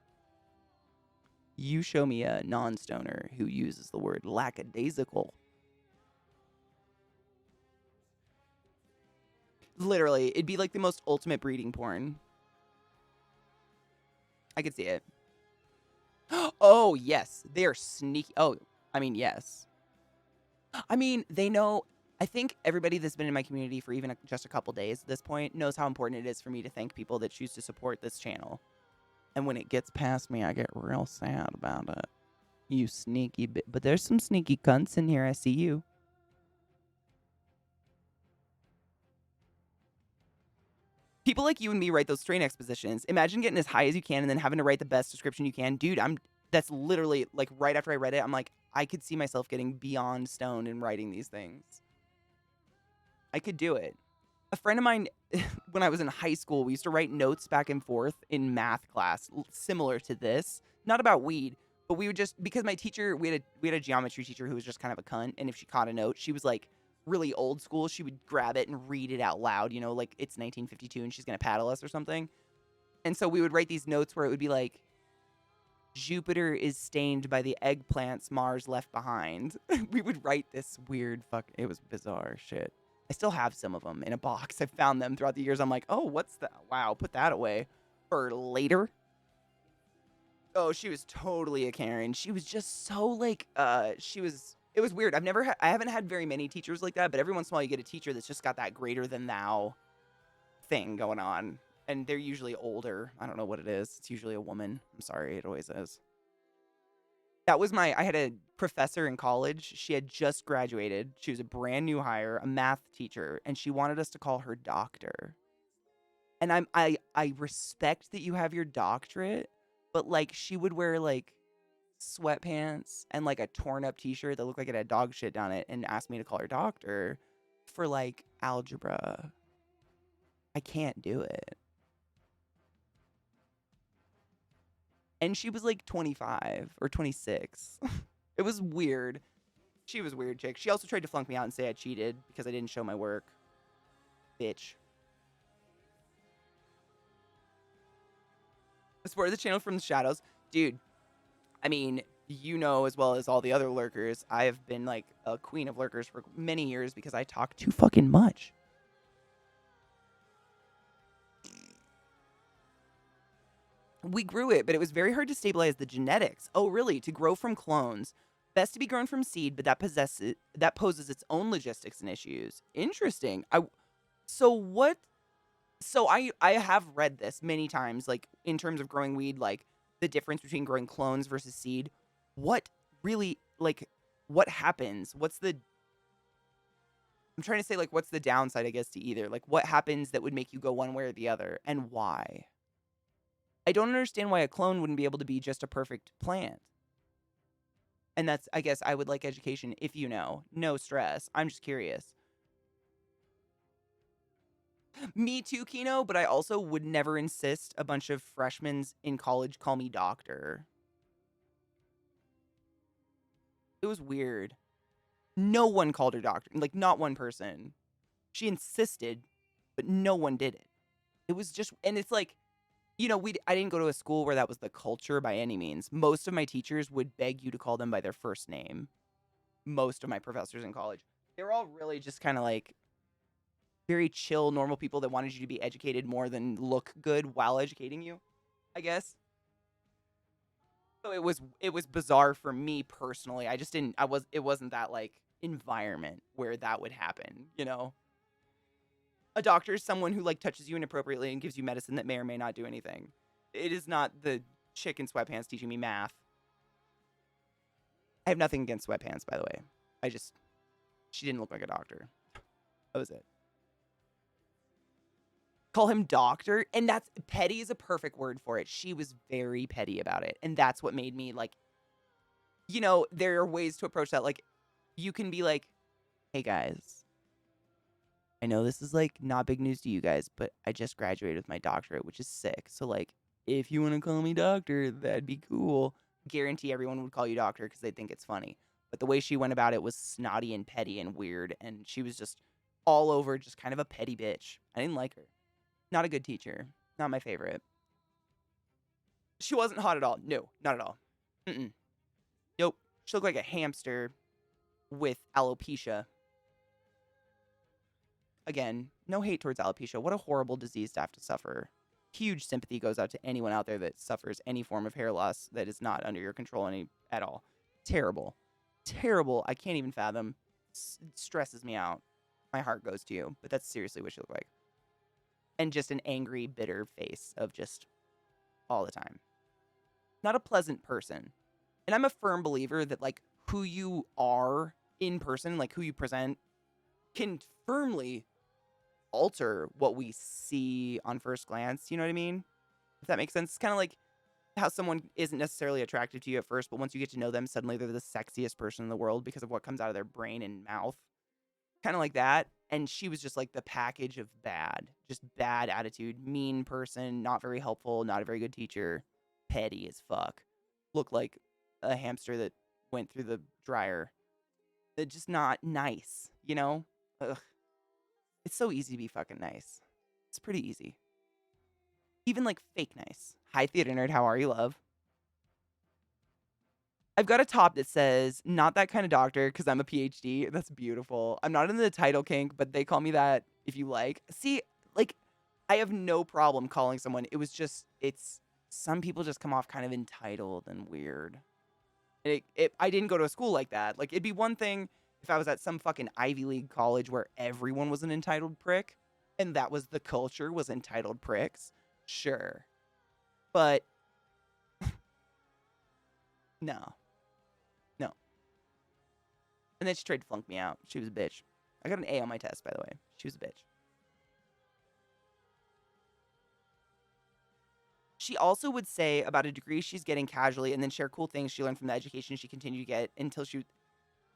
You show me a non-stoner who uses the word lackadaisical. Literally, it'd be like the most ultimate breeding porn. I could see it. Oh, yes. They are sneaky. Oh, I mean, yes. I mean, they know I think everybody that's been in my community for even just a couple days at this point knows how important it is for me to thank people that choose to support this channel. And when it gets past me, I get real sad about it. You sneaky bit. But there's some sneaky cunts in here. I see you. People like you and me write those strain expositions. Imagine getting as high as you can and then having to write the best description you can. Dude, that's literally, like, right after I read it, I'm like, I could see myself getting beyond stoned and writing these things. I could do it. A friend of mine, when I was in high school, we used to write notes back and forth in math class, similar to this. Not about weed, but we would just, because my teacher, we had a geometry teacher who was just kind of a cunt, and if she caught a note, she was like really old school. She would grab it and read it out loud, you know, like it's 1952 and she's gonna paddle us or something. And so we would write these notes where it would be like, Jupiter is stained by the eggplants Mars left behind. We would write this weird it was bizarre shit. I still have some of them in a box. I've found them throughout the years. I'm like, oh, what's that? Wow, put that away for later. Oh, she was totally a Karen. She was just so like, it was weird. I haven't had very many teachers like that, but every once in a while you get a teacher that's just got that greater than thou thing going on. And they're usually older. I don't know what it is. It's usually a woman. I'm sorry, it always is. I had a professor in college. She had just graduated. She was a brand new hire, a math teacher, and she wanted us to call her doctor. And I respect that you have your doctorate, but like she would wear like sweatpants and like a torn up t-shirt that looked like it had dog shit down it and asked me to call her doctor for like algebra. I can't do it. And she was like 25 or 26. It was weird. She was a weird chick. She also tried to flunk me out and say I cheated because I didn't show my work. Bitch. Support the channel from the shadows. Dude, I mean, you know as well as all the other lurkers, I have been like a queen of lurkers for many years because I talk too fucking much. We grew it, but it was very hard to stabilize the genetics. Oh, really? To grow from clones. Best to be grown from seed, but that poses its own logistics and issues. Interesting. I have read this many times, like in terms of growing weed, like the difference between growing clones versus seed. What really, like, what happens? I'm trying to say, like, what's the downside, I guess, to either? Like, what happens that would make you go one way or the other, and why? I don't understand why a clone wouldn't be able to be just a perfect plant. And that's, I guess, I would like education if you know. No stress. I'm just curious. Me too, Kino, but I also would never insist a bunch of freshmen in college call me doctor. It was weird. No one called her doctor. Like, not one person. She insisted, but no one did it. It was just, and it's like, you know, I didn't go to a school where that was the culture by any means. Most of my teachers would beg you to call them by their first name. Most of my professors in college. They were all really just kind of like very chill, normal people that wanted you to be educated more than look good while educating you, I guess. So it was bizarre for me personally. It wasn't that like environment where that would happen, you know? A doctor is someone who like touches you inappropriately and gives you medicine that may or may not do anything. It is not the chick in sweatpants teaching me math. I have nothing against sweatpants, by the way. She didn't look like a doctor. That was it. Call him doctor, and that's petty is a perfect word for it. She was very petty about it, and that's what made me like, you know, there are ways to approach that. Like, you can be like, hey guys, I know this is like not big news to you guys, but I just graduated with my doctorate, which is sick. So like, if you want to call me doctor, that'd be cool. Guarantee everyone would call you doctor because they think it's funny. But the way she went about it was snotty and petty and weird, and she was just all over, just kind of a petty bitch. I didn't like her. Not a good teacher. Not my favorite. She wasn't hot at all. No, not at all. Mm-mm. Nope. She looked like a hamster with alopecia. Again, no hate towards alopecia. What a horrible disease to have to suffer. Huge sympathy goes out to anyone out there that suffers any form of hair loss that is not under your control at all. Terrible. Terrible. I can't even fathom. It stresses me out. my heart goes to you. But that's seriously what she looked like. And just an angry, bitter face of just all the time. Not a pleasant person. And I'm a firm believer that, like, who you are in person, like who you present, can firmly alter what we see on first glance. You know what I mean? If that makes sense. It's kind of like how someone isn't necessarily attractive to you at first, but once you get to know them, suddenly they're the sexiest person in the world because of what comes out of their brain and mouth. Kind of like that. And she was just like the package of bad. Just bad attitude, mean person, not very helpful, not a very good teacher, petty as fuck. Looked like a hamster that went through the dryer. They're just not nice, you know? Ugh. It's so easy to be fucking nice. It's pretty easy. Even like fake nice. Hi, Theater Nerd. How are you, love? I've got a top that says, not that kind of doctor, because I'm a PhD. That's beautiful. I'm not in the title kink, but they call me that if you like. See, like, I have no problem calling someone. It was just, some people just come off kind of entitled and weird. I didn't go to a school like that. Like, it'd be one thing if I was at some fucking Ivy League college where everyone was an entitled prick, and that was the culture, was entitled pricks. Sure. But, no. No. And then she tried to flunk me out. She was a bitch. I got an A on my test, by the way. She was a bitch. She also would say about a degree she's getting casually and then share cool things she learned from the education she continued to get until she would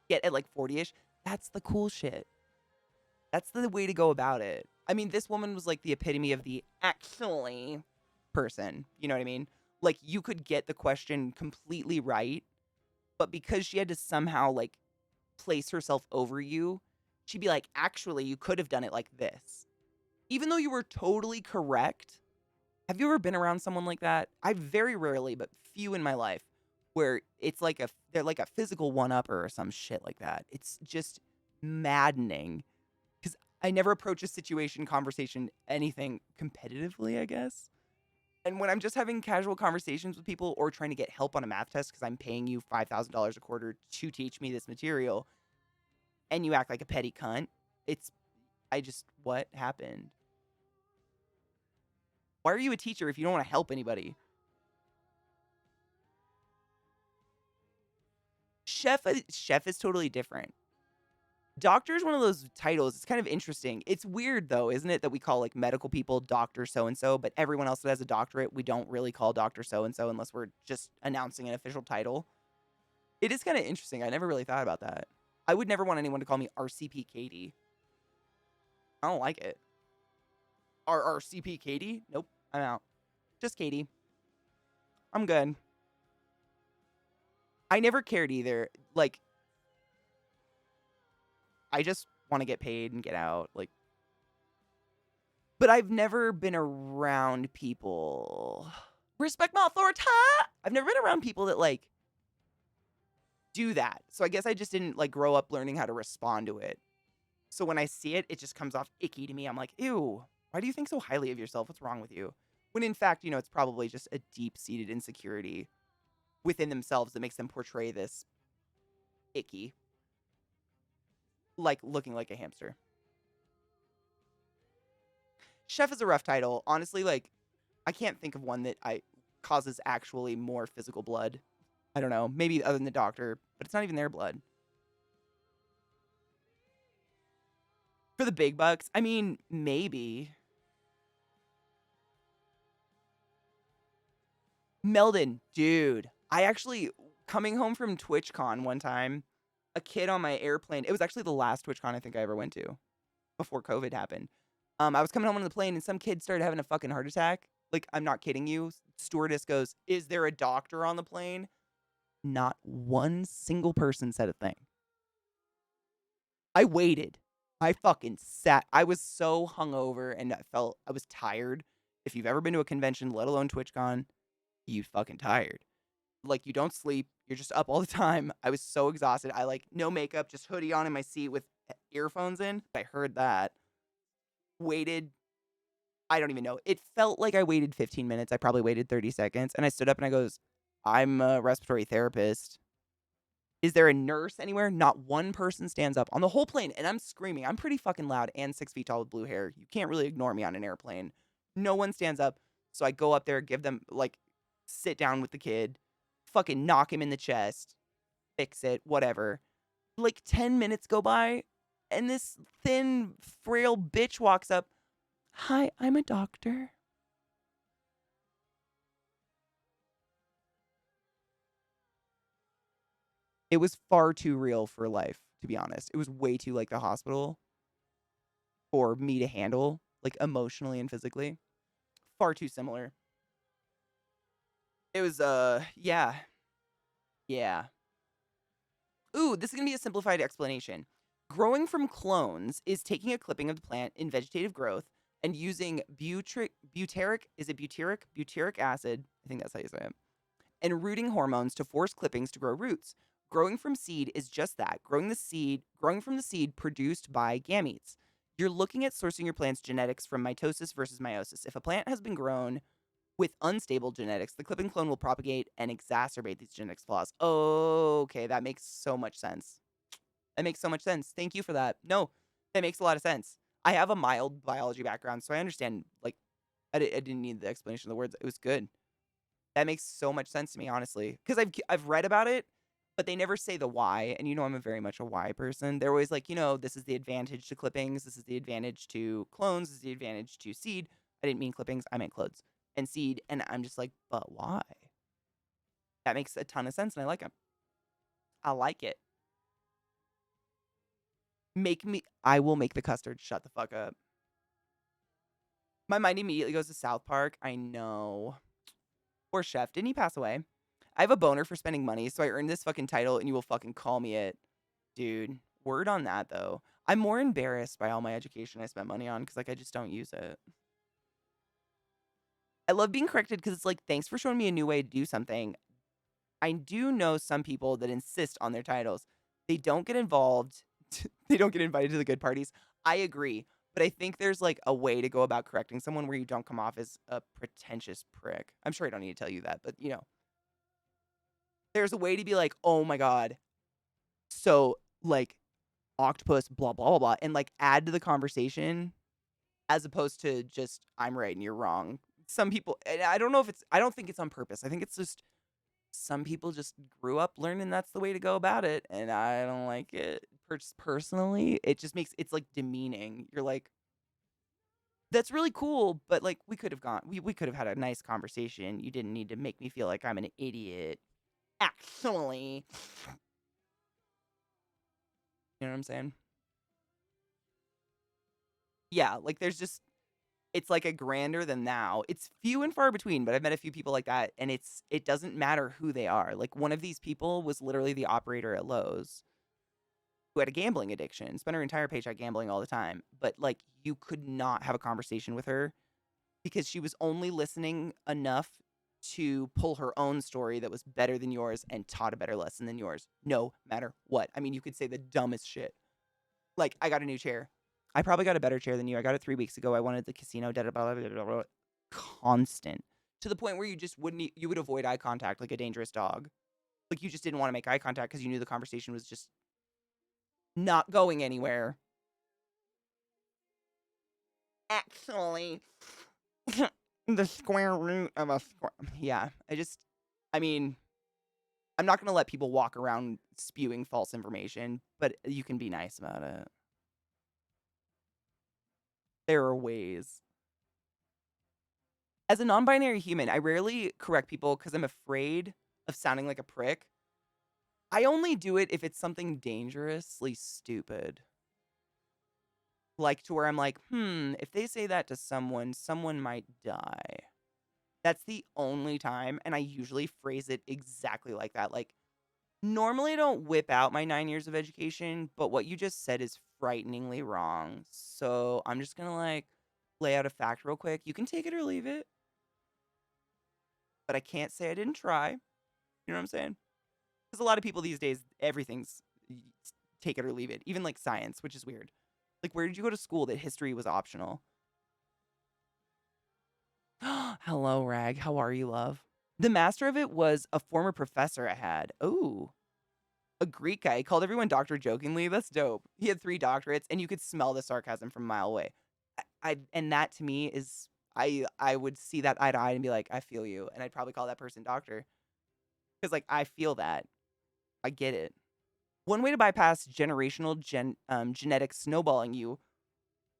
get at like 40-ish. That's the cool shit. That's the way to go about it. I mean, this woman was like the epitome of the actually person. You know what I mean? Like, you could get the question completely right, but because she had to somehow like place herself over you, she'd be like, actually, you could have done it like this. Even though you were totally correct. Have you ever been around someone like that? I very rarely, but few in my life, where it's like they're like a physical one-upper or some shit like that. It's just maddening because I never approach a situation, conversation, anything competitively, I guess. And when I'm just having casual conversations with people or trying to get help on a math test because I'm paying you $5,000 a quarter to teach me this material, and you act like a petty cunt, what happened? Why are you a teacher if you don't want to help anybody? Chef is totally different. Doctor is one of those titles. It's kind of interesting. It's weird, though, isn't it, that we call, like, medical people Dr. So-and-so, but everyone else that has a doctorate, we don't really call Dr. So-and-so unless we're just announcing an official title. It is kind of interesting. I never really thought about that. I would never want anyone to call me RCP Katie. I don't like it. RCP Katie? Nope. I'm out. Just Katie. I'm good. I never cared either. Like, I just want to get paid and get out. Like, but I've never been around people. Respect my authority. I've never been around people that, like, do that. So I guess I just didn't, like, grow up learning how to respond to it. So when I see it, it just comes off icky to me. I'm like, ew, why do you think so highly of yourself? What's wrong with you? When in fact, it's probably just a deep-seated insecurity within themselves that makes them portray this icky, like looking like a hamster. Chef is a rough title. Honestly, like, I can't think of one that causes actually more physical blood. I don't know. Maybe other than the doctor, but it's not even their blood. For the big bucks, I mean, maybe. Meldon, dude. I actually, coming home from TwitchCon one time, a kid on my airplane, it was actually the last TwitchCon I think I ever went to before COVID happened. I was coming home on the plane and some kid started having a fucking heart attack. Like, I'm not kidding you. Stewardess goes, "Is there a doctor on the plane?" Not one single person said a thing. I waited. I fucking sat. I was so hungover and I was tired. If you've ever been to a convention, let alone TwitchCon, you fucking tired. Like, you don't sleep. You're just up all the time. I was so exhausted. I, like, no makeup, just hoodie on in my seat with earphones in. I heard that. Waited. I don't even know. It felt like I waited 15 minutes. I probably waited 30 seconds. And I stood up and I goes, "I'm a respiratory therapist." Is there a nurse anywhere? Not one person stands up on the whole plane, and I'm screaming. I'm pretty fucking loud and 6 feet tall with blue hair. You can't really ignore me on an airplane. No one stands up. So I go up there, give them, like, sit down with the kid, fucking knock him in the chest, fix it, whatever. Like 10 minutes go by, and this thin, frail bitch walks up. Hi, I'm a doctor. It was far too real for life, to be honest. It was way too like the hospital for me to handle, like emotionally and physically. Far too similar. It was, yeah. Yeah. Ooh, this is going to be a simplified explanation. Growing from clones is taking a clipping of the plant in vegetative growth and using butyric acid, I think that's how you say it, and rooting hormones to force clippings to grow roots. Growing from seed is just that, growing from the seed produced by gametes. You're looking at sourcing your plant's genetics from mitosis versus meiosis. If a plant has been grown with unstable genetics, the clipping clone will propagate and exacerbate these genetics flaws. Okay, that makes so much sense. That makes so much sense. Thank you for that. No, that makes a lot of sense. I have a mild biology background, so I understand, like, I didn't need the explanation of the words. It was good. That makes so much sense to me, honestly, because I've read about it, but they never say the why. And I'm a very much a why person. They're always like, this is the advantage to clippings. This is the advantage to clones. This is the advantage to seed. I didn't mean clippings. I meant clones and seed. And I'm just like, but why? That makes a ton of sense, and I like them. I like it. I will make the custard. Shut the fuck up. My mind immediately goes to South Park. I know. Poor chef. Didn't he pass away? I have a boner for spending money, so I earned this fucking title, and you will fucking call me it. Dude, word on that, though. I'm more embarrassed by all my education I spent money on, because, like, I just don't use it. I love being corrected, because it's like, thanks for showing me a new way to do something. I do know some people that insist on their titles. They don't get involved. They don't get invited to the good parties. I agree. But I think there's like a way to go about correcting someone where you don't come off as a pretentious prick. I'm sure I don't need to tell you that, but there's a way to be like, oh my God. So like octopus, blah, blah, blah, blah, and like add to the conversation as opposed to just, I'm right and you're wrong. Some people, and I don't think it's on purpose. I think it's just some people just grew up learning that's the way to go about it, and I don't like it. Personally, it just makes it's like demeaning. You're like, that's really cool, but like we could have we could have had a nice conversation. You didn't need to make me feel like I'm an idiot. Actually, you know what I'm saying? Yeah, like it's like a grander than thou. It's few and far between, but I've met a few people like that, and it doesn't matter who they are. Like one of these people was literally the operator at Lowe's who had a gambling addiction, spent her entire paycheck gambling all the time. But like you could not have a conversation with her because she was only listening enough to pull her own story that was better than yours and taught a better lesson than yours, no matter what. I mean, you could say the dumbest shit. Like, I got a new chair. I probably got a better chair than you. I got it 3 weeks ago. I wanted the casino, constant. To the point where you would avoid eye contact like a dangerous dog. Like, you just didn't want to make eye contact because you knew the conversation was just not going anywhere. Actually, the square root of a square. Yeah, I mean, I'm not going to let people walk around spewing false information, but you can be nice about it. There are ways. As a non-binary human, I rarely correct people because I'm afraid of sounding like a prick. I only do it if it's something dangerously stupid. Like to where I'm like, if they say that to someone, someone might die. That's the only time, and I usually phrase it exactly like that. Like, normally I don't whip out my 9 years of education, but what you just said is frighteningly wrong. So I'm just gonna like lay out a fact real quick. You can take it or leave it, but I can't say I didn't try. You know what I'm saying? Because a lot of people these days, everything's take it or leave it, even like science, which is weird. Like, where did you go to school that history was optional? Hello, Rag. How are you, love? The master of it was a former professor I had. Ooh. A Greek guy. He called everyone doctor jokingly. That's dope. He had 3 doctorates, and you could smell the sarcasm from a mile away. And that to me is I would see that eye to eye and be like, I feel you, and I'd probably call that person doctor because like I feel that. I get it. One way to bypass generational genetic snowballing you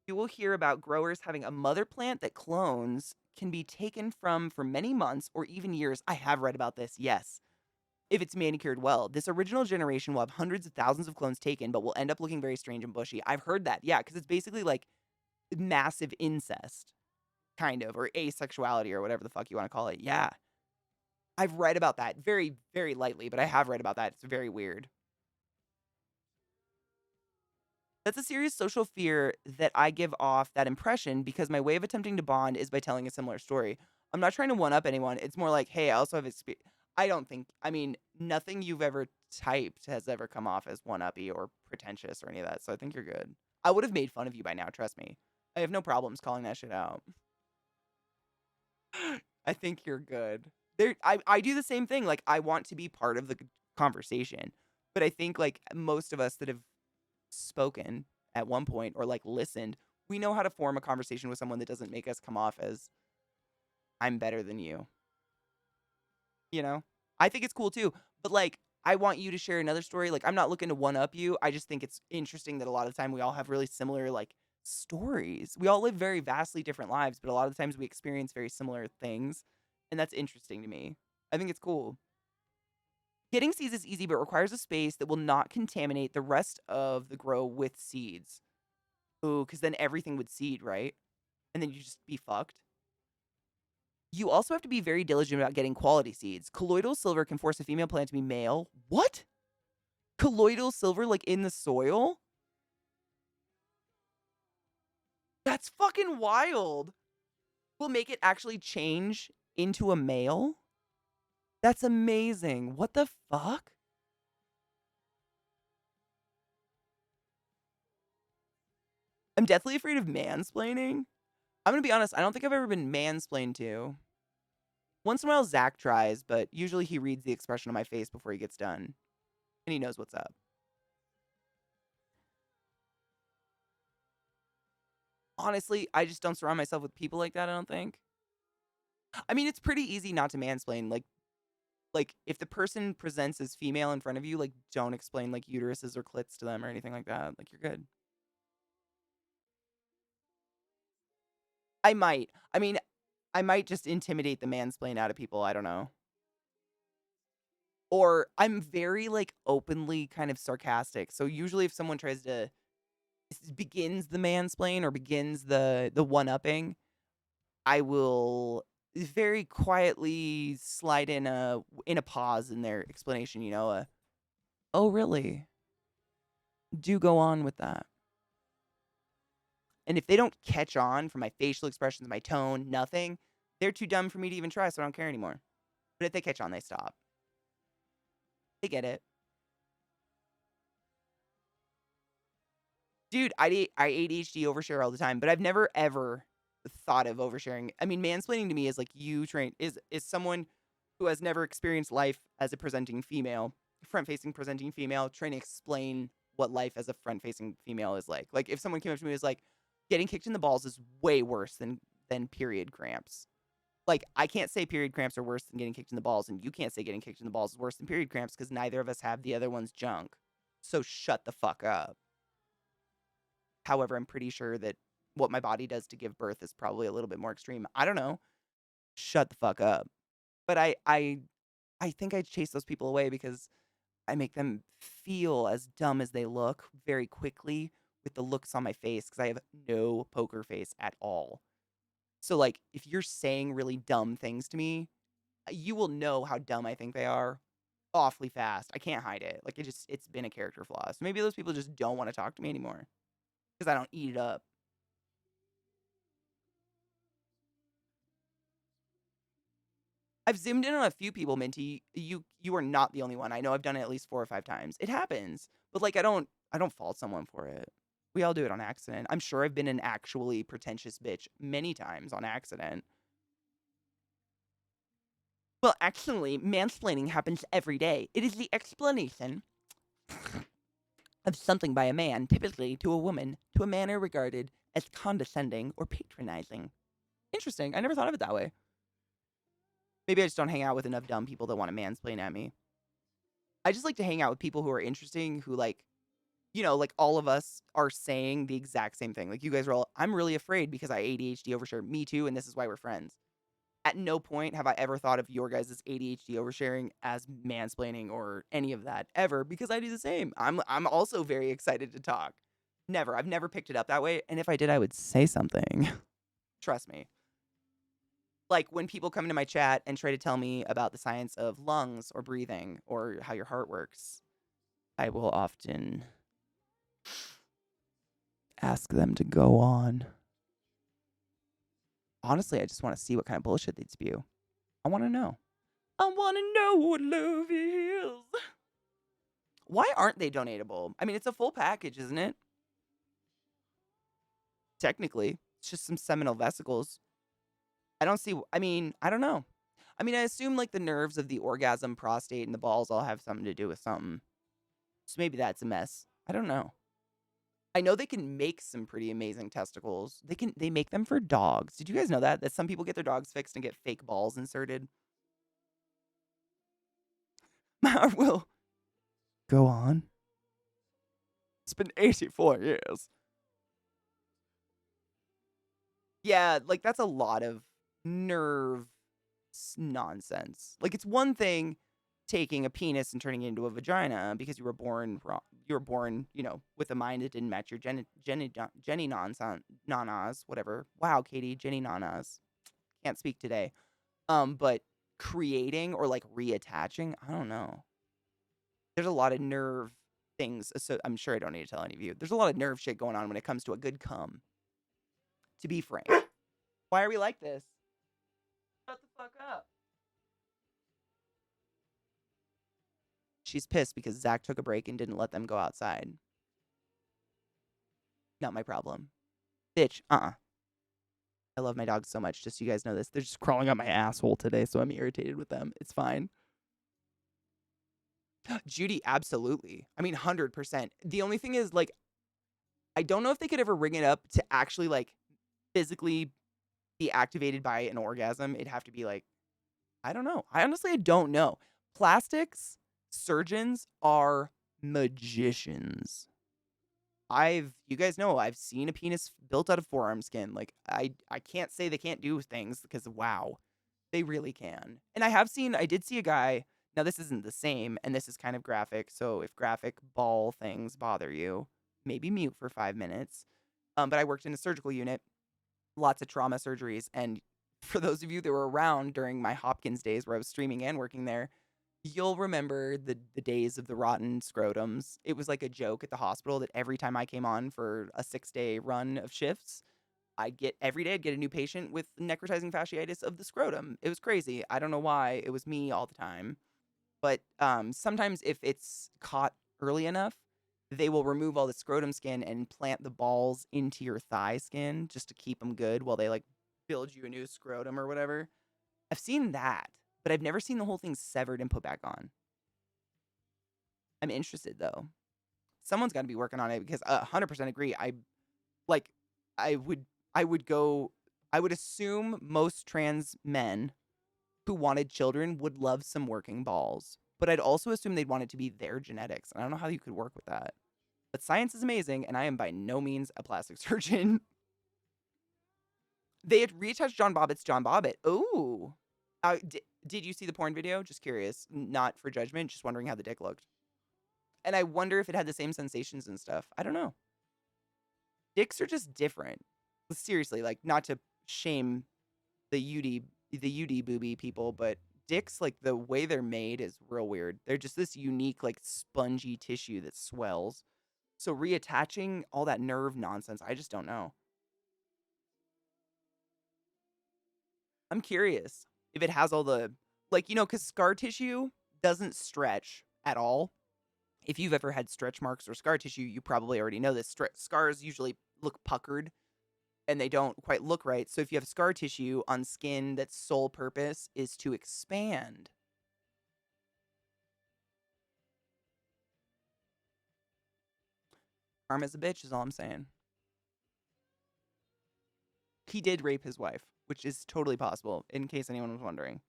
will hear about growers having a mother plant that clones can be taken from for many months or even years. I have read about this, yes. If it's manicured well, this original generation will have hundreds of thousands of clones taken, but will end up looking very strange and bushy. I've heard that, yeah, because it's basically like massive incest, kind of, or asexuality, or whatever the fuck you want to call it. Yeah. I've read about that very, very lightly, but I have read about that. It's very weird. That's a serious social fear that I give off that impression because my way of attempting to bond is by telling a similar story. I'm not trying to one up anyone. It's more like, hey, I also have experience. I don't think, I mean, nothing you've ever typed has ever come off as one uppy or pretentious or any of that. So I think you're good. I would have made fun of you by now. Trust me. I have no problems calling that shit out. I think you're good. I do the same thing. Like, I want to be part of the conversation. But I think, like, most of us that have spoken at one point or like listened, we know how to form a conversation with someone that doesn't make us come off as I'm better than you. You know? I think it's cool too. But like I want you to share another story. Like I'm not looking to one up you. I just think it's interesting that a lot of the time we all have really similar like stories. We all live very vastly different lives, but a lot of the times we experience very similar things. And that's interesting to me. I think it's cool. Getting seeds is easy, but requires a space that will not contaminate the rest of the grow with seeds. Ooh, because then everything would seed, right? And then you just be fucked. You also have to be very diligent about getting quality seeds. Colloidal silver can force a female plant to be male. What? Colloidal silver, like in the soil? That's fucking wild. Will make it actually change into a male? That's amazing. What the fuck? I'm deathly afraid of mansplaining. I'm gonna be honest, I don't think I've ever been mansplained to. Once in a while, Zach tries, but usually he reads the expression on my face before he gets done. And he knows what's up. Honestly, I just don't surround myself with people like that, I don't think. I mean, it's pretty easy not to mansplain. Like if the person presents as female in front of you, like don't explain like uteruses or clits to them or anything like that. Like you're good. I might. I mean, I might just intimidate the mansplain out of people. I don't know. Or I'm very like openly kind of sarcastic. So usually if someone tries to begins the mansplain or begins the one upping, I will very quietly slide in a pause in their explanation, you know, oh really? Do go on with that. And if they don't catch on from my facial expressions, my tone, nothing, they're too dumb for me to even try, so I don't care anymore. But if they catch on, they stop. They get it. Dude, I ADHD overshare all the time, but I've never ever thought of oversharing. I mean, mansplaining to me is like you train is someone who has never experienced life as a presenting female, front-facing presenting female, trying to explain what life as a front-facing female is like. Like if someone came up to me and was like, getting kicked in the balls is way worse than period cramps. Like I can't say period cramps are worse than getting kicked in the balls, and you can't say getting kicked in the balls is worse than period cramps because neither of us have the other one's junk. So shut the fuck up. However, I'm pretty sure that what my body does to give birth is probably a little bit more extreme. I don't know. Shut the fuck up. But I think I chase those people away because I make them feel as dumb as they look very quickly with the looks on my face because I have no poker face at all. So like if you're saying really dumb things to me, you will know how dumb I think they are awfully fast. I can't hide it. Like it's been a character flaw. So maybe those people just don't want to talk to me anymore because I don't eat it up. I've zoomed in on a few people, Minty. You are not the only one. I know I've done it at least 4 or 5 times. It happens. But like I don't fault someone for it. We all do it on accident. I'm sure I've been an actually pretentious bitch many times on accident. Well, actually, mansplaining happens every day. It is the explanation of something by a man, typically to a woman, to a manner regarded as condescending or patronizing. Interesting. I never thought of it that way. Maybe I just don't hang out with enough dumb people that want to mansplain at me. I just like to hang out with people who are interesting, who like, like all of us are saying the exact same thing. Like you guys are all, I'm really afraid because I ADHD overshare. Me too, and this is why we're friends. At no point have I ever thought of your guys' ADHD oversharing as mansplaining or any of that ever, because I do the same. I'm also very excited to talk. Never. I've never picked it up that way. And if I did, I would say something. Trust me. Like when people come into my chat and try to tell me about the science of lungs or breathing or how your heart works, I will often ask them to go on. Honestly, I just want to see what kind of bullshit they'd spew. I want to know. I want to know what love is. Why aren't they donatable? I mean, it's a full package, isn't it? Technically, it's just some seminal vesicles. I don't see, I don't know. I assume like the nerves of the orgasm, prostate, and the balls all have something to do with something. So maybe that's a mess. I don't know. I know they can make some pretty amazing testicles. They make them for dogs. Did you guys know that? That some people get their dogs fixed and get fake balls inserted? Will go on. It's been 84 years. Yeah, like that's a lot of nerve nonsense. Like it's one thing taking a penis and turning it into a vagina because you were born wrong. You were born, with a mind that didn't match your Jenny nanas, whatever. Wow, Katie, Jenny nanas. Can't speak today. But creating or like reattaching, I don't know. There's a lot of nerve things. So I'm sure I don't need to tell any of you. There's a lot of nerve shit going on when it comes to a good cum. To be frank. Why are we like this? Shut the fuck up. She's pissed because Zach took a break and didn't let them go outside. Not my problem. Bitch, I love my dogs so much, just so you guys know this. They're just crawling up my asshole today, so I'm irritated with them. It's fine. Judy, absolutely. 100%. The only thing is, like, I don't know if they could ever ring it up to actually, like, physically be activated by an orgasm. It'd have to be, like, I don't know. I don't know. Plastics surgeons are magicians. You guys know, I've seen a penis built out of forearm skin. Like, I can't say they can't do things because, wow, they really can. And I did see a guy, now this isn't the same, and this is kind of graphic, so if graphic ball things bother you, maybe mute for 5 minutes. But I worked in a surgical unit, lots of trauma surgeries, and for those of you that were around during my Hopkins days where I was streaming and working there, you'll remember the days of the rotten scrotums. It was like a joke at the hospital that every time I came on for a 6-day run of shifts, every day I'd get a new patient with necrotizing fasciitis of the scrotum. It was crazy. I don't know why. It was me all the time. But sometimes if it's caught early enough, they will remove all the scrotum skin and plant the balls into your thigh skin just to keep them good while they like build you a new scrotum or whatever. I've seen that, but I've never seen the whole thing severed and put back on. I'm interested though. Someone's got to be working on it because 100% agree. I would assume most trans men who wanted children would love some working balls, but I'd also assume they'd want it to be their genetics. And I don't know how you could work with that. But science is amazing, and I am by no means a plastic surgeon. They had reattached John Bobbitt's John Bobbitt. Ooh. Did you see the porn video? Just curious. Not for judgment, just wondering how the dick looked. And I wonder if it had the same sensations and stuff. I don't know. Dicks are just different. Seriously, like, not to shame the UD booby people, but dicks, like, the way they're made is real weird. They're just this unique, like, spongy tissue that swells. So reattaching all that nerve nonsense, I just don't know. I'm curious if it has all the, like, because scar tissue doesn't stretch at all. If you've ever had stretch marks or scar tissue, you probably already know this. Scars usually look puckered and they don't quite look right. So if you have scar tissue on skin that's sole purpose is to expand, Karma's a bitch is all I'm saying. He did rape his wife, which is totally possible, in case anyone was wondering.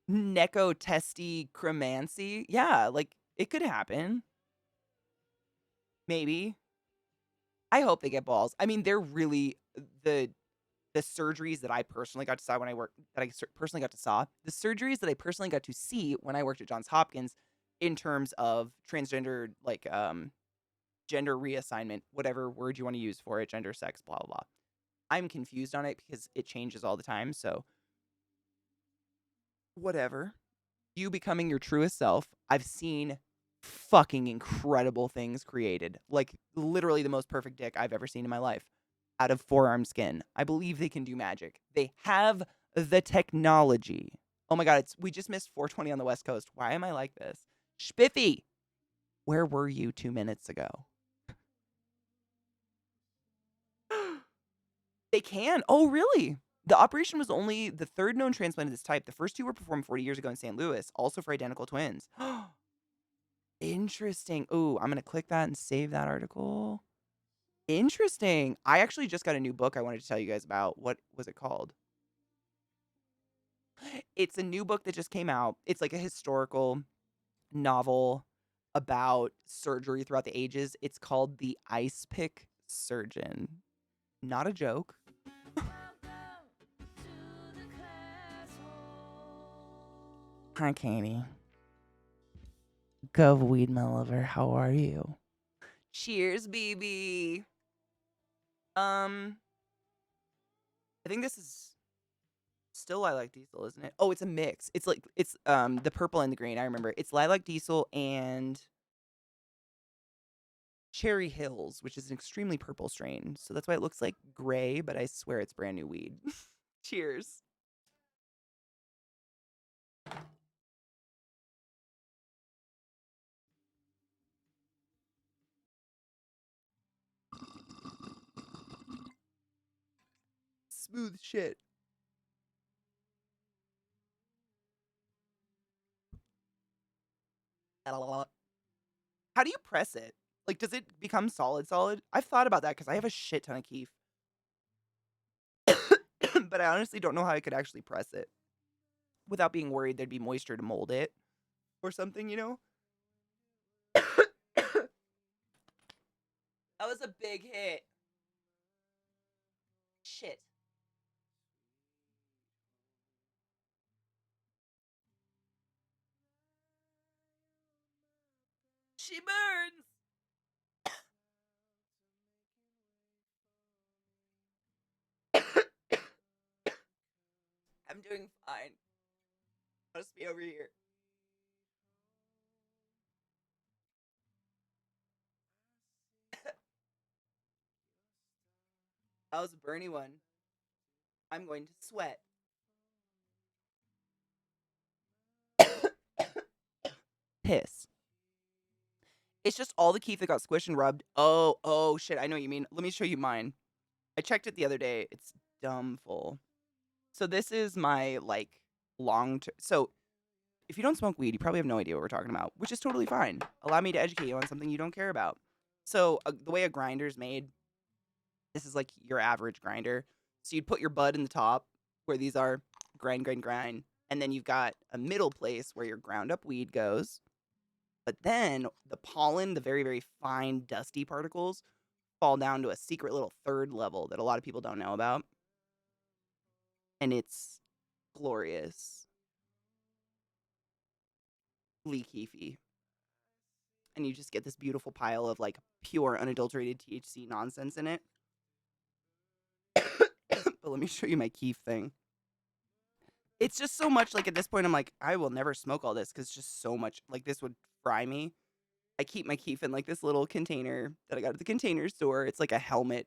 Necotesticromancy? Yeah, like, it could happen. Maybe. I hope they get balls. I mean, they're really the surgeries that I personally got to saw when I worked personally got to saw the surgeries that I personally got to see when I worked at Johns Hopkins in terms of transgender like gender reassignment, whatever word you want to use for it, gender, sex, blah blah blah. I'm confused on it because it changes all the time, so whatever. You becoming your truest self. I've seen fucking incredible things created. Like literally the most perfect dick I've ever seen in my life out of forearm skin. I believe they can do magic. They have the technology. Oh my god, we just missed 420 on the West Coast. Why am I like this? Spiffy, where were you 2 minutes ago? They can. Oh, really? The operation was only the third known transplant of this type. The first two were performed 40 years ago in St. Louis, also for identical twins. Interesting. Ooh, I'm going to click that and save that article. Interesting. I actually just got a new book I wanted to tell you guys about. What was it called? It's a new book that just came out. It's like a historical novel about surgery throughout the ages. It's called The Ice Pick Surgeon. Not a joke. Hi, Katie. Gov Weed, my lover. How are you? Cheers, BB. I think this is still lilac diesel, isn't it? Oh, it's a mix. It's like it's the purple and the green. I remember. It's lilac diesel and Cherry Hills, which is an extremely purple strain. So that's why it looks like gray, but I swear it's brand new weed. Cheers. Smooth shit. How do you press it? Like, does it become solid? I've thought about that because I have a shit ton of keef. But I honestly don't know how I could actually press it without being worried there'd be moisture to mold it or something, you know? That was a big hit. Shit. She burns. I'm doing fine. Must be over here. That was a Bernie one. I'm going to sweat. Piss. It's just all the keef that got squished and rubbed. Oh, shit. I know what you mean. Let me show you mine. I checked it the other day. It's dumb full. So this is my, like, long term. So if you don't smoke weed, you probably have no idea what we're talking about, which is totally fine. Allow me to educate you on something you don't care about. So the way a grinder's made, this is like your average grinder. So you'd put your bud in the top where these are grind. And then you've got a middle place where your ground up weed goes. But then the pollen, the very, very fine, dusty particles, fall down to a secret little third level that a lot of people don't know about. And it's glorious. Keefy. And you just get this beautiful pile of like pure unadulterated THC nonsense in it. But let me show you my keef thing. It's just so much, like, at this point, I'm like, I will never smoke all this because it's just so much, like, this would fry me. I keep my keef in, like, this little container that I got at the container store. It's like a helmet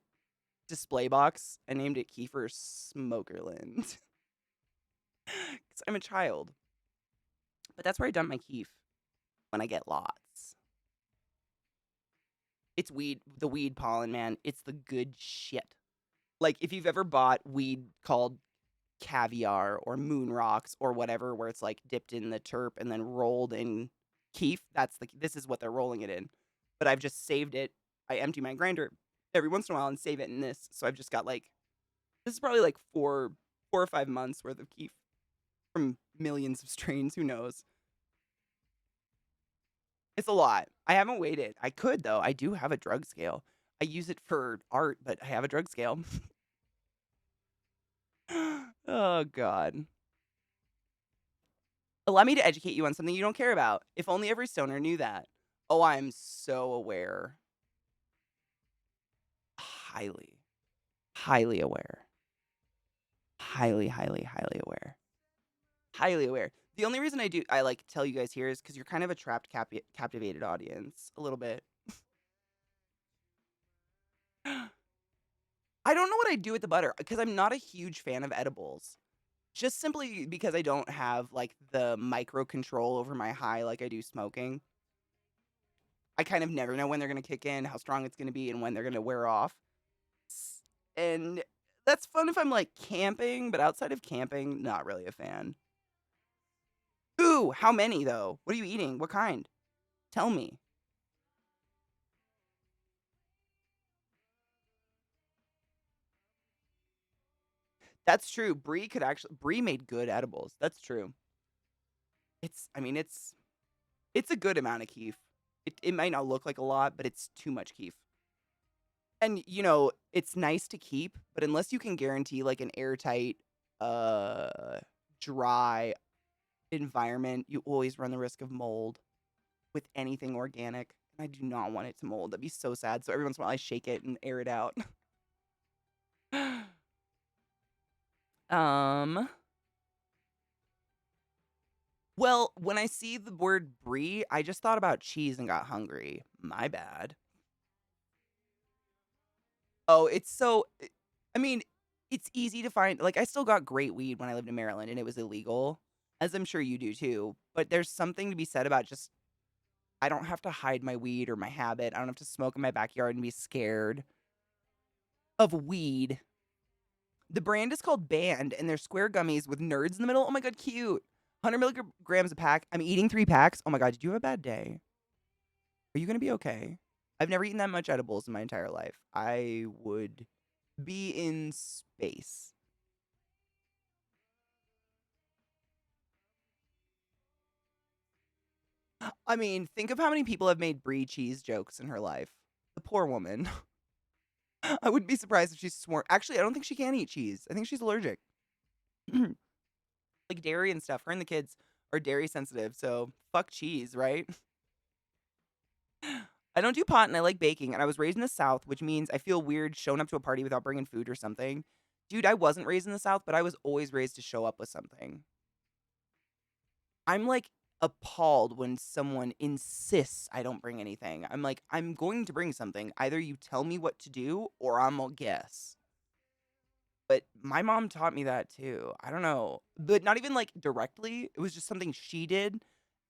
display box. I named it Kiefer Smokerland. Because I'm a child. But that's where I dump my keef when I get lots. It's weed, the weed pollen, man. It's the good shit. Like, if you've ever bought weed called caviar or moon rocks or whatever, where it's like dipped in the terp and then rolled in keef, this is what they're rolling it in. but I've just saved it. I empty my grinder every once in a while and save it in this. So I've just got like, this is probably like 4 or 5 months worth of keef from millions of strains. Who knows? It's a lot. I haven't weighed it. I could though. I do have a drug scale. I use it for art, but I have a drug scale. Oh God. Allow me to educate you on something you don't care about. If only every stoner knew that. Oh, I'm so aware. Highly, highly aware. Highly, highly, highly aware. Highly aware. The only reason I like tell you guys here is because you're kind of a trapped, captivated audience. A little bit. I don't know what I do with the butter because I'm not a huge fan of edibles. Just simply because I don't have like the micro control over my high like I do smoking. I kind of never know when they're going to kick in, how strong it's going to be, and when they're going to wear off. And that's fun if I'm like camping, but outside of camping, not really a fan. Ooh, how many though? What are you eating? What kind? Tell me. That's true. Brie made good edibles. That's true. I mean, it's a good amount of keef. It might not look like a lot, but it's too much keef. And it's nice to keep, but unless you can guarantee like an airtight, dry environment, you always run the risk of mold with anything organic. And I do not want it to mold. That'd be so sad. So every once in a while I shake it and air it out. um Well, when I see the word brie, I just thought about cheese and got hungry. My bad. Oh, I mean, it's easy to find. Like, I still got great weed when I lived in Maryland and it was illegal, as I'm sure you do too. But there's something to be said about just, I don't have to hide my weed or my habit. I don't have to smoke in my backyard and be scared of weed. The brand is called Band and they're square gummies with nerds in the middle. Oh my God, cute. 100 milligrams a pack. I'm eating 3 packs. Oh my God, did you have a bad day? Are you going to be okay? I've never eaten that much edibles in my entire life. I would be in space. I mean, think of how many people have made brie cheese jokes in her life. The poor woman. I wouldn't be surprised if she swore. Actually, I don't think she can eat cheese. I think she's allergic. Like dairy and stuff. Her and the kids are dairy sensitive, so fuck cheese, right? I don't do pot and I like baking, and I was raised in the South, which means I feel weird showing up to a party without bringing food or something. Dude, I wasn't raised in the South, but I was always raised to show up with something. I'm like appalled when someone insists I don't bring anything. I'm like, I'm going to bring something. Either you tell me what to do or I'm gonna guess. But my mom taught me that too. I don't know. But not even like directly. It was just something she did.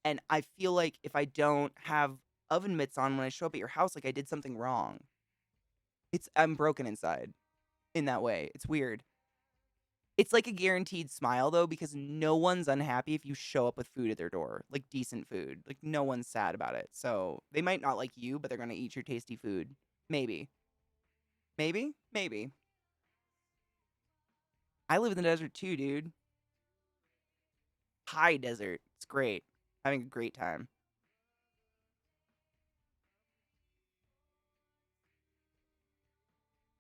And I feel like if I don't have oven mitts on when I show up at your house, like I did something wrong. I'm broken inside in that way. It's weird. It's like a guaranteed smile though, because no one's unhappy if you show up with food at their door, like decent food. Like no one's sad about it. So they might not like you, but they're gonna eat your tasty food. Maybe. Maybe? Maybe. I live in the desert too, dude. High desert. It's great. Having a great time.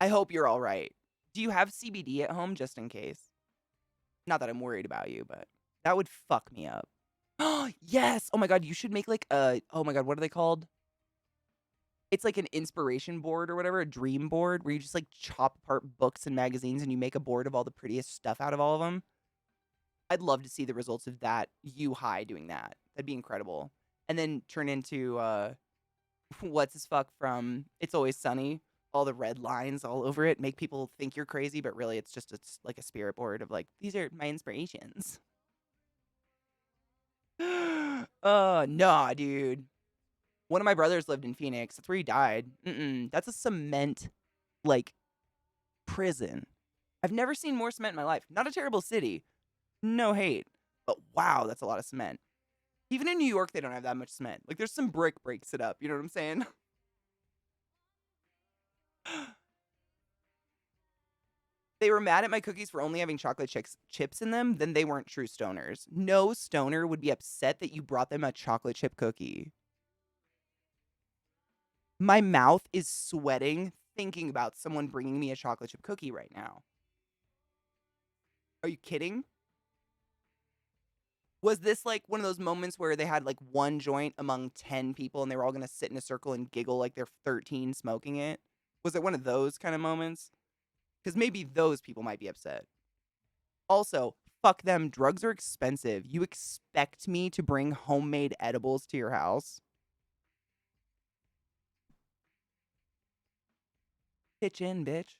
I hope you're all right. Do you have CBD at home just in case? Not that I'm worried about you, but that would fuck me up. Oh, yes. Oh my God, you should make like oh my God, what are they called? It's like an inspiration board or whatever, a dream board where you just like chop apart books and magazines and you make a board of all the prettiest stuff out of all of them. I'd love to see the results of that, you high doing that. That'd be incredible. And then turn into what's his fuck from It's Always Sunny, all the red lines all over it, make people think you're crazy, but really it's like a spirit board of like, these are my inspirations. Nah, dude. One of my brothers lived in Phoenix. That's where he died. That's a cement, like, prison. I've never seen more cement in my life. Not a terrible city. No hate. But wow, that's a lot of cement. Even in New York, they don't have that much cement. Like, there's some brick breaks it up. You know what I'm saying? They were mad at my cookies for only having chocolate chips in them, then they weren't true stoners. No stoner would be upset that you brought them a chocolate chip cookie. My mouth is sweating thinking about someone bringing me a chocolate chip cookie right now. Are you kidding? Was this like one of those moments where they had like one joint among 10 people and they were all going to sit in a circle and giggle like they're 13 smoking it? Was it one of those kind of moments? Because maybe those people might be upset. Also, fuck them. Drugs are expensive. You expect me to bring homemade edibles to your house? Pitch in, bitch.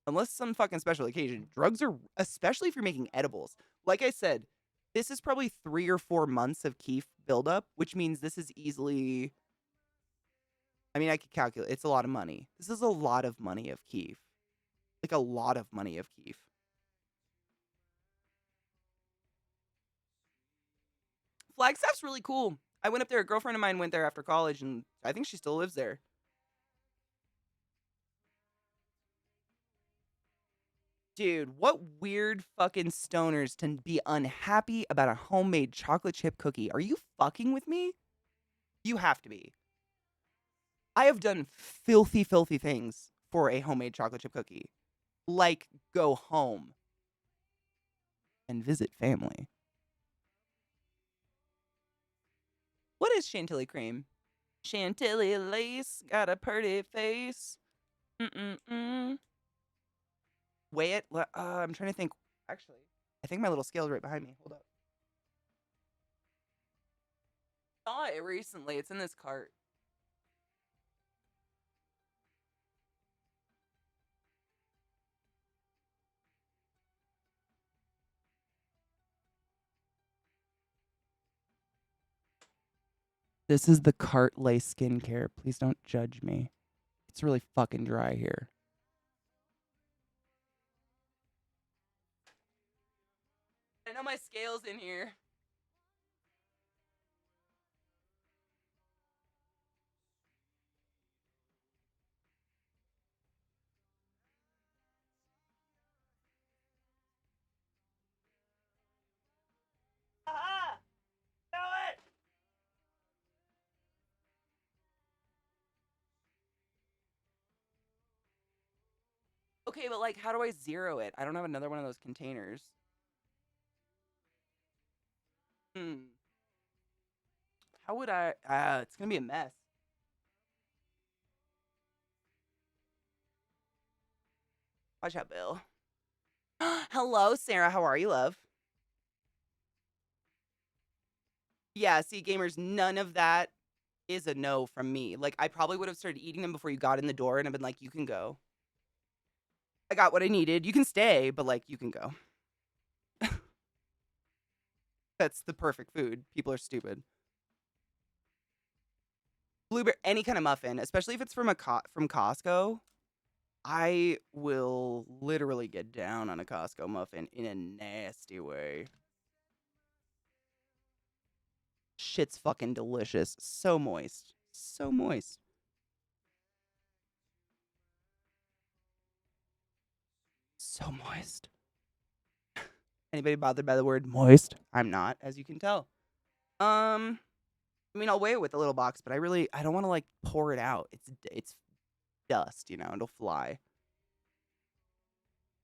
Unless some fucking special occasion. Drugs are, especially if you're making edibles. Like I said, this is probably 3 or 4 months of keef buildup, which means this is easily, I mean, I could calculate. It's a lot of money. This is a lot of money of keef. Like a lot of money of keef. Flagstaff's really cool. I went up there. A girlfriend of mine went there after college, and I think she still lives there. Dude, what weird fucking stoners to be unhappy about a homemade chocolate chip cookie? Are you fucking with me? You have to be. I have done filthy, filthy things for a homemade chocolate chip cookie. Like go home and visit family. What is chantilly cream? Chantilly lace, got a pretty face. Weigh it. I'm trying to think. Actually, I think my little scale's right behind me. Hold up. Saw it recently. It's in this cart. This is the Cartlay skincare. Please don't judge me. It's really fucking dry here. I know my scale's in here. Aha! Do it! Okay, but like, how do I zero it? I don't have another one of those containers. How would I? It's gonna be a mess. Watch out, Bill. Hello, Sarah. How are you, love? Yeah, see, gamers, none of that is a no from me. Like, I probably would have started eating them before you got in the door and I've been like, you can go. I got what I needed. You can stay, but like, you can go. That's the perfect food. People are stupid. Blueberry, any kind of muffin, especially if it's from from Costco. I will literally get down on a Costco muffin in a nasty way. Shit's fucking delicious. So moist. So moist. So moist. Anybody bothered by the word moist? I'm not, as you can tell. I mean, I'll weigh it with a little box, but I don't want to like pour it out. It's dust, you know, it'll fly.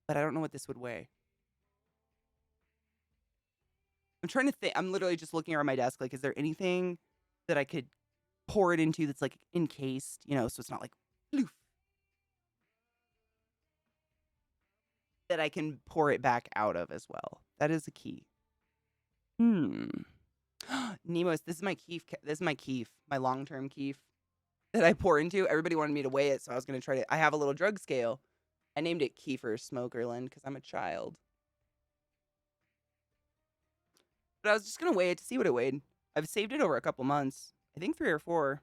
But I don't know what this would weigh. I'm trying to think. I'm literally just looking around my desk. Like, is there anything that I could pour it into that's like encased, you know, so it's not like bloof. That I can pour it back out of as well. That is a key. Nemos, this is my keef. This is my keef, my long-term keef that I pour into. Everybody wanted me to weigh it, so I was going to try to. I have a little drug scale. I named it Kiefer Smokerland because I'm a child. But I was just going to weigh it to see what it weighed. I've saved it over a couple months. I think 3 or 4.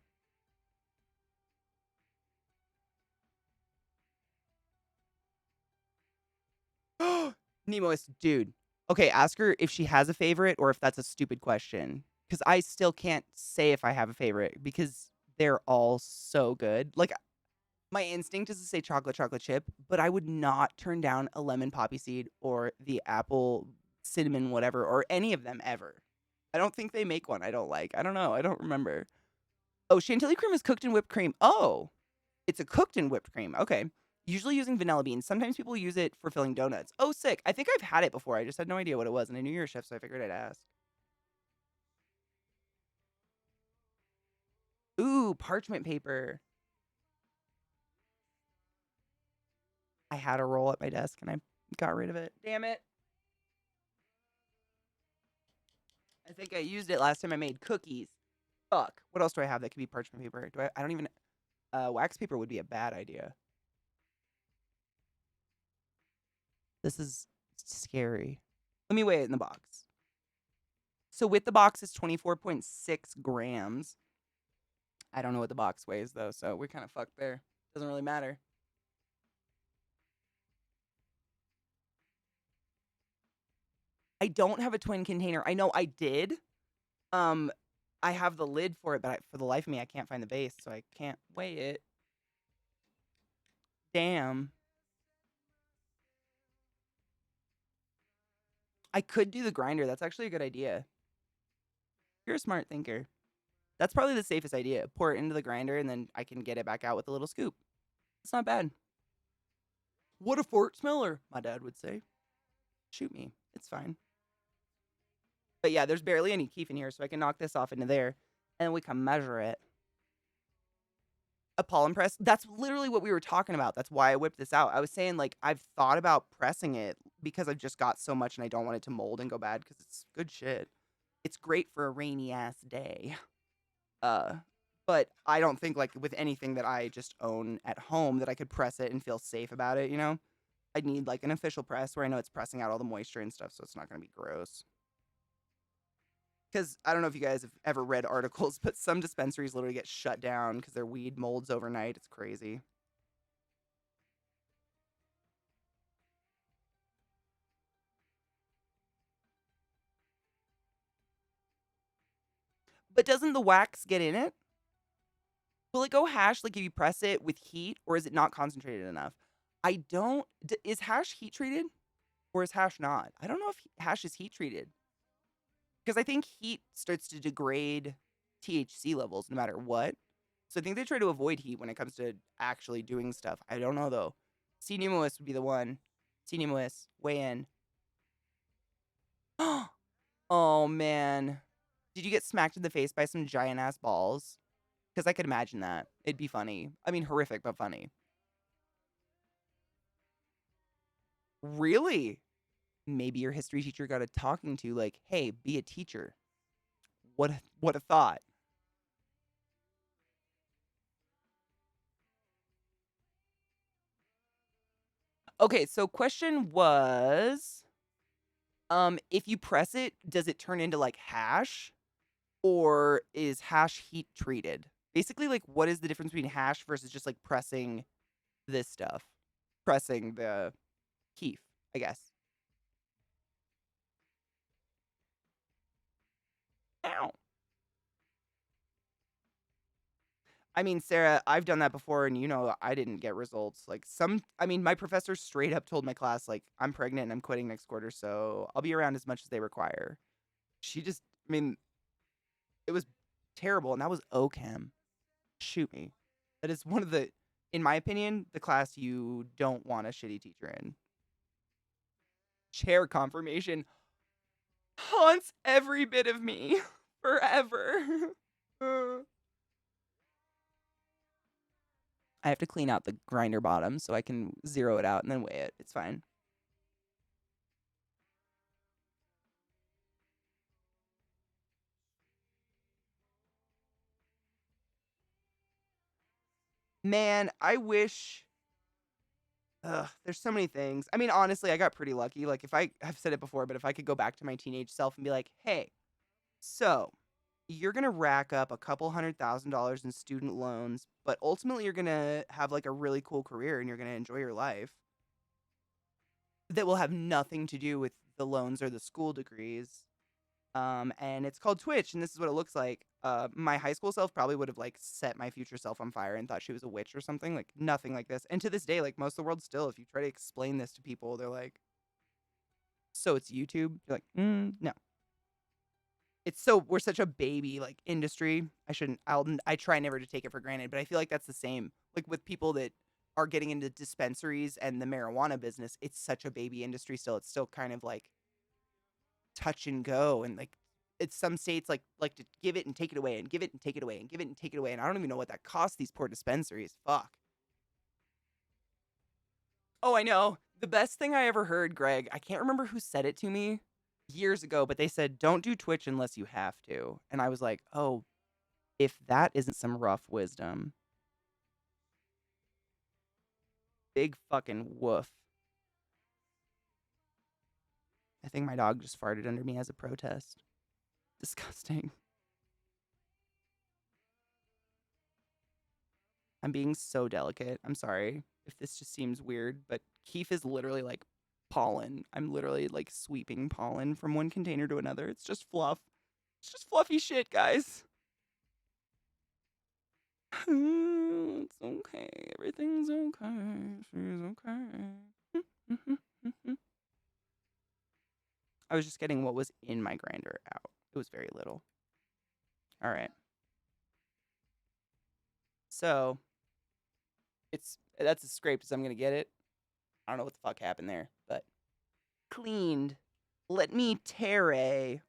Nemo is, dude. Okay, ask her if she has a favorite or if that's a stupid question. Because I still can't say if I have a favorite because they're all so good. Like, My instinct is to say chocolate chip, but I would not turn down a lemon poppy seed or the apple cinnamon whatever or any of them ever. I don't think they make one I don't like. I don't know. I don't remember. Oh, chantilly cream is cooked in whipped cream. Oh, it's a cooked in whipped cream. Okay. Usually using vanilla beans. Sometimes people use it for filling donuts. Oh, sick. I think I've had it before. I just had no idea what it was, and I knew you were a chef, so I figured I'd ask. Ooh, parchment paper. I had a roll at my desk, and I got rid of it. Damn it. I think I used it last time I made cookies. Fuck. What else do I have that could be parchment paper? I don't even... wax paper would be a bad idea. This is scary. Let me weigh it in the box. So with the box is 24.6 grams. I don't know what the box weighs, though, so we're kind of fucked there. Doesn't really matter. I don't have a twin container. I know I did. I have the lid for it, but for the life of me, I can't find the base, so I can't weigh it. Damn. I could do the grinder. That's actually a good idea. You're a smart thinker. That's probably the safest idea. Pour it into the grinder, and then I can get it back out with a little scoop. It's not bad. What a fort smeller, my dad would say. Shoot me. It's fine. But yeah, there's barely any keef in here, so I can knock this off into there, and we can measure it. A pollen press? That's literally what we were talking about. That's why I whipped this out. I was saying, like, I've thought about pressing it because I've just got so much and I don't want it to mold and go bad because it's good shit. It's great for a rainy-ass day. But I don't think, like, with anything that I just own at home that I could press it and feel safe about it, you know? I'd need, like, an official press where I know it's pressing out all the moisture and stuff, so it's not going to be gross. Because I don't know if you guys have ever read articles, but some dispensaries literally get shut down because their weed molds overnight. It's crazy. But doesn't the wax get in it? Will it go hash like if you press it with heat, or is it not concentrated enough? I don't... Is hash heat treated? Or is hash not? I don't know if hash is heat treated. Because I think heat starts to degrade THC levels no matter what. So I think they try to avoid heat when it comes to actually doing stuff. I don't know, though. C. Nemois would be the one. C. Nemois, weigh in. Oh, man. Did you get smacked in the face by some giant-ass balls? Because I could imagine that. It'd be funny. I mean, horrific, but funny. Really? Maybe your history teacher got a talking to, like, hey, be a teacher. What a thought. Okay, so question was, if you press it, does it turn into like hash, or is hash heat treated? Basically, like, what is the difference between hash versus just like pressing this stuff, pressing the keef, I guess. Ow. I mean, Sarah, I've done that before, and you know I didn't get results. Like I mean, my professor straight up told my class, like, I'm pregnant and I'm quitting next quarter, so I'll be around as much as they require. She just, I mean, it was terrible, and that was OChem. Shoot me. That is one of the, in my opinion, the class you don't want a shitty teacher in. Chair confirmation haunts every bit of me forever. I have to clean out the grinder bottom so I can zero it out and then weigh it. It's fine. Man, I wish... Ugh, there's so many things. I mean, honestly, I got pretty lucky. Like, I've said it before, but if I could go back to my teenage self and be like, hey, so you're going to rack up a couple $100,000 in student loans, but ultimately you're going to have like a really cool career and you're going to enjoy your life that will have nothing to do with the loans or the school degrees. And it's called Twitch, and this is what it looks like. My high school self probably would have like set my future self on fire and thought she was a witch or something. Like nothing like this. And to this day, like most of the world still, if you try to explain this to people, they're like, "So it's YouTube?" You're like, "No." We're such a baby like industry. I try never to take it for granted, but I feel like that's the same. Like with people that are getting into dispensaries and the marijuana business, it's such a baby industry still. It's still kind of like touch and go, and like it's some states like to give it and take it away and give it and take it away and give it and take it away, and I don't even know what that costs these poor dispensaries. Fuck. Oh, I know. The best thing I ever heard, Greg, I can't remember who said it to me years ago, but they said, "Don't do Twitch unless you have to." And I was like, "Oh, if that isn't some rough wisdom." Big fucking woof. I think my dog just farted under me as a protest. Disgusting. I'm being so delicate. I'm sorry if this just seems weird, but Keef is literally like pollen. I'm literally like sweeping pollen from one container to another. It's just fluff. It's just fluffy shit, guys. It's okay. Everything's okay. She's okay. I was just getting what was in my grinder out. It was very little. All right. So that's as scraped as I'm gonna get it. I don't know what the fuck happened there, but cleaned. Let me tear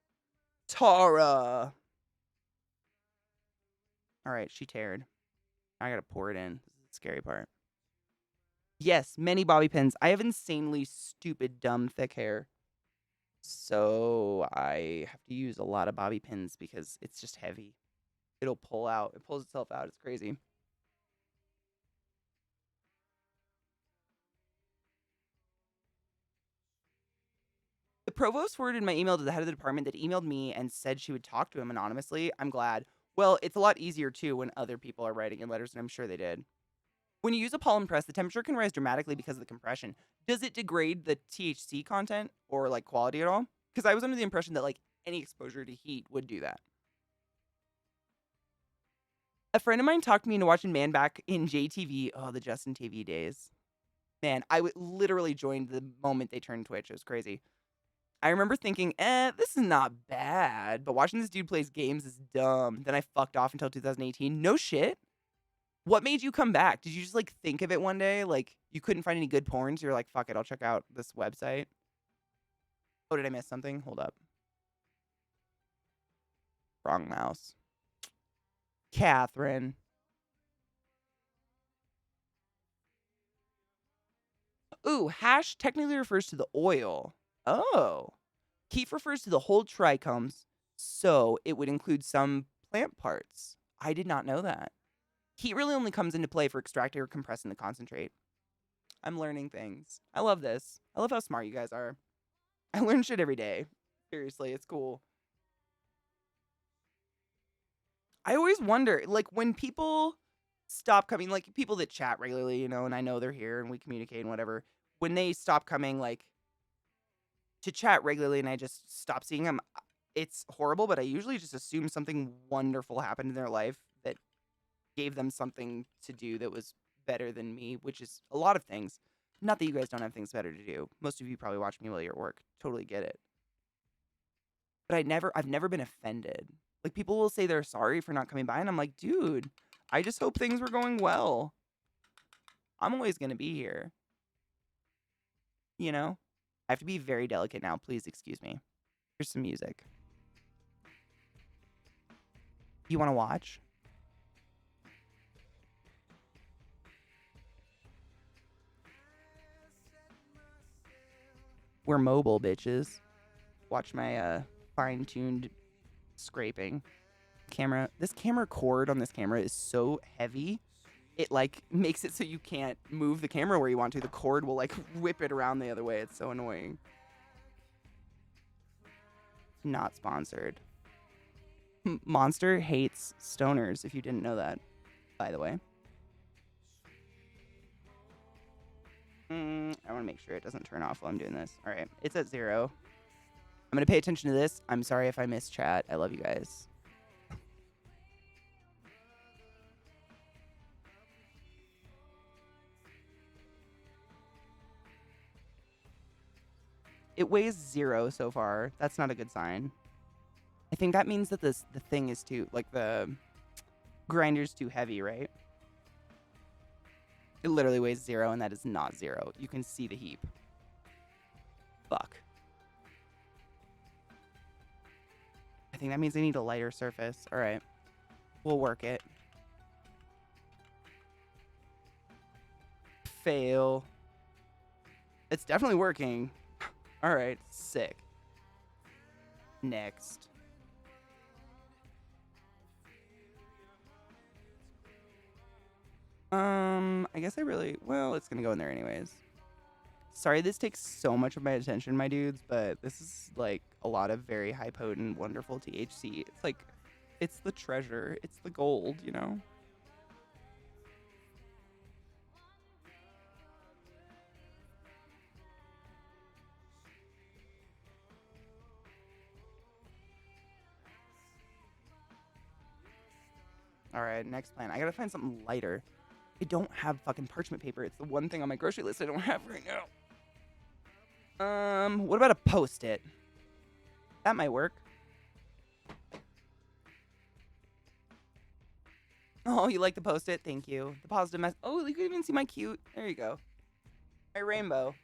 Tara. All right, she teared. I gotta pour it in. This is the scary part. Yes, many bobby pins. I have insanely stupid, dumb, thick hair. So I have to use a lot of bobby pins because it's just heavy. It'll pull out. It pulls itself out. It's crazy. The provost forwarded my email to the head of the department that emailed me and said she would talk to him anonymously. I'm glad. Well, it's a lot easier too when other people are writing in letters, and I'm sure they did. When you use a pollen press, the temperature can rise dramatically because of the compression. Does it degrade the THC content or like quality at all? Because I was under the impression that like any exposure to heat would do that. A friend of mine talked me into watching Man back in JTV. Oh, the Justin TV days. Man, literally joined the moment they turned Twitch. It was crazy. I remember thinking, this is not bad, but watching this dude plays games is dumb. Then I fucked off until 2018. No shit. What made you come back? Did you just like think of it one day? Like you couldn't find any good porns? You're like, fuck it, I'll check out this website. Oh, did I miss something? Hold up. Wrong mouse. Catherine. Ooh, hash technically refers to the oil. Oh. Keef refers to the whole trichomes, so it would include some plant parts. I did not know that. Heat really only comes into play for extracting or compressing the concentrate. I'm learning things. I love this. I love how smart you guys are. I learn shit every day. Seriously, it's cool. I always wonder, like, when people stop coming, like, people that chat regularly, you know, and I know they're here and we communicate and whatever, when they stop coming, like, to chat regularly and I just stop seeing them, it's horrible, but I usually just assume something wonderful happened in their life that gave them something to do that was better than me, which is a lot of things. Not that you guys don't have things better to do. Most of you probably watch me while you're at work. Totally get it. But I've never been offended. Like people will say they're sorry for not coming by and I'm like, dude, I just hope things were going well. I'm always going to be here. You know? I have to be very delicate now. Please excuse me. Here's some music. You want to watch? We're mobile, bitches. Watch my fine-tuned scraping. This camera cord on this camera is so heavy. It like makes it so you can't move the camera where you want to. The cord will like whip it around the other way. It's so annoying. Not sponsored. Monster hates stoners, if you didn't know that, by the way. I want to make sure it doesn't turn off while I'm doing this. All right, it's at 0. I'm going to pay attention to this. I'm sorry if I miss chat. I love you guys. It weighs 0 so far. That's not a good sign. I think that means that the thing is too, like the grinder's too heavy, right? It literally weighs 0, and that is not 0. You can see the heap. Fuck. I think that means I need a lighter surface. All right. We'll work it. Fail. It's definitely working. All right. Sick. Next. I guess well, it's gonna go in there anyways. Sorry, this takes so much of my attention, my dudes, but this is like a lot of very high potent, wonderful THC. It's like, it's the treasure. It's the gold, you know? All right, next plan. I gotta find something lighter. I don't have fucking parchment paper. It's the one thing on my grocery list I don't have right now. What about a Post-it? That might work. Oh, you like the Post-it? Thank you. The positive mess. Oh, you can even see my cute. There you go. My rainbow.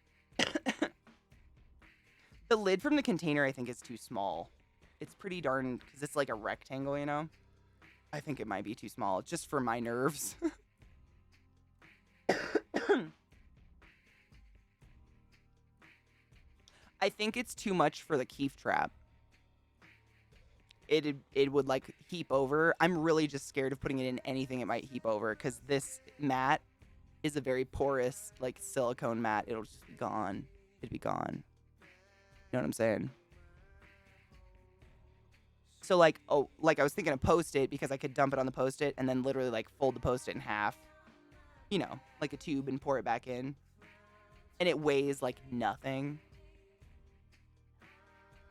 The lid from the container, I think, is too small. It's pretty darn, because it's like a rectangle, you know? I think it might be too small, just for my nerves. I think it's too much for the keef trap. It would like heap over. I'm really just scared of putting it in anything it might heap over, because this mat is a very porous like silicone mat. It'll just be gone. It'd be gone. You know what I'm saying? So like, oh, like I was thinking of Post-it because I could dump it on the Post-it and then literally like fold the Post-it in half, you know, like a tube, and pour it back in. And it weighs like nothing.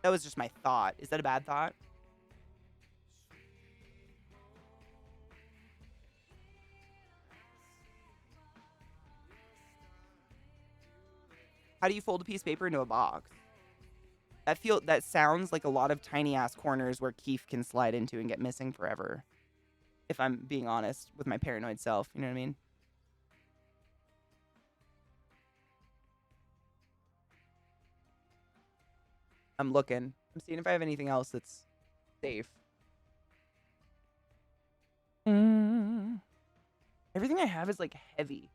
That was just my thought. Is that a bad thought? How do you fold a piece of paper into a box? That sounds like a lot of tiny ass corners where keef can slide into and get missing forever. If I'm being honest with my paranoid self, you know what I mean? I'm looking. I'm seeing if I have anything else that's safe. Everything I have is like heavy.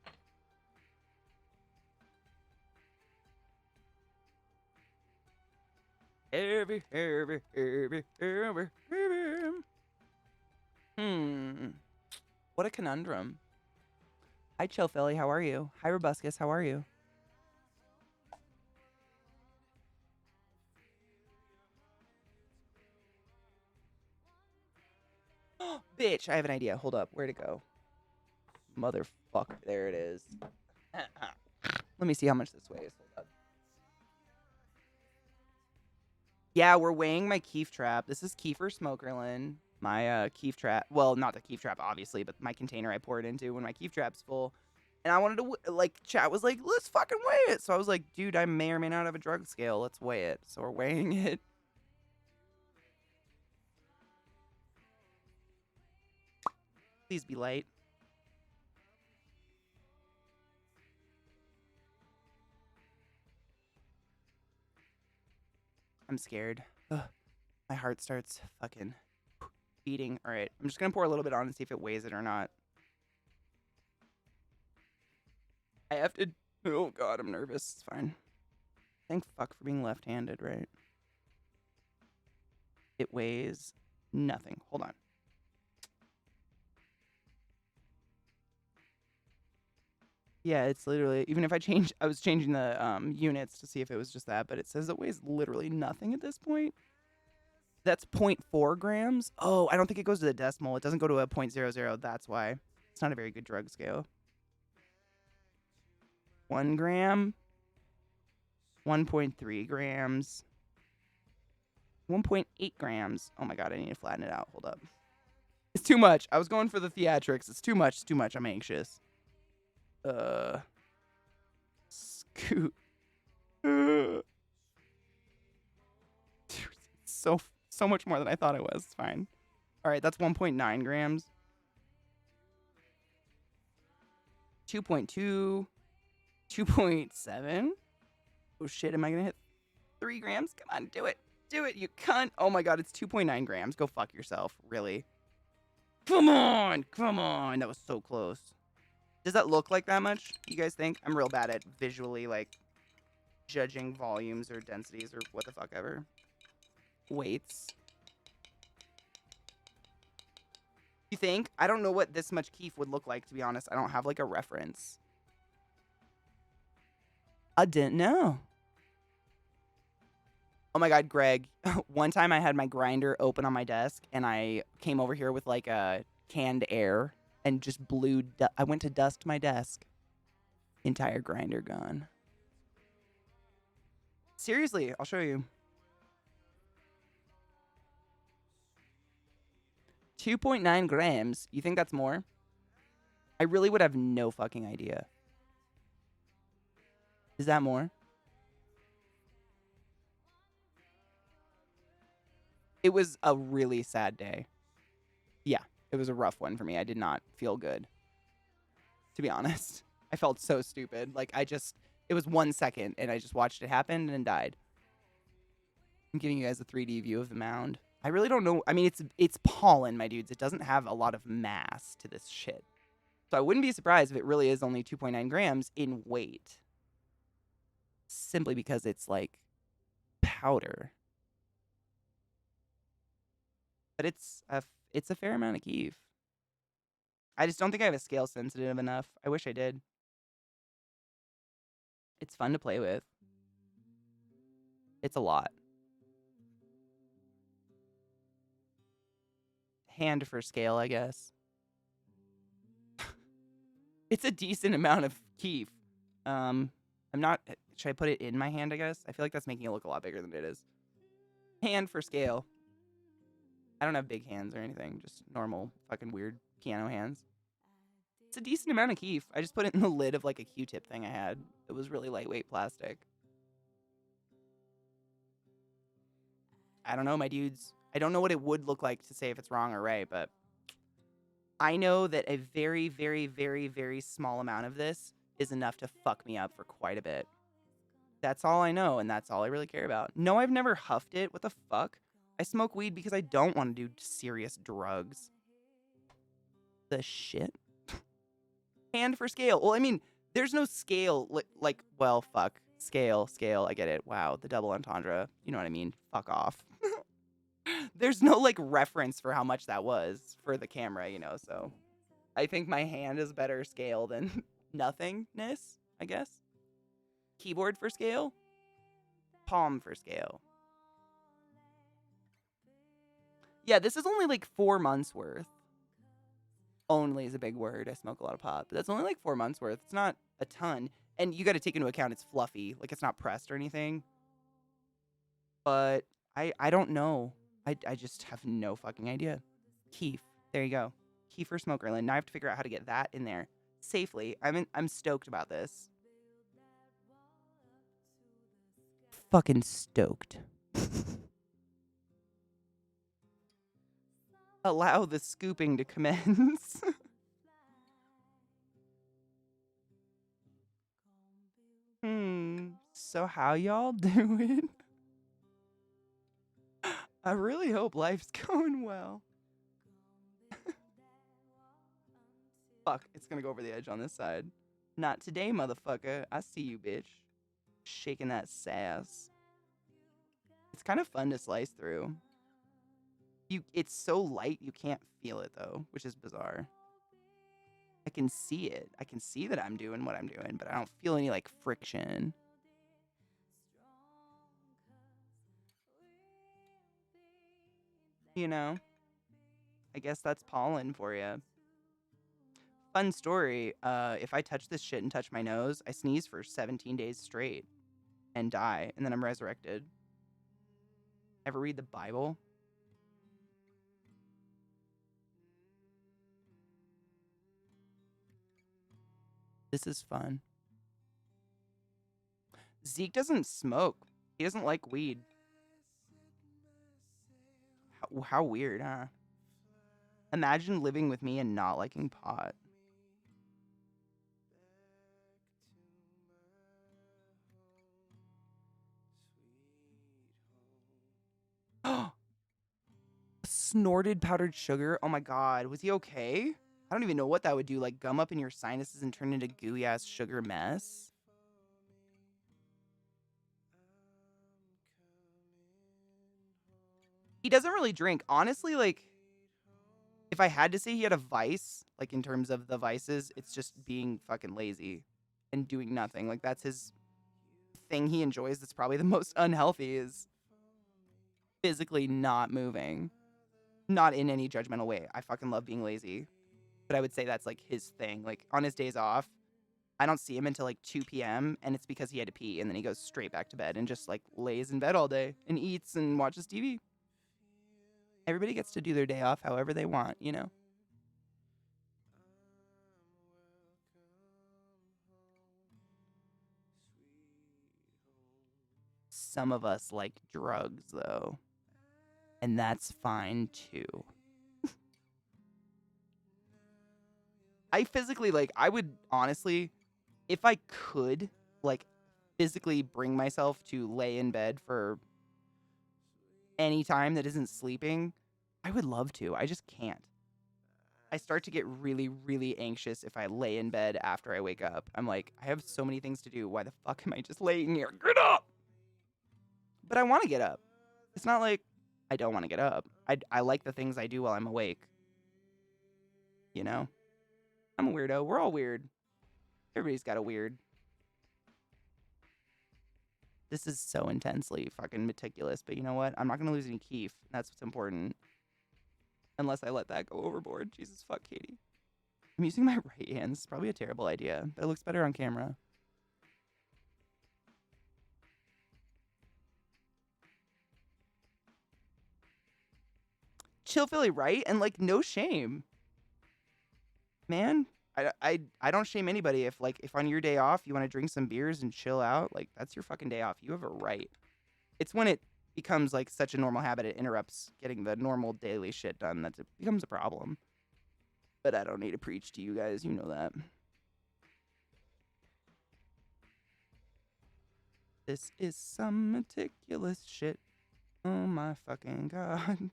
Heavy. What a conundrum. Hi, Chill Philly. How are you? Hi, Robuscus. How are you? Bitch, I have an idea. Hold up. Where'd it go? Motherfucker. There it is. Let me see how much this weighs. Hold up. Yeah, we're weighing my keef trap. This is Kiefer Smokerlin. My keef trap. Well, not the keef trap, obviously, but my container I pour it into when my keef trap's full. And I wanted to, like, chat was like, let's fucking weigh it. So I was like, dude, I may or may not have a drug scale. Let's weigh it. So we're weighing it. Please be light. I'm scared. Ugh. My heart starts fucking beating. All right. I'm just going to pour a little bit on and see if it weighs it or not. I have to... Oh, God, I'm nervous. It's fine. Thank fuck for being left-handed, right? It weighs nothing. Hold on. Yeah, it's literally... Even if I was changing the units to see if it was just that, but it says it weighs literally nothing at this point. That's 0.4 grams. Oh, I don't think it goes to the decimal. It doesn't go to a 0.00. That's why. It's not a very good drug scale. 1 gram. 1.3 grams. 1.8 grams. Oh my god, I need to flatten it out. Hold up. It's too much. I was going for the theatrics. It's too much. It's too much. I'm anxious. Scoot. Dude, so much more than I thought it was. It's fine. All right, that's 1.9 grams. 2.2. 2.7. Oh shit, am I gonna hit 3 grams? Come on, do it. Do it, you cunt. Oh my god, it's 2.9 grams. Go fuck yourself. Really? Come on. Come on. That was so close. Does that look like that much, you guys think? I'm real bad at visually, like, judging volumes or densities or what the fuck ever. Weights. You think? I don't know what this much keef would look like, to be honest. I don't have, like, a reference. I didn't know. Oh my god, Greg. One time I had my grinder open on my desk, and I came over here with, like, a canned air and just blew... I went to dust my desk. Entire grinder gone. Seriously, I'll show you. 2.9 grams. You think that's more? I really would have no fucking idea. Is that more? It was a really sad day. Yeah, it was a rough one for me. I did not feel good. To be honest. I felt so stupid. Like, it was 1 second, and I just watched it happen and then died. I'm giving you guys a 3D view of the mound. I really don't know. I mean, it's pollen, my dudes. It doesn't have a lot of mass to this shit. So I wouldn't be surprised if it really is only 2.9 grams in weight. Simply because it's, like, powder. But it's a fair amount of keef. I just don't think I have a scale sensitive enough. I wish I did. It's fun to play with. It's a lot. Hand for scale, I guess. It's a decent amount of keef. I'm not... Should I put it in my hand, I guess? I feel like that's making it look a lot bigger than it is. Hand for scale. I don't have big hands or anything. Just normal fucking weird piano hands. It's a decent amount of keef. I just put it in the lid of like a Q-tip thing I had. It was really lightweight plastic. I don't know, my dudes. I don't know what it would look like to say if it's wrong or right, but I know that a very, very, very, very small amount of this is enough to fuck me up for quite a bit. That's all I know, and that's all I really care about. No, I've never huffed it. What the fuck? I smoke weed because I don't want to do serious drugs. The shit? Hand for scale. Well, I mean, there's no scale. Like, well, fuck. Scale. I get it. Wow, the double entendre. You know what I mean? Fuck off. There's no, like, reference for how much that was for the camera, you know, so. I think my hand is better scale than nothingness, I guess. Keyboard for scale. Palm for scale. Yeah, this is only like 4 months worth. Only is a big word. I smoke a lot of pot, but that's only like 4 months worth. It's not a ton. And you got to take into account it's fluffy. Like, it's not pressed or anything. But I don't know. I just have no fucking idea. Keef. There you go. Kefir Smokerland. Now I have to figure out how to get that in there safely. I'm stoked about this. Fucking stoked. Allow the scooping to commence. So how y'all doing? I really hope life's going well. Fuck, it's gonna go over the edge on this side. Not today, motherfucker. I see you, bitch. Shaking that sass. It's kind of fun to slice through. It's so light you can't feel it though, which is bizarre. I can see it. I can see that I'm doing what I'm doing, but I don't feel any like friction. You know? I guess that's pollen for you. Fun story. If I touch this shit and touch my nose, I sneeze for 17 days straight and die, and then I'm resurrected. Ever read the Bible? This is fun. Zeke doesn't smoke. He doesn't like weed. How weird, huh? Imagine living with me and not liking pot. Snorted powdered sugar? Oh my god, was he okay? I don't even know what that would do, like gum up in your sinuses and turn into gooey ass sugar mess. He doesn't really drink. Honestly, like, if I had to say he had a vice, like in terms of the vices, it's just being fucking lazy and doing nothing. Like, that's his thing he enjoys that's probably the most unhealthy is physically not moving. Not in any judgmental way. I fucking love being lazy. But I would say that's like his thing. Like on his days off, I don't see him until like 2 p.m. and it's because he had to pee and then he goes straight back to bed and just like lays in bed all day and eats and watches TV. Everybody gets to do their day off however they want, you know? Some of us like drugs though. And that's fine too. I physically, like, I would honestly, if I could, like, physically bring myself to lay in bed for any time that isn't sleeping, I would love to. I just can't. I start to get really, really anxious if I lay in bed after I wake up. I'm like, I have so many things to do. Why the fuck am I just laying here? Get up! But I want to get up. It's not like I don't want to get up. I like the things I do while I'm awake. You know? I'm a weirdo. We're all weird. Everybody's got a weird. This is so intensely fucking meticulous, but you know what? I'm not going to lose any keef. That's what's important. Unless I let that go overboard. Jesus fuck, Katie. I'm using my right hand. This is probably a terrible idea, but it looks better on camera. Chill Philly, right? And like, no shame. Man, I don't shame anybody if on your day off you want to drink some beers and chill out, like that's your fucking day off. You have a right. It's when it becomes like such a normal habit it interrupts getting the normal daily shit done that it becomes a problem. But I don't need to preach to you guys, you know that. This is some meticulous shit. Oh my fucking god.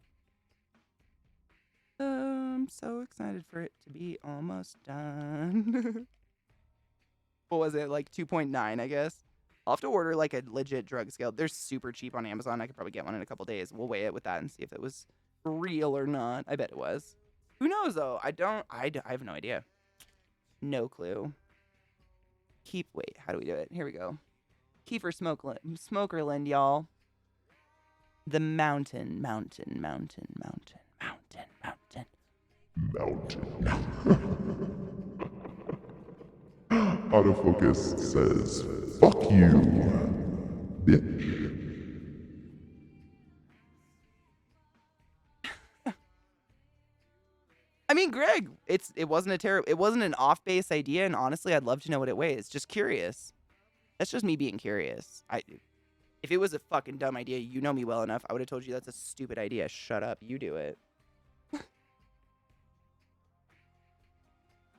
I'm so excited for it to be almost done. What was it, like 2.9, I guess? I'll have to order like a legit drug scale. They're super cheap on Amazon. I could probably get one in a couple days. We'll weigh it with that and see if it was real or not. I bet it was. Who knows though? I have no idea. No clue. Wait, how do we do it? Here we go. Kiefer Smokerland, y'all. The mountain. Autofocus says, fuck you, bitch. I mean, Greg, it wasn't an off base idea, and honestly, I'd love to know what it weighs. Just curious. That's just me being curious. If it was a fucking dumb idea, you know me well enough, I would have told you that's a stupid idea. Shut up, you do it.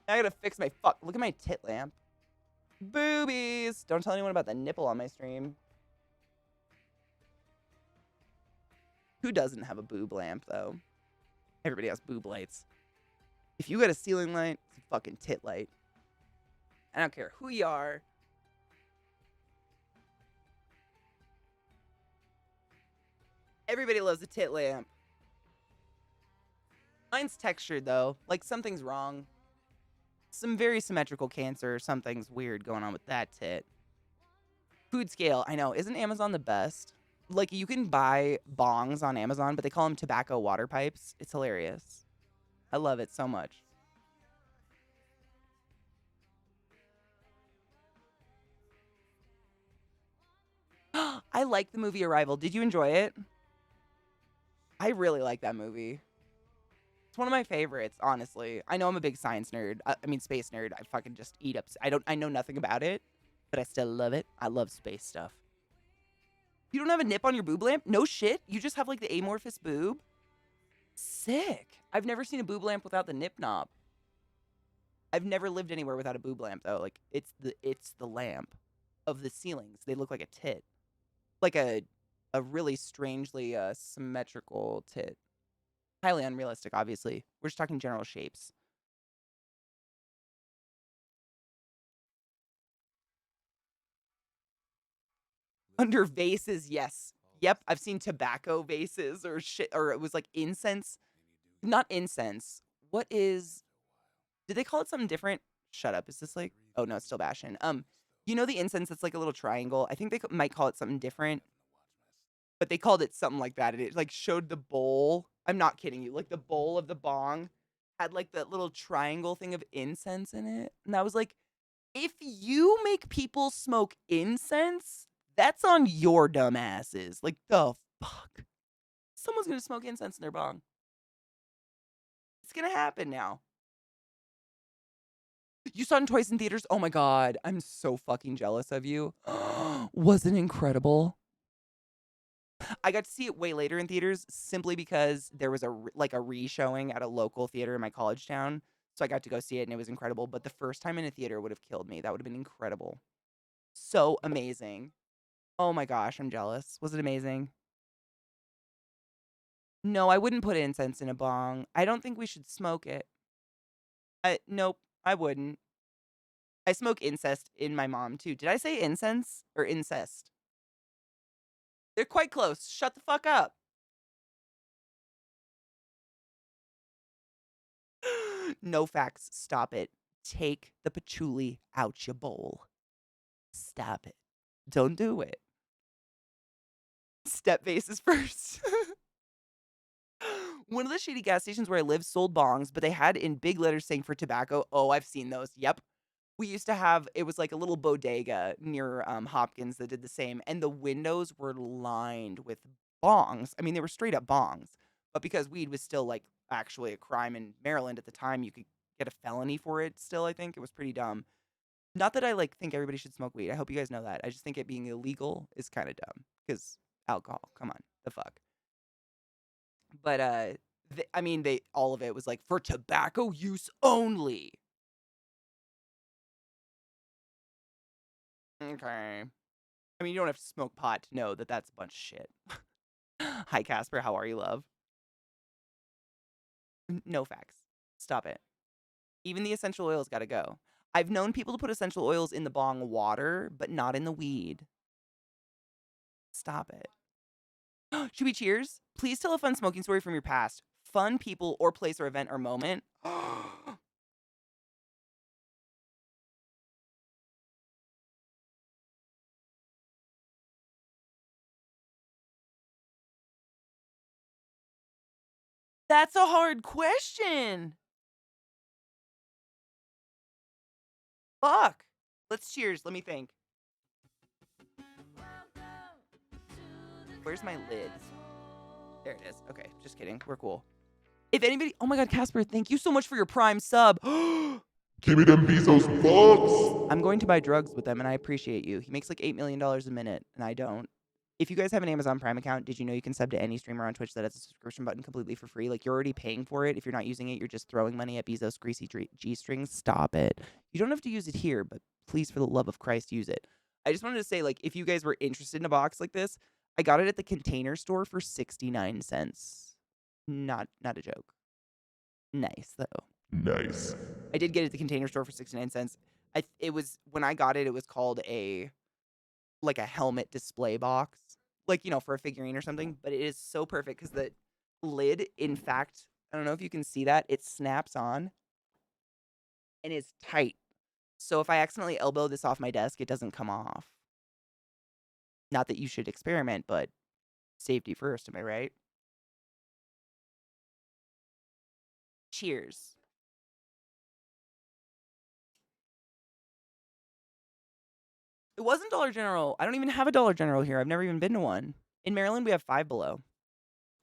I gotta fix my look at my tit lamp. Boobies! Don't tell anyone about the nipple on my stream. Who doesn't have a boob lamp, though? Everybody has boob lights. If you got a ceiling light, it's a fucking tit light. I don't care who you are. Everybody loves a tit lamp. Mine's textured, though. Like, something's wrong. Some very symmetrical cancer. Something's weird going on with that tit. Food scale. I know. Isn't Amazon the best? Like, you can buy bongs on Amazon, but they call them tobacco water pipes. It's hilarious. I love it so much. I like the movie Arrival. Did you enjoy it? I really like that movie. It's one of my favorites, honestly. I know I'm a big science nerd. I mean, space nerd. I fucking just eat up. I know nothing about it, but I still love it. I love space stuff. You don't have a nip on your boob lamp? No shit. You just have like the amorphous boob? Sick. I've never seen a boob lamp without the nip knob. I've never lived anywhere without a boob lamp though. Like it's the lamp of the ceilings. They look like a tit. Like a really strangely symmetrical tit. Highly unrealistic, obviously. We're just talking general shapes. Under vases, yes. Yep, I've seen tobacco vases or shit, or it was like incense. Not incense. What is? Did they call it something different? Shut up. Is this like? Oh no, it's still bashing. You know the incense that's like a little triangle. I think they might call it something different, but they called it something like that. And it like showed the bowl. I'm not kidding you. Like the bowl of the bong had like that little triangle thing of incense in it, and I was like, if you make people smoke incense, that's on your dumb asses. Like, the fuck? Someone's gonna smoke incense in their bong. It's gonna happen now. You saw it twice in theaters? Oh my god. I'm so fucking jealous of you. Wasn't incredible? I got to see it way later in theaters simply because there was a re-showing at a local theater in my college town. So I got to go see it and it was incredible. But the first time in a theater would have killed me. That would have been incredible. So amazing. Oh my gosh, I'm jealous. Was it amazing? No, I wouldn't put incense in a bong. I don't think we should smoke it. Nope, I wouldn't. I smoke incest in my mom too. Did I say incense or incest? They're quite close. Shut the fuck up. No facts. Stop it. Take the patchouli out your bowl. Stop it. Don't do it. Step vases first. One of the shady gas stations where I live sold bongs, but they had in big letters saying for tobacco. Oh, I've seen those. Yep. We used to have, it was like a little bodega near Hopkins that did the same, and the windows were lined with bongs. I mean, they were straight up bongs, but because weed was still like actually a crime in Maryland at the time, you could get a felony for it still, I think. It was pretty dumb. Not that I like think everybody should smoke weed. I hope you guys know that. I just think it being illegal is kind of dumb because alcohol, come on, the fuck. But I mean, they all of it was like for tobacco use only. Okay. I mean, you don't have to smoke pot to know that that's a bunch of shit. Hi, Casper. How are you, love? No facts. Stop it. Even the essential oils got to go. I've known people to put essential oils in the bong water, but not in the weed. Stop it. Should we cheers? Please tell a fun smoking story from your past. Fun people or place or event or moment. That's a hard question. Fuck. Let's cheers. Let me think. Where's my lid? There it is. Okay, just kidding. We're cool. If anybody... Oh my god, Casper, thank you so much for your Prime sub. Give me them Bezos bucks! I'm going to buy drugs with them, and I appreciate you. He makes like $8 million a minute, and I don't. If you guys have an Amazon Prime account, did you know you can sub to any streamer on Twitch that has a subscription button completely for free? Like, you're already paying for it. If you're not using it, you're just throwing money at Bezos' greasy G-strings. Stop it. You don't have to use it here, but please, for the love of Christ, use it. I just wanted to say, like, if you guys were interested in a box like this, I got it at the Container Store for 69 cents. Not a joke. Nice, though. Nice. I did get it at the Container Store for 69 cents. It was, when I got it, it was called like a helmet display box, like, you know, for a figurine or something, but it is so perfect because the lid, in fact, I don't know if you can see that, it snaps on and is tight. So if I accidentally elbow this off my desk, it doesn't come off. Not that you should experiment, but safety first, am I right? Cheers. It wasn't Dollar General. I don't even have a Dollar General here. I've never even been to one. In Maryland, we have Five Below.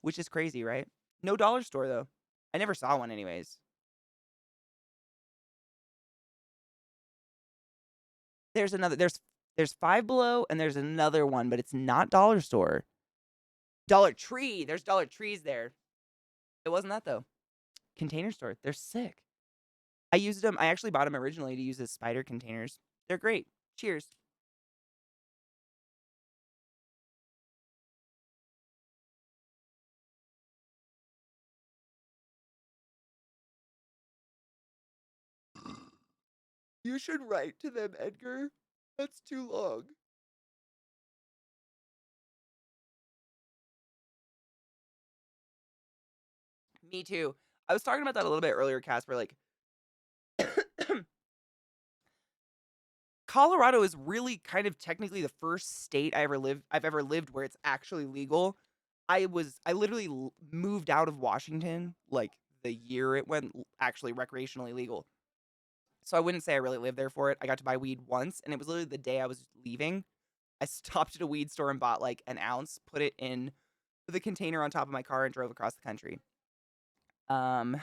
which is crazy, right? No dollar store though. I never saw one anyways. There's Five Below and there's another one, but it's not dollar store. Dollar Tree. There's Dollar Trees there. It wasn't that though. Container store. They're sick. I used them. I actually bought them originally to use as spider containers. They're great. Cheers. You should write to them, Edgar. That's too long. Me too. I was talking about that a little bit earlier, Casper. Like, Colorado is really kind of technically the first state I've ever lived where it's actually legal. I literally moved out of Washington like the year it went actually recreationally legal. So I wouldn't say I really lived there for it. I got to buy weed once, and it was literally the day I was leaving. I stopped at a weed store and bought like an ounce, put it in the container on top of my car, and drove across the country. Um,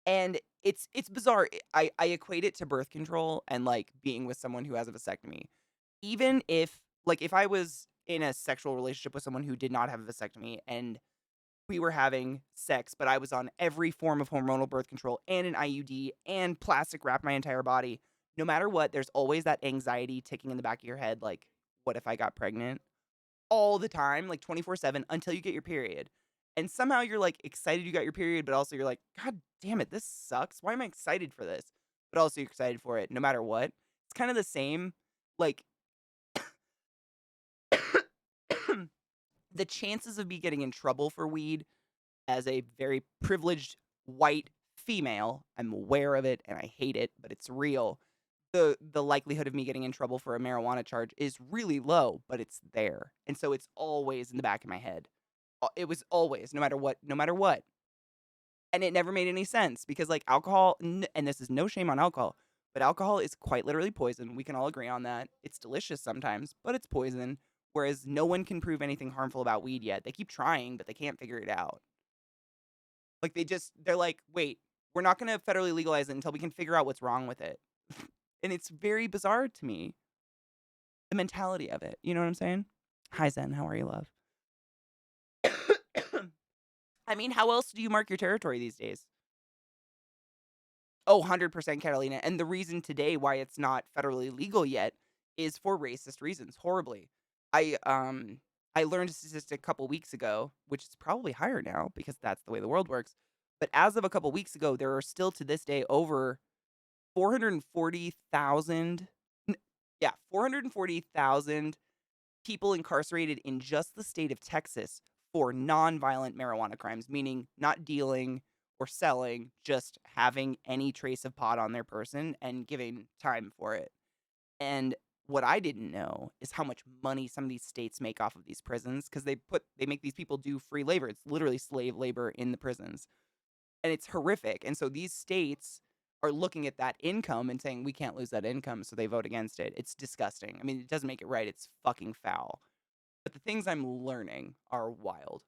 and it's bizarre. I equate it to birth control and like being with someone who has a vasectomy. Even if like if I was in a sexual relationship with someone who did not have a vasectomy and we were having sex, but I was on every form of hormonal birth control and an IUD and plastic wrapped my entire body, no matter what, there's always that anxiety ticking in the back of your head, like, what if I got pregnant? All the time, like 24/7 until you get your period. And somehow you're like excited you got your period, but also you're like, God damn it, this sucks. Why am I excited for this? But also you're excited for it no matter what. It's kind of the same. Like, the chances of me getting in trouble for weed as a very privileged white female, I'm aware of it and I hate it, but it's real. The likelihood of me getting in trouble for a marijuana charge is really low, but it's there. And so it's always in the back of my head. It was always, no matter what, no matter what. And it never made any sense because like alcohol, and this is no shame on alcohol, but alcohol is quite literally poison. We can all agree on that. It's delicious sometimes, but it's poison. Whereas no one can prove anything harmful about weed yet. They keep trying, but they can't figure it out. Like they're like, wait, we're not going to federally legalize it until we can figure out what's wrong with it. And it's very bizarre to me, the mentality of it. You know what I'm saying? Hi, Zen. How are you, love? I mean, how else do you mark your territory these days? Oh, 100% Catalina. And the reason today why it's not federally legal yet is for racist reasons, horribly. I learned a statistic a couple weeks ago, which is probably higher now because that's the way the world works. But as of a couple weeks ago, there are still to this day over 440,000 yeah, 440,000 people incarcerated in just the state of Texas for non-violent marijuana crimes, meaning not dealing or selling, just having any trace of pot on their person and giving time for it. And what I didn't know is how much money some of these states make off of these prisons because they make these people do free labor. It's literally slave labor in the prisons. And it's horrific. And so these states are looking at that income and saying we can't lose that income, so they vote against it. It's disgusting. I mean, it doesn't make it right. It's fucking foul. But the things I'm learning are wild.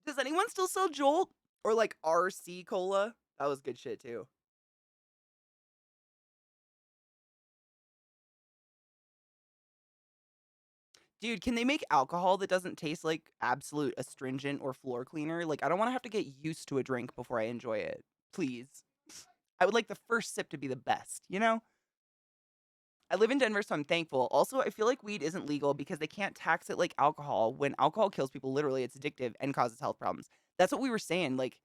Does anyone still sell Jolt or like RC Cola? That was good shit too. Dude, can they make alcohol that doesn't taste like absolute astringent or floor cleaner? Like, I don't want to have to get used to a drink before I enjoy it. Please. I would like the first sip to be the best, you know? I live in Denver, so I'm thankful. Also, I feel like weed isn't legal because they can't tax it like alcohol. When alcohol kills people, literally, it's addictive and causes health problems. That's what we were saying. Like,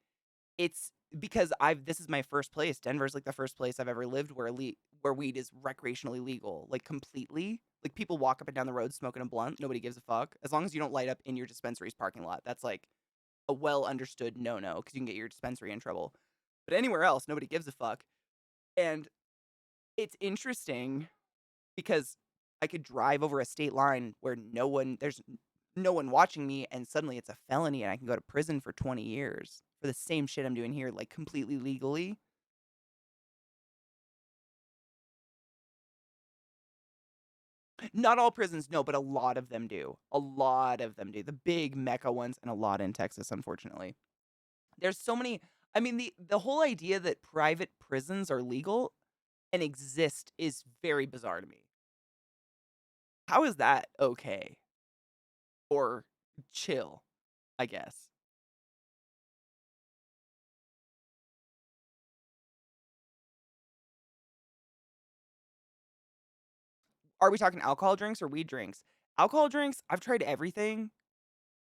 it's because this is my first place. Denver's like the first place I've ever lived where weed is recreationally legal, like completely. Like people walk up and down the road smoking a blunt, nobody gives a fuck. As long as you don't light up in your dispensary's parking lot. That's like a well understood no because you can get your dispensary in trouble. But anywhere else, nobody gives a fuck. And it's interesting because I could drive over a state line where there's no one watching me, and suddenly it's a felony and I can go to prison for 20 years for the same shit I'm doing here, like completely legally. Not all prisons, no, but a lot of them do. A lot of them do. The big mecca ones, and a lot in Texas, unfortunately. There's so many. I mean, the whole idea that private prisons are legal and exist is very bizarre to me. How is that okay? Or chill, I guess. Are we talking alcohol drinks or weed drinks? Alcohol drinks, I've tried everything.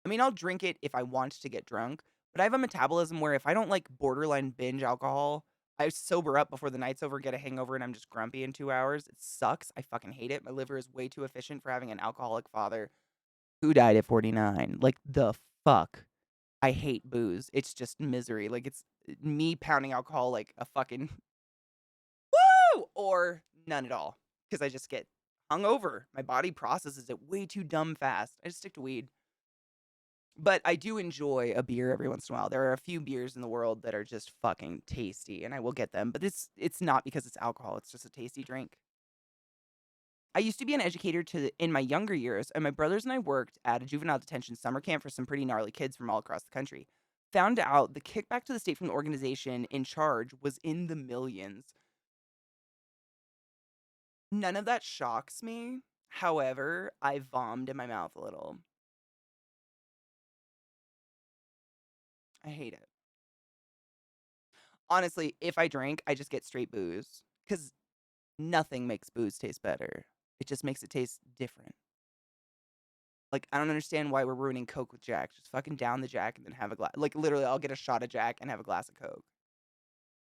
I mean, I'll drink it if I want to get drunk, but I have a metabolism where if I don't like borderline binge alcohol, I sober up before the night's over, get a hangover, and I'm just grumpy in 2 hours. It sucks. I fucking hate it. My liver is way too efficient for having an alcoholic father who died at 49. Like, the fuck? I hate booze. It's just misery. Like, it's me pounding alcohol like a fucking woo! Or none at all. Because I just get hungover. My body processes it way too dumb fast. I just stick to weed. But I do enjoy a beer every once in a while. There are a few beers in the world that are just fucking tasty, and I will get them. But it's not because it's alcohol. It's just a tasty drink. I used to be an educator in my younger years, and my brothers and I worked at a juvenile detention summer camp for some pretty gnarly kids from all across the country. Found out the kickback to the state from the organization in charge was in the millions. None of that shocks me. However, I vommed in my mouth a little. I hate it. Honestly, if I drink, I just get straight booze because nothing makes booze taste better. It just makes it taste different. Like, I don't understand why we're ruining Coke with Jack. Just fucking down the Jack and then have a glass. Like, literally, I'll get a shot of Jack and have a glass of Coke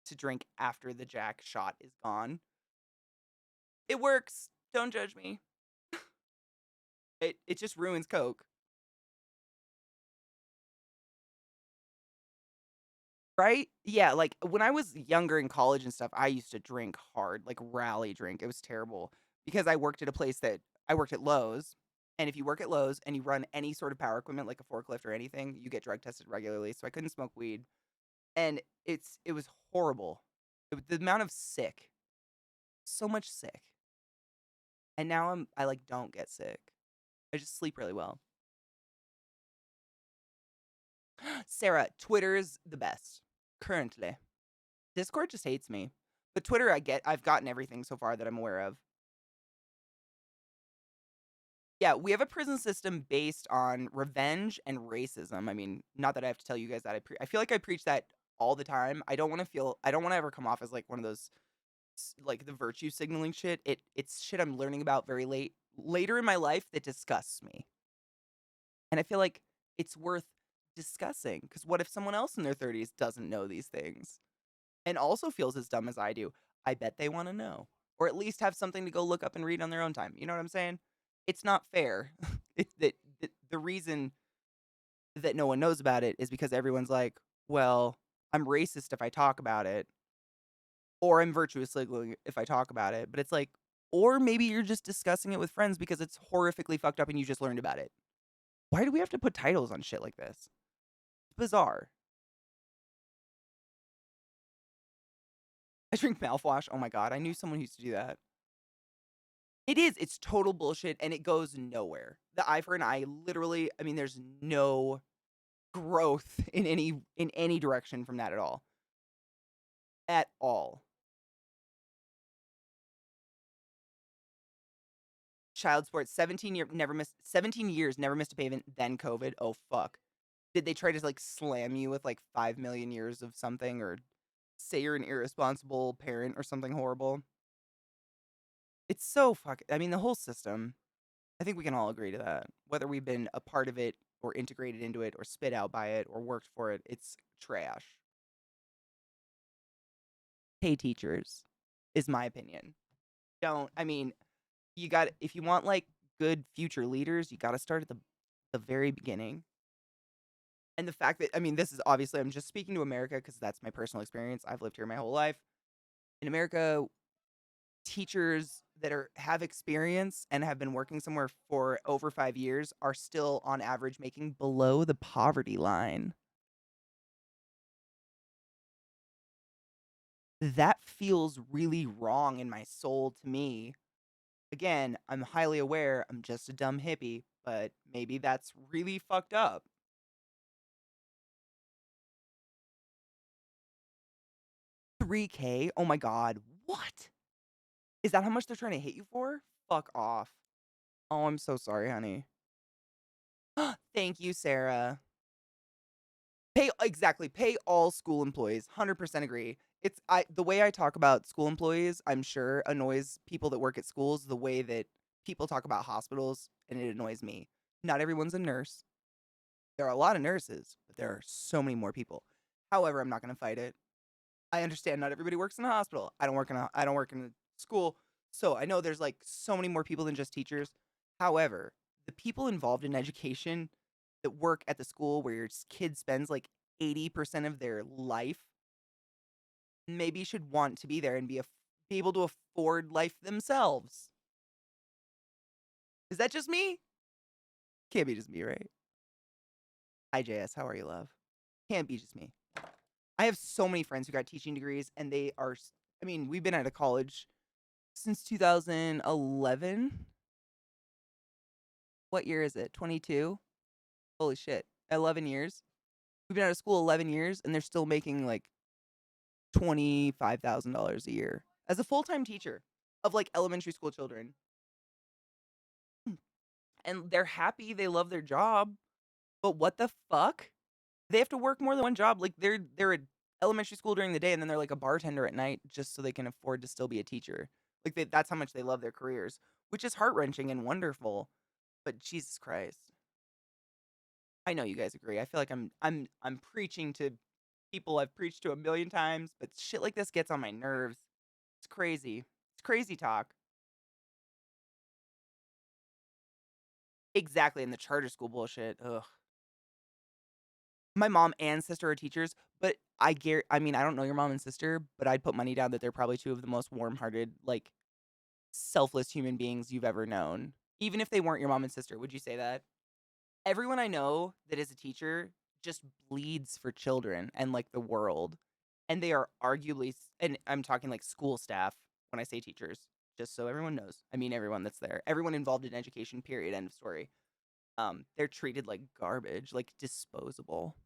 to drink after the Jack shot is gone. It works. Don't judge me. It just ruins Coke. Right? Yeah, like, when I was younger in college and stuff, I used to drink hard, like, rally drink. It was terrible because I worked at Lowe's, and if you work at Lowe's and you run any sort of power equipment, like a forklift or anything, you get drug tested regularly, so I couldn't smoke weed, and it was horrible. The amount of sick, so much sick, and now I, like, don't get sick. I just sleep really well. Sarah, Twitter's the best, currently. Discord just hates me. But Twitter, I've gotten everything so far that I'm aware of. Yeah, we have a prison system based on revenge and racism. I mean, not that I have to tell you guys that. I feel like I preach that all the time. I don't want to ever come off as like one of those like the virtue signaling shit. It's shit I'm learning about very later in my life that disgusts me. And I feel like it's worth discussing because what if someone else in their 30s doesn't know these things? And also feels as dumb as I do. I bet they want to know, or at least have something to go look up and read on their own time. You know what I'm saying? It's not fair. The reason that no one knows about it is because everyone's like, well, I'm racist if I talk about it, or I'm virtuous signaling if I talk about it. But it's like, or maybe you're just discussing it with friends because it's horrifically fucked up and you just learned about it. Why do we have to put titles on shit like this? It's bizarre. I drink mouthwash. Oh my god, I knew someone who used to do that. It is. It's total bullshit, and it goes nowhere. The eye for an eye, literally. I mean, there's no growth in any direction from that at all. At all. Child support. 17 years never missed a payment. Then COVID. Oh fuck. Did they try to like slam you with like 5 million years of something, or say you're an irresponsible parent or something horrible? It's so fuck. I mean, the whole system. I think we can all agree to that. Whether we've been a part of it or integrated into it or spit out by it or worked for it, it's trash. Pay teachers is my opinion. I mean, if you want like good future leaders, you got to start at the very beginning. And the fact that, I mean, this is obviously, I'm just speaking to America because that's my personal experience. I've lived here my whole life. In America, teachers, that have experience and have been working somewhere for over 5 years are still on average making below the poverty line. That feels really wrong in my soul to me. Again, I'm highly aware I'm just a dumb hippie, but maybe that's really fucked up. $3K? Oh my god. What? Is that how much they're trying to hit you for? Fuck off. Oh, I'm so sorry, honey. Thank you, Sarah. Pay all school employees. 100% agree. The way I talk about school employees, I'm sure annoys people that work at schools the way that people talk about hospitals, and it annoys me. Not everyone's a nurse. There are a lot of nurses, but there are so many more people. However, I'm not going to fight it. I understand not everybody works in a hospital. I don't work in a school, so I know there's like so many more people than just teachers. However, the people involved in education that work at the school where your kid spends like 80% of their life maybe should want to be there and be able to afford life themselves. Is that just me? Can't be just me, right? Hi, JS. How are you, love? Can't be just me. I have so many friends who got teaching degrees, and they are. I mean, we've been out of college since 2011. What year is it? 22? Holy shit. 11 years. We've been out of school 11 years, and they're still making like $25,000 a year as a full-time teacher of like elementary school children. And they're happy, they love their job, but what the fuck? They have to work more than one job. Like they're at elementary school during the day, and then they're like a bartender at night just so they can afford to still be a teacher. Like that's how much they love their careers, which is heart-wrenching and wonderful. But Jesus Christ. I know you guys agree. I feel like I'm preaching to people I've preached to a million times, but shit like this gets on my nerves. It's crazy. It's crazy talk. Exactly, in the charter school bullshit. Ugh. My mom and sister are teachers, but I mean, I don't know your mom and sister, but I'd put money down that they're probably two of the most warm-hearted, like, selfless human beings you've ever known. Even if they weren't your mom and sister, would you say that? Everyone I know that is a teacher just bleeds for children and, like, the world. And they are arguably and I'm talking, like, school staff when I say teachers, just so everyone knows. I mean everyone that's there. Everyone involved in education, period, end of story. They're treated like garbage, like disposable.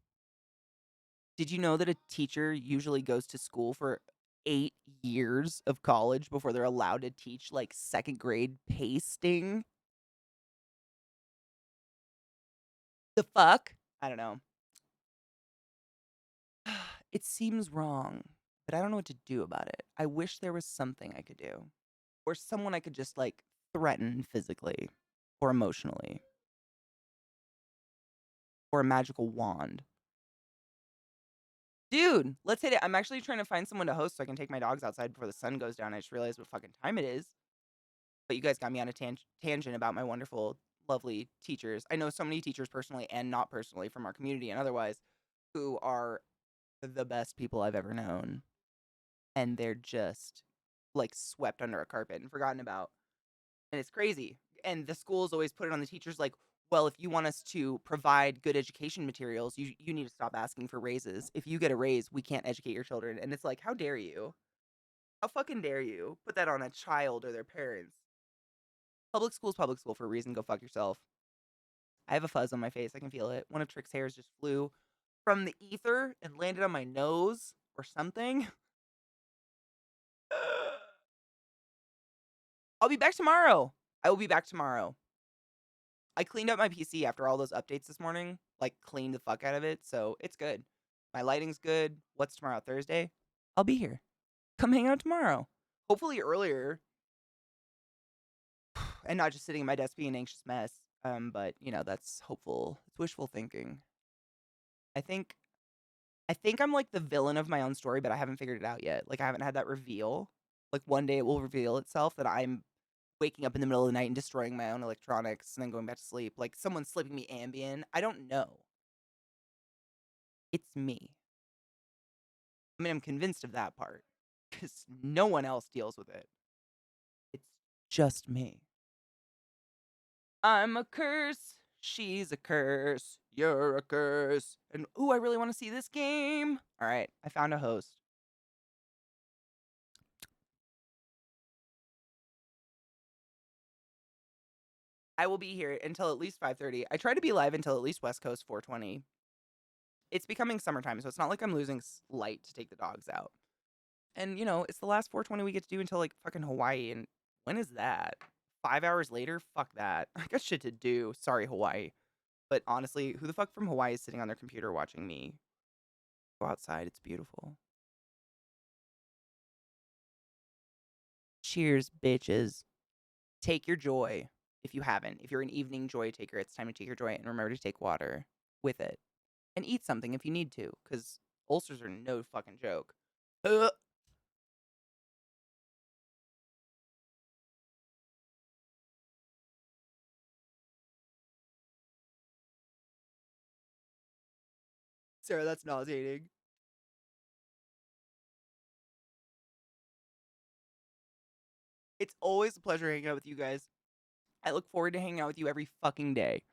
Did you know that a teacher usually goes to school for 8 years of college before they're allowed to teach, like, 2nd grade pasting? The fuck? I don't know. It seems wrong, but I don't know what to do about it. I wish there was something I could do. Or someone I could just, like, threaten physically or emotionally. Or a magical wand. Dude, let's hit it. I'm actually trying to find someone to host so I can take my dogs outside before the sun goes down. I just realized what fucking time it is. But you guys got me on a tangent about my wonderful, lovely teachers. I know so many teachers personally and not personally from our community and otherwise who are the best people I've ever known. And they're just like swept under a carpet and forgotten about. And it's crazy. And the schools always put it on the teachers like, well, if you want us to provide good education materials, you need to stop asking for raises. If you get a raise, we can't educate your children. And it's like, how dare you? How fucking dare you put that on a child or their parents? Public school's public school for a reason. Go fuck yourself. I have a fuzz on my face. I can feel it. One of Trick's hairs just flew from the ether and landed on my nose or something. I'll be back tomorrow. I will be back tomorrow. I cleaned up my PC after all those updates this morning. Like, cleaned the fuck out of it. So it's good. My lighting's good. What's tomorrow? Thursday? I'll be here. Come hang out tomorrow. Hopefully earlier. And not just sitting at my desk being an anxious mess. But you know, that's hopeful. It's wishful thinking. I think I'm like the villain of my own story, but I haven't figured it out yet. Like I haven't had that reveal. Like one day it will reveal itself that I'm waking up in the middle of the night and destroying my own electronics and then going back to sleep. Like someone's slipping me Ambien. I don't know. It's me. I mean, I'm convinced of that part because no one else deals with it. It's just me. I'm a curse. She's a curse. You're a curse. And ooh, I really want to see this game. All right, I found a host. I will be here until at least 5:30. I try to be live until at least West Coast 4:20. It's becoming summertime, so it's not like I'm losing light to take the dogs out. And, you know, it's the last 4:20 we get to do until, like, fucking Hawaii, and when is that? 5 hours later? Fuck that. I got shit to do. Sorry, Hawaii. But honestly, who the fuck from Hawaii is sitting on their computer watching me go outside? It's beautiful. Cheers, bitches. Take your joy if you haven't. If you're an evening joy taker, it's time to take your joy, and remember to take water with it. And eat something if you need to, because ulcers are no fucking joke. Sarah, that's nauseating. It's always a pleasure hanging out with you guys. I look forward to hanging out with you every fucking day.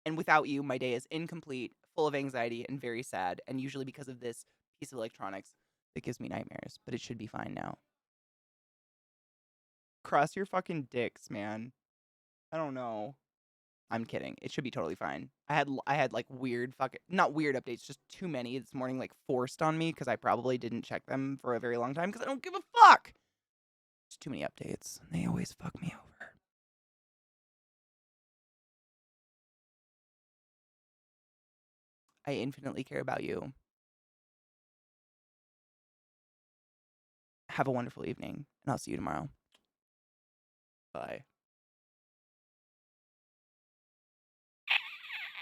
And without you, my day is incomplete, full of anxiety, and very sad. And usually because of this piece of electronics that gives me nightmares. But it should be fine now. Cross your fucking dicks, man. I don't know. I'm kidding. It should be totally fine. I had like weird fucking, not weird updates, just too many this morning, like forced on me because I probably didn't check them for a very long time because I don't give a fuck. It's too many updates. They always fuck me over. I infinitely care about you. Have a wonderful evening, and I'll see you tomorrow. Bye.